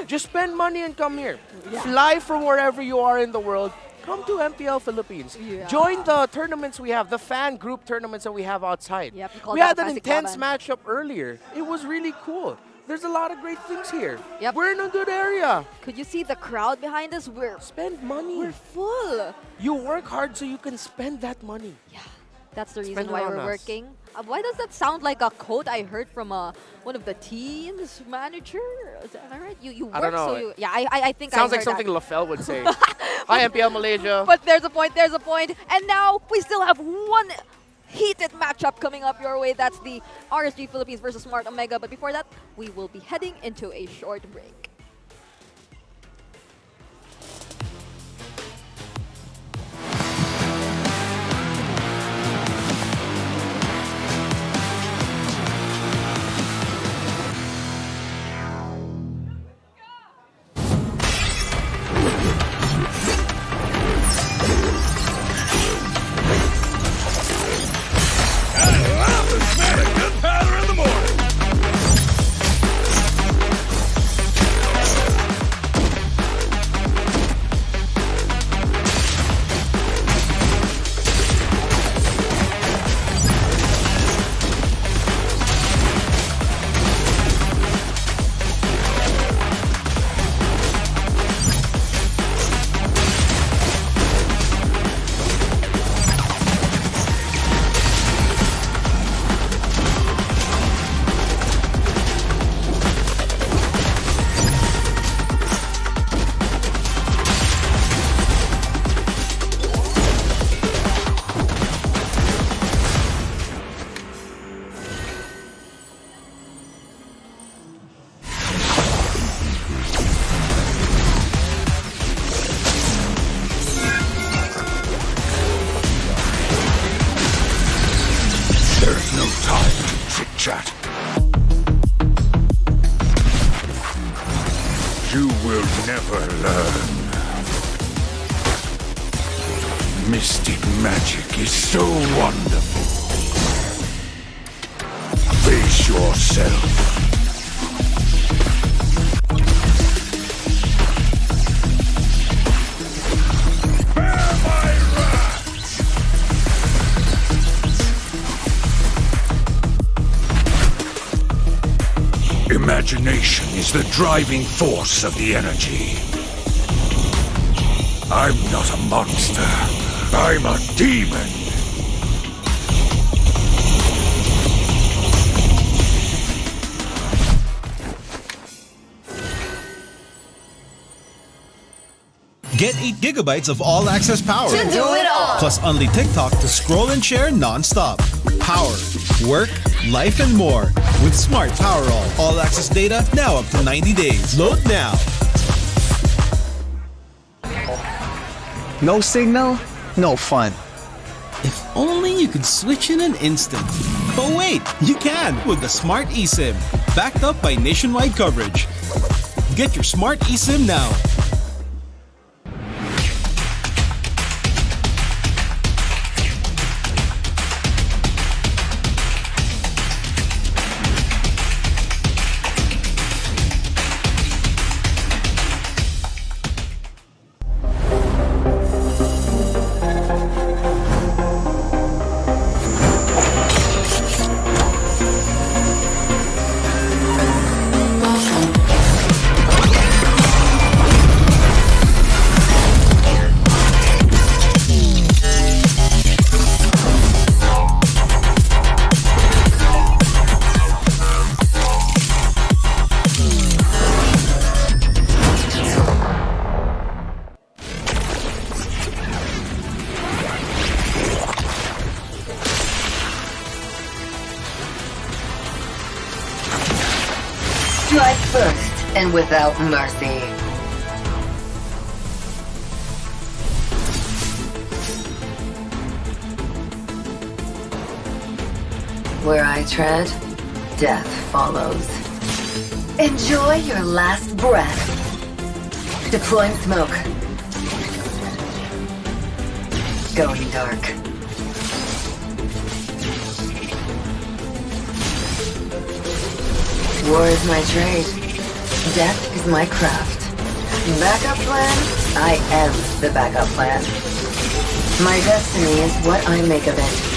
just spend money and come here. Yeah. Fly from wherever you are in the world. Come to MPL Philippines. Yeah. Join the tournaments we have, the fan group tournaments that we have outside. Yep, you call We that had the an classic intense laban. matchup earlier. It was really cool. There's a lot of great things here. Yep. We're in a good area. Could you see the crowd behind us? Spend money. We're full. You work hard so you can spend that money. Yeah. That's the reason Spend it why on we're us. working. Why does that sound like a quote I heard from one of the team's manager? Am I right? You work I don't know. so you... Yeah, I think Sounds I like heard something that. LaFell would say. Hi, MPL Malaysia. But there's a point, there's a point. And now we still have one heated matchup coming up your way. That's the RSG Philippines versus Smart Omega. But before that, we will be heading into a short break. There's no time to chit-chat. You will never learn. Mystic magic is so wonderful. Face yourself. Imagination is the driving force of the energy. I'm not a monster. I'm a demon. Get 8 gigabytes of all-access power. To do it all. Plus only TikTok to scroll and share non-stop. Power, work, life, and more. With Smart Power all-access data now up to 90 days. Load now. No signal, no fun. If only you could switch in an instant. But wait, you can with the Smart eSIM. Backed up by nationwide coverage. Get your Smart eSIM now. Strike first and without mercy. Where I tread, death follows. Enjoy your last breath. Deploying smoke. Going dark. War is my trade. Death is my craft. Backup plan? I am the backup plan. My destiny is what I make of it.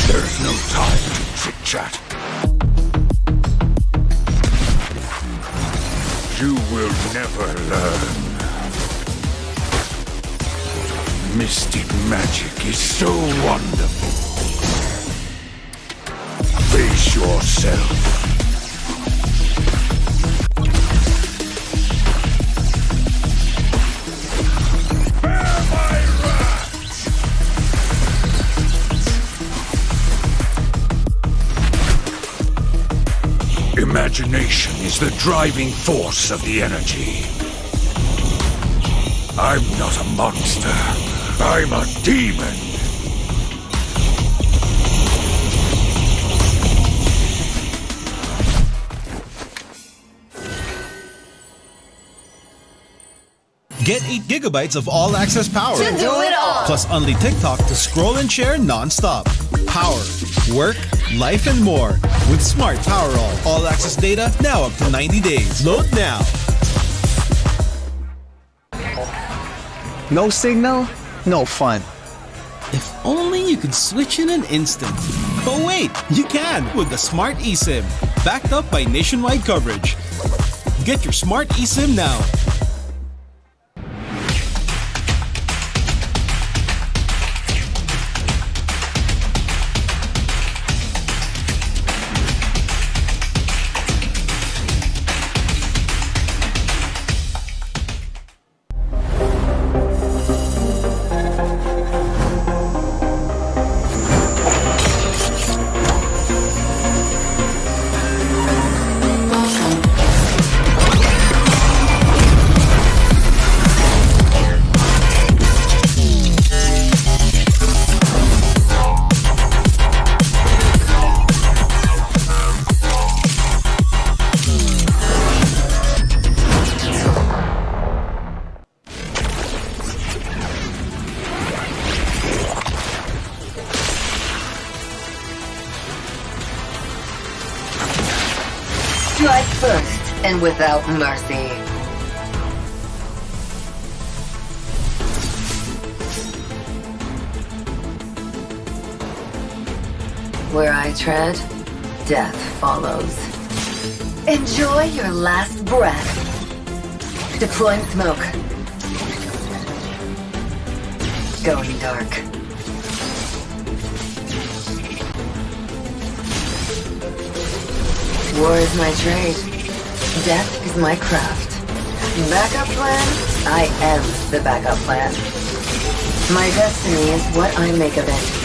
There's no time to chit-chat. You will never learn. Mystic magic is so wonderful. Face yourself. Imagination is the driving force of the energy. I'm not a monster. I'm a demon. Get 8 gigabytes of all-access power. To do it all. Plus only TikTok to scroll and share non-stop. Power, work, life, and more. With Smart Power all-access data now up to 90 days. Load now. No signal, no fun. If only you could switch in an instant. But wait, you can with the Smart eSIM. Backed up by nationwide coverage. Get your Smart eSIM now. Strike first and without mercy. Where I tread, death follows. Enjoy your last breath. Deploying smoke. Going dark. War is my trade. Death is my craft. Backup plan? I am the backup plan. My destiny is what I make of it.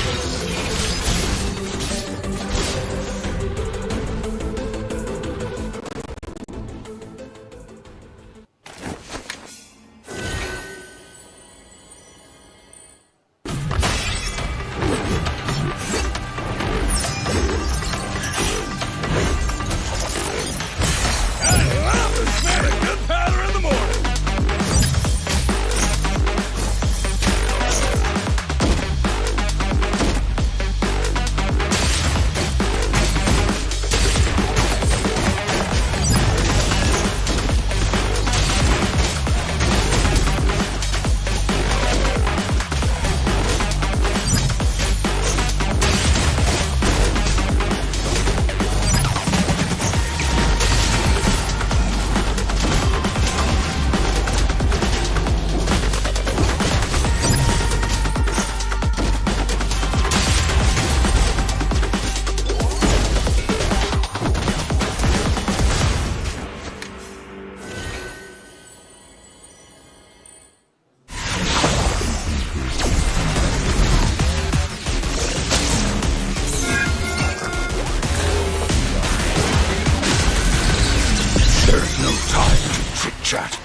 chit-chat.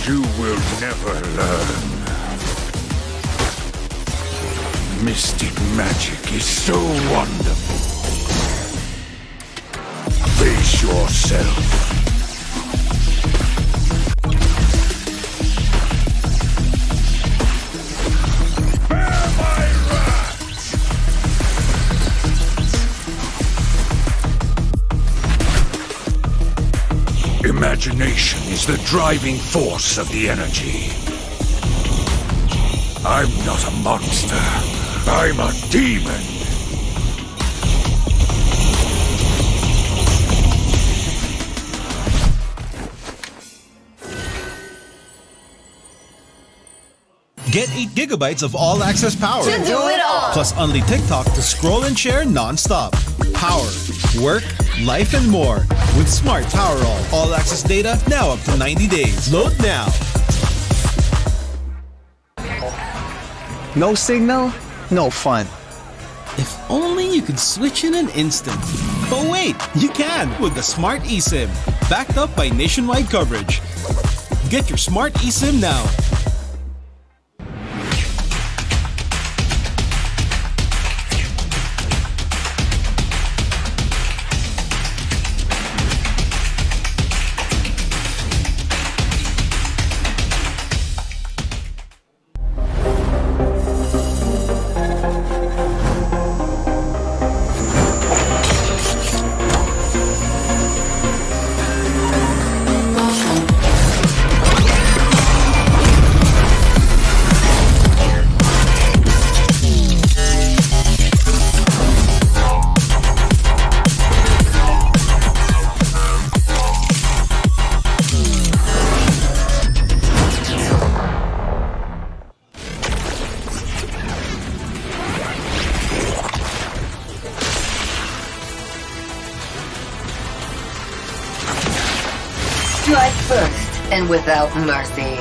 You will never learn. Mystic magic is so wonderful. Face yourself. Imagination is the driving force of the energy. I'm not a monster. I'm a demon. Get 8 gigabytes of all-access power. To do it all. Plus only TikTok to scroll and share non-stop. Power, work, life, and more. With Smart Power all-access data now up to 90 days. Load now. No signal, no fun. If only you could switch in an instant. But wait, you can with the Smart eSIM. Backed up by nationwide coverage. Get your Smart eSIM now. Strike first and without mercy.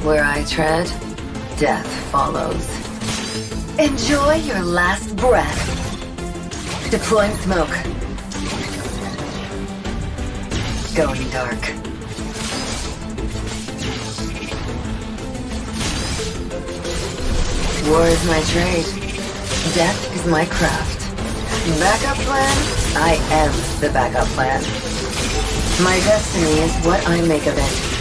Where I tread, death follows. Enjoy your last breath. Deploying smoke. Going dark. War is my trade. Death is my craft. Backup plan? I am the backup plan. My destiny is what I make of it.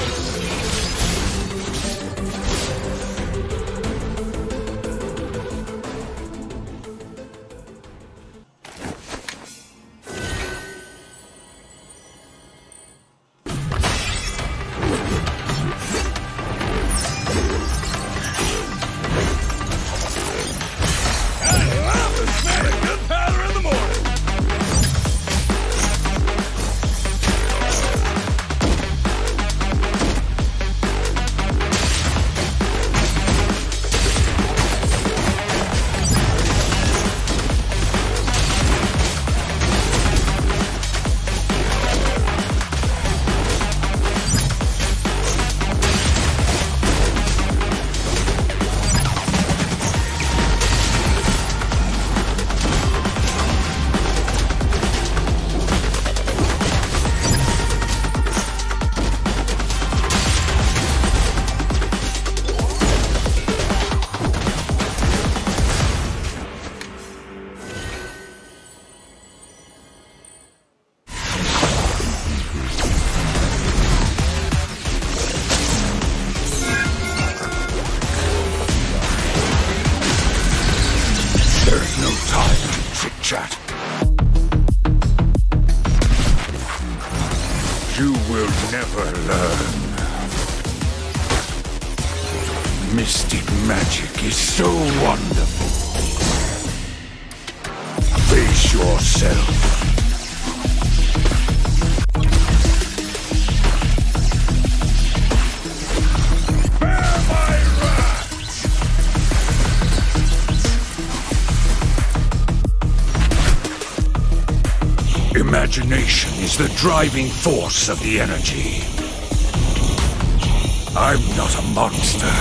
There's no time to chit-chat. You will never learn. Mystic magic is so wonderful. Face yourself. Imagination is the driving force of the energy. I'm not a monster.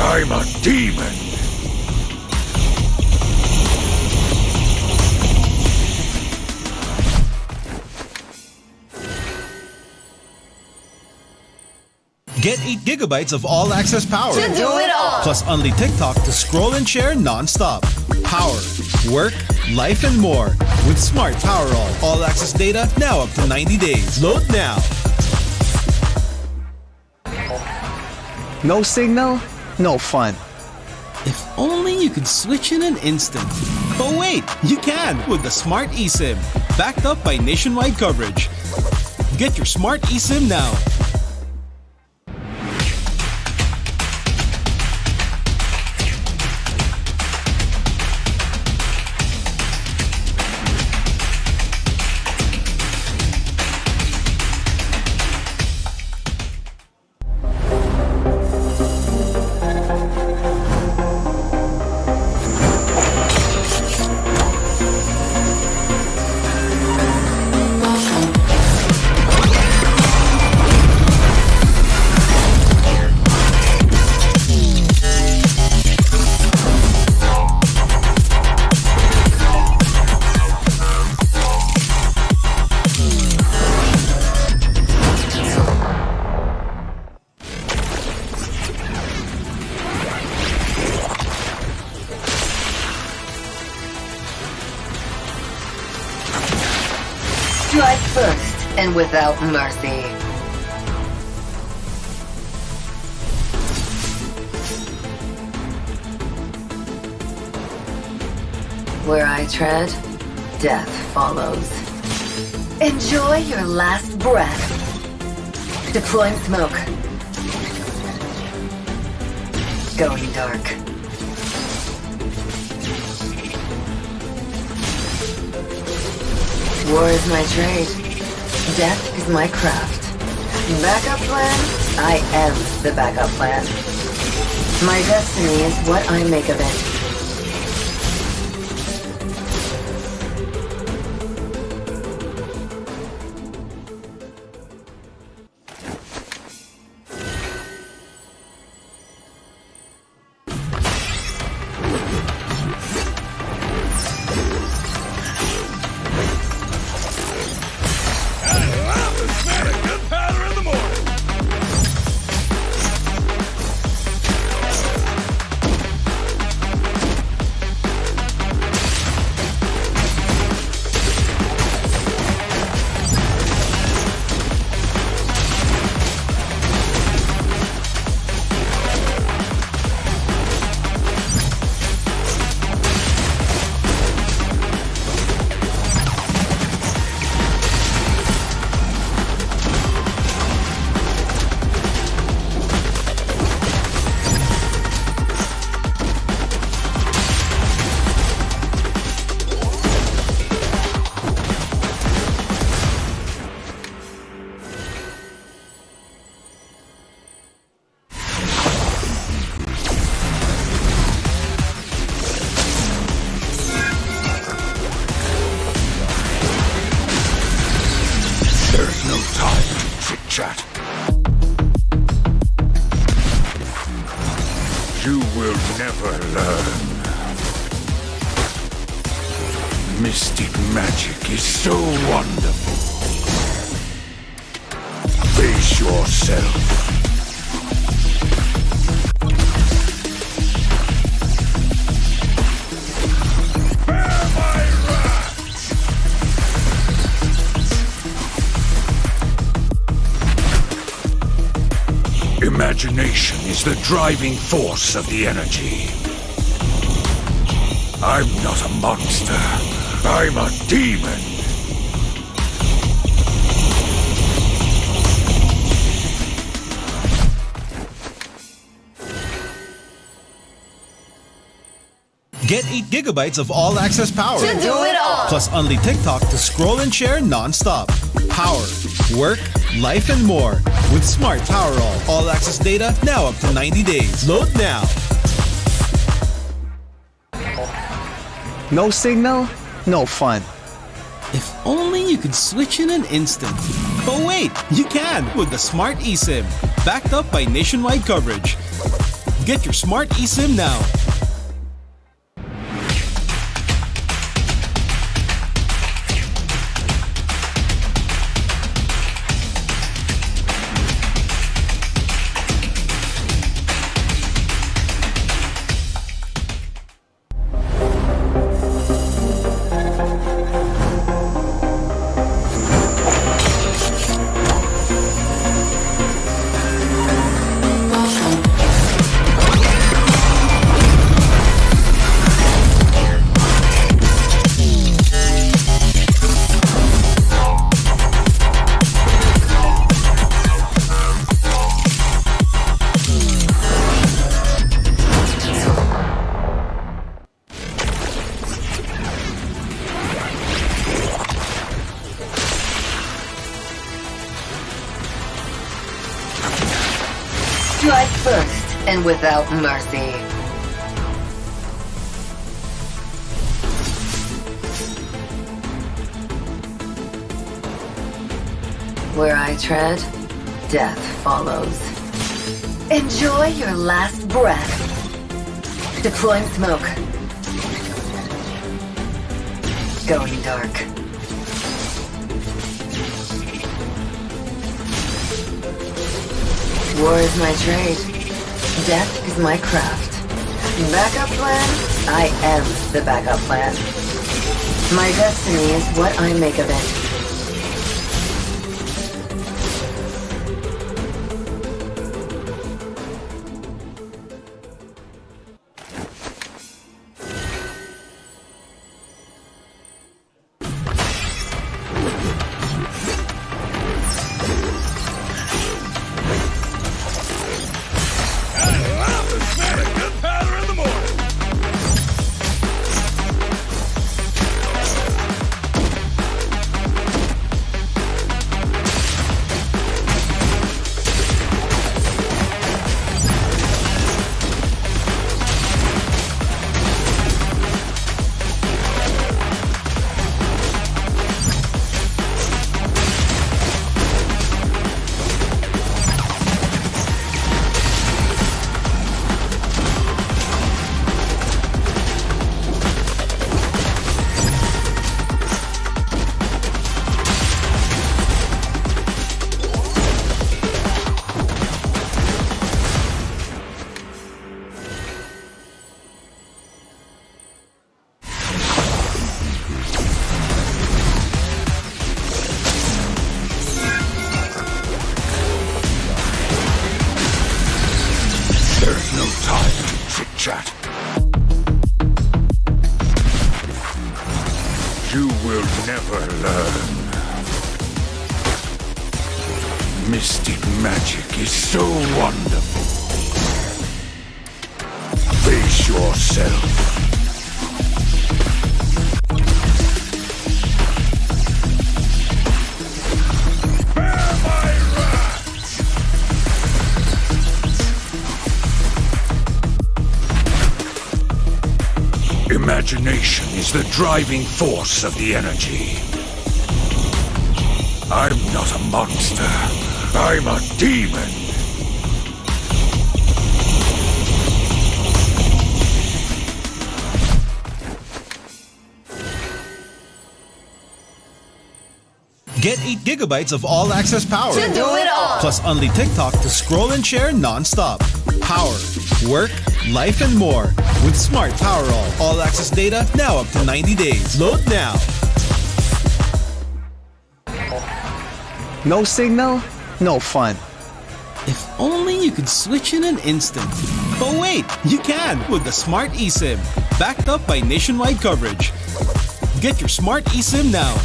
I'm a demon. Get 8 gigabytes of all-access power. To do it all. Plus only TikTok to scroll and share non-stop. Power, work, life, and more. With Smart Power all-access data now up to 90 days. Load now. No signal, no fun. If only you could switch in an instant. But wait, you can with the Smart eSIM. Backed up by nationwide coverage. Get your Smart eSIM now. Strike first and without mercy. Where I tread, death follows. Enjoy your last breath. Deploying smoke. Going dark. War is my trade. Death is my craft. Backup plan? I am the backup plan. My destiny is what I make of it. There's no time to chit-chat. You will never learn. Mystic magic is so wonderful. Face yourself. Imagination is the driving force of the energy. I'm not a monster. I'm a demon. Get 8 gigabytes of all-access power. To do it all. Plus only TikTok to scroll and share non-stop. Power, work, life, and more. With Smart Power all-access data now up to 90 days. Load now. No signal, no fun. If only you could switch in an instant. But wait, you can with the Smart eSIM. Backed up by nationwide coverage. Get your smart eSIM now. Strike first and without mercy. Where I tread, death follows. Enjoy your last breath. Deploying smoke. Going dark. War is my trade. Death is my craft. Backup plan? I am the backup plan. My destiny is what I make of it. chat. You will never learn. Mystic magic is so wonderful. Face yourself. Imagination is the driving force of the energy. I'm not a monster. I'm a demon. Get 8 gigabytes of all-access power. To do it all. Plus only TikTok to scroll and share non-stop. Power, work, life, and more. With Smart Power all-access data now up to 90 days. Load now. No signal, no fun. If only you could switch in an instant. But wait, you can with the Smart eSIM. Backed up by nationwide coverage. Get your Smart eSIM now.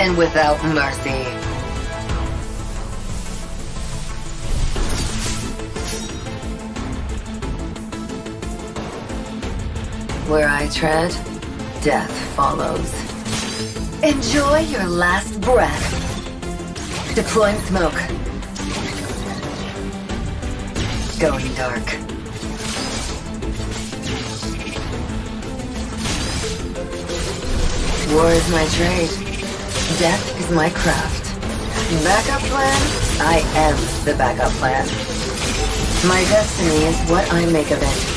and without mercy. Where I tread, death follows. Enjoy your last breath. Deploying smoke. Going dark. War is my trade. Death is my craft. Backup plan? I am the backup plan. My destiny is what I make of it.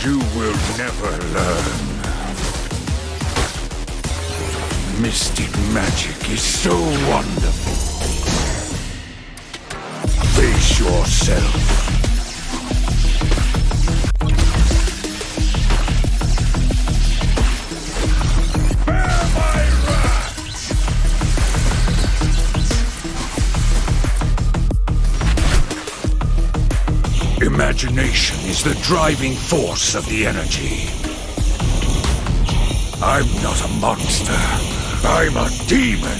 You will never learn. Mystic magic is so wonderful. Face yourself. Imagination is the driving force of the energy. I'm not a monster. I'm a demon.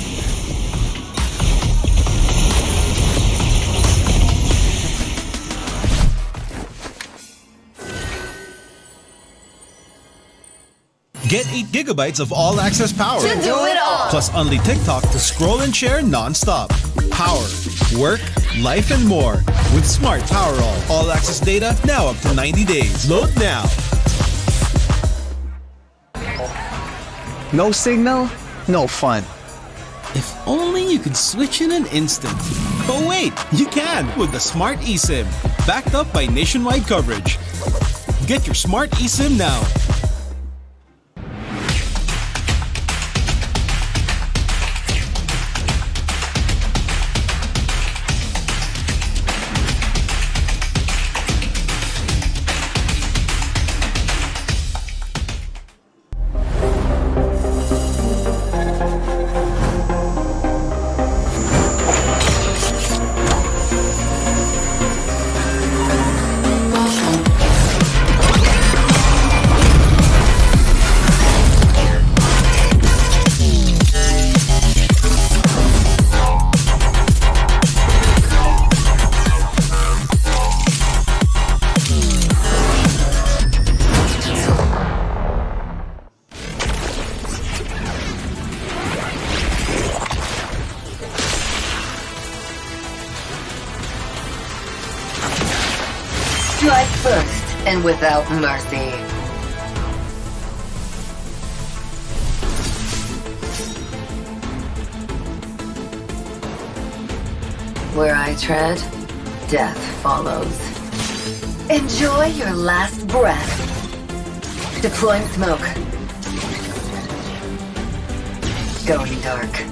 Get 8 gigabytes of all-access power. To do it all. Plus only TikTok to scroll and share non-stop. Power, work, life, and more. With Smart Power all-access data now up to 90 days. Load now. No signal, no fun. If only you could switch in an instant. But wait, you can with the Smart eSIM. Backed up by nationwide coverage. Get your Smart eSIM now. Strike first and without mercy. Where I tread, death follows. Enjoy your last breath. Deploying smoke. Going dark.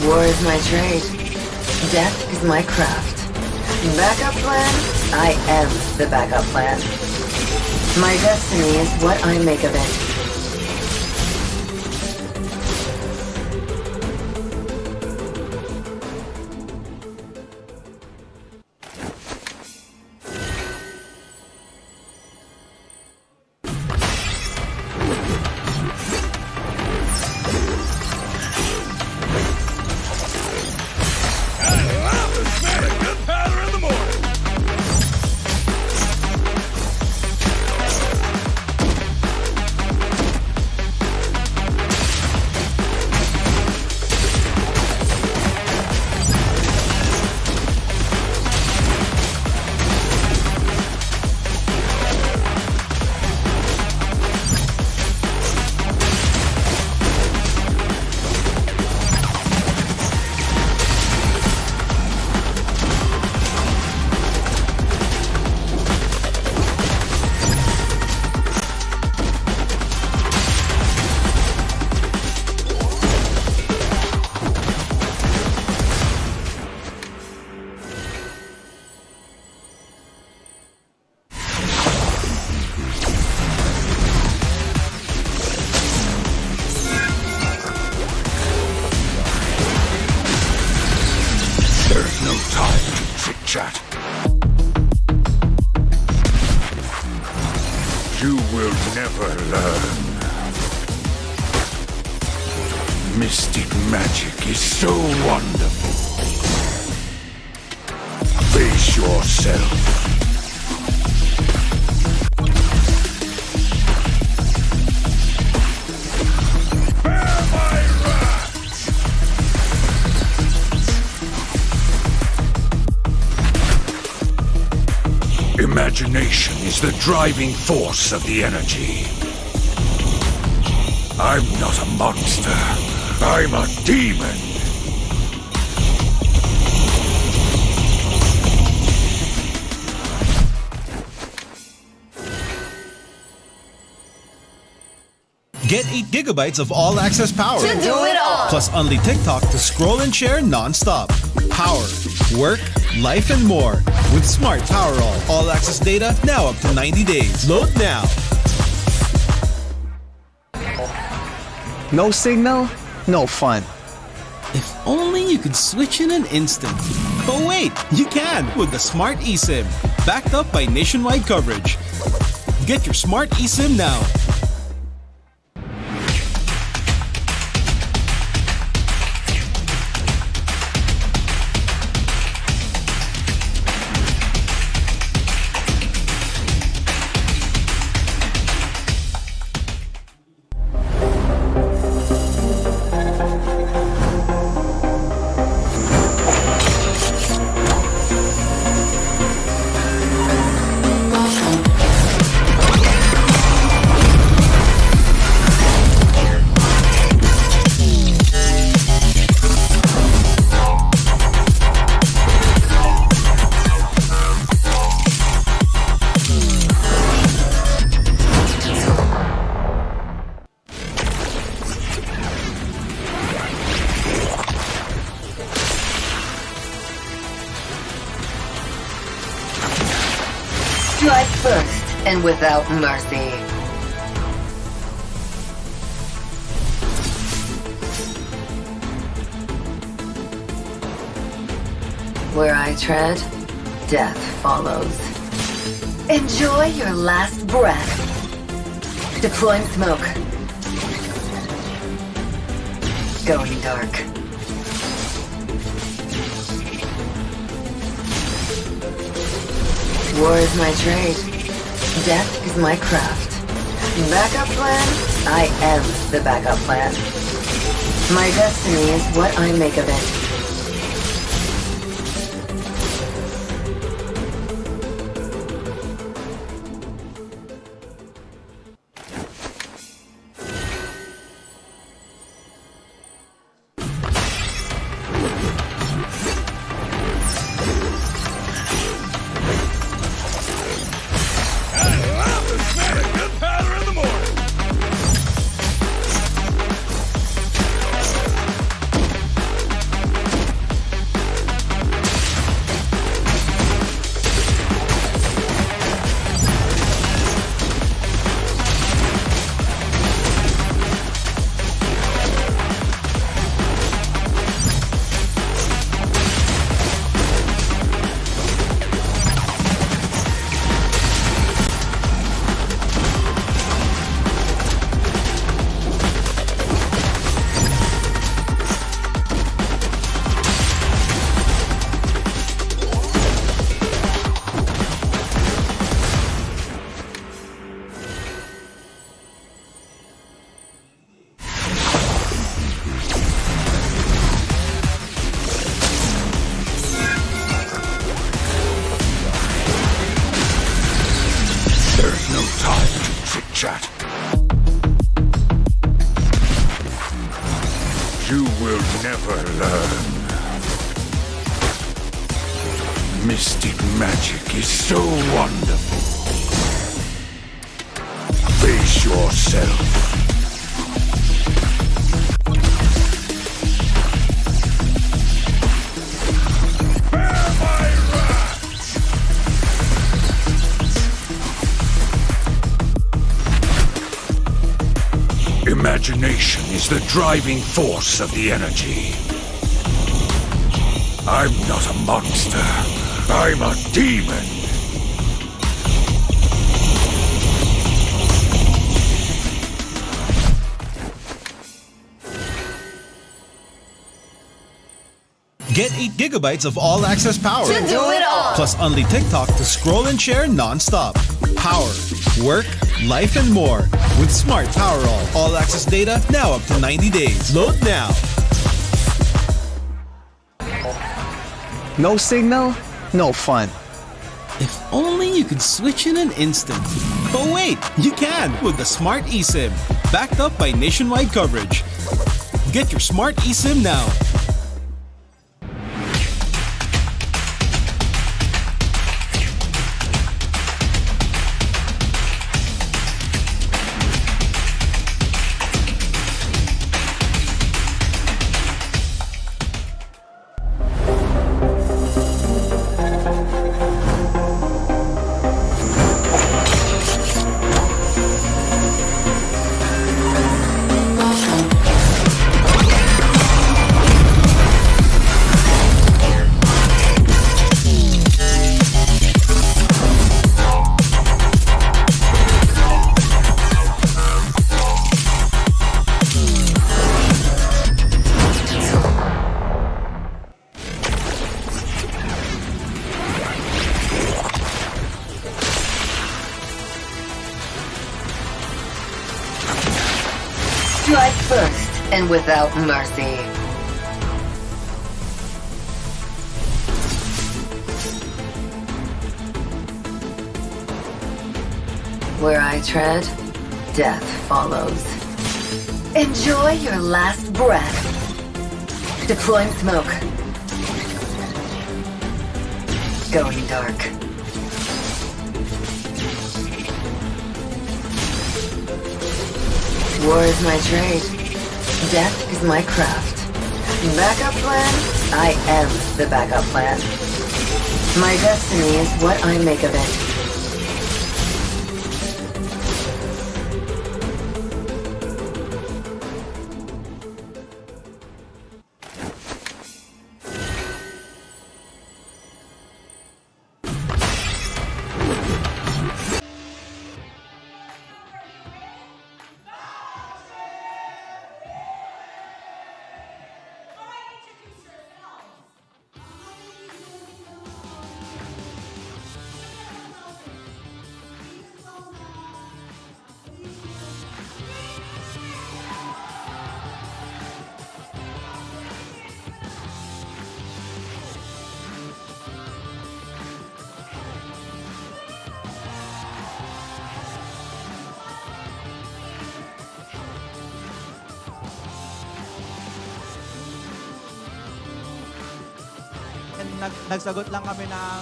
War is my trade. Death is my craft. Backup plan? I am the backup plan. My destiny is what I make of it. There's no time to chit-chat. You will never learn. Mystic magic is so wonderful. Face yourself. Imagination is the driving force of the energy. I'm not a monster. I'm a demon. Get 8 gigabytes of all-access power. To do it all. Plus only TikTok to scroll and share non-stop. Power, work, life, and more. With Smart Power all-access data now up to 90 days. Load now. No signal, no fun. If only you could switch in an instant. But wait, you can with the Smart eSIM. Backed up by nationwide coverage. Get your Smart eSIM now. Strike first and without mercy. Where I tread, death follows. Enjoy your last breath. Deploying smoke. Going dark. War is my trade. Death is my craft. Backup plan? I am the backup plan. My destiny is what I make of it. There's no time to chit-chat. You will never learn. Mystic magic is so wonderful. Face yourself. Imagination is the driving force of the energy. I'm not a monster. I'm a demon. Get 8 gigabytes of all-access power. To do it all. Plus only TikTok to scroll and share non-stop. Power, work, life, and more. With Smart Power all-access data now up to 90 days. Load now. No signal, no fun. If only you could switch in an instant. But wait, you can with the Smart eSIM. Backed up by nationwide coverage. Get your Smart eSIM now. Strike first and without mercy. Where I tread, death follows. Enjoy your last breath. Deploying smoke. Going dark. War is my trade. Death is my craft. Backup plan? I am the backup plan. My destiny is what I make of it. Nagsagot lang kami ng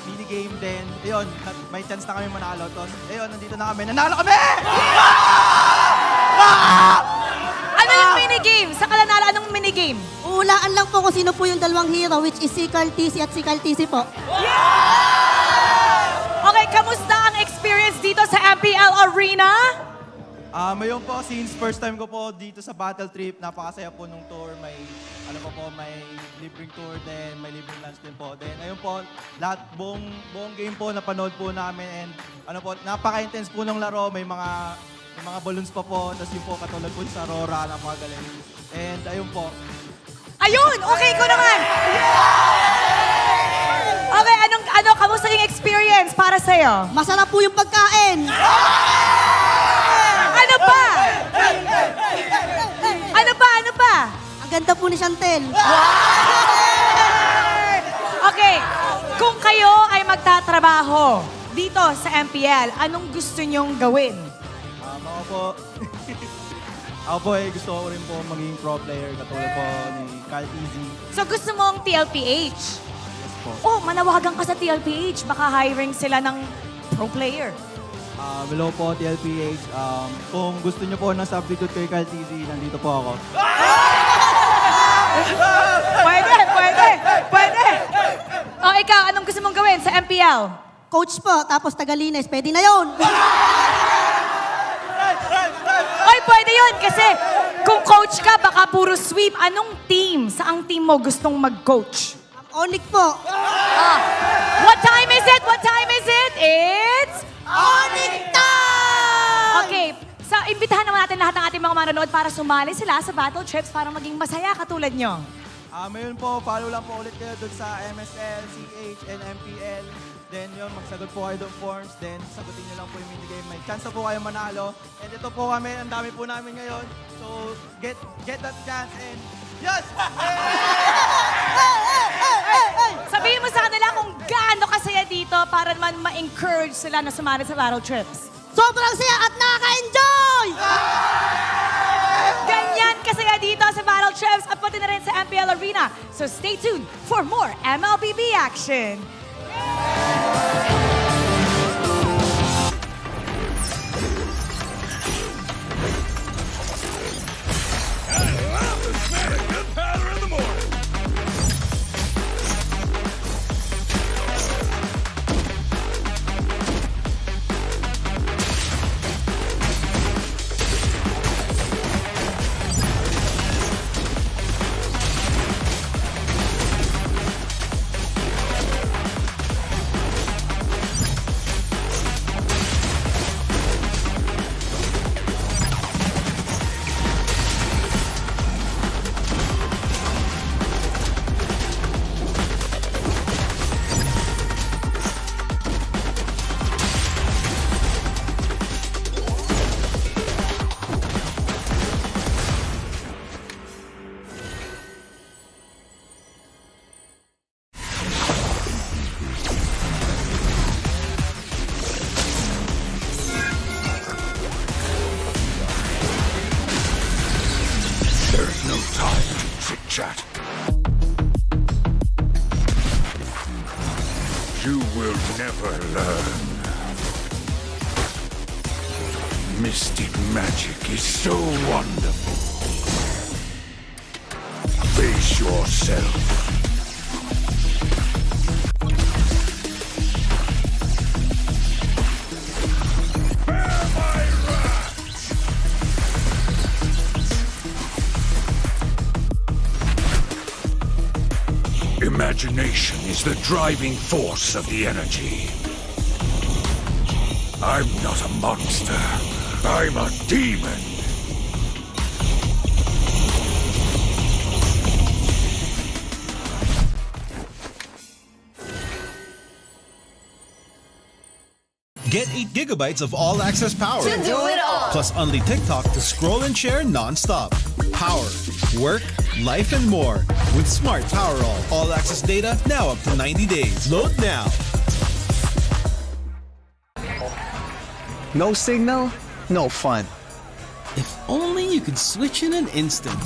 minigame din. Ayun, may chance na kami manalo. Tapos, ayun, nandito na kami. Nanalo kami! Ano yung minigame? Sa kalanala, anong minigame? Ulaan lang po kung sino po yung dalawang hero, which is si KarlTzy at si KarlTzy po. Okay, kamusta ang experience dito sa MPL Arena? Ngayon po, since first time ko po dito sa Battle Trip, napakasaya po nung tour. May, may libreng tour din, may libreng lunch din po. Then, ayun po, lahat, buong game po, napanood po namin. And, napaka-intense po ng laro. May mga balloons pa po. Tapos yun po, katulad po sa RORA, napakagaling. And, ayun po. Ayun! Okay ko naman! Okay, kamusta yung experience para sa'yo? Masarap po yung pagkain! Ano pa? Ano pa? Ang ganda po ni Chantel. Okay, kung kayo ay magtatrabaho dito sa MPL, anong gusto nyong gawin? Ako po gusto ko rin po maging pro player katulad po ni KarlTzy. So gusto mong TLPH? Yes po. Oh, manawagan ka sa TLPH. Baka hiring sila ng pro player. Hello po, TLPH. Kung gusto niyo po ng substitute kay KarlTzy, nandito po ako. Pwede! O ikaw, anong gusto mong gawin sa MPL? Coach po, tapos Tagalinis. Pwede na yun. Oy, pwede yun kasi kung coach ka, baka puro sweep. Anong team? Saang team mo gustong mag-coach? Onyx po. What time is it? What time is it? It's Onyx time! Okay, so imbitahan naman natin lahat ng ating mga manonood para sumali sila sa battle trips para maging masaya katulad nyo. Ngayon po, follow lang po ulit kayo dun sa MSL, CH, and MPL. Then yun, magsagot po kayo doon forms. Then sagutin nyo lang po yung minigame. May chance na po kayo manalo. And ito po kami, ang dami po namin ngayon. So get that chance and yes! Sabihin mo sa kanila kung gaano kasaya dito para naman ma-encourage sila na sumali sa battle trips. Sobrang saya at nakaka-enjoy! Ganyan kasaya dito sa battle trips at pati na rin sa MPL Arena. So stay tuned for more MLBB action. Chat. You will never learn. Mystic magic is so wonderful. Face yourself. Imagination is the driving force of the energy. I'm not a monster. I'm a demon. Get 8 gigabytes of all-access power. To do it all. Plus only TikTok to scroll and share non-stop. Power, work, life, and more with Smart Power All. All-access data now up to 90 days. Load now. No signal, no fun. If only you could switch in an instant.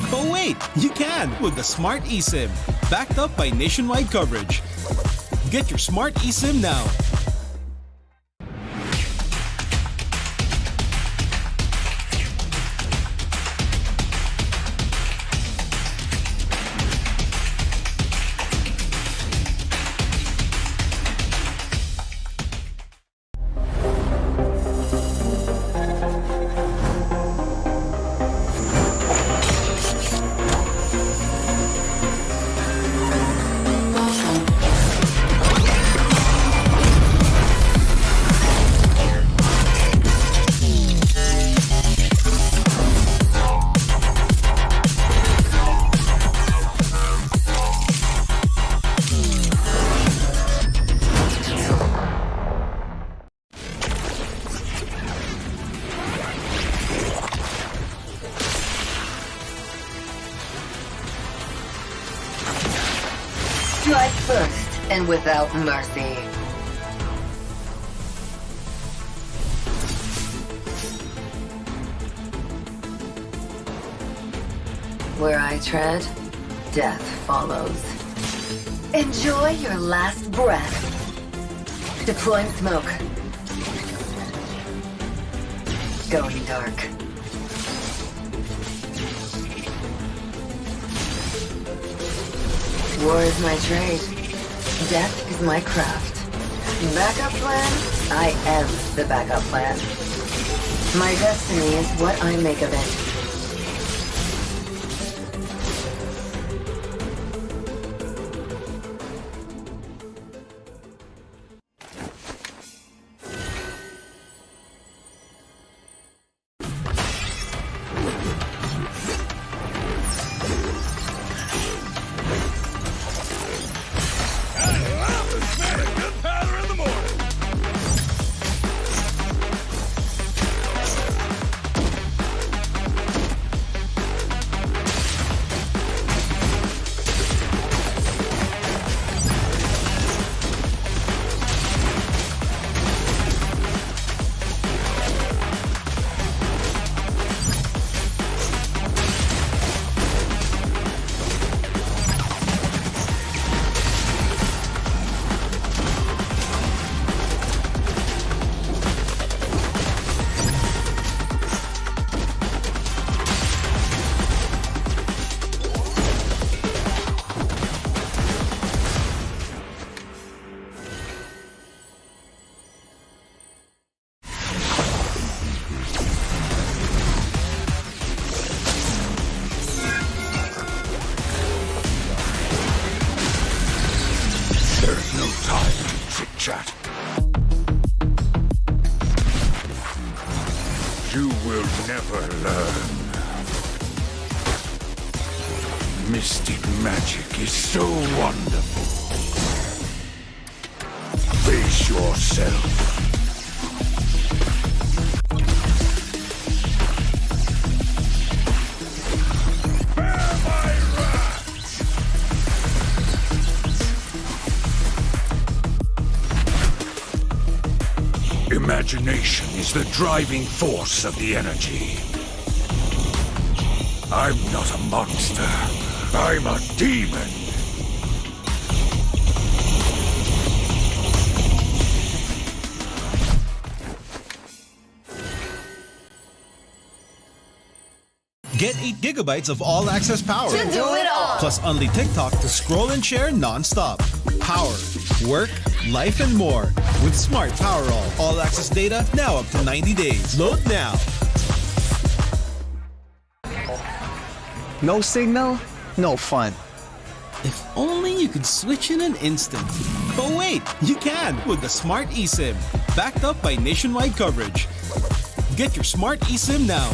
But wait, you can with the Smart eSIM. Backed up by nationwide coverage. Get your Smart eSIM now. Strike first and without mercy. Where I tread, death follows. Enjoy your last breath. Deploying smoke. Going dark. War is my trade. Death is my craft. Backup plan? I am the backup plan. My destiny is what I make of it. There's no time to chit-chat. You will never learn. Mystic magic is so wonderful. Face yourself. Imagination is the driving force of the energy. I'm not a monster. I'm a demon. Get 8 gigabytes of all-access power. To do it all. Plus only TikTok to scroll and share non-stop. Power, work, life, and more. With Smart Power all-access data now up to 90 days. Load now. No signal, no fun. If only you could switch in an instant. But wait, you can with the Smart eSIM. Backed up by nationwide coverage. Get your Smart eSIM now.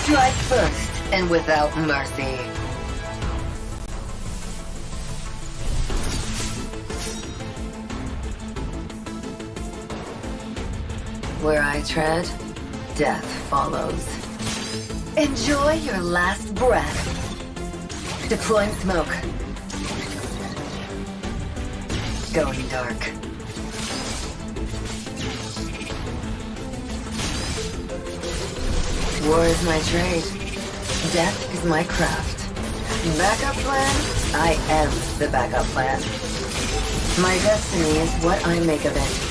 Strike first and without mercy. Where I tread, death follows. Enjoy your last breath. Deploying smoke. Going dark. War is my trade. Death is my craft. Backup plan? I am the backup plan. My destiny is what I make of it.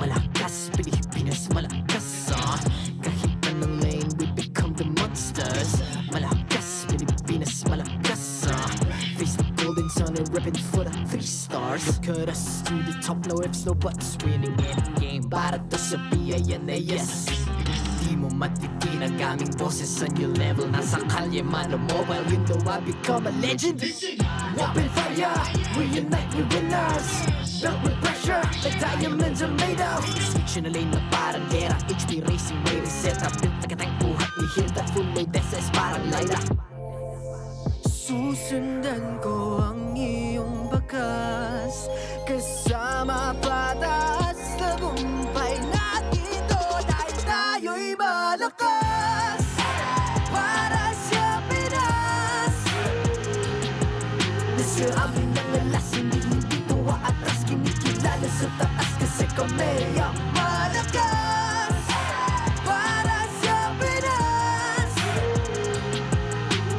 Malakas, Pilipinas, malakas kahit anong lane, we become the monsters. Malakas, Pilipinas, malakas face the golden sun and repping for the 3 stars. Look at us to the top, no ifs, no buts, winning any game para to sa BIN na yes. Di mo matitin ang aming boses sa new level. Nasa kalye man o mobile, you know I become a legend. Open fire, we unite, we winners. Built with pressure, like diamonds are made of. Switch na lane na parang gera, HP racing, way reset up. Built like a tank, buhat ni Hilda, full load SS parang Laila. Susundan ko ang iyong bakas, kasama patas, tagumpay natin to dahil tayo'y malakas. Para sa Pinas, nasa amin ang alas, hindi tuwa atras, kinikilala sa taas kasi kami ang malakas. Para sa Pinas,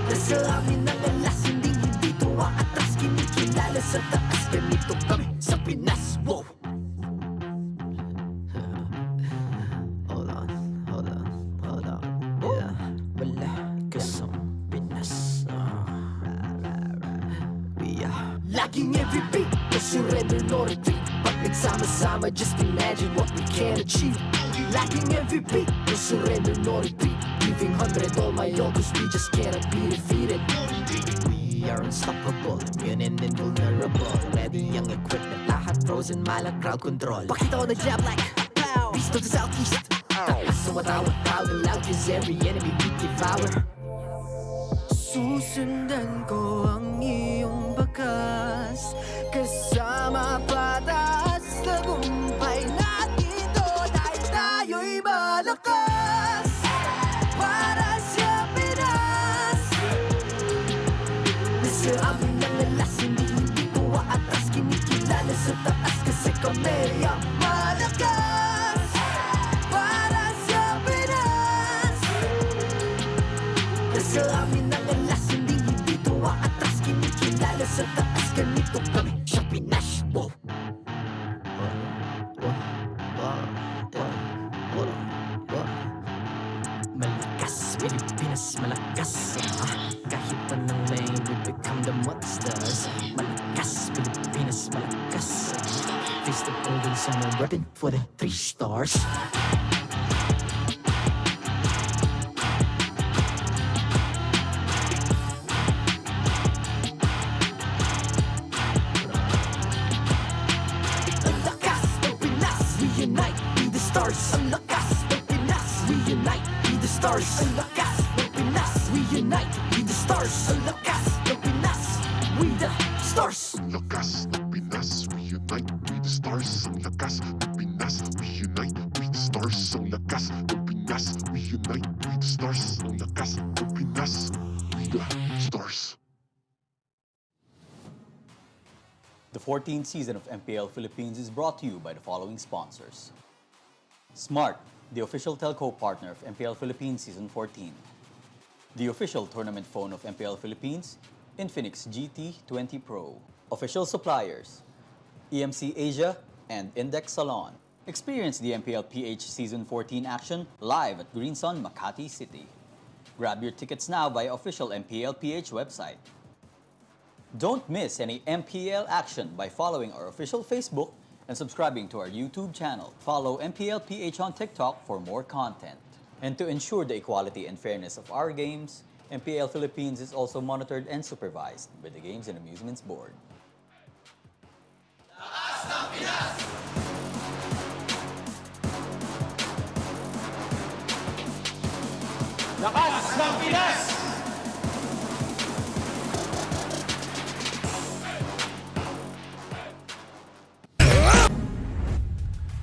nasa amin ang alas, hindi tuwa atras, kinikilala sa taas, ganito kami sa Pinas. Wow! Laging MVP, no surrender, no retreat. Pag nagsama-sama, just imagine what we can achieve. Laging MVP, no surrender, no retreat. Giving 100 all my all, cause we just cannot be defeated. We are unstoppable, immune and invulnerable. Ready ang equipment, lahat frozen, malang crowd control. Pakita ko na jab like pow, beast of the southeast. So watawat proud and loud, cause every enemy we devour. Susundan ko ang iyong bakas, kasama patas, tagumpay natin to dahil tayo'y malakas. Para sa Pinas, nasa amin ang alas, hindi tuwa atras, kinikilala sa taas kasi kami ang malakas. Para sa Pinas, nasa amin ang alas, hindi tuwa atras, kinikilala sa taas, ganito kami sa Pinas. Wow! Malakas, Pilipinas, malakas kahit anong lane, we become the monsters. Malakas, Pilipinas, malakas face the golden sun and repping for the 3 stars. Stars, ang lakas ng Pinas, we unite, be the stars. Ang lakas ng Pinas, we unite, be the stars. Ang lakas ng Pinas, we the stars. Ang lakas ng Pinas, we unite, we the stars. Ang lakas ng Pinas, we unite, we the stars. Ang lakas ng Pinas, we unite, we the stars. Ang lakas ng Pinas, we the stars. The 14th season of MPL Philippines is brought to you by the following sponsors. Smart, the official telco partner of MPL Philippines Season 14. The official tournament phone of MPL Philippines, Infinix GT20 Pro. Official suppliers, EMC Asia and Index Salon. Experience the MPLPH Season 14 action live at Green Sun, Makati City. Grab your tickets now via official MPLPH website. Don't miss any MPL action by following our official Facebook and subscribing to our YouTube channel. Follow MPLPH on TikTok for more content. And to ensure the equality and fairness of our games, MPL Philippines is also monitored and supervised by the Games and Amusements Board. Lakas ng Pinas!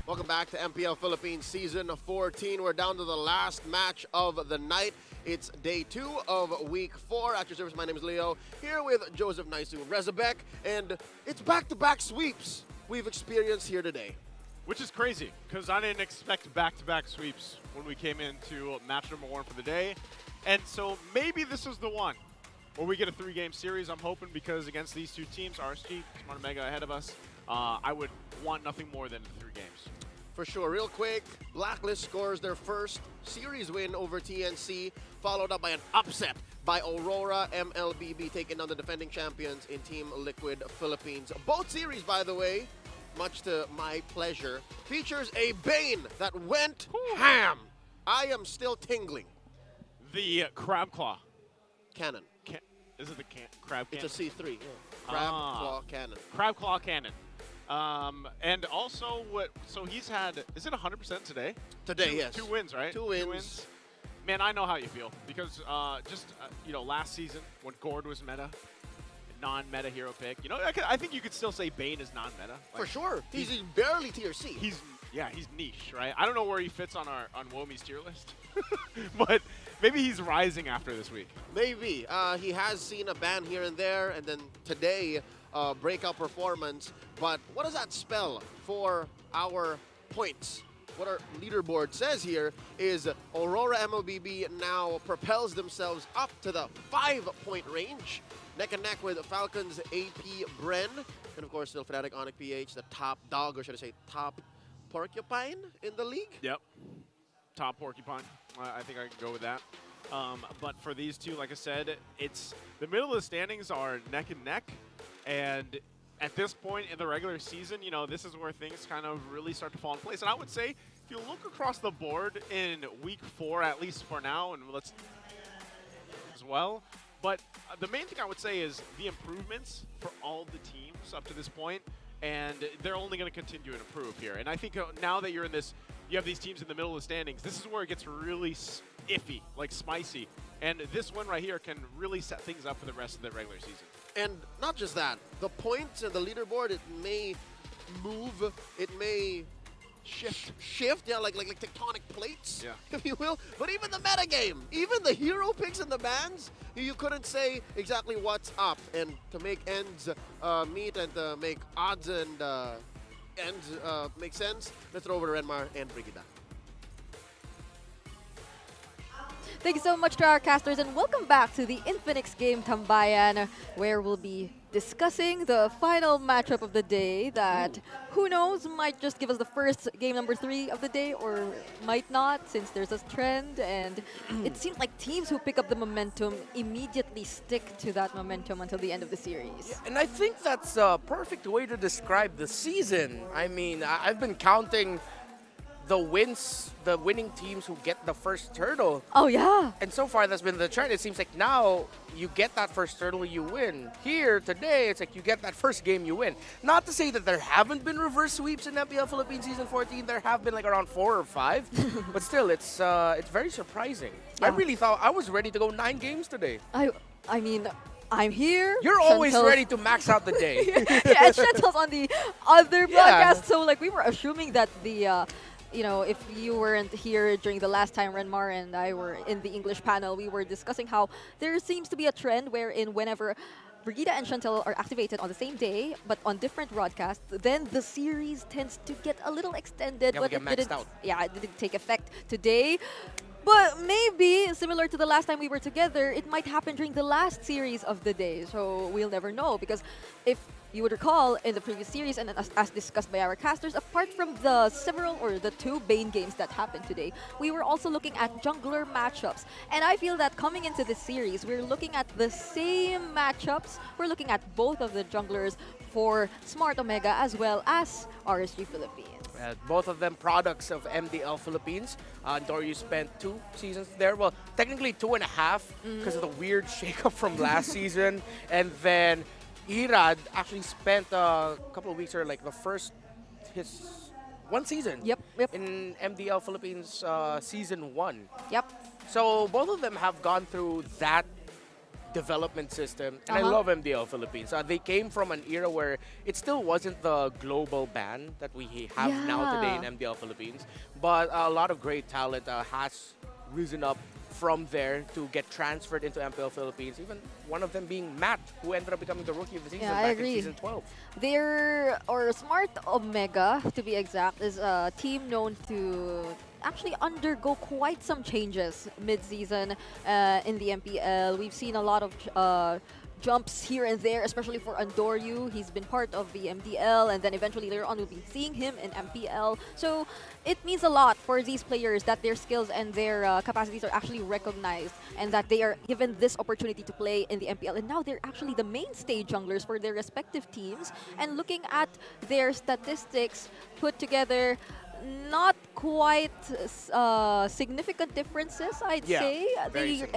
Welcome back to MPL Philippines Season 14. We're down to the last match of the night. It's day 2 of week 4. At your service, my name is Leo, here with Joseph Naisu Rezabek, and it's back-to-back sweeps we've experienced here today. Which is crazy, because I didn't expect back-to-back sweeps when we came into match number 1 for the day. And so maybe this is the one where we get a 3-game series, I'm hoping, because against these two teams, RSG, Smart Mega ahead of us, I would want nothing more than 3 games. For sure. Real quick, Blacklist scores their first series win over TNC, followed up by an upset by Aurora. MLBB taking on the defending champions in Team Liquid Philippines. Both series, by the way, much to my pleasure, features a Bane that went ham. I am still tingling. The Crab Claw. Cannon. Is it the Crab Cannon? It's a C3. Yeah. Crab Claw Cannon. Crab Claw Cannon. And also, so he's had, is it 100% today? Today, yes. 2 wins, right? 2 wins. Man, I know how you feel because last season when Gord was meta, non-meta hero pick, I think you could still say Bane is non-meta. For sure. He's barely tier C. He's niche, right? I don't know where he fits on Womi's tier list, but maybe he's rising after this week. Maybe. He has seen a ban here and there, and then today, breakout performance. But what does that spell for our points? What our leaderboard says here is Aurora MLBB now propels themselves up to the 5-point range. Neck and neck with Falcons AP Bren. And of course, still Fnatic Onic PH, the top dog, or should I say top porcupine in the league? Yep. Top porcupine. I think I can go with that. But for these two, like I said, it's the middle of the standings are neck and neck. And at this point in the regular season, this is where things kind of really start to fall in place. And I would say, if you look across the board in week 4, at least for now, and let's as well. But the main thing I would say is the improvements for all the teams up to this point, and they're only going to continue to improve here. And I think now that you have these teams in the middle of the standings, this is where it gets really iffy, like spicy. And this win right here can really set things up for the rest of the regular season. And not just that, the points and the leaderboard, it may move, it may shift, yeah, like tectonic plates, if you will. But even the metagame, even the hero picks and the bans, you couldn't say exactly what's up. And to make ends meet and to make odds and ends make sense, let's throw over to Renmar and Brigida. Thank you so much to our casters, and welcome back to the Infinix Game Tambayan, where we'll be discussing the final matchup of the day that, who knows, might just give us the first game number 3 of the day, or might not, since there's a trend, and it seems like teams who pick up the momentum immediately stick to that momentum until the end of the series. Yeah, and I think that's a perfect way to describe the season. I mean, I've been counting the winning teams who get the first turtle. Oh, yeah. And so far, that's been the trend. It seems like now you get that first turtle, you win. Here, today, it's like you get that first game, you win. Not to say that there haven't been reverse sweeps in MPL Philippines Season 14. There have been like around 4 or 5. But still, it's very surprising. Yeah. I really thought I was ready to go 9 games today. I mean, I'm here. You're always ready to max out the day. Yeah, and Chantel's on the other broadcast. So, like, we were assuming that the... if you weren't here during the last time Renmar and I were in the English panel, we were discussing how there seems to be a trend wherein whenever Brigida and Chantel are activated on the same day, but on different broadcasts, then the series tends to get a little extended. Yeah, but we get maxed out. Yeah, it didn't take effect today. But maybe, similar to the last time we were together, it might happen during the last series of the day. So we'll never know, because if you would recall in the previous series, and as discussed by our casters, apart from the 2 Bane games that happened today, we were also looking at jungler matchups. And I feel that coming into this series, we're looking at the same matchups. We're looking at both of the junglers for Smart Omega as well as RSG Philippines. Both of them products of MDL Philippines. Andoryuuu spent 2 seasons there. Well, technically 2.5 because of the weird shakeup from last season. And then Irad actually spent a couple of weeks, or like his 1 season. Yep. In MDL Philippines Season 1. Yep. So both of them have gone through that development system. And I love MDL Philippines. They came from an era where it still wasn't the global ban that we have now today in MDL Philippines. But a lot of great talent has risen up from there to get transferred into MPL Philippines. Even one of them being Matt, who ended up becoming the rookie of the season back in Season 12. Smart Omega, to be exact, is a team known to actually undergo quite some changes mid-season in the MPL. We've seen a lot of jumps here and there, especially for Andoryuuu. He's been part of the MDL, and then eventually later on we'll be seeing him in MPL. So it means a lot for these players that their skills and their capacities are actually recognized, and that they are given this opportunity to play in the MPL. And now they're actually the mainstay junglers for their respective teams. And looking at their statistics put together, not quite significant differences, I'd say.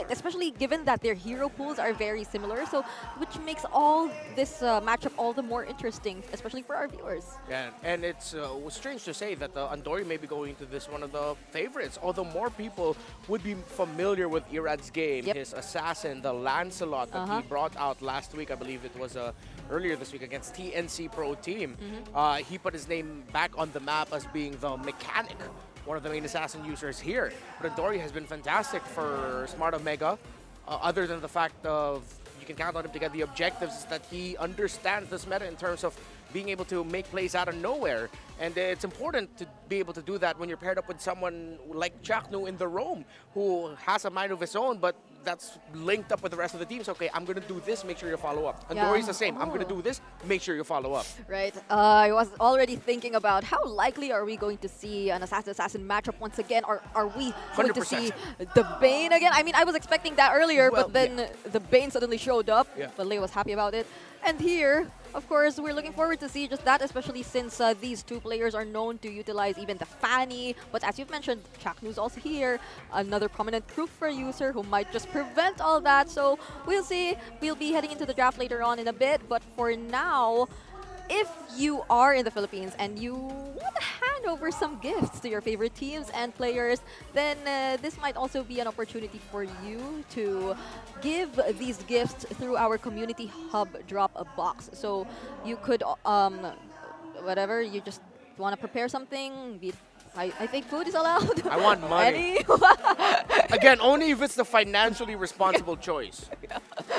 Especially given that their hero pools are very similar, so which makes all this matchup all the more interesting, especially for our viewers. Yeah, and it's strange to say that Andoryuuu may be going to this one of the favorites, although more people would be familiar with Irad's game, his assassin, the Lancelot that he brought out last week. I believe it was earlier this week against TNC Pro Team. He put his name back on the map as being the mechanic, one of the main assassin users here. But Andoryuuu has been fantastic for Smart Omega, other than the fact of you can count on him to get the objectives, is that he understands this meta in terms of being able to make plays out of nowhere. And it's important to be able to do that when you're paired up with someone like KarlTzy in the roam, who has a mind of his own, but that's linked up with the rest of the team. So, okay, I'm going to do this, make sure you follow up. Andoryuu's the same. I'm going to do this, make sure you follow up. Right. I was already thinking about how likely are we going to see an assassin-assassin matchup once again, or are we going to see the Bane again? I mean, I was expecting that earlier, but then the Bane suddenly showed up. But Lei was happy about it. And here, of course, we're looking forward to see just that, especially since these two players are known to utilize even the Fanny. But as you've mentioned, KarlTzy's also here, another prominent Krufra user who might just prevent all that. So we'll see. We'll be heading into the draft later on in a bit. But for now, if you are in the Philippines and you want to hand over some gifts to your favorite teams and players, then this might also be an opportunity for you to give these gifts through our community hub drop a box. So you could, whatever, you just want to prepare something, I think food is allowed. I want money. Again, only if it's the financially responsible choice.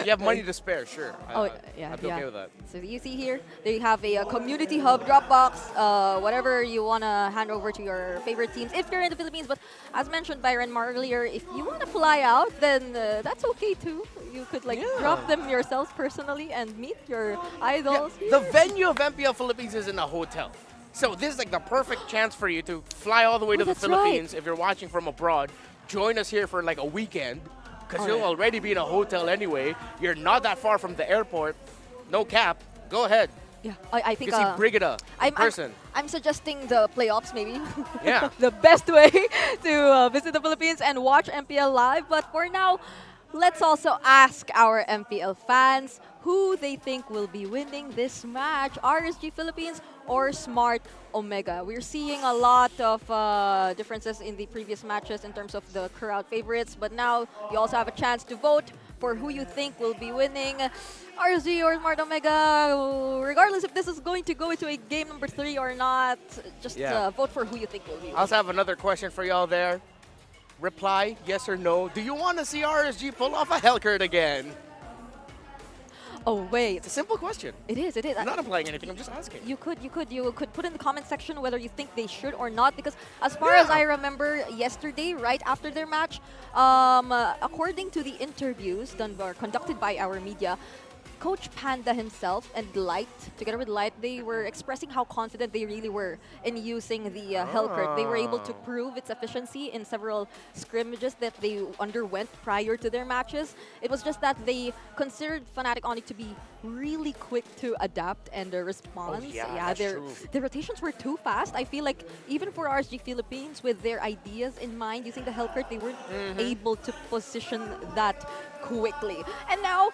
You have money to spare, sure. I'd be okay with that. So you see here, they have a community hub drop box, whatever you want to hand over to your favorite teams if you're in the Philippines. But as mentioned by Renmar earlier, if you want to fly out, then that's okay too. You could drop them yourselves personally and meet your idols. The venue of MPL Philippines is in a hotel. So this is like the perfect chance for you to fly all the way to the Philippines if you're watching from abroad. Join us here for like a weekend, because you'll already be in a hotel anyway. You're not that far from the airport. No cap. Go ahead. Yeah, I think you can see Brigida in person. I'm suggesting the playoffs maybe. Yeah. The best way to visit the Philippines and watch MPL live. But for now, let's also ask our MPL fans who they think will be winning this match, RSG Philippines or Smart Omega. We're seeing a lot of differences in the previous matches in terms of the crowd favorites, but now you also have a chance to vote for who you think will be winning, RSG or Smart Omega. Regardless if this is going to go into a game number 3 or not, just vote for who you think will be winning. I also have another question for y'all there. Reply, yes or no. Do you want to see RSG pull off a Hellcurt again? Oh, wait. It's a simple question. It is. I'm not applying anything. I'm just asking. You could put in the comment section whether you think they should or not, because as far as I remember yesterday, right after their match, according to the interviews done or conducted by our media, Coach Panda himself and Light, together with Light, they were expressing how confident they really were in using the Hellcurt. They were able to prove its efficiency in several scrimmages that they underwent prior to their matches. It was just that they considered Fnatic Onyx to be really quick to adapt and respond. Their rotations were too fast. I feel like even for RSG Philippines, with their ideas in mind using the Hellcurt, they weren't able to position that quickly. And now,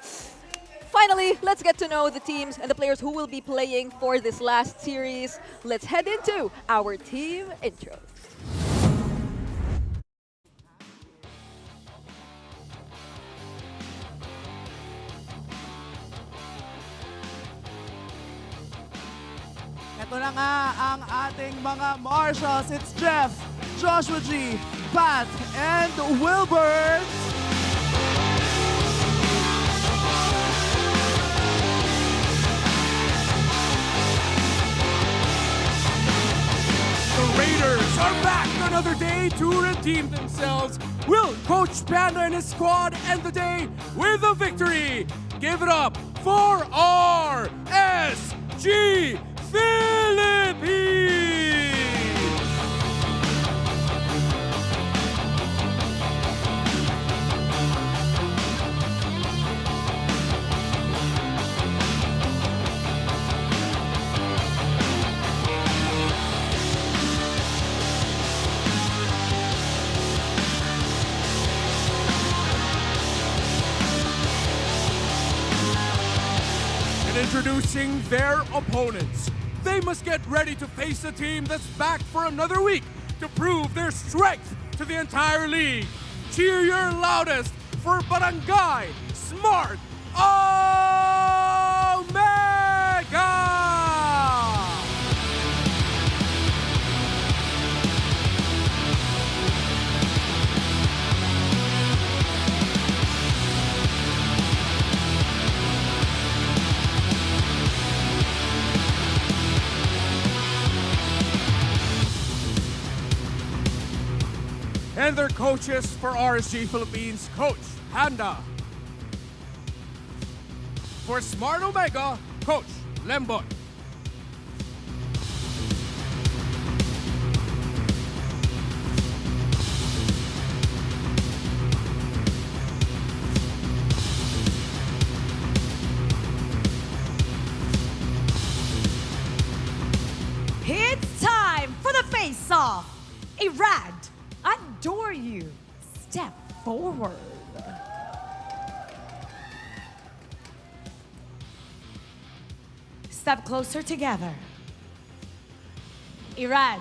finally, let's get to know the teams and the players who will be playing for this last series. Let's head into our team intros. Ito na nga ang ating mga marshals. It's Jeff, Joshua G, Pat, and Wilbert. The Raiders are back another day to redeem themselves. Will Coach Panda and his squad end the day with a victory? Give it up for RSG Philippines! Introducing their opponents. They must get ready to face a team that's back for another week to prove their strength to the entire league. Cheer your loudest for Barangay Smart Omega! And their coaches for RSG Philippines, Coach Handa. For Smart Omega, Coach Lembot. It's time for the face-off. Irad, Andoryuuu, step forward. Step closer together. Irad,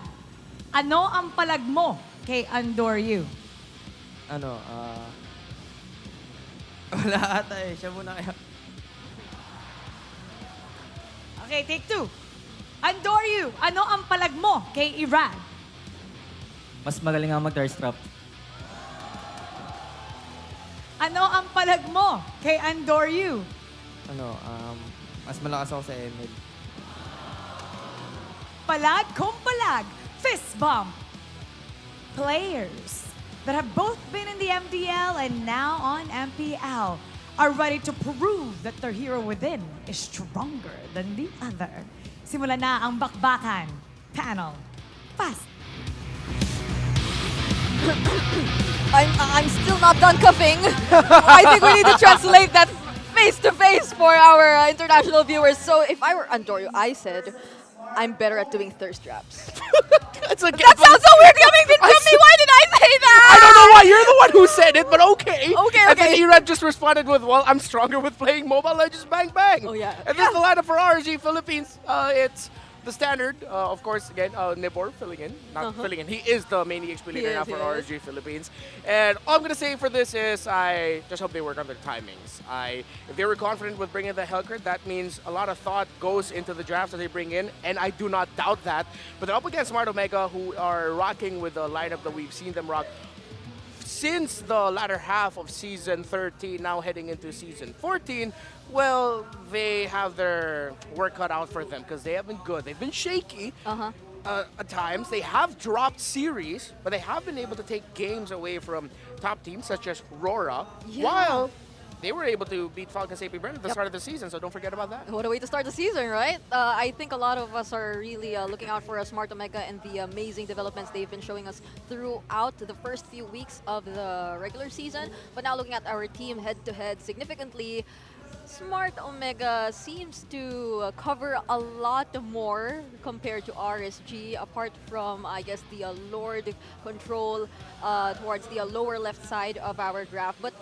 ano ang palag mo kay Andoryuuu? Wala ata eh. Siya muna kaya. Okay, take 2. Andoryuuu, ano ang palag mo kay Irad? Mas magaling ang mag-thirst-trap. Ano ang palag mo kay Andoryuuu? Mas malakas ako sa ML. Palag kung palag, fist bump. Players that have both been in the MDL and now on MPL are ready to prove that their hero within is stronger than the other. Simulan na ang bakbakan. Panel, fast. I'm still not done cuffing. I think we need to translate that face-to-face for our international viewers. So if I were Andoryuuu, I said, I'm better at doing thirst traps. That sounds so weird coming from me. Why did I say that? I don't know why. You're the one who said it, but okay. Okay. And then Irad just responded with, well, I'm stronger with playing Mobile Legends Bang Bang. Oh, yeah. And this is the lineup for RSG Philippines. It's the standard, of course, again, Nibor filling in. Not filling in. He is the main EXP leader now for RSG Philippines. And all I'm going to say for this is I just hope they work on their timings. If they were confident with bringing the Hellcurt, that means a lot of thought goes into the drafts that they bring in, and I do not doubt that. But they're up against Smart Omega, who are rocking with the lineup that we've seen them rock since the latter half of Season 13, now heading into Season 14. Well, they have their work cut out for them because they have been good. They've been shaky at times. They have dropped series, but they have been able to take games away from top teams such as RORA, while they were able to beat Falcons AP Brand at the start of the season, so don't forget about that. What a way to start the season, right? I think a lot of us are really looking out for Smart Omega and the amazing developments they've been showing us throughout the first few weeks of the regular season. But now looking at our team head-to-head significantly, Smart Omega seems to cover a lot more compared to RSG, apart from, I guess, the Lord control towards the lower left side of our graph. But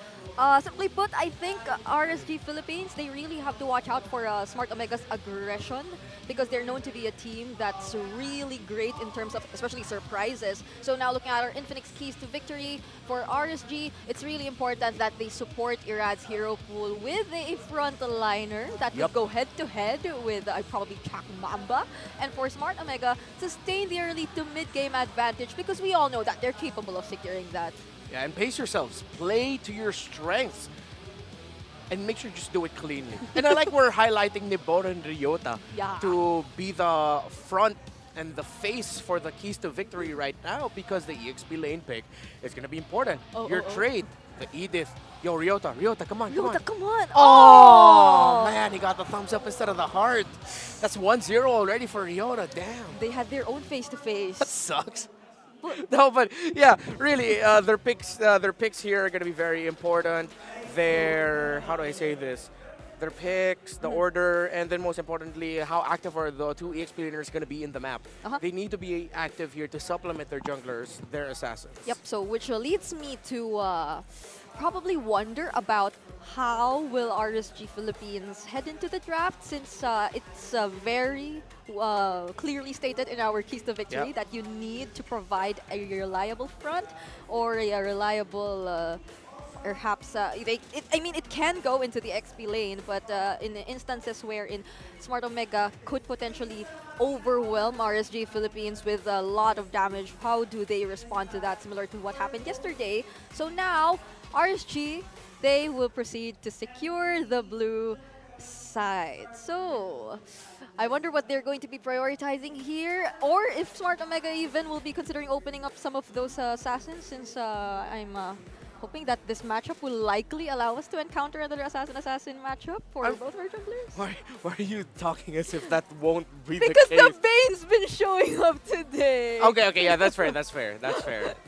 simply put, I think RSG Philippines, they really have to watch out for Smart Omega's aggression, because they're known to be a team that's really great in terms of especially surprises. So now looking at our Infinix keys to victory for RSG, it's really important that they support Irad's hero pool with a frontliner that could go head-to-head with probably Chak Mamba. And for Smart Omega, sustain the early to mid-game advantage, because we all know that they're capable of securing that. Yeah, and pace yourselves. Play to your strengths. And make sure you just do it cleanly. And I like we're highlighting Nibor and Ryota to be the front and the face for the keys to victory right now, because the EXP lane pick is going to be important. Your trade The Edith. Yo, Ryota, come on, Ryota, come on. Oh, man, he got the thumbs up instead of the heart. That's 1-0 already for Ryota. Damn. They had their own face-to-face. That sucks. No, but yeah, really, their picks here are going to be very important. How do I say this? Their picks, the order, and then most importantly, how active are the two EXP laners going to be in the map. They need to be active here to supplement their junglers, their assassins. Yep, so which leads me to probably wonder about how will RSG Philippines head into the draft, since it's very clearly stated in our keys to victory that you need to provide a reliable front or a reliable perhaps, it can go into the XP lane, but in instances wherein Smart Omega could potentially overwhelm RSG Philippines with a lot of damage, how do they respond to that, similar to what happened yesterday? So now, RSG, they will proceed to secure the blue side. So, I wonder what they're going to be prioritizing here, or if Smart Omega even will be considering opening up some of those assassins, since I'm hoping that this matchup will likely allow us to encounter another assassin-assassin matchup for both our junglers. Why are you talking as if that won't be the Because case? the Bane's been showing up today. Okay, yeah, that's fair.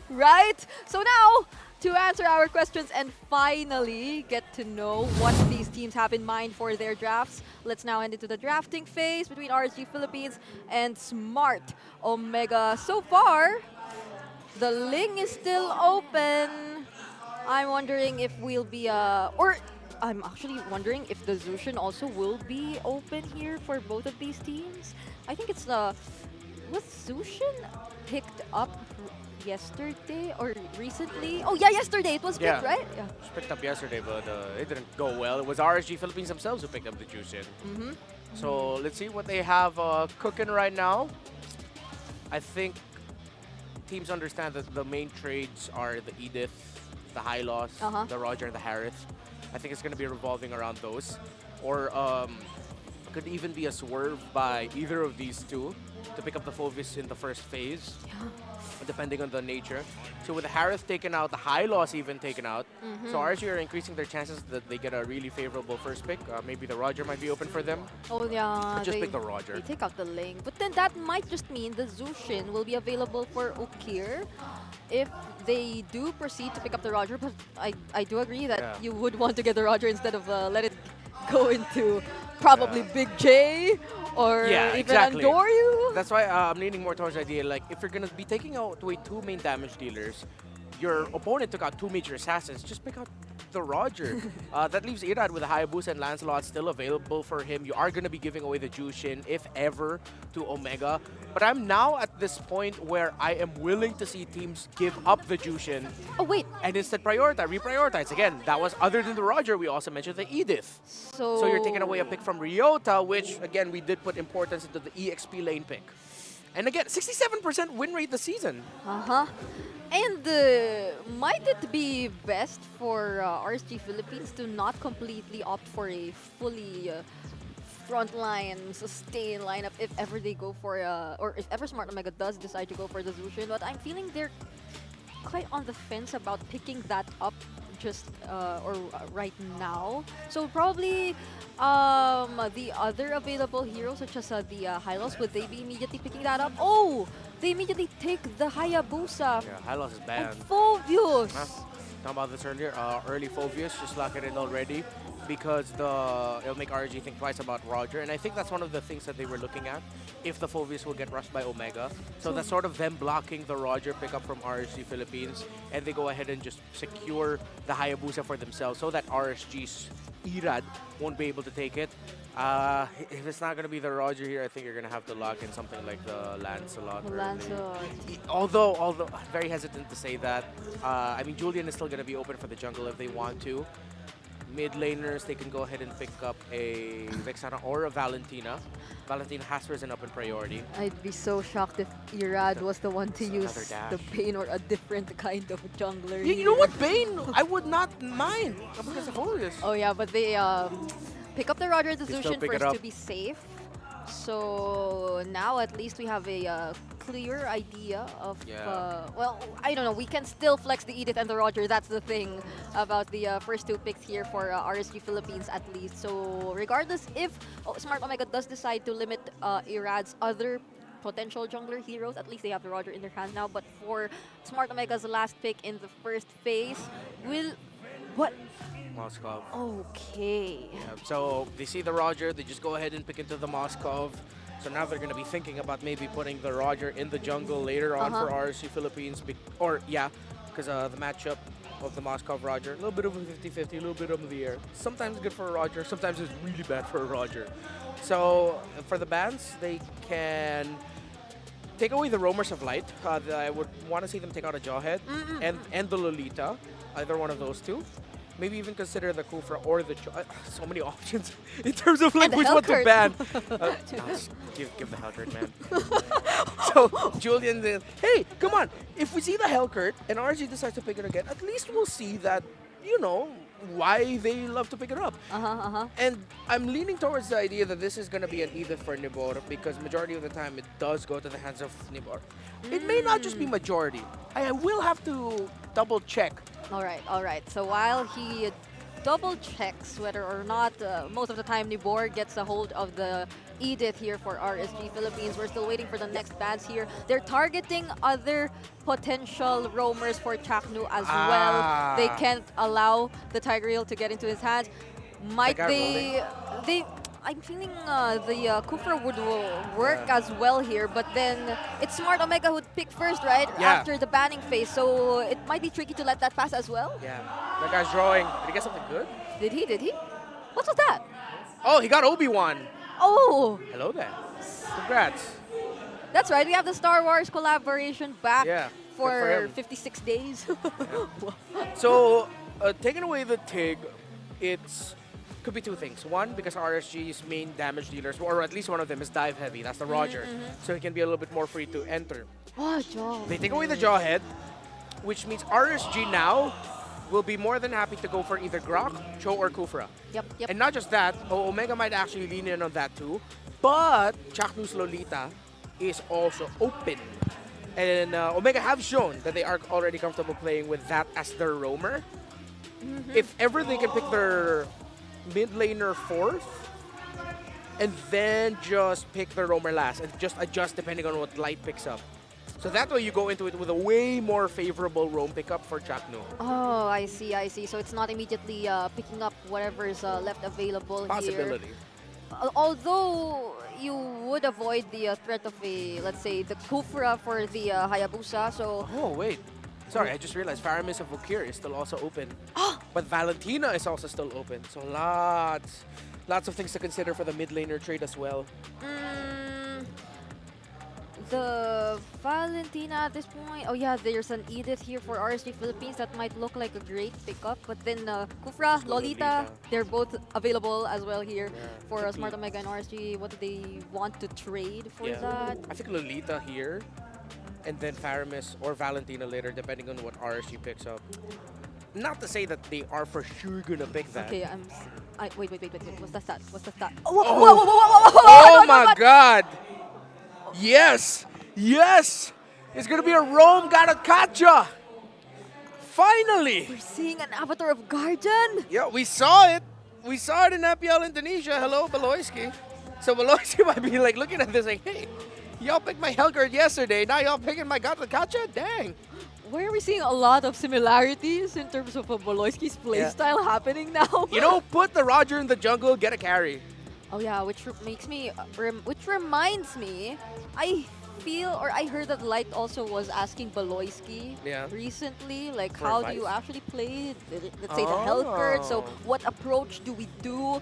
Right? So now, to answer our questions and finally get to know what these teams have in mind for their drafts, let's now head into the drafting phase between RSG Philippines and Smart Omega. So far, the Ling is still open. I'm wondering if we'll be, I'm actually wondering if the Zushin also will be open here for both of these teams. I think it's was Zushin picked up yesterday or recently? Oh yeah, yesterday it was picked, right? Yeah. It was picked up yesterday, but it didn't go well. It was RSG Philippines themselves who picked up the Jushin. So let's see what they have cooking right now. I think teams understand that the main trades are the Edith, the Hylos, the Roger, and the Harith. I think it's going to be revolving around those. Or it could even be a swerve by either of these two to pick up the Phovis in the first phase, depending on the nature. So with the Harith taken out, the Hylos even taken out, so RSG are increasing their chances that they get a really favorable first pick. Maybe the Roger might be open for them. Oh yeah, Just pick the Roger. They take out the Ling. But then that might just mean the Zushin will be available for Ukir if they do proceed to pick up the Roger. But I do agree that you would want to get the Roger instead of let it go into probably Big J or even Andoryuuu. That's why I'm leaning more towards the idea, like, if you're going to be taking out away two main damage dealers, your opponent took out two major assassins, just pick out the Roger. That leaves Irad with a Hayabusa and Lancelot still available for him. You are going to be giving away the Jushin, if ever, to Omega. But I'm now at this point where I am willing to see teams give up the Jushin. Oh, wait. And instead reprioritize. Again, that was other than the Roger, we also mentioned the Edith. So you're taking away a pick from Ryota, which, again, we did put importance into the EXP lane pick. And again, 67% win rate this season. And might it be best for RSG Philippines to not completely opt for a fully frontline, sustain lineup if ever they go for, or if ever Smart Omega does decide to go for the Zushin? But I'm feeling they're quite on the fence about picking that up just right now. So probably the other available heroes, such as the Hylos, would they be immediately picking that up? Oh, they immediately take the Hayabusa. Yeah, Hylos is banned. And Phovius. Talking about this earlier, early Phovius, just lock it in already, because it'll make RG think twice about Roger, and I think that's one of the things that they were looking at, if the Phovius will get rushed by Omega. So that's sort of them blocking the Roger pickup from RSG Philippines, and they go ahead and just secure the Hayabusa for themselves so that RSG's Irad won't be able to take it. If it's not going to be the Roger here, I think you're going to have to lock in something like the Lancelot. Although I'm very hesitant to say that. I mean, Julian is still going to be open for the jungle if they want to. Mid laners, they can go ahead and pick up a Vexana or a Valentina. Valentina has risen up in priority. I'd be so shocked if Irad was the one to use the Bane or a different kind of jungler. You know what, Bane? I would not mind. Because of Phovius. Oh yeah, but they pick up the Roger, the Zushin first to be safe. So now at least we have a clear idea of, Yeah. well, I don't know. We can still flex the Edith and the Roger. That's the thing about the first two picks here for RSG Philippines at least. So regardless if Smart Omega does decide to limit Irad's other potential jungler heroes, at least they have the Roger in their hands now. But for Smart Omega's last pick in the first phase, what? Moskov. Okay. Yeah, so they see the Roger, they just go ahead and pick into the Moskov. So now they're going to be thinking about maybe putting the Roger in the jungle later on for RSG Philippines. Because the matchup of the Moskov Roger, a little bit of a 50-50, a little bit up in the air. Sometimes good for a Roger, sometimes it's really bad for a Roger. So for the bans, they can take away the Roamers of Light. I would want to see them take out a Jawhead and the Lolita, either one of those two. Maybe even consider the Kufra or the so many options in terms of like which one to ban. Give the Hellcurt, man. So Julian, hey, come on! If we see the Hellcurt and RG decides to pick it again, at least we'll see that, you know, why they love to pick it up. And I'm leaning towards the idea that this is going to be an Edith for Nibor because majority of the time it does go to the hands of Nibor. It may not just be majority. I will have to double check. All right. So while he double checks whether or not most of the time Nibor gets a hold of the Edith here for RSG Philippines, we're still waiting for the next bans here. They're targeting other potential roamers for Chaknu as well. They can't allow the Tiger Eel to get into his hands. Might they I'm feeling the Kufra would work as well here, but then it's Smart Omega who'd pick first, right? Yeah. After the banning phase, so it might be tricky to let that pass as well. Yeah, that guy's drawing. Did he get something good? Did he? What was that? Oh, he got Obi-Wan. Oh! Hello there. Congrats. That's right, we have the Star Wars collaboration back for him. 56 days. So, taking away the TIG, could be two things. One, because RSG's main damage dealers, or at least one of them, is dive heavy. That's the Roger. So he can be a little bit more free to enter. Oh, Jaw. They take away the Jawhead, which means RSG now will be more than happy to go for either Grok, Cho, or Kufra. Yep. And not just that, Omega might actually lean in on that too, but Chaknu's Lolita is also open. And Omega have shown that they are already comfortable playing with that as their roamer. If ever they can pick their mid laner fourth, and then just pick the roamer last, and just adjust depending on what light picks up. So that way you go into it with a way more favorable roam pickup for Chaknu. Oh, I see. So it's not immediately picking up whatever is left available Possibility. here. Although you would avoid the threat of let's say, the Kufra for the Hayabusa, so... Oh, wait. Sorry, I just realized Faramis of Vokir is still also open. But Valentina is also still open. So lots of things to consider for the mid laner trade as well. The Valentina at this point, oh yeah, there's an Edith here for RSG Philippines that might look like a great pickup. But then Kufra, Lolita, they're both available as well here for Smart Omega and RSG. What do they want to trade for that? I think Lolita here, and then Faramis or Valentina later, depending on what RSG picks up. Not to say that they are for sure gonna pick that. Okay, wait. What's the stat? Oh my God! Yes! It's gonna be a Rome Garakatcha! Finally! We're seeing an avatar of Guardian! Yeah, we saw it. We saw it in MPL Indonesia. Hello, Beloyski. So Beloyski might be like looking at this like, hey, y'all picked my Hellcurt yesterday, now y'all picking my Garakatcha? Dang. Why are we seeing a lot of similarities in terms of Beloyski's playstyle happening now? You know, put the Roger in the jungle, get a carry. Oh yeah, which reminds me, I heard that Light also was asking Beloyski recently, like for how advice? do you actually play, let's say, the Hellcurt? So what approach do we do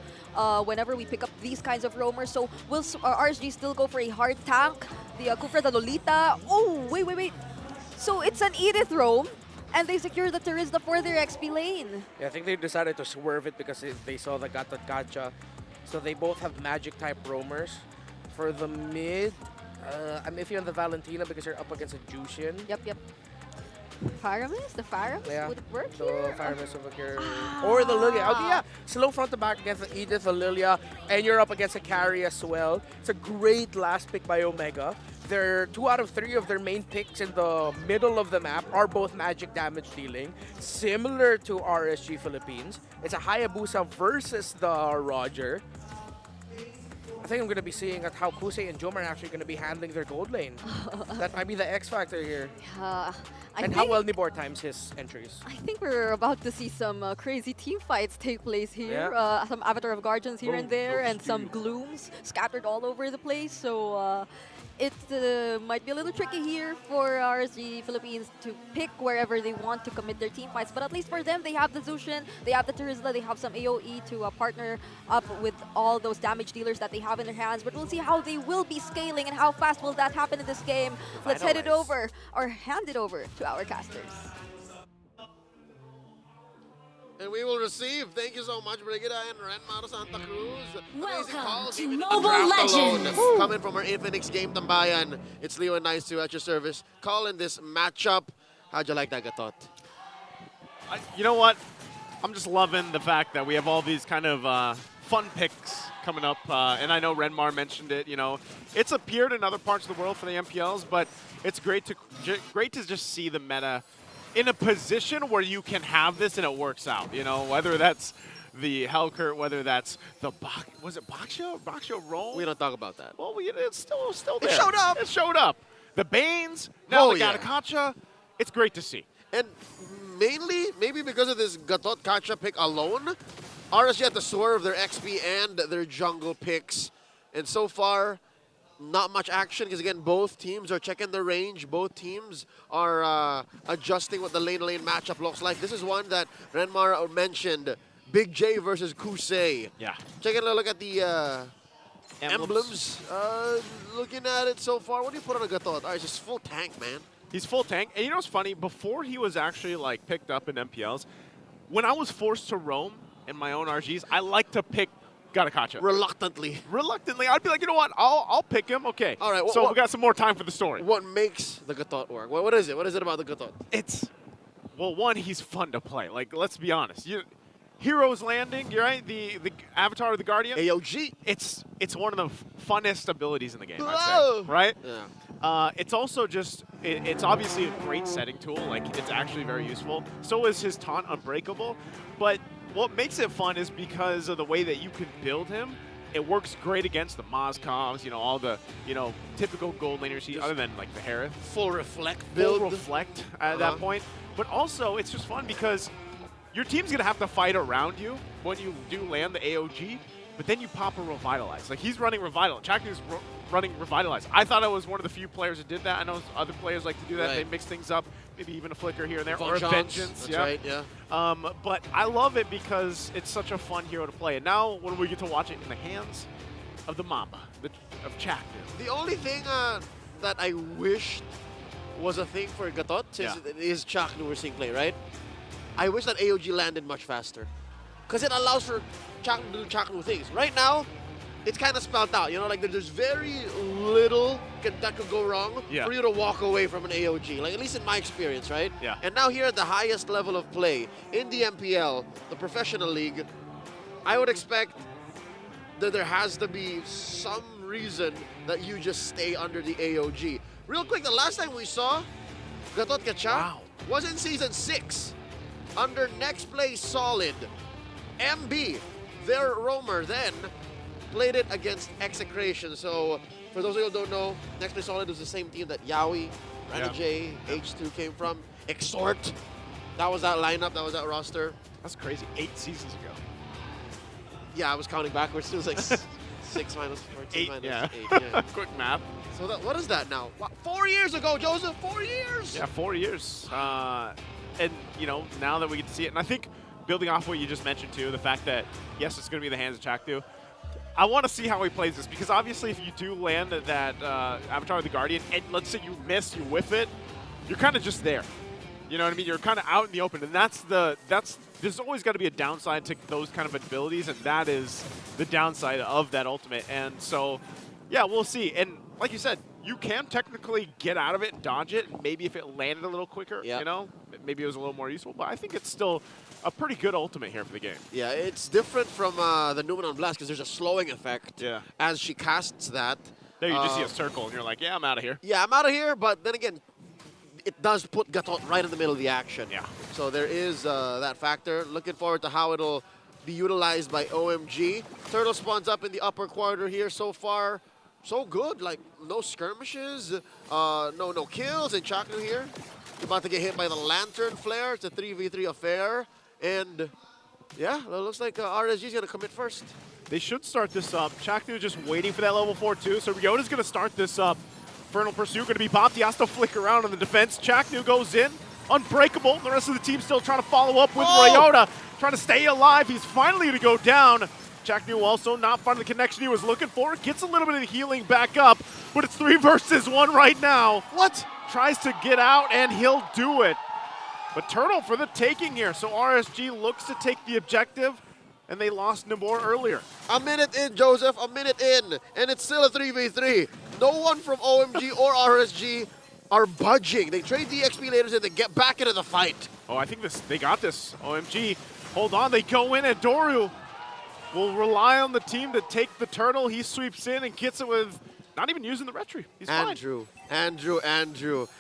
whenever we pick up these kinds of roamers? So will RSG still go for a hard tank, the Kufra, the Lolita? Oh, wait. So it's an Edith roam, and they secure the Terizla for their XP lane. Yeah, I think they decided to swerve it because they saw the Garakatcha. So they both have magic type roamers. For the mid, I'm iffy on the Valentina because you're up against a Jushin. Yep. Faramis? The Faramis? Would it work here? Faramis over here. Or the Lilia. Okay, yeah. Slow front to back against the Edith, the Lilia, and you're up against a carry as well. It's a great last pick by Omega. their 2 out of 3 of their main picks in the middle of the map are both magic damage dealing, similar to RSG Philippines. It's a Hayabusa versus the Roger. I think I'm going to be seeing at how Kusei and Jomar are actually going to be handling their gold lane. That might be the X factor here. And how well Nibor times his entries. I think we're about to see some crazy team fights take place here. Some Avatar of Guardians here and there, and some Glooms scattered all over the place. So it might be a little tricky here for RSG Philippines to pick wherever they want to commit their team fights. But at least for them, they have the Zushin, they have the Terizla, they have some AoE to partner up with all those damage dealers that they have in their hands. But we'll see how they will be scaling and how fast will that happen in this game. Let's head it over, or hand it over to our casters. And we will receive, thank you so much, Brigida and Renmar Santa Cruz. Welcome to Mobile Legends! Coming from our Infinix game tambayan, it's Leo and Nice to at your service. Calling this matchup. How'd you like that, Gatot? You know what? I'm just loving the fact that we have all these kind of fun picks coming up. And I know Renmar mentioned it, you know. It's appeared in other parts of the world for the MPLs, but it's great to just see the meta in a position where you can have this and it works out, you know, whether that's the Hellcurt, whether that's the was it Boxio roll? We don't talk about that. Well, it's still there. It showed up. It showed up. The Banes, now the Gatakacha. It's great to see. And mainly, maybe because of this Gatot Kacha pick alone, RSG had to swerve their XP and their jungle picks. And so far, not much action because, again, both teams are checking their range. Both teams are adjusting what the lane-to-lane matchup looks like. This is one that Renmar mentioned, Big J versus Kusei. Yeah. Taking a look at the emblems. Looking at it so far, what do you put on a Gatot? It's just full tank, man. He's full tank. And you know what's funny? Before he was actually like picked up in MPLs, when I was forced to roam in my own RGs, I like to pick Gatakacha. Reluctantly. I'd be like, you know what? I'll pick him. Okay. All right. So we got some more time for the story. What makes the Gatot work? What is it? What is it about the Gatot? Well, one, he's fun to play. Like, let's be honest. Heroes Landing, you're right. The Avatar of the Guardian. AOG. It's one of the funnest abilities in the game. I'd say, right? Yeah. It's also just it's obviously a great setting tool. Like, it's actually very useful. So is his taunt Unbreakable, but what makes it fun is because of the way that you can build him. It works great against the Mozcovs, you know, all the, you know, typical gold laners, other than like the Harith. Full reflect build. Full reflect at that point. But also, it's just fun because your team's going to have to fight around you when you do land the AOG, but then you pop a Revitalize. Like, he's running Revitalize. Chaknu's running Revitalize. I thought I was one of the few players that did that. I know other players like to do that. They mix things up, maybe even a Flicker here and there, or a Vengeance. That's right, yeah. But I love it because it's such a fun hero to play. And now when we get to watch it in the hands of the Mamba, of Chaknu. The only thing that I wished was a thing for Gatot, since it is Chaknu we're seeing play, right? I wish that AOG landed much faster, because it allows for Chaknu to do Chaknu things. Right now, it's kind of spelled out, you know, like there's very little that could go wrong for you to walk away from an AOG, like at least in my experience, right? Yeah. And now here at the highest level of play, in the MPL, the professional league, I would expect that there has to be some reason that you just stay under the AOG. Real quick, the last time we saw Gatot Kacha was in Season 6 under Next Play Solid. MB, their roamer, then played it against Execration. So for those of you who don't know, Next Play Solid was the same team that Yaoi, Rana J, H2 came from. Exhort, that was that lineup, that was that roster. That's crazy, 8 seasons ago. Yeah, I was counting backwards. It was like 6 minus 14 minus 8. Yeah. Quick math. So what is that now? 4 years ago, Joseph, 4 years! Yeah, 4 years. And, you know, now that we get to see it, and I think building off what you just mentioned, too, the fact that, yes, it's going to be the hands of Chaknu, I want to see how he plays this, because obviously if you do land that Avatar of the Guardian, and let's say you miss, you whiff it, you're kind of just there. You know what I mean? You're kind of out in the open, and there's always got to be a downside to those kind of abilities, and that is the downside of that ultimate. And so, yeah, we'll see. And like you said, you can technically get out of it and dodge it. Maybe if it landed a little quicker, you know, maybe it was a little more useful. But I think it's still a pretty good ultimate here for the game. Yeah, it's different from the Numenon Blast because there's a slowing effect as she casts that. There you just see a circle, and you're like, yeah, I'm out of here. Yeah, I'm out of here, but then again, it does put Gatot right in the middle of the action. Yeah. So there is that factor. Looking forward to how it'll be utilized by OMG. Turtle spawns up in the upper quarter here so far. So good, like no skirmishes, no kills, and Chaknu here about to get hit by the Lantern Flare. It's a 3v3 affair, and yeah, it looks like RSG is gonna commit first. They should start this up. Chaknu just waiting for that level 4 too, so Ryota's gonna start this up. Infernal Pursuit gonna be popped. He has to flick around on the defense. Chaknu goes in, unbreakable. The rest of the team still trying to follow up with Ryota, trying to stay alive. He's finally gonna go down. Chaknu also not finding the connection he was looking for. Gets a little bit of the healing back up, but it's 3 versus 1 right now. What? Tries to get out, and he'll do it. But Turtle for the taking here. So RSG looks to take the objective, and they lost Namor earlier. A minute in, Joseph, a minute in, and it's still a 3v3. No one from OMG or RSG are budging. They trade the XP laters and they get back into the fight. Oh, I think they got this. OMG, hold on, they go in. Andoryuuu will rely on the team to take the turtle. He sweeps in and gets it with not even using the retry. He's Andrew.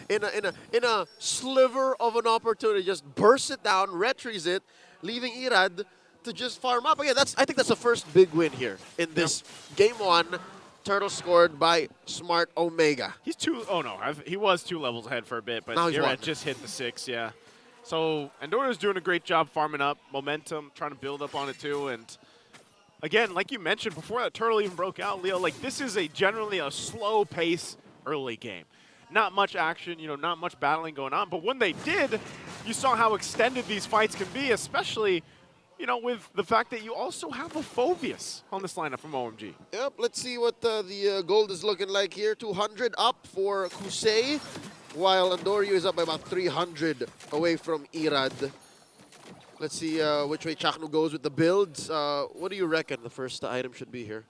In a sliver of an opportunity, just bursts it down, retries it, leaving Irad to just farm up. Again, I think that's the first big win here in this game 1. Turtle scored by Smart Omega. He's he was 2 levels ahead for a bit, but now he's Irad just hit the 6, yeah. So Andoryuu's doing a great job farming up momentum, trying to build up on it too, and again, like you mentioned, before that turtle even broke out, Leo, like this is generally a slow pace early game. Not much action, not much battling going on, but when they did, you saw how extended these fights can be, especially, with the fact that you also have a Phobius on this lineup from OMG. Yep, let's see what the gold is looking like here. 200 up for Kusei, while Andoryuuu is up by about 300 away from Irad. Let's see which way Chaknu goes with the builds. What do you reckon the first item should be here?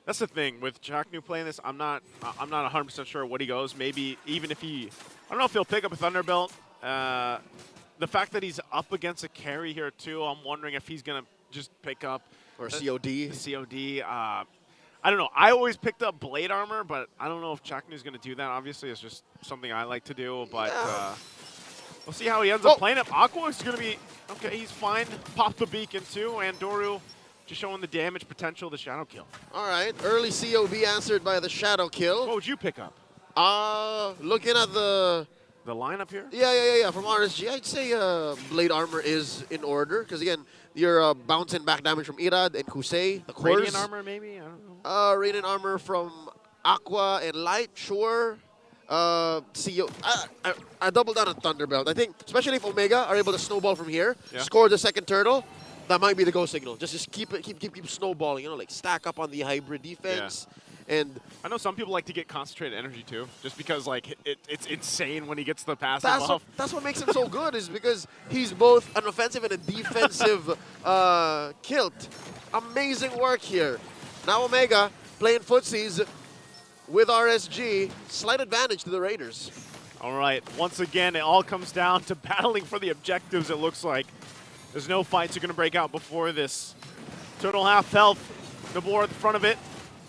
That's the thing with Chaknu playing this. I'm not 100% sure what he goes. Maybe even if I don't know if he'll pick up a Thunderbolt. The fact that he's up against a carry here too, I'm wondering if he's gonna just pick up COD. COD. I don't know. I always picked up Blade Armor, but I don't know if Chaknu's gonna do that. Obviously, it's just something I like to do, but. We'll see how he ends up playing it. Aqua is going to be, okay, he's fine. Pop the beacon too. Andoryuuu just showing the damage potential of the Shadow Kill. All right, early COB answered by the Shadow Kill. What would you pick up? Looking at the lineup here? Yeah. From RSG, I'd say Blade Armor is in order. Because again, you're bouncing back damage from Irad and Kusei, the course. Radiant Armor maybe? I don't know. Radiant Armor from Aqua and Light, sure. I doubled down on Thunderbelt. I think, especially if Omega are able to snowball from here, score the second turtle, that might be the go signal. Just keep snowballing. Like stack up on the hybrid defense. Yeah. And I know some people like to get concentrated energy too, just because like it's insane when he gets the passive off. That's what makes him so good, is because he's both an offensive and a defensive kilt. Amazing work here. Now Omega playing footsies with RSG, slight advantage to the Raiders. All right, once again, it all comes down to battling for the objectives, it looks like. There's no fights are going to break out before this. Total half health, Namor at the front of it.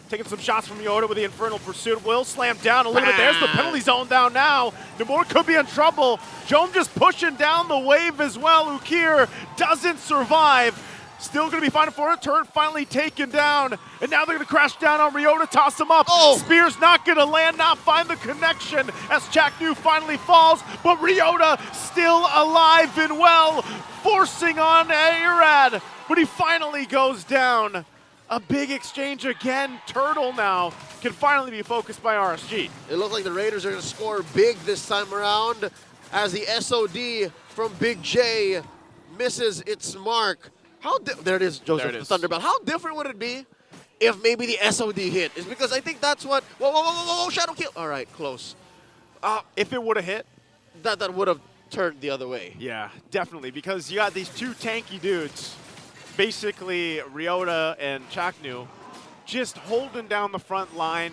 Taking some shots from Yoda with the Infernal Pursuit. Will slam down a little bit. There's the penalty zone down now. Namor could be in trouble. Jome just pushing down the wave as well. Ukir doesn't survive. Still going to be fighting for it. Turret finally taken down. And now they're going to crash down on Ryota, toss him up. Spear's not going to land, not find the connection as Chaknu finally falls. But Ryota still alive and well, forcing on Irad. But he finally goes down. A big exchange again. Turtle now can finally be focused by RSG. It looks like the Raiders are going to score big this time around as the SOD from Big J misses its mark. There it is, Joseph, the Thunderbolt. How different would it be if maybe the SOD hit? Is because I think that's what... Whoa, Shadow Kill. All right, close. If it would have hit, that would have turned the other way. Yeah, definitely, because you got these two tanky dudes, basically Ryota and Chaknu, just holding down the front line,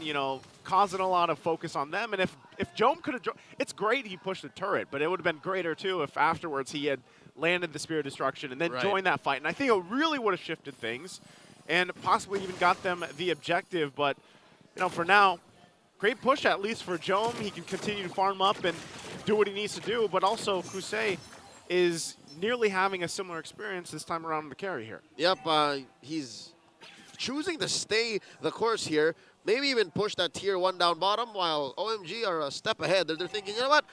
causing a lot of focus on them. And if Jome could have... It's great he pushed the turret, but it would have been greater, too, if afterwards he had landed the Spear of Destruction and then joined that fight. And I think it really would have shifted things and possibly even got them the objective. But, for now, great push at least for Jom. He can continue to farm up and do what he needs to do, but also KarlTzy is nearly having a similar experience this time around in the carry here. Yep, he's choosing to stay the course here, maybe even push that tier 1 down bottom, while OMG are a step ahead. They're thinking, you know what?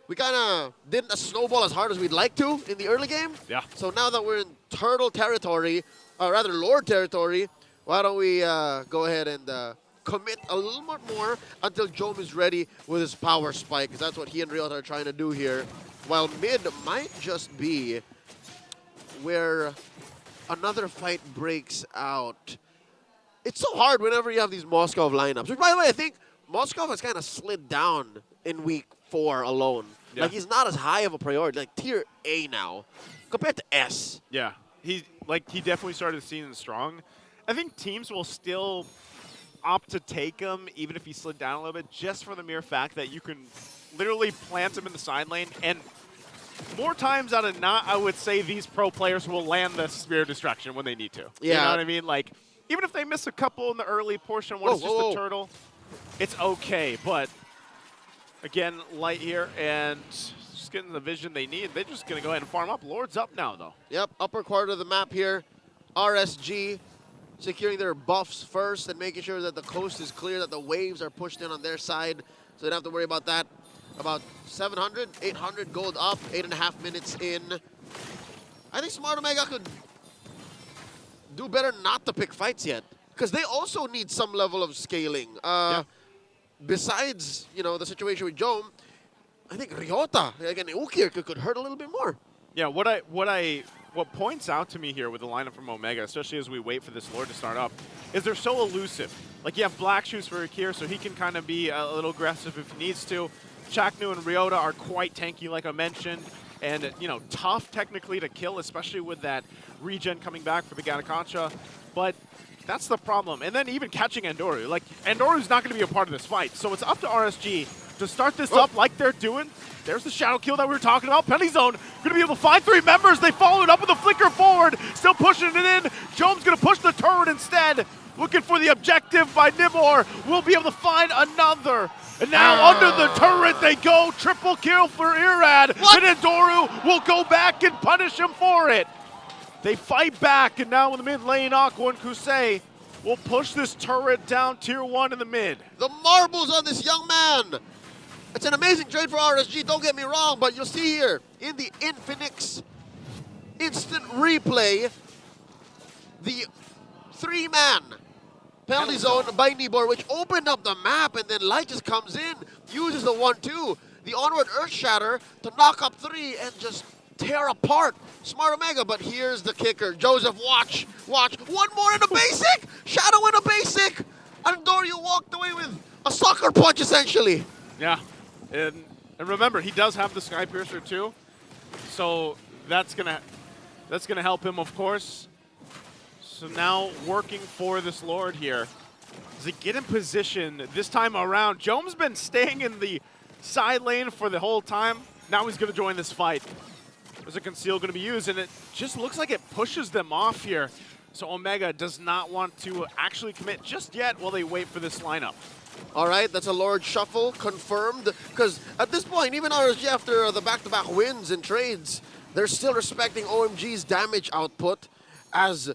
We kind of didn't snowball as hard as we'd like to in the early game. Yeah. So now that we're in turtle territory, or rather lord territory, why don't we go ahead and commit a little bit more until Jom is ready with his power spike, because that's what he and Ryota are trying to do here. While mid might just be where another fight breaks out. It's so hard whenever you have these Moskov lineups. Which, by the way, I think Moskov has kind of slid down in week 4 alone. Yeah. Like, he's not as high of a priority, like tier A now, compared to S. Yeah, he definitely started the season strong. I think teams will still opt to take him, even if he slid down a little bit, just for the mere fact that you can literally plant him in the side lane. And more times out of not, I would say these pro players will land the Spear of Destruction when they need to. Yeah. You know what I mean? Like, even if they miss a couple in the early portion when it's just a turtle, it's okay. But again, light here and just getting the vision they need. They're just going to go ahead and farm up. Lord's up now, though. Yep, upper quarter of the map here. RSG securing their buffs first and making sure that the coast is clear, that the waves are pushed in on their side, so they don't have to worry about that. About 700, 800 gold up, 8.5 minutes in. I think Smart Omega could do better not to pick fights yet, because they also need some level of scaling. Besides, you know, the situation with Jom, I think Ryota, again, Ukir could hurt a little bit more. Yeah, what points out to me here with the lineup from Omega, especially as we wait for this Lord to start up, is they're so elusive. Like, you have Black Shoes for Akir, so he can kind of be a little aggressive if he needs to. Chaknu and Ryota are quite tanky, like I mentioned, and, you know, tough technically to kill, especially with that regen coming back for the Gatakancha. But that's the problem. And then even catching Andoryuuu. Like, Andoryuu's not going to be a part of this fight, so it's up to RSG to start this up like they're doing. There's the shadow kill that we were talking about. Penalty zone, going to be able to find 3 members. They follow it up with a flicker forward. Still pushing it in. Jom's going to push the turret instead. Looking for the objective by Nibor. We'll be able to find another. And now under the turret they go. Triple kill for Irad. And Andoryuuu will go back and punish him for it. They fight back, and now in the mid lane, Aqua and KarlTzy will push this turret down tier 1 in the mid. The marbles on this young man. It's an amazing trade for RSG, don't get me wrong, but you'll see here in the Infinix instant replay, the 3-man penalty zone by Nibor, which opened up the map, and then Light just comes in, uses the 1-2, the onward Earth Shatter to knock up 3 and just tear apart Smart Omega. But here's the kicker. Joseph, watch. One more in a basic. Shadow in a basic. Andoryuuu walked away with a sucker punch, essentially. Yeah. And remember, he does have the Sky Piercer too. So that's gonna help him, of course. So now working for this Lord here. Does he get in position this time around? Jom's been staying in the side lane for the whole time. Now he's gonna join this fight. There's a conceal going to be used, and it just looks like it pushes them off here. So Omega does not want to actually commit just yet while they wait for this lineup. All right, that's a Lord shuffle confirmed, because at this point, even RSG after the back-to-back wins and trades, they're still respecting OMG's damage output as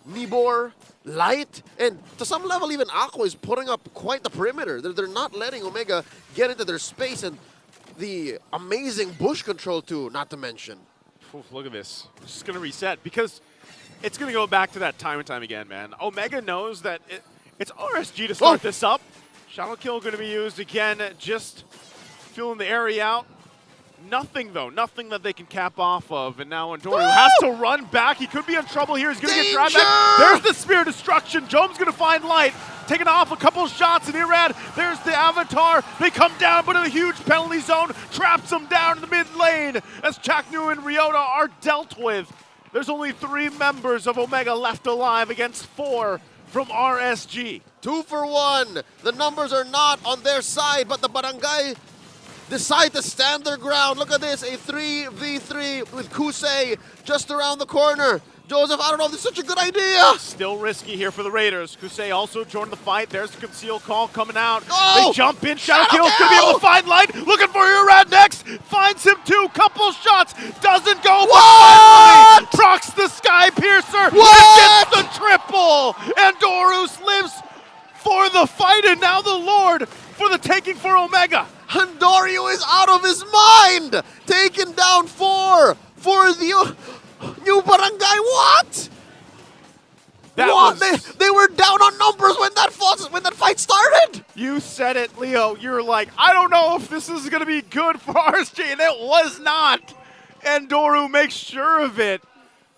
Nibor, Light, and to some level even Aqua is putting up quite the perimeter. They're not letting Omega get into their space, and the amazing bush control too, not to mention. Oof, look at this. It's just going to reset because it's going to go back to that time and time again, man. Omega knows that it's RSG to start this up. Shadow kill going to be used again, just filling the area out. Nothing, though. Nothing that they can cap off of. And now Andoryuuu has to run back. He could be in trouble here. He's going to get dragged back. There's the Spear of Destruction. Jom's going to find Light. Taking off a couple of shots in Irad. There's the Avatar. They come down, but in a huge penalty zone. Traps them down in the mid lane as Chaknu and Ryota are dealt with. There's only 3 members of Omega left alive against 4 from RSG. 2 for 1. The numbers are not on their side, but the Barangay decide to stand their ground. Look at this, a 3v3 with KarlTzy just around the corner. Joseph, I don't know if this is such a good idea. Still risky here for the Raiders. Kusei also joined the fight. There's the concealed call coming out. Oh! They jump in. Shadow Kill's going to be able to find Light. Looking for Urad next. Finds him too. Couple shots. Doesn't go. What? But finally procs the Sky Piercer. What? And gets the triple. Andoryuuu lives for the fight. And now the Lord for the taking for Omega. Andoryuuu is out of his mind. Taken down 4 for the New Barangay. What? They were down on numbers when that fight started. You said it, Leo. You're like, I don't know if this is going to be good for RSG, and it was not. Andoryuuu makes sure of it.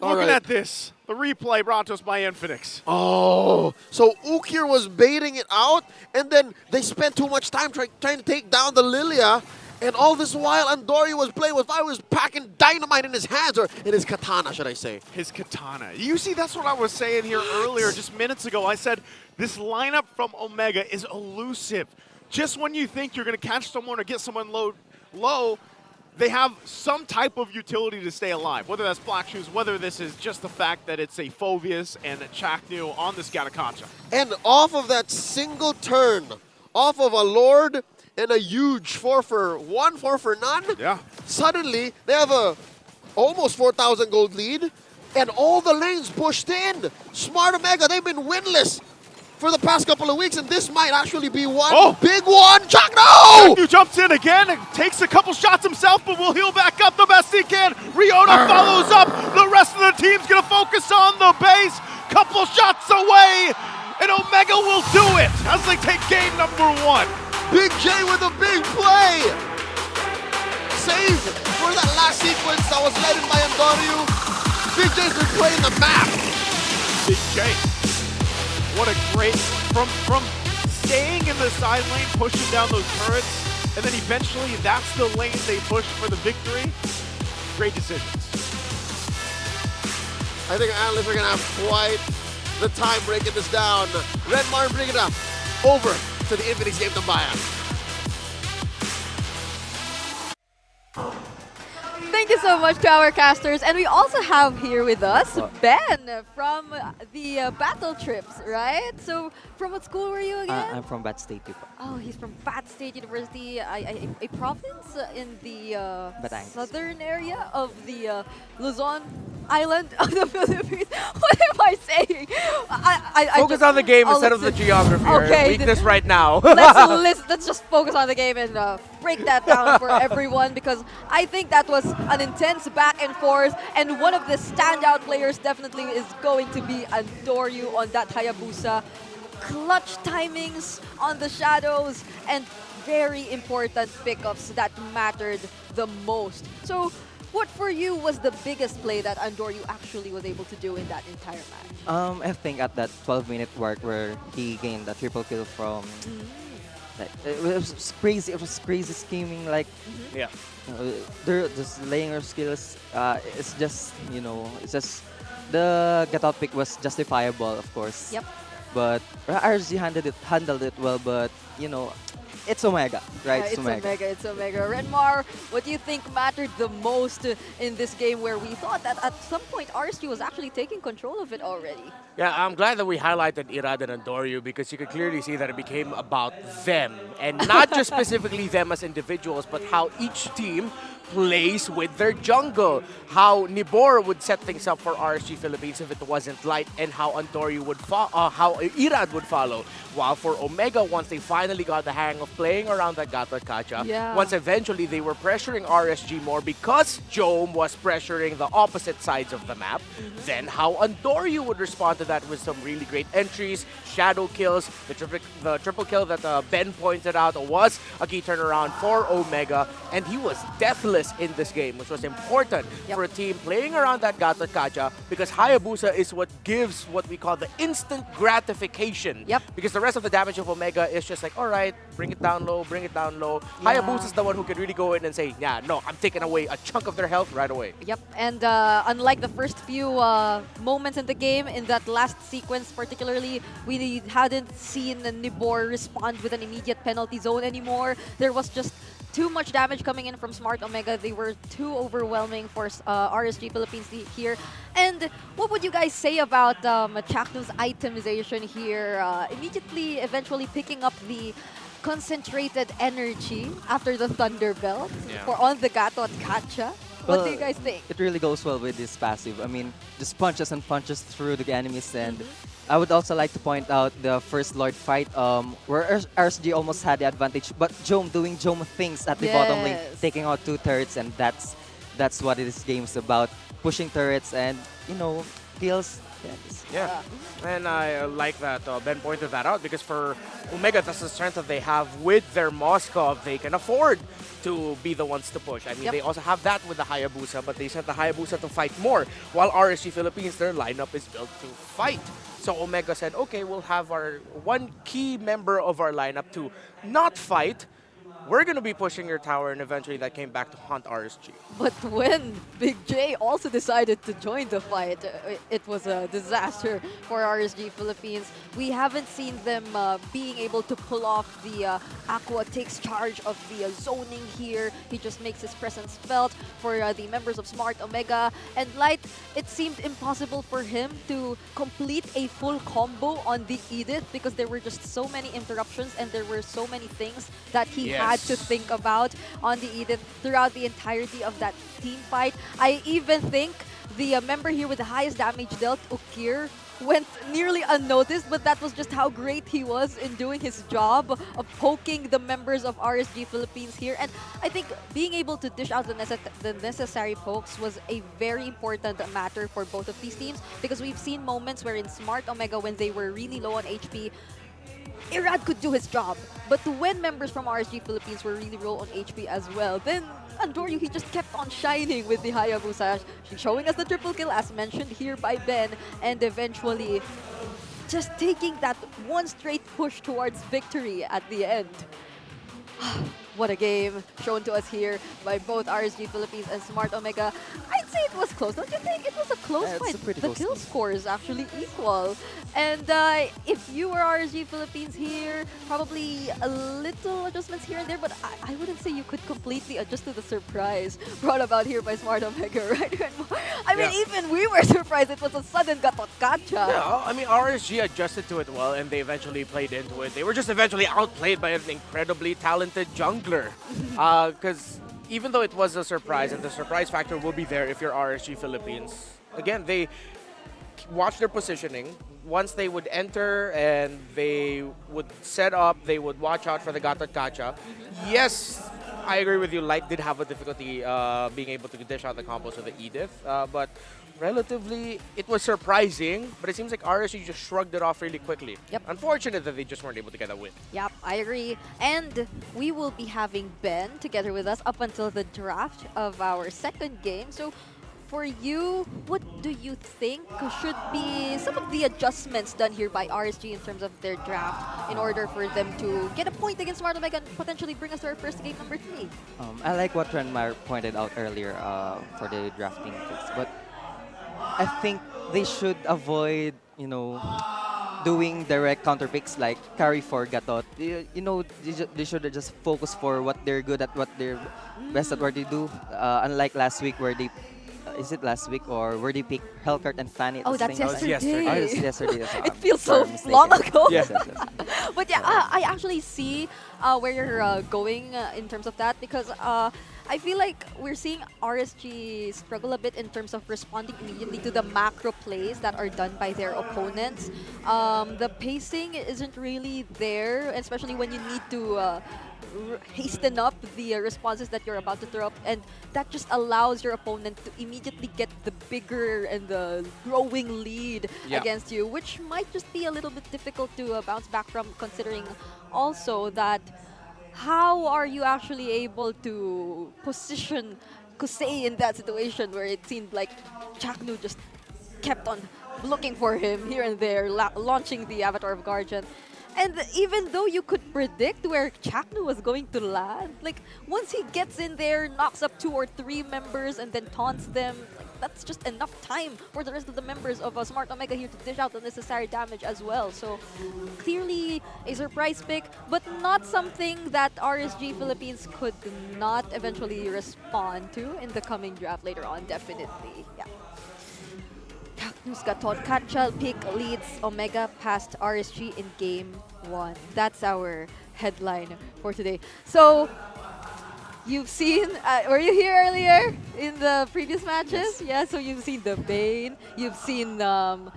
Looking at this, the replay brought to us by Infinix. Oh, so Ukir was baiting it out, and then they spent too much time trying to take down the Lilia. And all this while, Andoryuuu was playing with fire, was packing dynamite in his hands, or in his katana, should I say. His katana. You see, that's what I was saying here earlier, just minutes ago. I said, this lineup from Omega is elusive. Just when you think you're going to catch someone or get someone low, they have some type of utility to stay alive. Whether that's Black Shoes, whether this is just the fact that it's a Phoveus and a Chaknu on this Gatakacha. And off of that single turn, off of a Lord and a huge 4 for 1, 4 for none. Yeah. Suddenly, they have a almost 4,000 gold lead, and all the lanes pushed in. Smart Omega, they've been winless for the past couple of weeks, and this might actually be one big one. Chaknu! Chaknu jumps in again and takes a couple shots himself, but will heal back up the best he can. Ryota follows up. The rest of the team's going to focus on the base. Couple shots away, and Omega will do it as they take game number 1. Big J with a big play. Save for that last sequence that was led in by Andoryuuu. Big J's been playing the map. Big J. What a great, from staying in the side lane, pushing down those turrets, and then eventually that's the lane they push for the victory. Great decisions. I think analysts are going to have quite the time breaking this down. Red Martin bringing it up over to the Infinix Game Tambayan. Thank you so much to our casters. And we also have here with us Ben from the Battle Trips, right? So from what school were you again? I'm from Bat State. Oh, he's from Bat State University, a province in the southern area of the Luzon Island of the Philippines. What am I saying? Focus on the game instead of the geography. Okay. Weakness right now. Let's just focus on the game and break that down for everyone, because I think that was an intense back and forth, and one of the standout players definitely is going to be Andoryuuu on that Hayabusa. Clutch timings on the shadows and very important pickups that mattered the most. So what for you was the biggest play that Andoryuuu actually was able to do in that entire match? I think at that 12-minute mark where he gained a triple kill from... it was crazy. It was crazy scheming. Like, they're just laying our skills. It's just, it's just the get out pick was justifiable, of course. Yep. But RSG handled it well. But it's Omega, right? It's Omega. Renmar, what do you think mattered the most in this game, where we thought that at some point RSG was actually taking control of it already? Yeah, I'm glad that we highlighted Irad and Andoryuuu, because you could clearly see that it became about them. And not just specifically them as individuals, but how each team plays with their jungle. How Nibor would set things up for RSG Philippines if it wasn't light, and how Andoryuuu would how Irad would follow. While for Omega, once they finally got the hang of playing around that Gatakacha, once eventually they were pressuring RSG more because Jome was pressuring the opposite sides of the map, then how Andoryuuu would respond to that with some really great entries, shadow kills, the triple kill that Ben pointed out was a key turnaround for Omega, and he was deathless in this game, which was important for a team playing around that Gatakacha, because Hayabusa is what gives what we call the instant gratification. Because the rest of the damage of Omega is just like, all right, bring it down low, bring it down low. Hayabusa is the one who can really go in and say, yeah, no, I'm taking away a chunk of their health right away. Yep, and unlike the first few moments in the game, in that last sequence particularly, we hadn't seen Nibor respond with an immediate penalty zone anymore. There was just too much damage coming in from Smart Omega. They were too overwhelming for RSG Philippines here. And what would you guys say about Chaknu's itemization here? Immediately, eventually picking up the concentrated energy after the Thunder Belt for on the Gato at Katcha. What do you guys think? It really goes well with this passive. I mean, just punches and punches through the enemies. And I would also like to point out the first Lord fight where RSG almost had the advantage, but Jome doing Jome things at the bottom lane, taking out 2 turrets, and that's what this game's about. Pushing turrets and, you know, kills. Yeah, and I like that Ben pointed that out, because for Omega, that's the strength that they have with their Moskov. They can afford to be the ones to push. I mean, they also have that with the Hayabusa, but they sent the Hayabusa to fight more, while RSG Philippines, their lineup is built to fight. So Omega said, okay, we'll have our one key member of our lineup to not fight. We're going to be pushing your tower, and eventually that came back to haunt RSG. But when Big J also decided to join the fight, it was a disaster for RSG Philippines. We haven't seen them being able to pull off the Aqua takes charge of the zoning here. He just makes his presence felt for the members of Smart Omega. And Light, it seemed impossible for him to complete a full combo on the Edith because there were just so many interruptions and there were so many things that he had to think about on the Edith throughout the entirety of that team fight. I even think the member here with the highest damage dealt, Ukir, went nearly unnoticed, but that was just how great he was in doing his job of poking the members of RSG Philippines here. And I think being able to dish out the necessary pokes was a very important matter for both of these teams, because we've seen moments where in Smart Omega, when they were really low on HP, Irad could do his job. But when members from RSG Philippines were really low on HP as well, then Andoryuuu, he just kept on shining with the Hayabusa, showing us the triple kill as mentioned here by Ben, and eventually just taking that one straight push towards victory at the end. What a game shown to us here by both RSG Philippines and Smart Omega. I'd say it was close. Don't you think? It was a close fight. The kill score is actually equal. And if you were RSG Philippines here, probably a little adjustments here and there, but I wouldn't say you could completely adjust to the surprise brought about here by Smart Omega, right? I mean, even we were surprised. It was a sudden gatot-gacha. Yeah, I mean, RSG adjusted to it well, and they eventually played into it. They were just eventually outplayed by an incredibly talented jungler. Because even though it was a surprise, and the surprise factor will be there if you're RSG Philippines, again, they watch their positioning. Once they would enter and they would set up, they would watch out for the gatot-gacha. Yes, I agree with you. Light did have a difficulty being able to dish out the combos with the Edith, but relatively, it was surprising, but it seems like RSG just shrugged it off really quickly. Yep. Unfortunate that they just weren't able to get a win. Yep, I agree. And we will be having Ben together with us up until the draft of our second game. So for you, what do you think should be some of the adjustments done here by RSG in terms of their draft in order for them to get a point against Smart Omega and potentially bring us to our first game number 3? I like what Renmar pointed out earlier for the drafting picks, but I think they should avoid, you know, doing direct counter picks like carry for Gatot. You know, they should just focus for what they're good at, what they're best at, what they do. Unlike last week where they, is it last week or where they picked Hellcurt and Fanny? Oh, that's yesterday. Oh, it's yesterday. It feels so long ago. Yes. But yeah, I actually see where you're going in terms of that, because I feel like we're seeing RSG struggle a bit in terms of responding immediately to the macro plays that are done by their opponents. The pacing isn't really there, especially when you need to hasten up the responses that you're about to throw up, and that just allows your opponent to immediately get the bigger and the growing lead against you, which might just be a little bit difficult to bounce back from, considering also that how are you actually able to position Kusei in that situation where it seemed like Chaknu just kept on looking for him here and there, launching the Avatar of Guardian. And even though you could predict where Chaknu was going to land, like once he gets in there, knocks up 2 or 3 members and then taunts them, like, that's just enough time for the rest of the members of Smart Omega here to dish out the necessary damage as well. So clearly a surprise pick, but not something that RSG Philippines could not eventually respond to in the coming draft later on, definitely. Yeah. KarlTzy pick leads Omega past RSG in Game 1. That's our headline for today. So, you've seen, were you here earlier in the previous matches? Yes. Yeah, so you've seen the Bane, you've seen the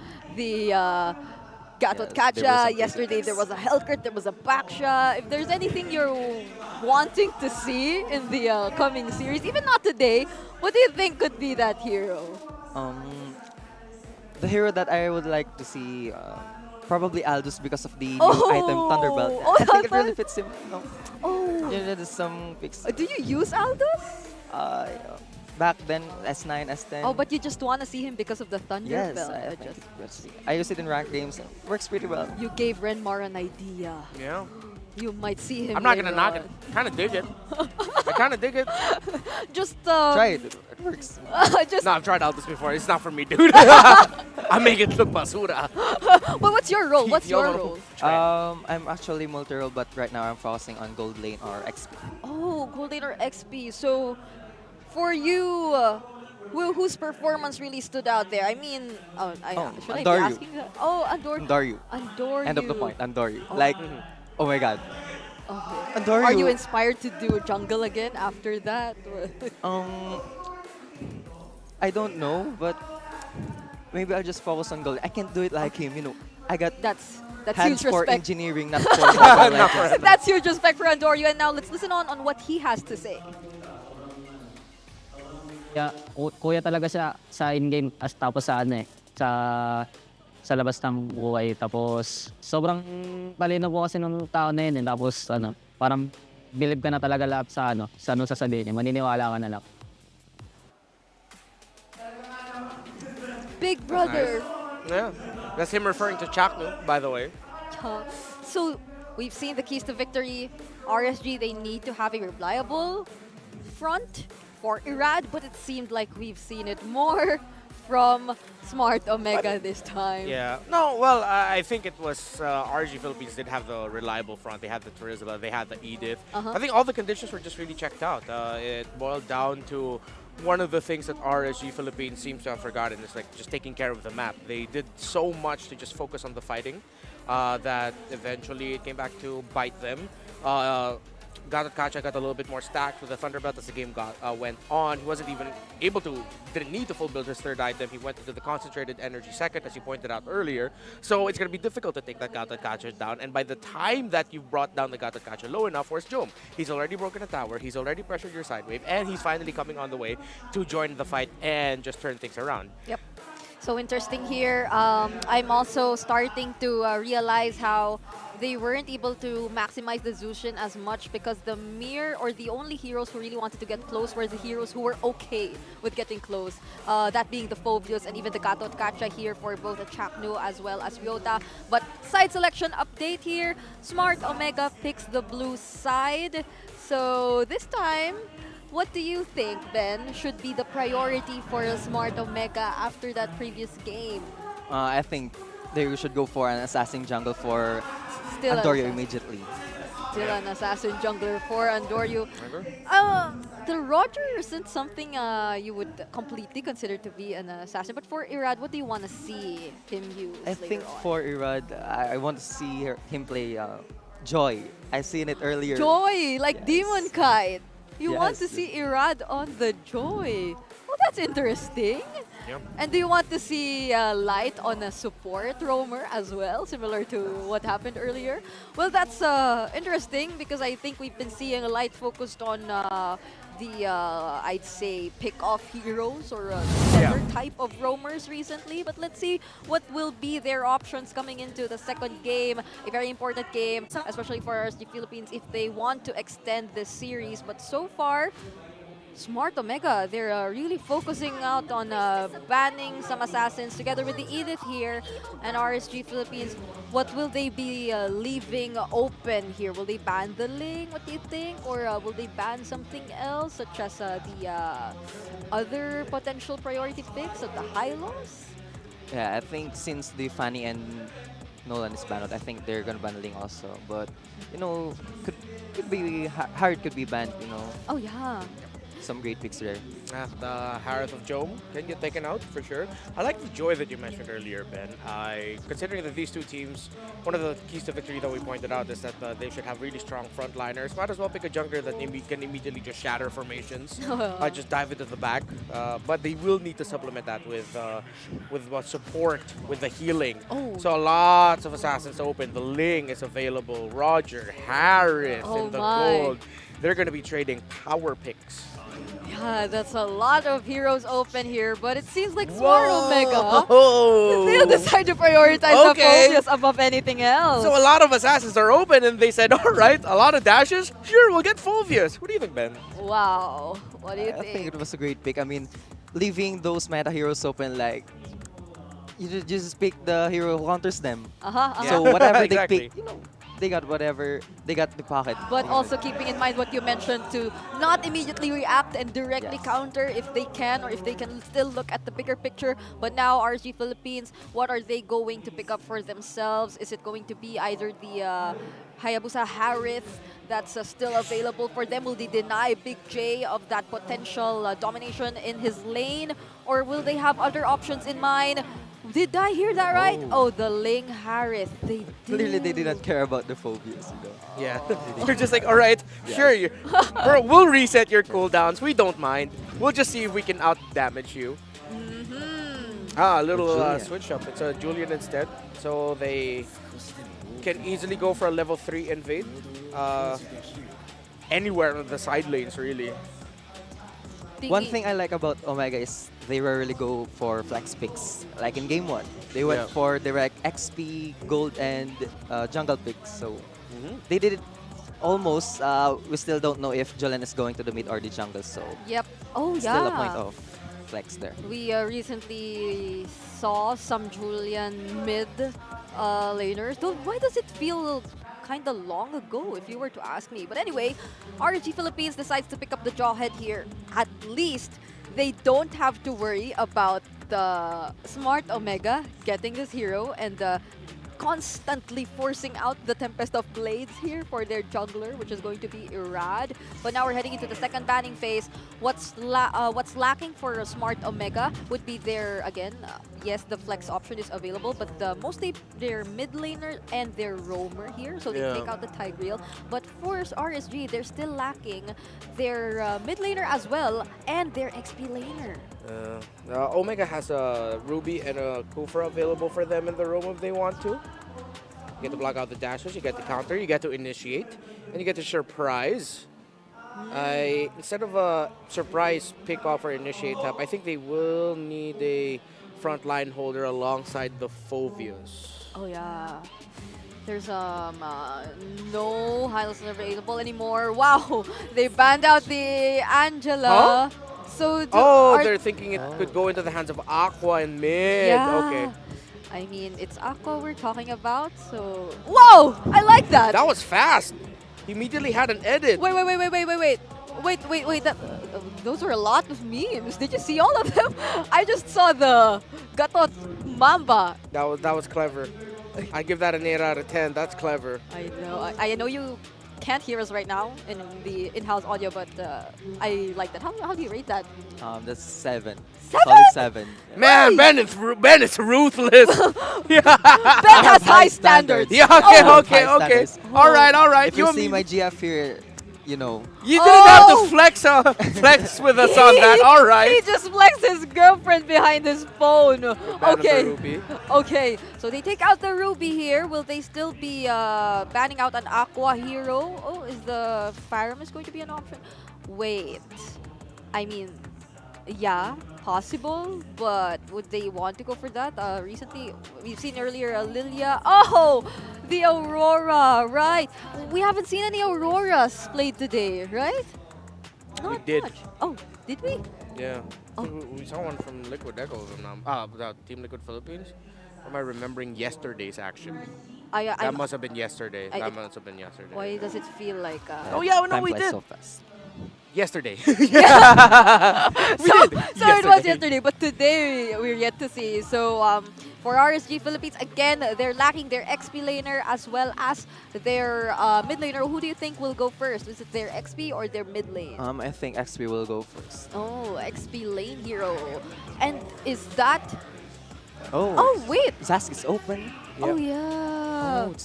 KarlTzy. Yesterday there was a Hellcrit, there was a Baksha. If there's anything you're wanting to see in the coming series, even not today, what do you think could be that hero? The hero that I would like to see, probably Aldous because of the new item Thunderbelt. Oh, I think it really fits him. No. Oh. Yeah, there's some picks. Do you use Aldous? Back then, S9, S10. Oh, but you just want to see him because of the Thunderbelt. Yes, I use it in ranked games. It works pretty well. You gave Renmar an idea. Yeah. You might see him. I'm not gonna knock it. Kind of dig it. I kind of dig it. Just try it. It works. No, I've tried out this before. It's not for me, dude. I make it look basura. Well, what's your role? What's your role? I'm actually multi-role, but right now I'm focusing on gold lane or XP. Oh, gold lane or XP. So, for you, whose performance really stood out there? I mean, should I be asking that? Oh, Andoryuuu. Andoryuuu. End of the point, Andoryuuu. Oh. Like, oh my god. Okay. Andoryuuu. Are you inspired to do jungle again after that? I don't know, but maybe I'll just focus on gold. I can't do it like him, you know. I got that's hands huge for respect. engineering, not for mobile legends. That's huge respect for Andoryuuu. And now let's listen on what he has to say. Yeah, kuya talaga siya sa in-game tapos sa ano sa labas ng buhay. Tapos sobrang talino po kasi nung tao na yun. Tapos parang believe ka na talaga lahat sa sasabihin niya. Maniniwala ka na lang. Big brother. Yeah, that's him referring to Chaknu, by the way. So we've seen the keys to victory. RSG, they need to have a reliable front for Irad, but it seemed like we've seen it more from Smart Omega this time. Yeah. No, well, I think it was RG Philippines did have the reliable front. They had the Terizla, they had the Edith. I think all the conditions were just really checked out. It boiled down to one of the things that RSG Philippines seems to have forgotten is like just taking care of the map. They did so much to just focus on the fighting that eventually it came back to bite them. KarlTzy got a little bit more stacked with the Thunderbelt as the game went on. He wasn't even able to, didn't need to full build his third item. He went into the concentrated energy second, as you pointed out earlier. So it's going to be difficult to take that KarlTzy down. And by the time that you've brought down the KarlTzy low enough, where's Jom? He's already broken a tower, he's already pressured your side wave, and he's finally coming on the way to join the fight and just turn things around. Yep. So interesting here. I'm also starting to realize how they weren't able to maximize the Zushin as much because the only heroes who really wanted to get close were the heroes who were okay with getting close. That being the Phobius and even the KarlTzy here for both the Chaknu as well as Ryota. But side selection update here. Smart Omega picks the blue side. So this time, what do you think, Ben, should be the priority for Smart Omega after that previous game? I think they should go for an assassin jungle for Andoryuuu immediately. Still an assassin jungler for Andoryuuu. The Roger isn't something you would completely consider to be an assassin, but for Irad, what do you want to see him use? I think for Irad, I want to see him play Joy. I've seen it earlier. Joy, like Demonkite. You Yes. want to see Irad on the Joy. Oh, that's interesting. Yep. And do you want to see Light on a support roamer as well, similar to what happened earlier? Well, that's interesting because I think we've been seeing a Light focused on I'd say, pick-off heroes or better type of roamers recently. But let's see what will be their options coming into the second game. A very important game, especially for the Philippines if they want to extend this series. But so far, Smart Omega, they're really focusing out on banning some assassins together with the Edith here and RSG Philippines. What will they be leaving open here? Will they ban the Ling, what do you think? Or will they ban something else, such as the other potential priority picks of the Hylos? Yeah, I think since the Fanny and Nolan is banned, I think they're gonna ban Ling also. But you know, could be Hard could be banned. You know. Oh yeah. Some great picks there. The Harith of Jome can get taken out for sure. I like the joy that you mentioned earlier, Ben. Considering that these two teams, one of the keys to victory that we pointed out is that they should have really strong frontliners. Might as well pick a jungler that can immediately just shatter formations, just dive into the back. But they will need to supplement that with support, with the healing. Oh. So lots of assassins open. The Ling is available. Roger, Harith in the gold. They're going to be trading power picks. Yeah, that's a lot of heroes open here, but it seems like Smart Omega, they'll decide to prioritize the Phobius above anything else. So a lot of assassins are open and they said, all right, a lot of dashes? Sure, we'll get Phobius. What do you think, Ben? Wow. What do you I think it was a great pick. I mean, leaving those meta heroes open, like, you just pick the hero who counters them. So whatever they pick, you know, they got whatever, they got the pocket. But also keeping in mind what you mentioned to not immediately react and directly counter if they can, or if they can still look at the bigger picture. But now RG Philippines, what are they going to pick up for themselves? Is it going to be either the Hayabusa Harith that's still available for them? Will they deny Big J of that potential domination in his lane? Or will they have other options in mind? Did I hear that right? Oh, the Ling Harith. They did. Clearly, they did not care about the phobias. You know? Yeah. You're just like, all right, sure, bro, we'll reset your cooldowns. We don't mind. We'll just see if we can out-damage you. A little switch up. It's a Julian instead. So they can easily go for a level 3 invade. Anywhere on the side lanes, really. One thing I like about Omega is they rarely go for flex picks. Like in game 1, they went for direct XP, gold, and jungle picks. So they did it almost. We still don't know if Julian is going to the mid or the jungle. So still a point of flex there. We recently saw some Julian mid laners. Though, why does it feel kind of long ago, if you were to ask me? But anyway, RG Philippines decides to pick up the Jawhead here. At least they don't have to worry about the Smart Omega getting this hero and constantly forcing out the Tempest of Blades here for their jungler, which is going to be Irad. But now we're heading into the second banning phase. What's lacking for a Smart Omega would be their, again, yes, the flex option is available, but mostly their mid laner and their roamer here, so they take out the Tigreal. But for RSG, they're still lacking their mid laner as well and their XP laner. Omega has a Ruby and a Kufra available for them in the roam if they want to. You get to block out the dashes, you get to counter, you get to initiate, and you get to surprise. Instead of a surprise pick off or initiate tap, I think they will need a frontline holder alongside the Phobius. Oh yeah. There's no Hylos available anymore. Wow, they banned out the Angela. Huh? So they're thinking it could go into the hands of Aqua and mid. Yeah. Okay. I mean, it's Aqua we're talking about, so... Whoa! I like that! That was fast! He immediately had an edit. Wait. Those were a lot of memes. Did you see all of them? I just saw the Gatot Mamba. That was clever. I give that an 8 out of 10. That's clever. I know. I know you can't hear us right now in the in-house audio, but I like that. How do you rate that? That's 7. 7? Solid 7. Man, Ben is ruthless. Ben has high standards. Yeah, okay. All right. If you see my GF here, you know. You didn't have to flex with us on that. All right. He just flexed his girlfriend behind his phone. Okay. So they take out the Ruby here. Will they still be banning out an Aqua hero? Oh, is the Pyramus going to be an option? Wait. I mean, yeah, possible, but would they want to go for that? Recently, we've seen earlier Lilia. Oh, the Aurora, right? We haven't seen any Auroras played today, right? Not did. much. Oh, did we? Yeah. We saw one from Liquid Echo, Team Liquid Philippines. Or am I remembering yesterday's action? That must have been yesterday. Why does it feel like... Oh yeah, no, we did. So fast. Yesterday. So it was yesterday, but today we're yet to see. So for RSG Philippines, again, they're lacking their XP laner as well as their mid laner. Who do you think will go first? Is it their XP or their mid lane? I think XP will go first. Oh, XP lane hero. And is that... Oh, wait. Zask is open. Oh, yeah. Oh,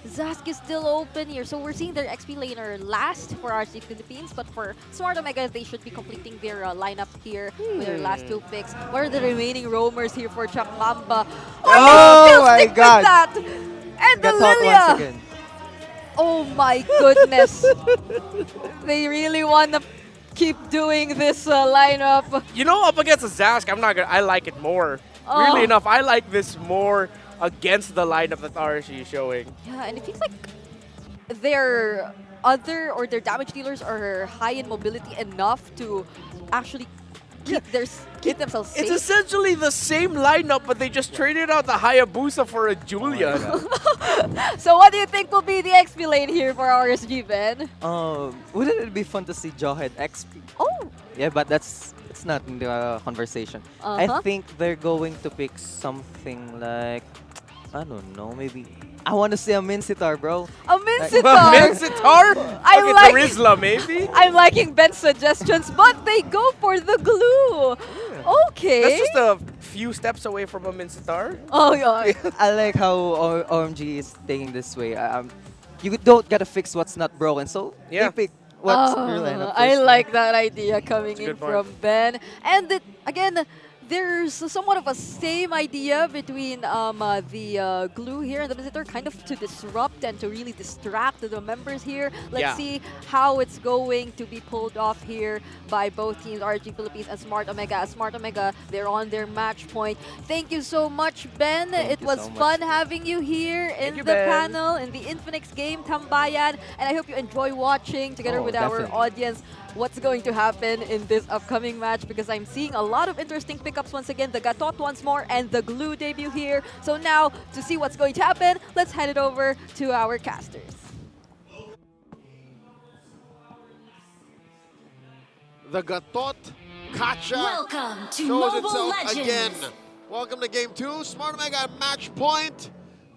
Zask is still open here. So we're seeing their XP laner last for RSG Philippines, but for Smart Omega, they should be completing their lineup here with their last 2 picks. What are the remaining roamers here for Chuck Mamba? Oh my God. With that. And the Lilia. Oh my goodness. They really want to keep doing this lineup. You know, up against a Zask, I like it more. Really enough, I like this more against the lineup that RSG is showing. Yeah, and it feels like their their damage dealers are high in mobility enough to actually keep themselves safe. It's essentially the same lineup, but they just traded out the Hayabusa for a Julian. So what do you think will be the XP lane here for RSG, Ben? Wouldn't it be fun to see Jawhead XP? Oh! Yeah, but it's not in the conversation. I think they're going to pick something like, I don't know, maybe... I want to see a Mincitar, bro. A Mincitar? Mincitar? Rizla, maybe? I'm liking Ben's suggestions, but they go for the glue. Okay. That's just a few steps away from a Mincitar. Oh, yeah. I like how OMG is taking this way. You don't gotta fix what's not broken, so they pick what's your lineup. I like that idea coming in from Ben. And again, there's somewhat of a same idea between the glue here and the visitor, kind of to disrupt and to really distract the members here. Let's see how it's going to be pulled off here by both teams, RSG Philippines and Smart Omega. As Smart Omega, they're on their match point. Thank you so much, Ben. It was fun having you here in the panel, in the Infinix game, Tambayan. And I hope you enjoy watching together with our audience what's going to happen in this upcoming match, because I'm seeing a lot of interesting pickups once again. The Gatot once more and the Glue debut here. So now, to see what's going to happen, let's head it over to our casters. The Gatot Kacha Welcome to shows Mobile itself Legends. again. Welcome to Game 2. Smart Omega at match point.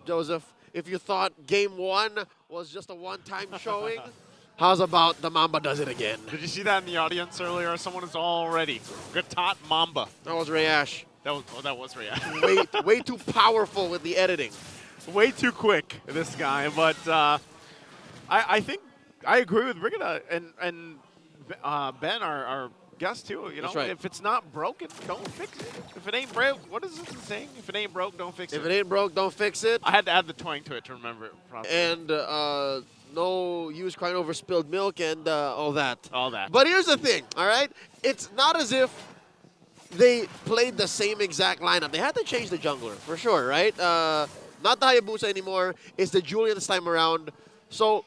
Joseph, if you thought Game 1 was just a one-time showing, how's about the Mamba does it again? Did you see that in the audience earlier? Someone is already Gatot Mamba. That was Rayash. That was Rayash. way too powerful with the editing. Way too quick, this guy. But I think I agree with Rigida and Ben, our guest too. You know, if it's not broken, don't fix it. If it ain't broke, what is this saying? If it ain't broke, don't fix it. If it ain't broke, don't fix it. I had to add the twang to it to remember it properly. And no use crying over spilled milk and all that. All that. But here's the thing, all right? It's not as if they played the same exact lineup. They had to change the jungler, for sure, right? Not the Hayabusa anymore. It's the Julian this time around. So,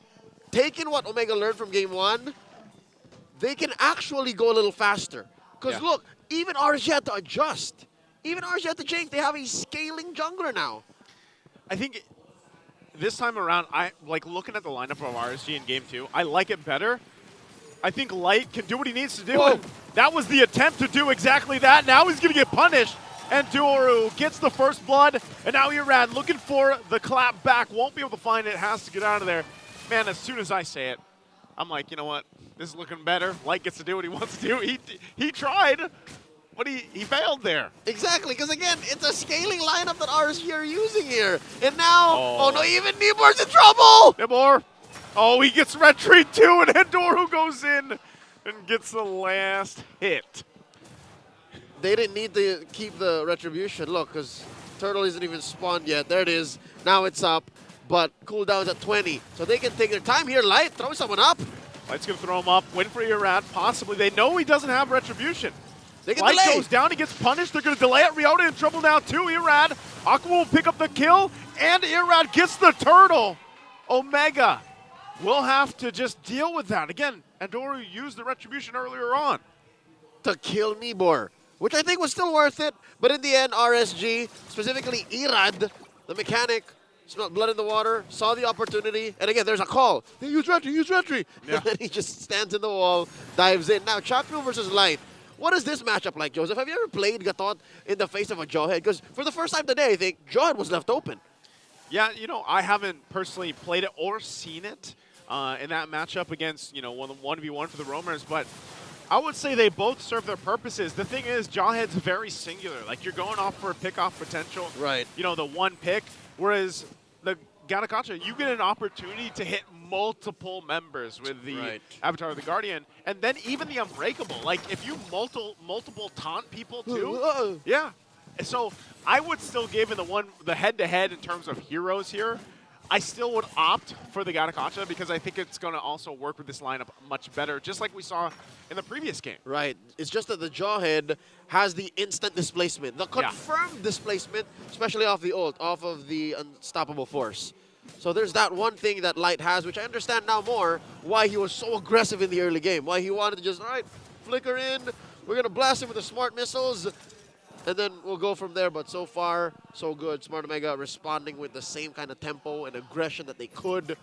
taking what Omega learned from Game 1, they can actually go a little faster. Because look, even RSG had to adjust. Even RSG had to change. They have a scaling jungler now. I think this time around, I like looking at the lineup of RSG in Game 2. I like it better. I think Light can do what he needs to do. And that was the attempt to do exactly that. Now he's going to get punished. And Andoryuuu gets the first blood. And now Irad looking for the clap back. Won't be able to find it. Has to get out of there. Man, as soon as I say it, I'm like, you know what? This is looking better. Light gets to do what he wants to do. He tried, but he failed there. Exactly, because again, it's a scaling lineup that RSG are using here. And now, oh no, even Nibor's in trouble! Nibor, oh, he gets retreat too, and Andoryuuu goes in and gets the last hit. They didn't need to keep the retribution. Look, because Turtle isn't even spawned yet. There it is. Now it's up, but cooldown's at 20. So they can take their time here. Light, throw someone up. Light's going to throw him up, win for Irad, possibly. They know he doesn't have retribution. They can Light delay. goes down, he gets punished. They're going to delay it. Ryota in trouble now too. Irad, Aqua will pick up the kill, and Irad gets the turtle. Omega will have to just deal with that. Again, Andoryuuu used the Retribution earlier on to kill Nibor, which I think was still worth it. But in the end, RSG, specifically Irad, the mechanic, smelled blood in the water, saw the opportunity, and again, there's a call. Hey, use Retri. Yeah. And then he just stands in the wall, dives in. Now, Chaknu versus Light. What is this matchup like, Joseph? Have you ever played Gatot in the face of a Jawhead? Because for the first time today, I think Jawhead was left open. Yeah, I haven't personally played it or seen it in that matchup against, 1v1 for the Roamers, but I would say they both serve their purposes. The thing is, Jawhead's very singular. Like, you're going off for a pick-off potential. Right. The one pick, whereas the Gattacacha, you get an opportunity to hit multiple members with the Avatar of the Guardian, and then even the Unbreakable. Like, if you multiple taunt people too, yeah. So I would still give in the head-to-head in terms of heroes here, I still would opt for the Gattacacha because I think it's going to also work with this lineup much better, just like we saw in the previous game. Right. It's just that the Jawhead has the instant displacement, the confirmed displacement, especially off the ult, off of the Unstoppable Force. So there's that one thing that Light has, which I understand now more, why he was so aggressive in the early game, why he wanted to just, all right, flicker in, we're going to blast him with the smart missiles, and then we'll go from there. But so far, so good. Smart Omega responding with the same kind of tempo and aggression that they could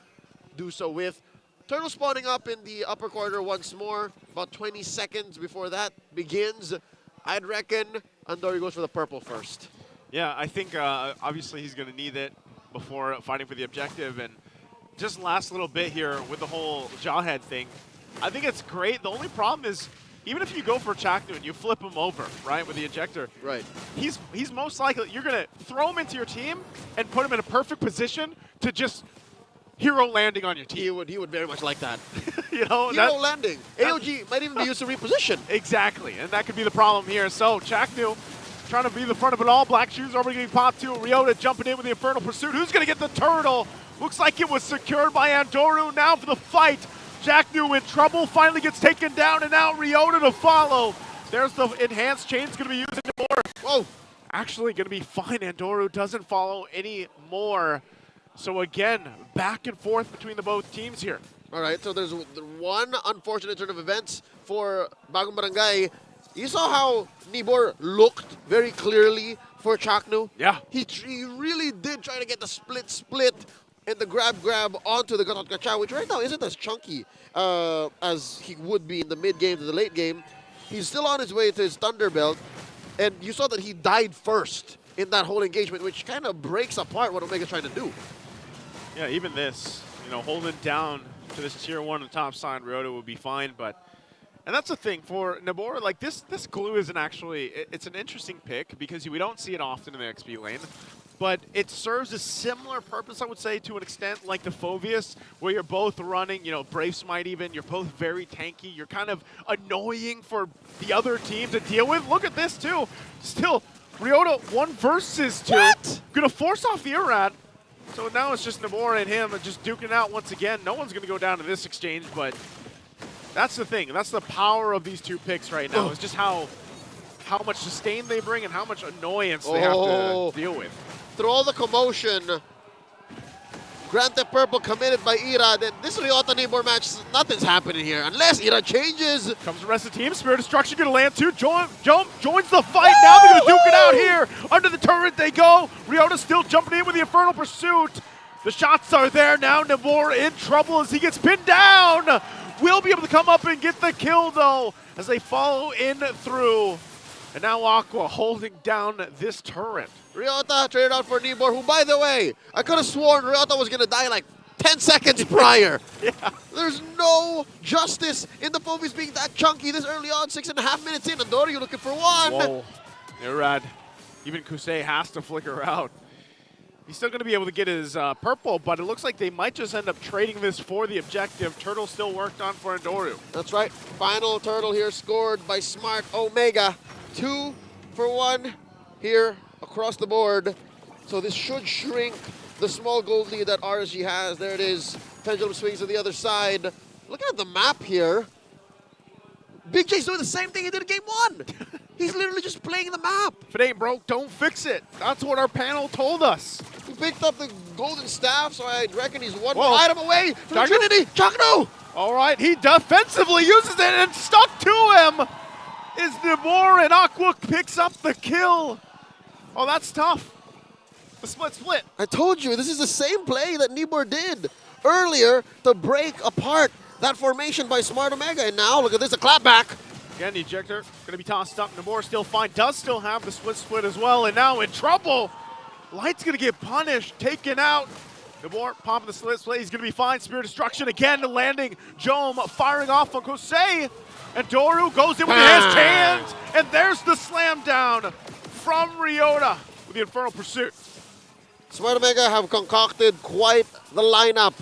do so with. Turtle spawning up in the upper corner once more. About 20 seconds before that begins. I'd reckon Andoryuuu goes for the purple first. Yeah, I think obviously he's going to need it before fighting for the objective. And just last little bit here with the whole Jawhead thing, I think it's great. The only problem is, even if you go for Chaknu and you flip him over, right, with the ejector, he's most likely, you're going to throw him into your team and put him in a perfect position to just hero landing on your team. He would very much like that. Hero landing. AOG might even be used to reposition. Exactly, and that could be the problem here. So Chaknu trying to be the front of it all. Black Shoes already getting popped too. Ryota jumping in with the Infernal Pursuit. Who's going to get the turtle? Looks like it was secured by Andoryuuu. Now for the fight. Chaknu in trouble, finally gets taken down, and now Ryota to follow. There's the enhanced chain's going to be used more. Whoa. Actually going to be fine. Andoryuuu doesn't follow anymore. So again, back and forth between the both teams here. All right, so there's one unfortunate turn of events for Bagong Barangay. You saw how Nibor looked very clearly for Chaknu. Yeah. He really did try to get the split and the grab onto the Gatot Kacha, which right now isn't as chunky as he would be in the mid-game to the late game. He's still on his way to his Thunderbelt, and you saw that he died first in that whole engagement, which kind of breaks apart what Omega's trying to do. Yeah, even this, holding down to this tier 1 on the top side, Ryota would be fine, and that's the thing for Nabor, like this glue isn't actually, it's an interesting pick because we don't see it often in the XP lane, but it serves a similar purpose, I would say, to an extent, like the Phoveus, where you're both running, Brave Smite even, you're both very tanky, you're kind of annoying for the other team to deal with. Look at this too, still, Ryota 1 versus 2, gonna force off the Irad. So now it's just Nabor and him just duking out once again. No one's gonna go down to this exchange, but that's the thing. That's the power of these two picks right now. It's just how much sustain they bring and how much annoyance they have to deal with. Through all the commotion, Granted Purple committed by Ira. Then this Ryota Nibor match, nothing's happening here unless Ira changes. Comes the rest of the team. Spirit Destruction gonna land too. Joins the fight. Now they're gonna duke it out here. Under the turret they go. Ryota still jumping in with the Infernal Pursuit. The shots are there now. Nibor in trouble as he gets pinned down. Will be able to come up and get the kill though as they follow in through. And now Aqua holding down this turret. Ryota traded out for Nibor, who, by the way, I could have sworn Ryota was going to die like 10 seconds prior. There's no justice in the Phoveus being that chunky this early on, 6.5 minutes in. Andoryuuu looking for one. Whoa, Irad. Even Kusei has to flicker out. He's still going to be able to get his purple, but it looks like they might just end up trading this for the objective. Turtle still worked on for Andoryuuu. That's right. Final turtle here scored by Smart Omega. 2 for 1 here across the board. So this should shrink the small gold lead that RSG has. There it is. Pendulum swings to the other side. Looking at the map here, Big J's doing the same thing he did in game 1. He's literally just playing the map. If it ain't broke, don't fix it. That's what our panel told us. picked up the golden staff, so I reckon he's one Whoa. item away from the Trinity. Chakno! All right, he defensively uses it and stuck to him. Is Nibor, and Aqua picks up the kill. Oh, that's tough. The split. I told you, this is the same play that Nibor did earlier to break apart that formation by Smart Omega. And now, look at this, a clapback. Again, the ejector going to be tossed up. Nibor still fine, does still have the split as well, and now in trouble. Light's going to get punished, taken out. Nibor popping the split. He's going to be fine. Spear Destruction again, landing. Jome firing off on Kosei. And Andoryuuu goes in with his hands, and there's the slam down from Ryota with the Infernal Pursuit. Smart Omega have concocted quite the lineup.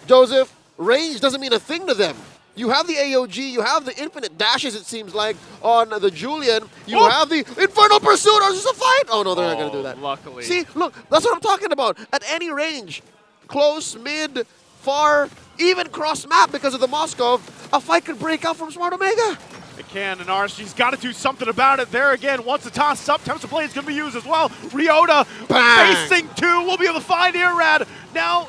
Joseph, range doesn't mean a thing to them. You have the AOG, you have the infinite dashes, it seems like, on the Julian. You have the Infernal Pursuit. Or is this a fight? Oh, no, they're not going to do that. Luckily. See, look, that's what I'm talking about. At any range, close, mid, far, even cross-map because of the Moskov, a fight could break out from Smart Omega. It can, and RSG's got to do something about it. There again, once the toss up, Tempest Blade's going to be used as well. Ryota facing two. We'll be able to find Irad. Now,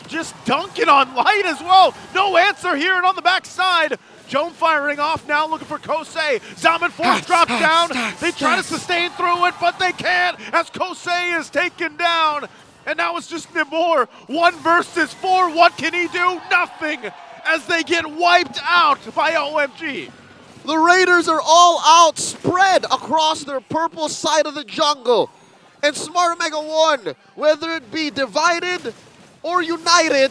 just dunking on Light as well. No answer here, and on the backside, Jome firing off now, looking for Kosei. Zaman Force drops down. They try to sustain through it, but they can't as Kosei is taken down. And now it's just Nibor, 1 versus 4. What can he do? Nothing, as they get wiped out by OMG. The Raiders are all out, spread across their purple side of the jungle. And Smart Omega won, whether it be divided or united.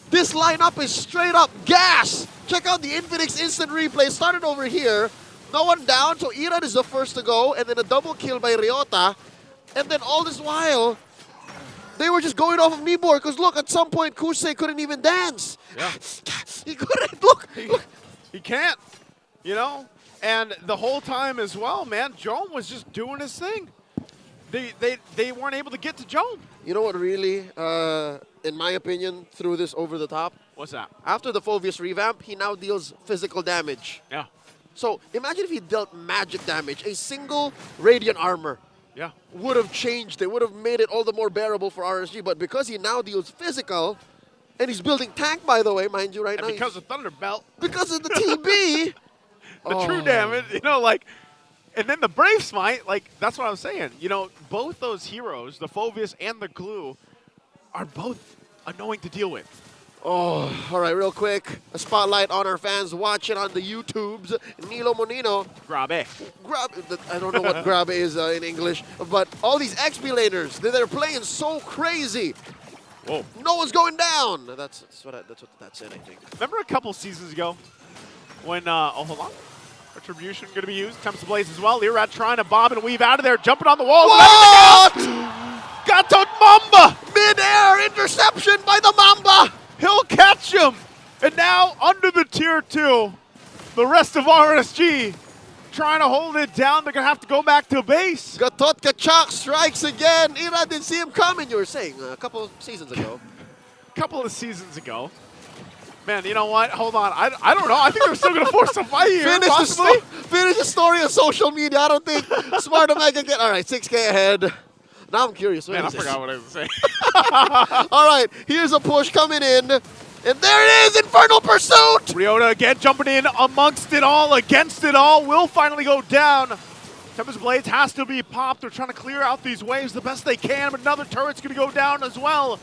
This lineup is straight up gas. Check out the Infinix instant replay. Started over here. No one down, so Irad is the first to go, and then a double kill by Ryota. And then all this while, they were just going off of Nibor, because look, at some point, Kosei couldn't even dance. Yeah. He couldn't. Look. He can't, you know? And the whole time as well, man, Jome was just doing his thing. They weren't able to get to Jome. You know what really, in my opinion, threw this over the top? What's that? After the Phoveus revamp, he now deals physical damage. Yeah. So imagine if he dealt magic damage. A single Radiant armor would have changed it, would have made it all the more bearable for RSG. But because he now deals physical, and he's building tank, by the way, mind you, right now. And because of Thunderbelt. Because of the TB. The true damage, you know, like, and then the Brave Smite, like, that's what I was saying. You know, both those heroes, the Phoveus and the Glue, are both annoying to deal with. Oh, all right, real quick. A spotlight on our fans watching on the YouTubes. Nilo Monino. Grabe. I don't know what grab is in English, but all these XP laners, they're playing so crazy. Whoa. No one's going down. That's what that said, I think. Remember a couple seasons ago when, oh, hold on. Retribution going to be used. Tempest Blaze as well. Irad trying to bob and weave out of there, jumping on the wall. What? Gatot Mamba! Mid-air interception by the Mamba! He'll catch him! And now, under the tier 2, the rest of RSG trying to hold it down. They're going to have to go back to base. Gatot Kachak strikes again. Irad didn't see him coming, you were saying, a couple of seasons ago. Couple of seasons ago. Man, you know what? Hold on. I don't know. I think they're still going to force a fight here, possibly. Finish the story on social media. I don't think Smart Omega get... All right, 6K ahead. Now I'm curious. Man, I forgot what I was saying. All right, here's a push coming in. And there it is, Infernal Pursuit! Ryota again jumping in amongst it all, against it all, will finally go down. Tempest Blades has to be popped. They're trying to clear out these waves the best they can, but another turret's going to go down as well.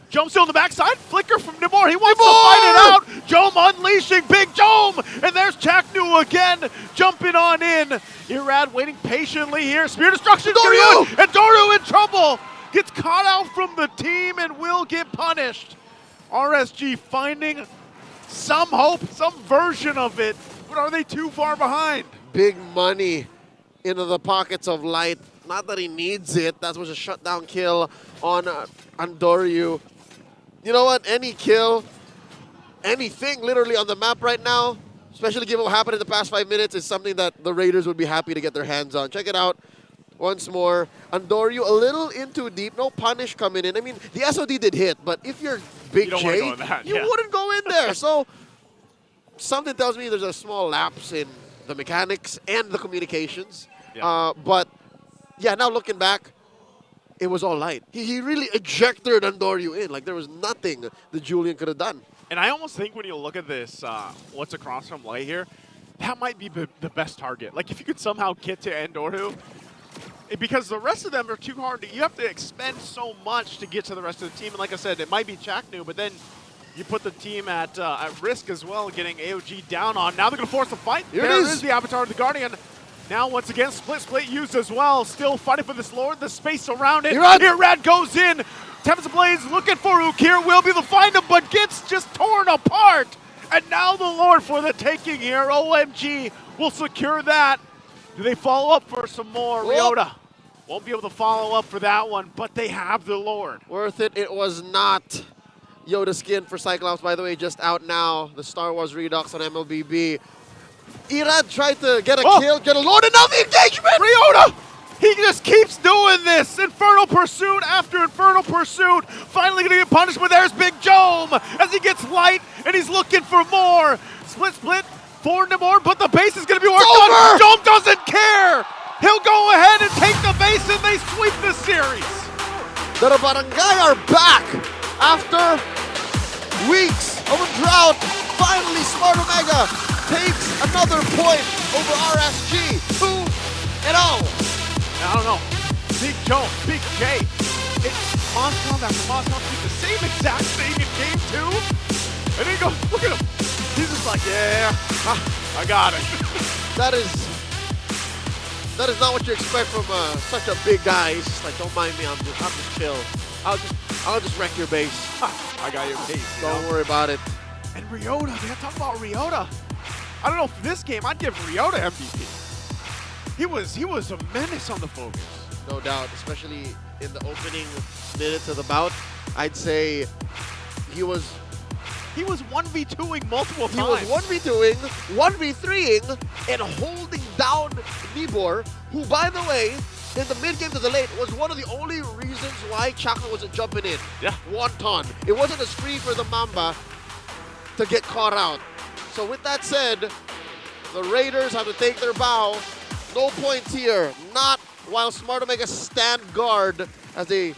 Jome still on the backside. Flicker from Nibor. He wants to fight it out. Jome unleashing Big Jome. And there's Chakno again jumping on in. Irad waiting patiently here. Spear Destruction. Andoryuuu! And Andoryuuu in trouble. Gets caught out from the team and will get punished. RSG finding some hope, some version of it. But are they too far behind? Big money into the pockets of Light. Not that he needs it. That was a shutdown kill on Andoryuuu. You know what? Any kill, anything literally on the map right now, especially given what happened in the past 5 minutes, is something that the Raiders would be happy to get their hands on. Check it out once more. Andoryuuu a little in too deep. No punish coming in. I mean, the SOD did hit, but if you're Big J, you wouldn't go in there. So something tells me there's a small lapse in the mechanics and the communications. Yeah. But yeah, now looking back, it was all light. He really ejected Andoryuuu in. Like, there was nothing that Julian could have done. And I almost think when you look at this, what's across from light here, that might be the best target. Like, if you could somehow get to Andoryuuu, because the rest of them are too hard. You have to expend so much to get to the rest of the team. And like I said, it might be Chaknu, but then you put the team at risk as well, getting AOG down on. Now they're going to force a fight. Here There it is the Avatar of the Guardian. Now, once again, split used as well. Still fighting for this Lord, the space around it. Here, Rad goes in. Tempest Blaze looking for Ukir. Will be able to find him, but gets just torn apart. And now the Lord for the taking here. OMG will secure that. Do they follow up for some more? Ryota won't be able to follow up for that one, but they have the Lord. Worth it. It was not. Yoda skin for Cyclops, by the way, just out now. The Star Wars Redux on MLBB. Irad tried to get a kill, get a Lord, and now the engagement! Ryota! He just keeps doing this. Infernal Pursuit after Infernal Pursuit. Finally going to get punished, but there's Big Jome as he gets light, and he's looking for more. Split, 4 more, but the base is going to be worked on. Jome doesn't care. He'll go ahead and take the base, and they sweep the series. The Barangay are back after weeks of a drought. Finally, Smart Omega takes another point over RSG. 2-0. I don't know. Big Joe, Big J. Moscow after Moscow did the same exact thing in game 2. And then go, look at him. He's just like, yeah, I got it. That is not what you expect from such a big guy. He's just like, don't mind me, I'm just chill. I'll just wreck your base. I got your base. Don't worry about it. And Ryota, we gotta talk about Ryota. I don't know, for this game, I'd give Ryota MVP. He was a menace on the focus. No doubt, especially in the opening minutes of the bout. I'd say he was 1v2ing multiple times. He was 1v2ing, 1v3ing, and holding down Nibor, who, by the way, in the mid-game to the late, was one of the only reasons why Chakra wasn't jumping in. Yeah. Wonton. It wasn't as free for the Mamba to get caught out. So with that said, the Raiders have to take their bow. No points here. Not while Smart Omega stand guard as they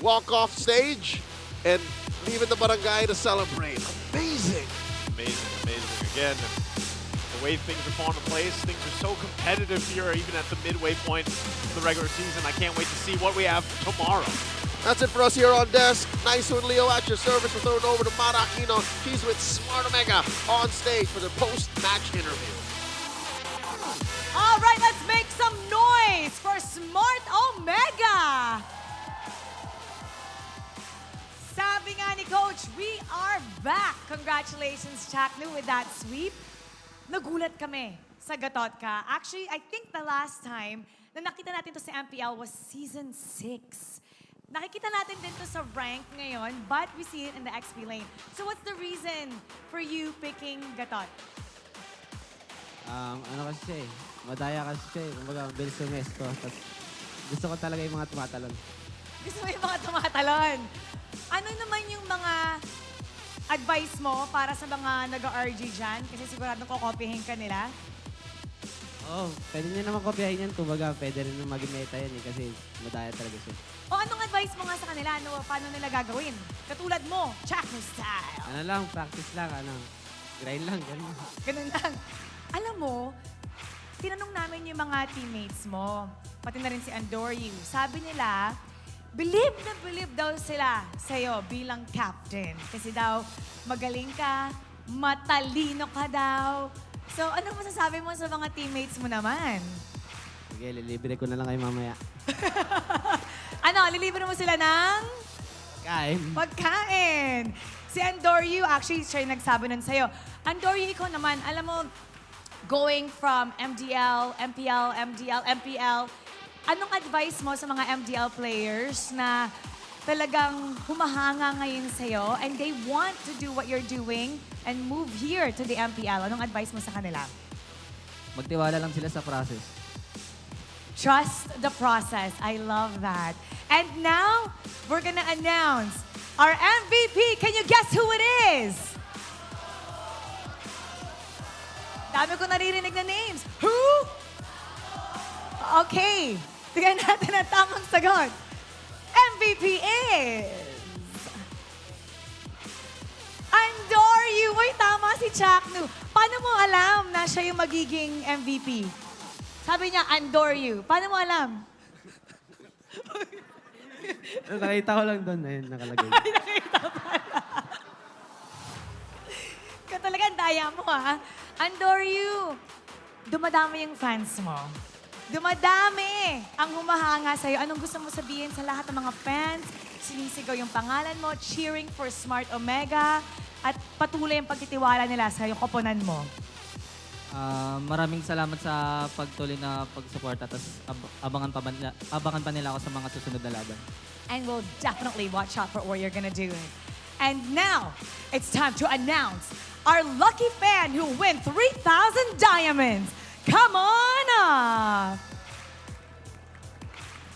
walk off stage and leaving the barangay to celebrate. Amazing. Amazing. Again, the way things are falling into place, things are so competitive here, even at the midway point of the regular season. I can't wait to see what we have tomorrow. That's it for us here on desk. Nice one, Leo, at your service. We're throwing over to Mara Aquino. She's with Smart Omega on stage for the post-match interview. All right, let's make some noise for Smart Omega. Sabi nga ni Coach, we are back. Congratulations, Chaknu, with that sweep. Nagulat kami sa gatot ka. Actually, I think the last time na nakita natin to sa MPL was Season 6. Nakikita natin din to sa rank ngayon, but we see it in the XP lane. So what's the reason for you picking gatot? Ano kasi siya eh. Madaya kasi siya eh. Kumbaga, bilis sumesto. Tapos gusto ko talaga yung mga tumatalon. Gusto mo yung mga tumatalon? Ano naman yung mga advice mo para sa mga nag-RG dyan? Kasi sigurado kokopyahin ka nila. Oo, pwede niya naman kopyahin yan. Kumbaga, pwede rin naman maging meta yan eh. Kasi madaya talaga siya. O anong advice mo nga sa kanila? Ano, paano nila gagawin? Katulad mo, Chaknu style. Ano lang, practice lang. Grind lang, ganun. Ganun lang. Alam mo, tinanong namin yung mga teammates mo, pati na rin si Andoryuuu. Sabi nila, believe daw sila sa'yo bilang captain. Kasi daw, magaling ka, matalino ka daw. So, anong masasabi mo sa mga teammates mo naman? Sige, lilibre ko na lang kayo mamaya. Ano, lilibre mo sila ng? Pagkain. Si Andoryuuu, actually, siya yung nagsabi nun sa'yo. Andoryuuu, ikaw naman, alam mo, going from MDL, MPL, MDL, MPL, anong advice mo sa mga MDL players na talagang humahanga ngayon sa'yo and they want to do what you're doing and move here to the MPL? Anong advice mo sa kanila? Magtiwala lang sila sa process. Trust the process. I love that. And now, we're gonna announce our MVP. Can you guess who it is? Dami ko naririnig na names. Who? Okay. Tignan natin ang tamang sagot. MVP is... Andoryuuu! Uy, tama si Chaknu. Paano mo alam na siya yung magiging MVP? Sabi niya, Andoryuuu. Paano mo alam? Nakita ko lang doon, ayun, nakalagay. Ay, nakita pala. Ka talaga, ang daya mo, ha? Andoryuuu, dumadami yung fans mo. Dumadami ang humahanga sa'yo. Anong gusto mo sabihin sa lahat ng mga fans? Sinisigaw yung pangalan mo, cheering for Smart Omega, at patuloy ang pagtitiwala nila sa yung koponan mo. Maraming salamat sa pagtuloy na pagsuporta. Tapos abangan pa nila ako sa mga susunod na laban. And we'll definitely watch out for what you're gonna do. And now, it's time to announce our lucky fan who win 3,000 diamonds. Come on up!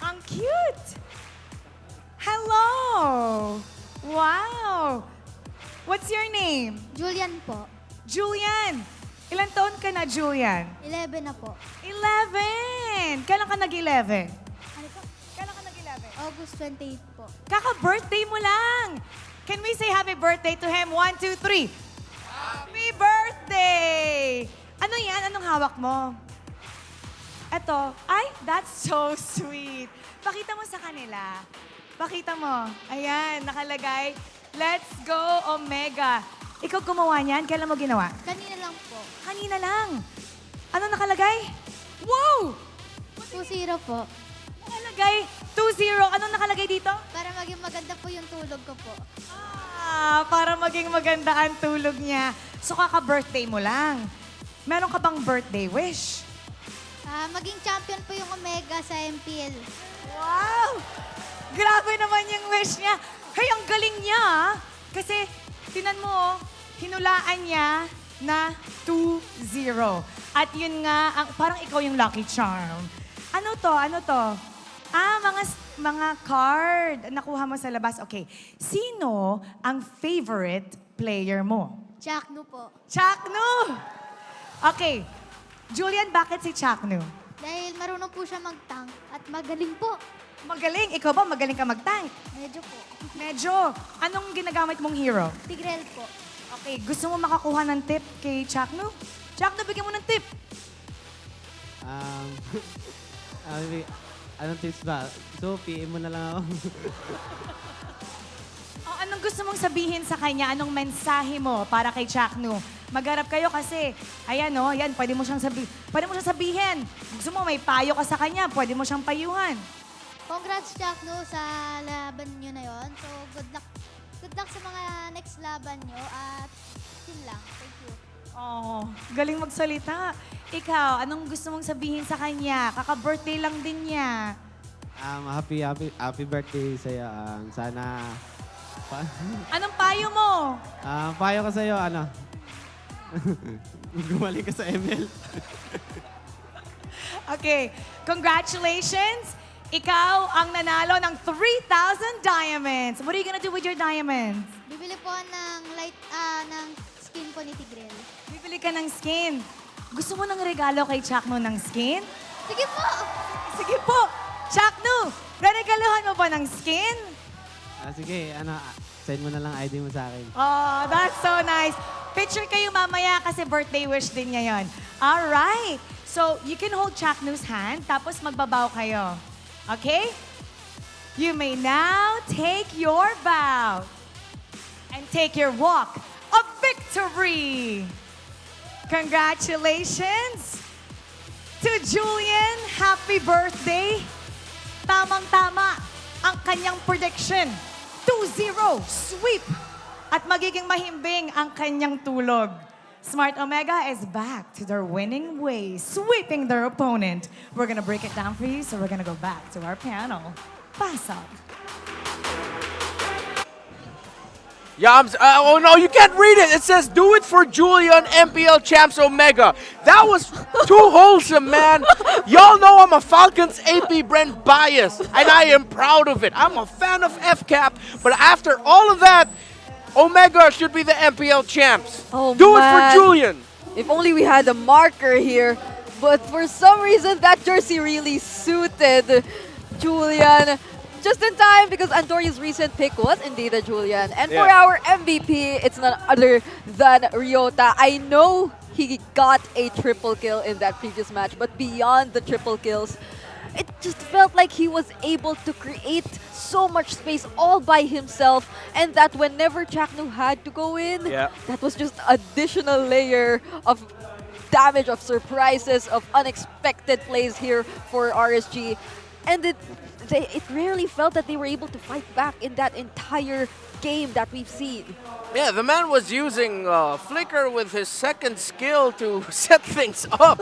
Ang cute! Hello! Wow! What's your name? Julian po. Julian! Ilan taon ka na, Julian? 11 na po. 11! Kailan ka nag-11? Ano po? Kailan ka nag-11? August 28 po. Kaka-birthday mo lang! Can we say happy birthday to him? 1, 2, 3. Happy birthday! Ano yan? Anong hawak mo? Eto. Ay, that's so sweet. Pakita mo sa kanila. Pakita mo. Ayan, nakalagay. Let's go, Omega. Ikaw gumawa niyan? Kailan mo ginawa? Kanina lang po. Kanina lang. Ano nakalagay? Wow! 2-0 po. Nakalagay 2-0. Anong nakalagay dito? Para maging maganda po yung tulog ko po. Para maging maganda ang tulog niya. So, kaka-birthday mo lang. Meron ka bang birthday wish? Maging champion po yung Omega sa MPL. Wow! Grabe naman yung wish niya. Hey, ang galing niya, ah. Kasi, tinan mo, oh, hinulaan niya na 2-0. At yun nga, parang ikaw yung lucky charm. Ano to? Ano to? Mga card. Nakuha mo sa labas. Okay. Sino ang favorite player mo? Chaknu po. Chaknu! Okay. Julian, bakit si Chaknu? Dahil marunong po siya mag-tank at magaling po. Magaling? Ikaw ba magaling ka mag-tank? Medyo po. Medyo. Anong ginagamit mong hero? Tigrel po. Okay, gusto mo makakuha ng tip kay Chaknu? Chaknu, bigyan mo ng tip. Anong tips ba? So, PM mo na lang ako. Anong gusto mong sabihin sa kanya? Anong mensahe mo para kay Chaknu? Magharap kayo kasi, ayan o, yan, pwede mo siyang sabihin. Gusto mo may payo ka sa kanya, pwede mo siyang payuhan. Congrats, Chaknu, sa laban nyo na yon. So, good luck. Good luck sa mga next laban nyo at yun lang. Thank you. Oh, galing magsalita. Ikaw, anong gusto mong sabihin sa kanya? Kaka-birthday lang din niya. Happy birthday sa'yo. Sana... Anong payo mo? Payo ko sa'yo, gumaling ka sa ML. Okay, congratulations. Ikaw ang nanalo ng 3,000 diamonds. What are you gonna do with your diamonds? Bibili po ng skin po ni Tigrel. Bibili ka ng skin. Gusto mo ng regalo kay Chaknu ng skin? Sige po! Sige po! Chaknu, regaluhan mo ba ng skin? Sige, send mo na lang ID mo sa akin. Oh, that's so nice. Picture kayo mamaya kasi birthday wish din niya yon. Alright. So, you can hold Chaknu's hand, tapos magbabaw kayo. Okay? You may now take your bow and take your walk of victory. Congratulations to Julian. Happy birthday. Tamang-tama ang kanyang prediction. 2-0 sweep. At magiging mahimbing ang kanyang tulog. Smart Omega is back to their winning ways, sweeping their opponent. We're gonna break it down for you, so we're gonna go back to our panel. Pass up. Yeah, oh no, you can't read it. It says, do it for Julian, MPL Champs Omega. That was too wholesome, man. Y'all know I'm a Falcons AP Brent bias, and I am proud of it. I'm a fan of FCAP, but after all of that, Omega should be the MPL champs. Oh, do it for man. Julian. If only we had a marker here. But for some reason, that jersey really suited Julian. just in time because Andoryuu's recent pick was indeed a Julian. And for Yeah. our MVP, it's none other than Ryota. I know he got a triple kill in that previous match, but beyond the triple kills, it just felt like he was able to create so much space all by himself, and that whenever Chaknu had to go in, that was just additional layer of damage, of surprises, of unexpected plays here for RSG. And it rarely felt that they were able to fight back in that entire game that we've seen. Yeah, the man was using Flicker with his second skill to set things up.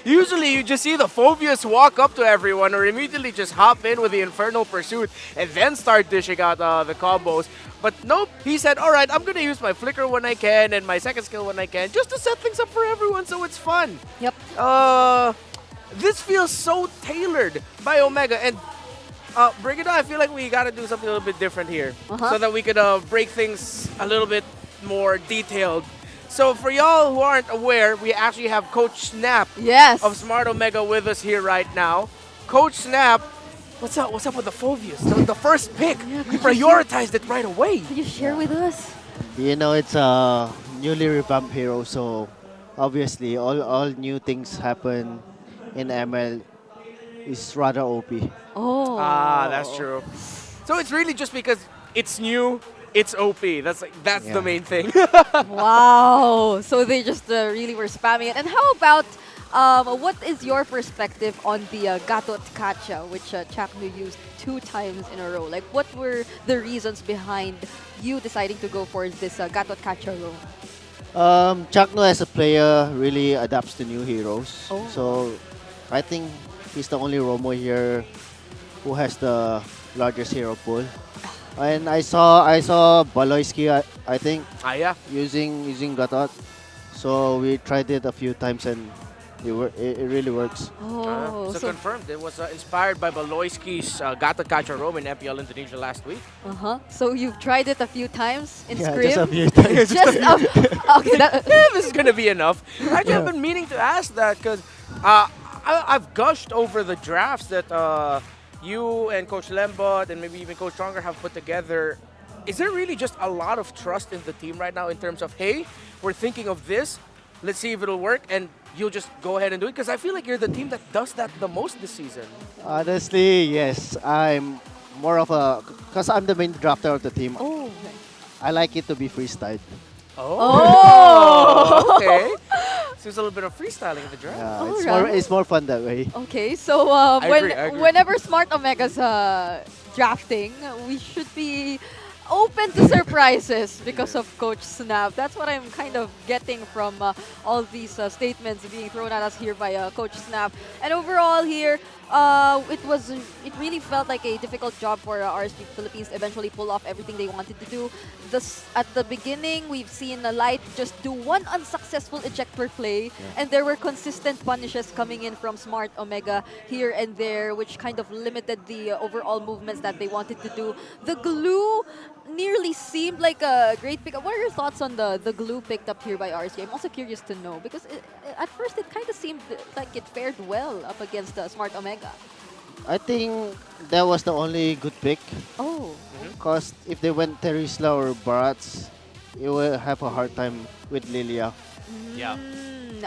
Usually you just see the Phobius walk up to everyone or immediately just hop in with the Infernal Pursuit and then start dishing out the combos. But nope, he said, alright, I'm going to use my Flicker when I can and my second skill when I can just to set things up for everyone so it's fun. Yep. This feels so tailored by Omega. And Brigida, I feel like we got to do something a little bit different here so that we could break things a little bit more detailed. So for y'all who aren't aware, we actually have Coach Snap of Smart Omega with us here right now. Coach Snap, what's up with the Phobius? The first pick, you prioritized it right away. Can you share with us? You know, it's a newly revamped hero, so obviously all new things happen in ML is rather OP. Oh. Ah, that's true. So it's really just because it's new, it's OP. That's the main thing. Wow. So they just really were spamming it. And how about what is your perspective on the Gatot Kacha, which Chaknu used 2 times in a row? Like, what were the reasons behind you deciding to go for this Gatot Kacha role? Chakno as a player really adapts to new heroes. Oh. So I think he's the only Romo here who has the largest hero pool. And I saw Baloyski, I think, using Gatot. So we tried it a few times and it really works. So confirmed, it was inspired by Baloyski's Gatot Kacha Rome in MPL Indonesia last week. So you've tried it a few times in Scrim? Just a few times. Okay, this is going to be enough. Actually, I've been meaning to ask that because I've gushed over the drafts that you and Coach Lembot and maybe even Coach Stronger have put together. Is there really just a lot of trust in the team right now in terms of, hey, we're thinking of this, let's see if it'll work, and you'll just go ahead and do it? Because I feel like you're the team that does that the most this season. Honestly, yes. I'm more of a... Because I'm the main drafter of the team. Oh. I like it to be freestyled. Oh, okay. So there's a little bit of freestyling in the draft. Yeah, it's more fun that way. Okay, so I agree. whenever Smart Omega's drafting, we should be open to surprises because of Coach Snap. That's what I'm kind of getting from all these statements being thrown at us here by Coach Snap. And overall here, it really felt like a difficult job for RSG Philippines to eventually pull off everything they wanted to do. At the beginning, we've seen Light just do one unsuccessful ejector play, and there were consistent punishes coming in from Smart Omega here and there, which kind of limited the overall movements that they wanted to do. The glue nearly seemed like a great pickup. What are your thoughts on the glue picked up here by RSG? I'm also curious to know, because at first it kind of seemed like it fared well up against Smart Omega. I think that was the only good pick. Oh. Because if they went Terisla or Barats, you will have a hard time with Lilia. Yeah.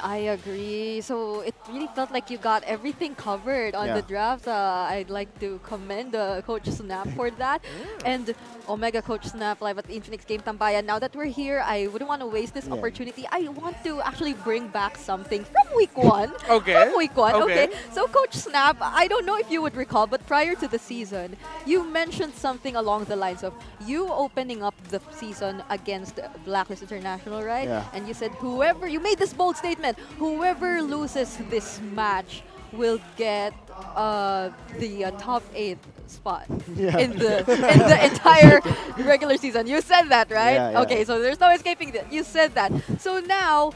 I agree. So it really felt like you got everything covered on the draft. I'd like to commend Coach Snap for that. And Omega Coach Snap live at the Infinix Game Tambayan. Now that we're here, I wouldn't want to waste this opportunity. I want to actually bring back something from week 1. Okay. From week 1. Okay. So Coach Snap, I don't know if you would recall, but prior to the season, you mentioned something along the lines of you opening up the season against Blacklist International, right? Yeah. And you said you made this bold statement. Whoever loses this match will get the top 8 spot in the entire regular season. You said that, right? Yeah. Okay, so there's no escaping that. You said that. So now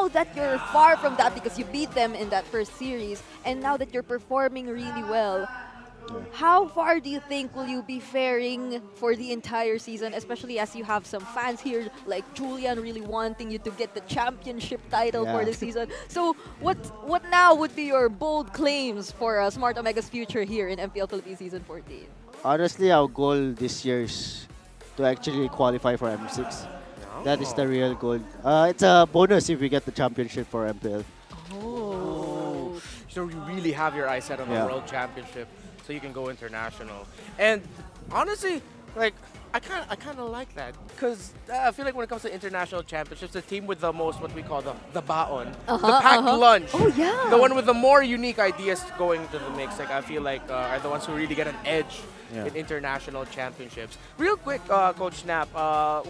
that you're far from that because you beat them in that first series, and now that you're performing really well, How far do you think will you be faring for the entire season, especially as you have some fans here like Julian really wanting you to get the championship title for the season? So what now would be your bold claims for Smart Omega's future here in MPL Philippines Season 14? Honestly, our goal this year is to actually qualify for M6. That is the real goal. It's a bonus if we get the championship for MPL. Oh. So you really have your eyes set on the World Championship, so you can go international. And honestly, like I kind of like that because I feel like when it comes to international championships, the team with the most what we call the baon, the packed lunch, the one with the more unique ideas going to the mix, like I feel like are the ones who really get an edge in international championships. Real quick, Coach Snap,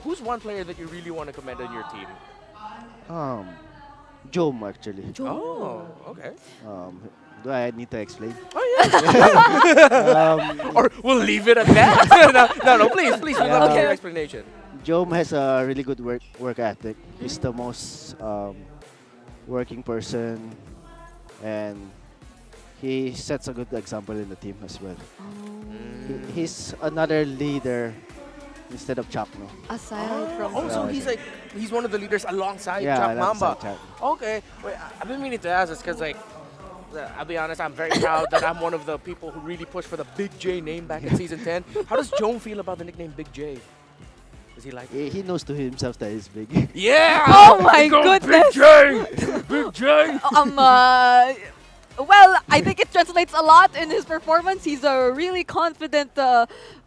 who's one player that you really want to commend on your team? Jom actually. Oh, okay. Do I need to explain? Oh yeah. Or we'll leave it at that. no, please, we'd love to hear your explanation. Jom has a really good work ethic. He's the most working person, and he sets a good example in the team as well. He's another leader instead of Chapno. Aside from so he's one of the leaders alongside Yeah, Mamba. alongside Chap. Okay, wait, I've been meaning to ask this because like. I'll be honest, I'm very proud that I'm one of the people who really pushed for the Big J name back in Season 10. How does Joan feel about the nickname Big J? Does he like it? He knows to himself that he's big. Yeah! Oh my goodness! Big J! Big J! Well, I think it translates a lot in his performance. He's a really confident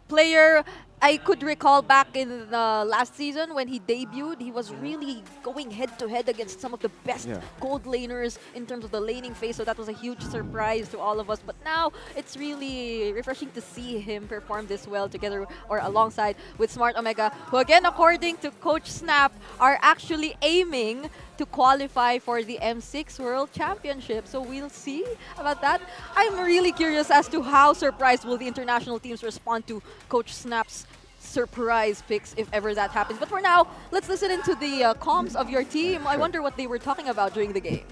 player. I could recall back in last season when he debuted, he was really going head-to-head against some of the best gold laners in terms of the laning phase, so that was a huge surprise to all of us. But now, it's really refreshing to see him perform this well together or alongside with Smart Omega, who again, according to Coach Snap, are actually aiming to qualify for the M6 World Championship. So we'll see about that. I'm really curious as to how surprised will the international teams respond to Coach Snap's surprise picks if ever that happens. But for now, let's listen into the comms of your team. I wonder what they were talking about during the game.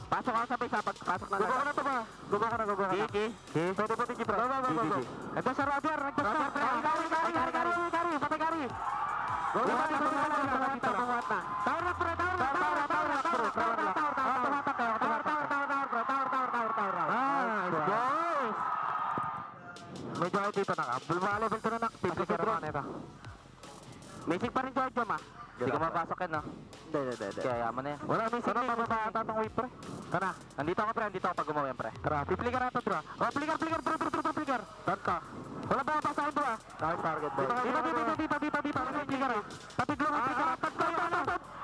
Pasok ako sa base, pasok na lang. Gugo ka na to ba? Gugo ka na, gugo ka na. Pwede po tiki, bro. Go. Ito sa Roger, nagpas-stop. Kari. Patay kari. Gugo ka na, gugo ka na. Buhat na. Tower na, pre. Medyo ay dito na ka. Level 2 na nak. Pipigil ka na ito. Missing pa rin Georgia, ma. Hindi ko mapasok yan, no? Hindi. Kaya yaman na yan. Wala, missing. Sana, pababa ata itong wave, pre. Sana. Nandito ako, pre. Nandito ako pag gumawa yan, pre. Tara, pipiligar natin, bro. Oh, pligar. Pligar. Dot ka. Wala ba pa sa akin, bro? Target, bro. Dito. Pligar, eh. Patiglo mo, pligar.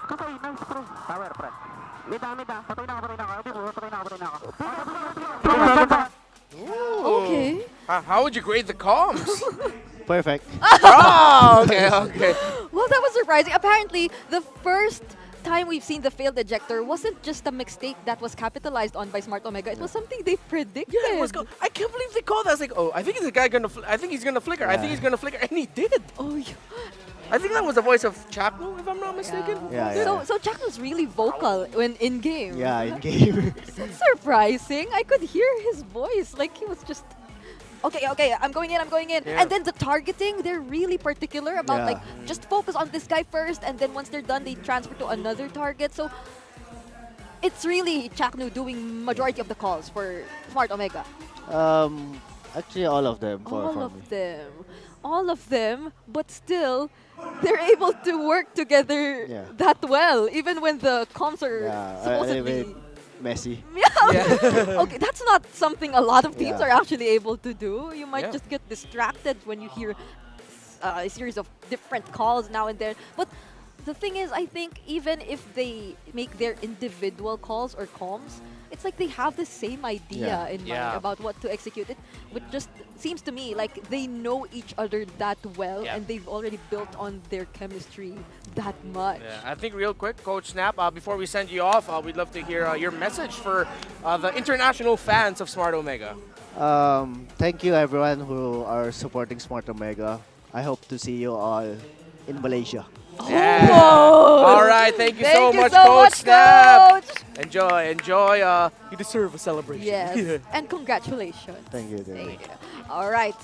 Kapay, nice, pre. Tower, pre. Mid, Patay na ako. Patay na ako. Okay. How would you grade the comms? Perfect. Oh, okay. Well, that was surprising. Apparently, the first time we've seen the failed ejector wasn't just a mistake that was capitalized on by Smart Omega. It was something they predicted. Yeah, it was I can't believe they called that. I was like, oh, I think he's gonna flicker. Yeah. I think he's gonna flicker, and he did. Oh, yeah. I think that was the voice of Chapno, if I'm not mistaken. Yeah. So Chakno's really vocal when in game. Yeah, in game. So surprising. I could hear his voice. Like he was just okay, I'm going in. Yeah. And then the targeting, they're really particular about like just focus on this guy first, and then once they're done, they transfer to another target. So it's really Chakno doing majority of the calls for Smart Omega. Actually, all of them. All of them, but still, they're able to work together that well, even when the comms are supposedly messy. Yeah. Okay, that's not something a lot of teams are actually able to do. You might just get distracted when you hear a series of different calls now and then. But the thing is, I think even if they make their individual calls or comms, it's like they have the same idea in mind about what to execute. It just seems to me like they know each other that well, and they've already built on their chemistry that much. Yeah, I think real quick, Coach Snap, before we send you off, we'd love to hear your message for the international fans of Smart Omega. Thank you everyone who are supporting Smart Omega. I hope to see you all in Malaysia. Yeah. All right, thank you so much, Coach Snap. Enjoy. You deserve a celebration. Yes, and congratulations. Thank you. All right,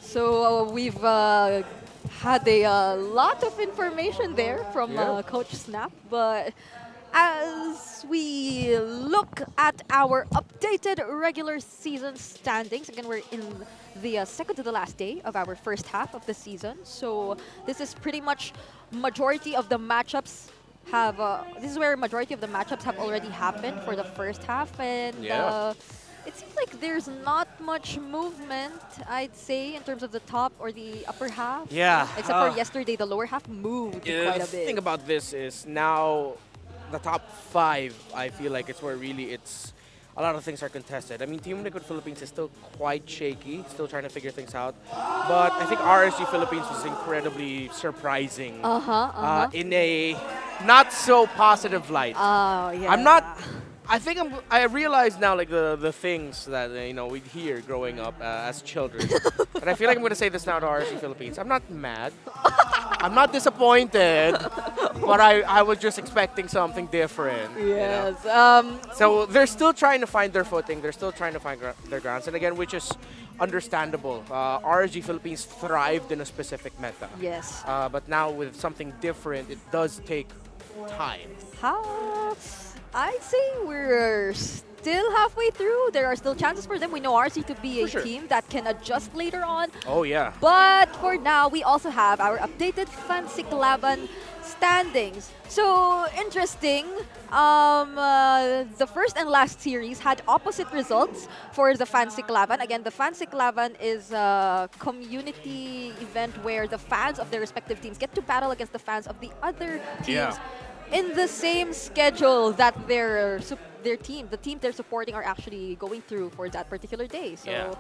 so we've had a lot of information there from Coach Snap, but as we look at our updated regular season standings, again, we're in the second to the last day of our first half of the season. So this is pretty much majority of the matchups have, this is where majority of the matchups have already happened for the first half. And it seems like there's not much movement, I'd say, in terms of the top or the upper half. Yeah. Except for yesterday, the lower half moved quite a bit. The thing about this is now the top 5, I feel like it's where really it's a lot of things are contested. I mean, Team Liquid Philippines is still quite shaky, still trying to figure things out. But I think RSG Philippines was incredibly surprising in a not so positive light. Oh, yeah. I'm not. I realize now like the things that we'd hear growing up as children. And I feel like I'm gonna say this now to RSG Philippines. I'm not mad. I'm not disappointed, but I was just expecting something different. Yes. So they're still trying to find their footing. They're still trying to find their grounds. And again, which is understandable. RSG Philippines thrived in a specific meta. Yes. But now with something different, it does take time. I'd say we're still halfway through. There are still chances for them. We know RC to be a team that can adjust later on. Oh, yeah. But for now, we also have our updated Fancy Laban standings. So, interesting. The first and last series had opposite results for the Fancy Laban. Again, the Fancy Laban is a community event where the fans of their respective teams get to battle against the fans of the other teams. In the same schedule that their team, the team they're supporting, are actually going through for that particular day. So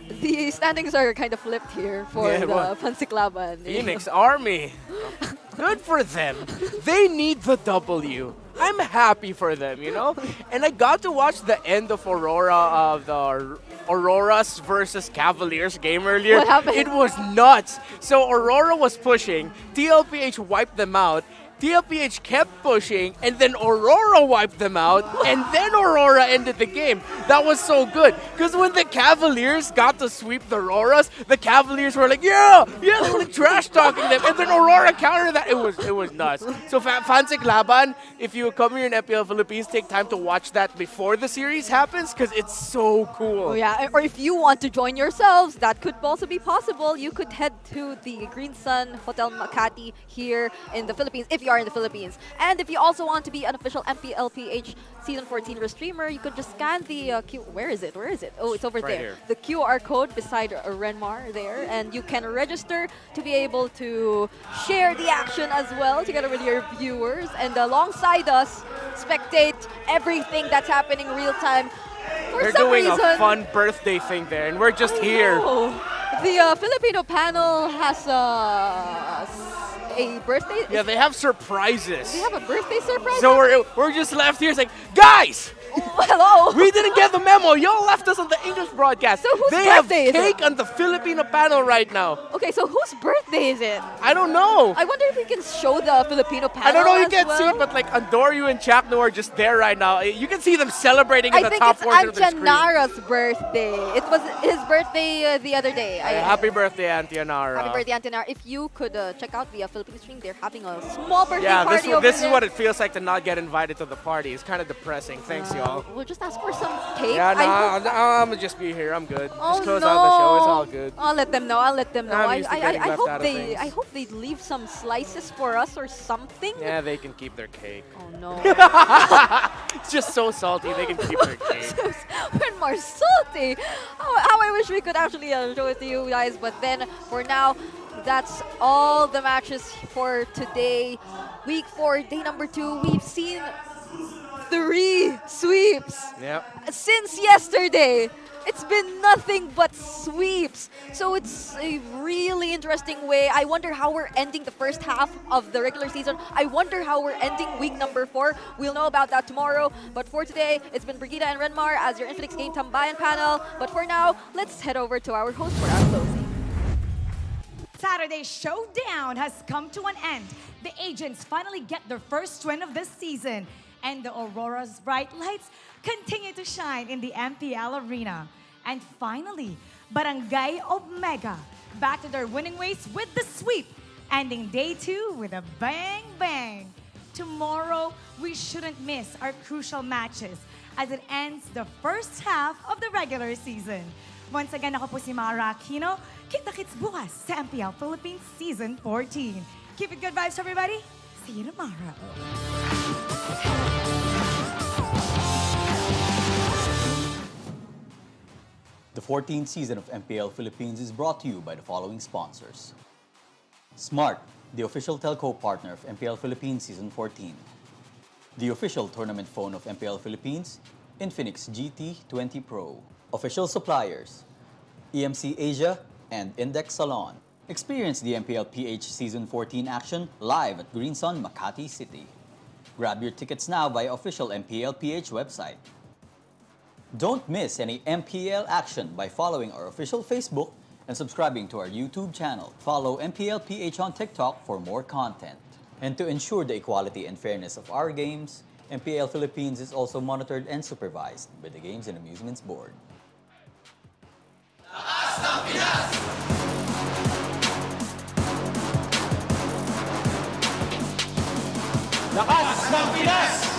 the standings are kind of flipped here for the Fancy Laban. Phoenix Army. Good for them. They need the W. I'm happy for them, And I got to watch the end of Aurora, the Aurora's versus Cavaliers game earlier. What happened? It was nuts. So Aurora was pushing. TLPH wiped them out. TLPH kept pushing, and then Aurora wiped them out, and then Aurora ended the game. That was so good, because when the Cavaliers got to sweep the Auroras, the Cavaliers were like, yeah, they were like trash-talking them, and then Aurora countered that. It was nuts. So Fancy Laban, if you come here in MPL Philippines, take time to watch that before the series happens, because it's so cool. Oh, yeah, or if you want to join yourselves, that could also be possible. You could head to the Green Sun Hotel Makati here in the Philippines, if you are in the Philippines. And if you also want to be an official MPLPH Season 14 streamer, you could just scan the Where is it? Oh, it's over right there. Here. The QR code beside Renmar there, and you can register to be able to share the action as well together with your viewers, and alongside us, spectate everything that's happening real time. They're doing a fun birthday thing there, and we're just here. The Filipino panel has a birthday. Yeah, they have surprises. They have a birthday surprise. So we're just left here. It's like, guys, hello. We didn't get the memo. Y'all left us on the English broadcast. So whose they have birthday is cake it? on the Filipino panel right now. Okay, so whose birthday is it? I don't know. I wonder if we can show the Filipino panel. I don't know. You as can't well. see, but like Andoryuuu and Chakno are just there right now. You can see them celebrating in the top portion of the screen. I think it's Antianara's birthday. It was his birthday the other day. Happy birthday, Antianara. Happy birthday, Antianara. If you could check out the Philippine stream, they're having a small birthday Yeah, party over this is there. what it feels like to not get invited to the party. It's kind of depressing. Thanks, y'all. We'll just ask for some cake. Yeah, I I'm gonna just be here. I'm good. Oh, just close no. out the show. It's all good. I'll let them know. I'm used to getting left out of things. I hope they leave some slices for us or something. Yeah, they can keep their cake. Oh no. It's just so salty. They can keep their cake. When more salty. How I wish we could actually show it to you guys. But then for now, that's all the matches for today. Week 4, day number 2, we've seen 3 sweeps. Yep. Since yesterday, it's been nothing but sweeps. So it's a really interesting way. I wonder how we're ending the first half of the regular season. I wonder how we're ending week number 4. We'll know about that tomorrow. But for today, it's been Brigida and Renmar as your Infinix Game Tambayan panel. But for now, let's head over to our host for our closing. Saturday's showdown has come to an end. The agents finally get their first win of this season, and the Aurora's bright lights continue to shine in the MPL arena. And finally, Barangay Omega back to their winning ways with the sweep, ending day 2 with a bang-bang. Tomorrow, we shouldn't miss our crucial matches as it ends the first half of the regular season. Once again, ako po si Mara Aquino. Kita-kits bukas sa MPL Philippines Season 14. Keep it good vibes, everybody. See you tomorrow. The 14th season of MPL Philippines is brought to you by the following sponsors. Smart, the official telco partner of MPL Philippines Season 14. The official tournament phone of MPL Philippines, Infinix GT20 Pro. Official suppliers, EMC Asia and Index Salon. Experience the MPLPH Season 14 action live at Green Sun, Makati City. Grab your tickets now via official MPLPH website. Don't miss any MPL action by following our official Facebook and subscribing to our YouTube channel. Follow MPLPH on TikTok for more content. And to ensure the equality and fairness of our games, MPL Philippines is also monitored and supervised by the Games and Amusements Board. Lakas ng Pinas!